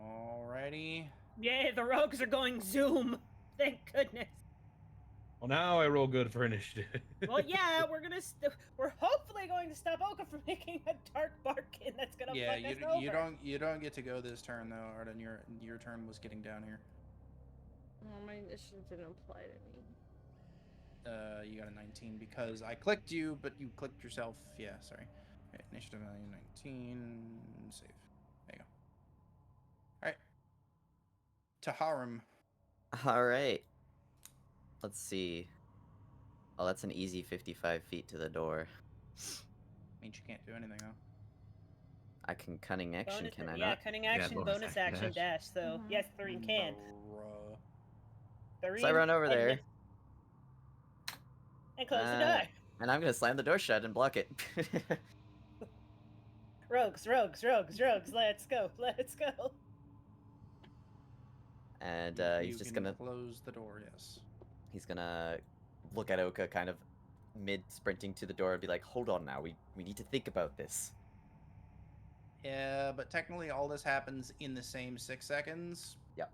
Speaker 1: Alrighty.
Speaker 3: Yay, the rogues are going zoom. Thank goodness.
Speaker 2: Well, now I roll good for initiative.
Speaker 3: Well, yeah, we're hopefully going to stop Oka from making a dark bargain that's gonna
Speaker 1: Yeah,
Speaker 3: fuck us over.
Speaker 1: you don't get to go this turn though, Arden. Your turn was getting down here.
Speaker 4: well, my initiative didn't apply to me.
Speaker 1: You got a 19 because I clicked you, but you clicked yourself. Yeah, sorry. Right, initiative value 19. Save. There you go. All right. Taharim.
Speaker 5: All right. Let's see. Oh, that's an easy 55 feet to the door.
Speaker 1: Means you can't do anything though.
Speaker 5: I can cunning action,
Speaker 3: Bonus,
Speaker 5: can I
Speaker 3: yeah,
Speaker 5: not?
Speaker 3: cunning action,
Speaker 6: bonus
Speaker 3: bonus
Speaker 6: action
Speaker 3: action dash. So yes, Thureen can.
Speaker 1: Bruh.
Speaker 3: Thureen,
Speaker 5: So I run over there.
Speaker 3: And close the door.
Speaker 5: And I'm gonna slam the door shut and block it.
Speaker 3: Rogues. Let's go.
Speaker 5: And
Speaker 1: You
Speaker 5: he's just
Speaker 1: can
Speaker 5: gonna
Speaker 1: close the door. Yes.
Speaker 5: he's gonna look at Oka kind of mid sprinting to the door and be like, "Hold on now, we need to think about this."
Speaker 1: Yeah, but technically all this happens in the same 6 seconds.
Speaker 5: Yep.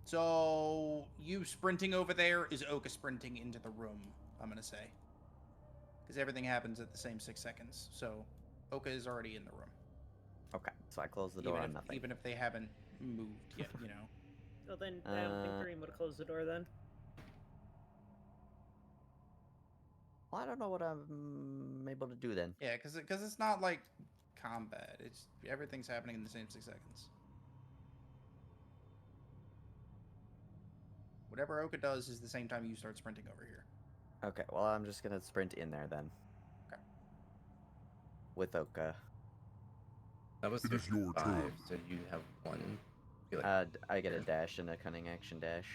Speaker 1: So you sprinting over there is Oka sprinting into the room, I'm gonna say. Because everything happens at the same 6 seconds. So Oka is already in the room.
Speaker 5: Okay, so I close the door on nothing.
Speaker 1: Even if they haven't moved yet, you know.
Speaker 3: So then I don't think Thureen would have closed the door then.
Speaker 5: Well, I don't know what I'm able to do then.
Speaker 1: Yeah, because it's not like combat. It's everything's happening in the same 6 seconds. Whatever Oka does is the same time you start sprinting over here.
Speaker 5: Okay, well, I'm just gonna sprint in there then.
Speaker 1: Okay.
Speaker 5: With Oka.
Speaker 6: That was
Speaker 11: It is your
Speaker 6: 35,
Speaker 11: turn.
Speaker 6: so you have one. I feel like
Speaker 5: I get a dash and a cunning action dash.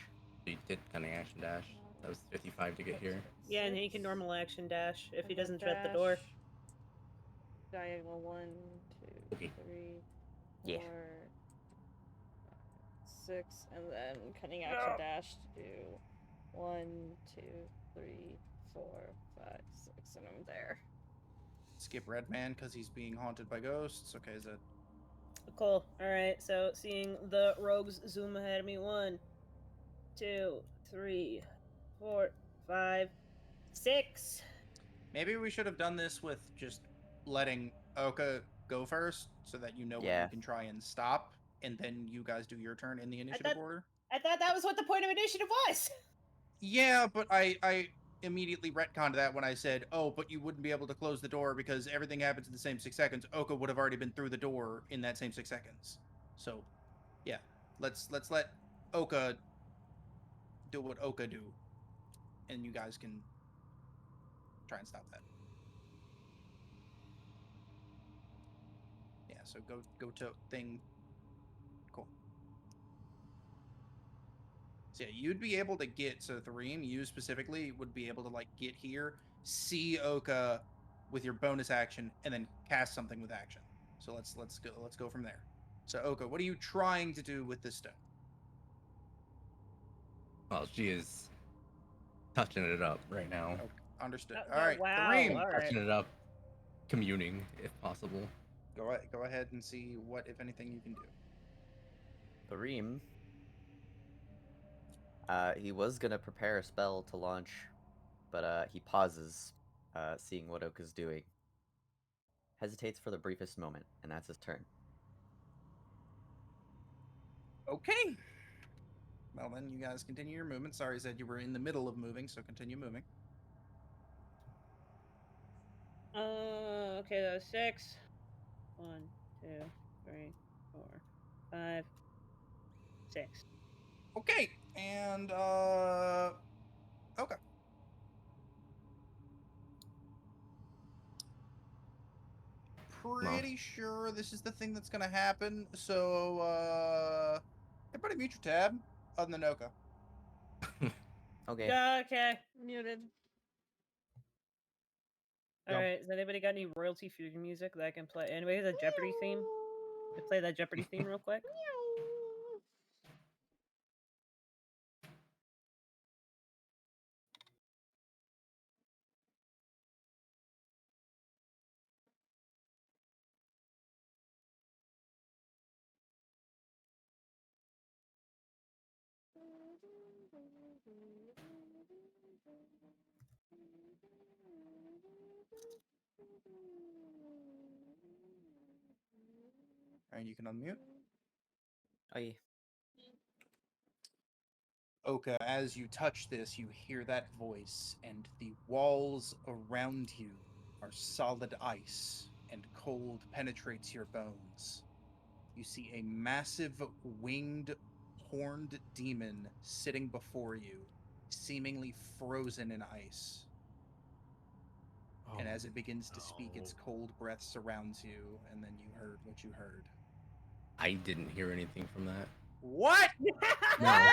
Speaker 6: you did cunning action dash. That was 55 to get here.
Speaker 3: Yeah, and he can normal action dash if he
Speaker 4: And then
Speaker 3: doesn't shut the door.
Speaker 4: dash. Diagonal 1, 2,
Speaker 6: Okay.
Speaker 4: 3, 4,
Speaker 5: Yeah.
Speaker 4: 6, and then cutting action dash to do 1, 2, 3, 4, 5, 6, and I'm there.
Speaker 1: Skip Redman because he's being haunted by ghosts. Okay, is that
Speaker 3: Cool. Alright, so seeing the rogues zoom ahead of me. 1, 2, 3, 4, 5, 6.
Speaker 1: maybe we should have done this with just letting Oka go first so that you know when
Speaker 5: Yeah.
Speaker 1: you can try and stop, and then you guys do your turn in the initiative order.
Speaker 3: I thought that was what the point of initiative was.
Speaker 1: Yeah, but I immediately retconned that when I said, "Oh, but you wouldn't be able to close the door because everything happens in the same 6 seconds." Oka would have already been through the door in that same 6 seconds. So, yeah, let's let Oka do what Oka do, and you guys can try and stop that. Yeah. So go to thing. Cool. So yeah, you'd be able to get, so Thareem, you specifically would be able to like get here, see Oka with your bonus action, and then cast something with action. So let's go from there. So Oka, what are you trying to do with this stone?
Speaker 6: Well, she is touching it up right now.
Speaker 1: Okay, understood.
Speaker 3: Oh,
Speaker 1: All right,
Speaker 3: wow.
Speaker 1: Thareem,
Speaker 3: All right.
Speaker 6: Touching it up, communing if possible.
Speaker 1: go ahead and see what, if anything, you can do.
Speaker 5: Kareem, he was gonna prepare a spell to launch, but he pauses, seeing what Oka's doing. Hesitates for the briefest moment, and that's his turn.
Speaker 1: Okay. Well then, you guys continue your movement. Sorry, I said you were in the middle of moving, so continue moving.
Speaker 3: Okay, that was 6. 1, 2, 3, 4, 5, 6.
Speaker 1: Okay, and okay. Pretty sure this is the thing that's gonna happen. So everybody mute your tab other than Oka.
Speaker 5: Okay.
Speaker 3: Okay.
Speaker 4: Muted.
Speaker 2: Yep.
Speaker 3: Alright, has anybody got any royalty fusion music that I can play? Anybody has a Jeopardy theme? Can I play that Jeopardy theme real quick?
Speaker 1: And you can unmute.
Speaker 5: Aye.
Speaker 1: Oka, as you touch this, you hear that voice, and the walls around you are solid ice, and cold penetrates your bones. You see a massive winged, horned demon sitting before you, seemingly frozen in ice. And as it begins to speak, its cold breath surrounds you, and then you heard what you heard.
Speaker 6: I didn't hear anything from that.
Speaker 1: What?
Speaker 6: No.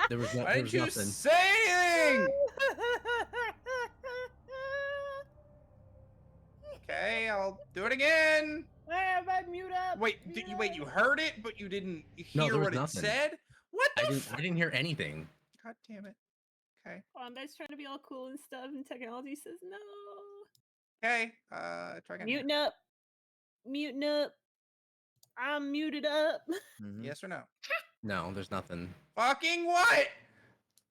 Speaker 6: There was,
Speaker 1: Why
Speaker 6: there was
Speaker 1: didn't you
Speaker 6: nothing.
Speaker 1: say anything? Okay, I'll do it again.
Speaker 3: Everybody mute up.
Speaker 1: Wait, you heard it, but you didn't
Speaker 6: No,
Speaker 1: hear
Speaker 6: there was
Speaker 1: what it
Speaker 6: nothing.
Speaker 1: said? What the
Speaker 6: I didn't hear anything.
Speaker 1: God damn it. Okay.
Speaker 3: Wombat's trying to be all cool and stuff, and technology says no.
Speaker 1: Okay, try again.
Speaker 3: Muting up. Muting up. I'm muted up.
Speaker 5: Mm-hmm.
Speaker 1: Yes or no?
Speaker 6: No, there's nothing.
Speaker 1: Fucking what?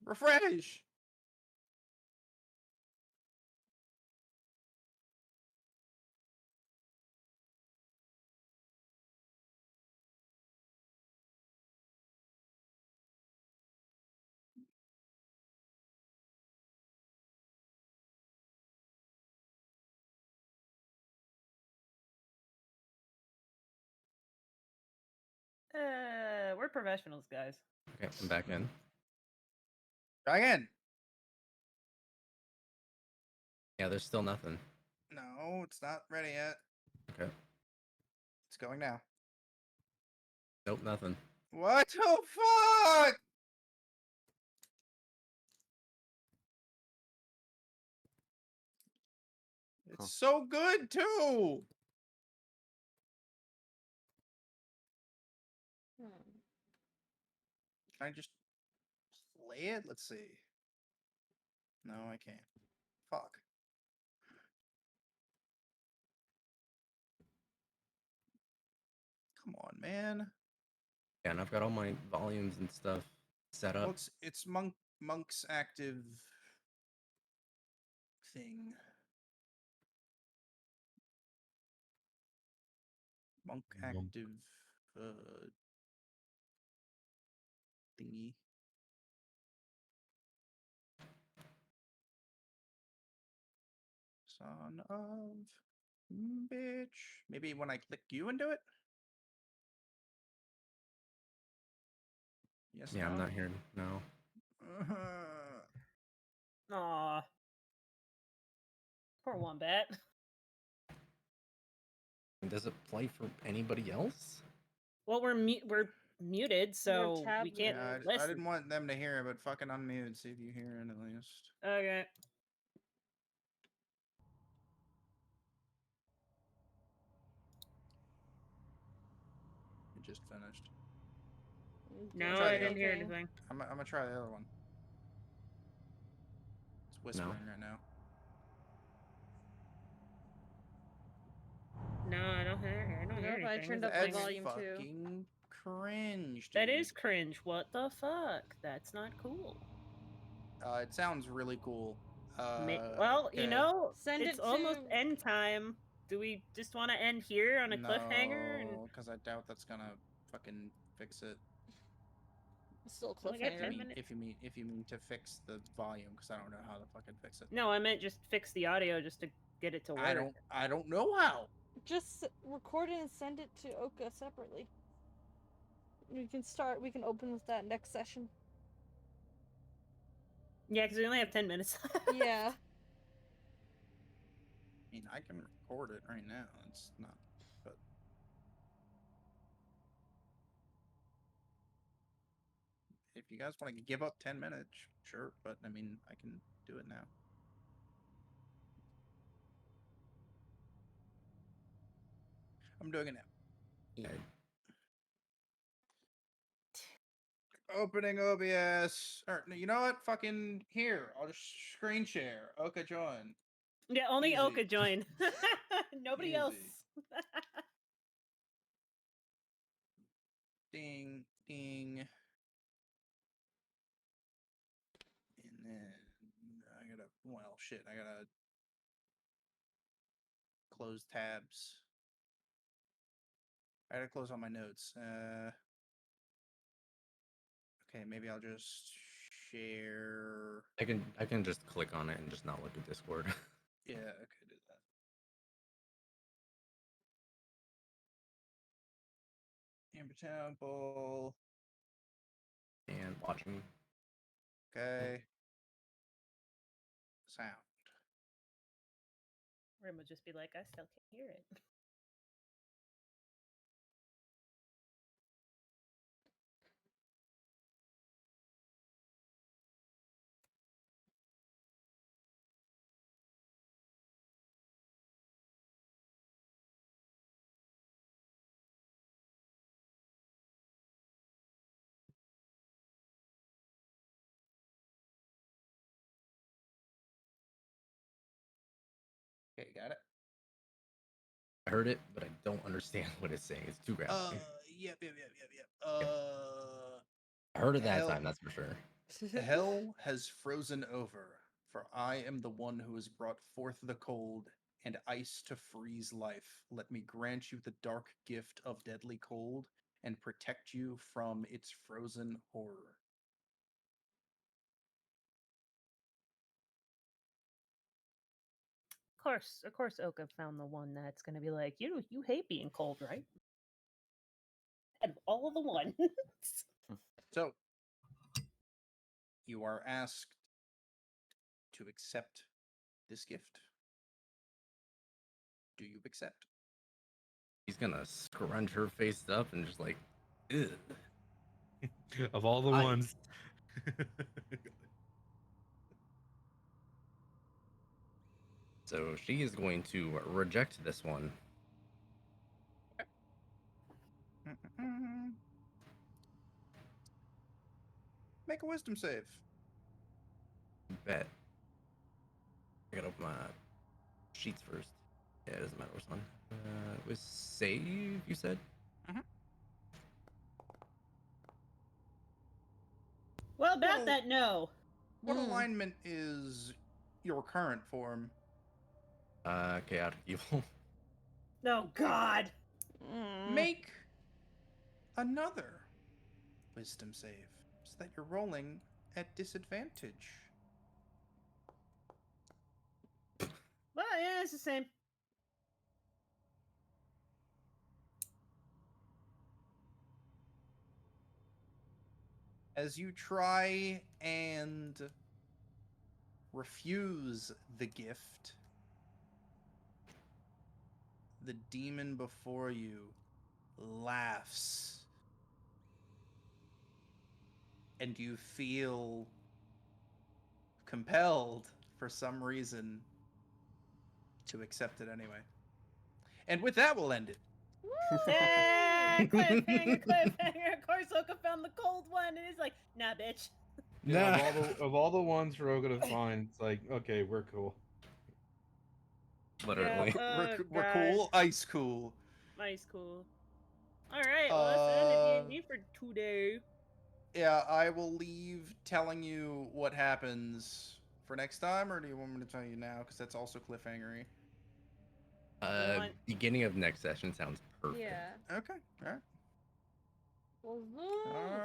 Speaker 1: Refresh.
Speaker 3: We're professionals, guys.
Speaker 6: Okay, I'm back in.
Speaker 1: Try again.
Speaker 6: Yeah, there's still nothing.
Speaker 1: No, it's not ready yet.
Speaker 6: Okay.
Speaker 1: It's going now.
Speaker 6: Nope, nothing.
Speaker 1: What the fuck? It's so good too. Can I just play it? Let's see. No, I can't. Fuck. Come on, man.
Speaker 6: Yeah, and I've got all my volumes and stuff set
Speaker 1: Well,
Speaker 6: up.
Speaker 1: it's Monk's active thing. Monk active thingy. Son of bitch. Maybe when I click you into it? Yes,
Speaker 6: Yeah, I'm
Speaker 1: no?
Speaker 6: not here. No.
Speaker 3: Aw. Poor Wombat.
Speaker 6: Does it play for anybody else?
Speaker 3: Well, we're muted, so we can't
Speaker 1: Yeah, I
Speaker 3: listen.
Speaker 1: didn't want them to hear it, but fucking unmute. See if you hear it at least.
Speaker 3: Okay.
Speaker 1: It just finished.
Speaker 3: No,
Speaker 1: Try
Speaker 3: I
Speaker 1: the
Speaker 3: didn't
Speaker 1: other-
Speaker 3: hear anything.
Speaker 1: I'm gonna try the other one. It's whispering right now.
Speaker 3: No, I don't hear. I don't hear
Speaker 4: Nope, I
Speaker 3: anything.
Speaker 4: turned
Speaker 3: Is
Speaker 4: up
Speaker 3: it
Speaker 4: the
Speaker 3: playing?
Speaker 4: volume too.
Speaker 1: Fucking cringe, dude.
Speaker 3: That is cringe. What the fuck? That's not cool.
Speaker 1: It sounds really cool.
Speaker 3: Well, you
Speaker 1: okay.
Speaker 3: know,
Speaker 4: Send
Speaker 3: it's
Speaker 4: it
Speaker 3: almost
Speaker 4: to-
Speaker 3: end time. Do we just want to end here on a cliffhanger? And
Speaker 1: No, because I doubt that's gonna fucking fix it.
Speaker 4: Still
Speaker 3: We only got
Speaker 1: If you
Speaker 3: 10
Speaker 1: mean
Speaker 3: minutes.
Speaker 1: if you mean to fix the volume, because I don't know how to fucking fix it.
Speaker 3: No, I meant just fix the audio just to get it to work.
Speaker 1: I don't know how.
Speaker 4: Just record it and send it to Oka separately. We can open with that next session.
Speaker 3: Yeah, because we only have 10 minutes.
Speaker 4: Yeah.
Speaker 1: I mean, I can record it right now. It's not, but if you guys want to give up 10 minutes, sure. But I mean, I can do it now. I'm doing it now.
Speaker 5: Yeah.
Speaker 1: Opening OBS. Or you know what? Fucking here. I'll just screen share. Okay, join.
Speaker 3: Yeah, only
Speaker 1: Easy.
Speaker 3: Oka join. Nobody else.
Speaker 1: Easy. Ding, ding. And then I gotta, well, shit, I gotta close tabs. I gotta close all my notes. Okay, maybe I'll just share.
Speaker 6: I can just click on it and just not look at Discord.
Speaker 1: Yeah, okay, do that. Amber Temple.
Speaker 6: And watching.
Speaker 1: Okay. Sound.
Speaker 3: Rim would just be like, I still can't hear it.
Speaker 1: Okay, got it.
Speaker 6: I heard it, but I don't understand what it's saying. It's too graphic.
Speaker 1: Yep.
Speaker 6: I heard it that
Speaker 1: hell-
Speaker 6: time, that's for sure.
Speaker 1: Hell has frozen over, for I am the one who has brought forth the cold and ice to freeze life. Let me grant you the dark gift of deadly cold and protect you from its frozen horror.
Speaker 3: Of course, Oka found the one that's gonna be like, you hate being cold, right? And all the ones.
Speaker 1: So, you are asked to accept this gift. Do you accept?
Speaker 6: He's gonna scrunch her face up and just like, ugh.
Speaker 2: Of all the
Speaker 6: I-
Speaker 2: ones.
Speaker 6: So she is going to reject this one.
Speaker 1: Make a wisdom save.
Speaker 6: Bet. I gotta open my sheets first. Yeah, it doesn't matter which one. It was save, you said?
Speaker 3: Well, about
Speaker 1: Well-
Speaker 3: that, no.
Speaker 1: What alignment is your current form?
Speaker 6: Chaotic evil.
Speaker 3: No, God.
Speaker 1: Make another wisdom save so that you're rolling at disadvantage.
Speaker 3: What? yeah, it's the same.
Speaker 1: As you try and refuse the gift, the demon before you laughs, and you feel compelled for some reason to accept it anyway. And with that, we'll end it.
Speaker 3: Yeah, cliffhanger, cliffhanger. Of course, Oka found the cold one, and he's like, "Nah, bitch."
Speaker 2: Yeah,
Speaker 6: Nah.
Speaker 2: of all the ones for Oga to find, it's like, okay, we're cool.
Speaker 6: Literally.
Speaker 1: We're cool, ice cool.
Speaker 3: Nice, cool. All right, well, that's the end of D&D for today.
Speaker 1: Yeah, I will leave telling you what happens for next time, or do you want me to tell you now? Because that's also cliffhangery.
Speaker 6: Beginning of next session sounds perfect.
Speaker 3: Yeah.
Speaker 1: Okay, all right.
Speaker 3: Well,
Speaker 1: All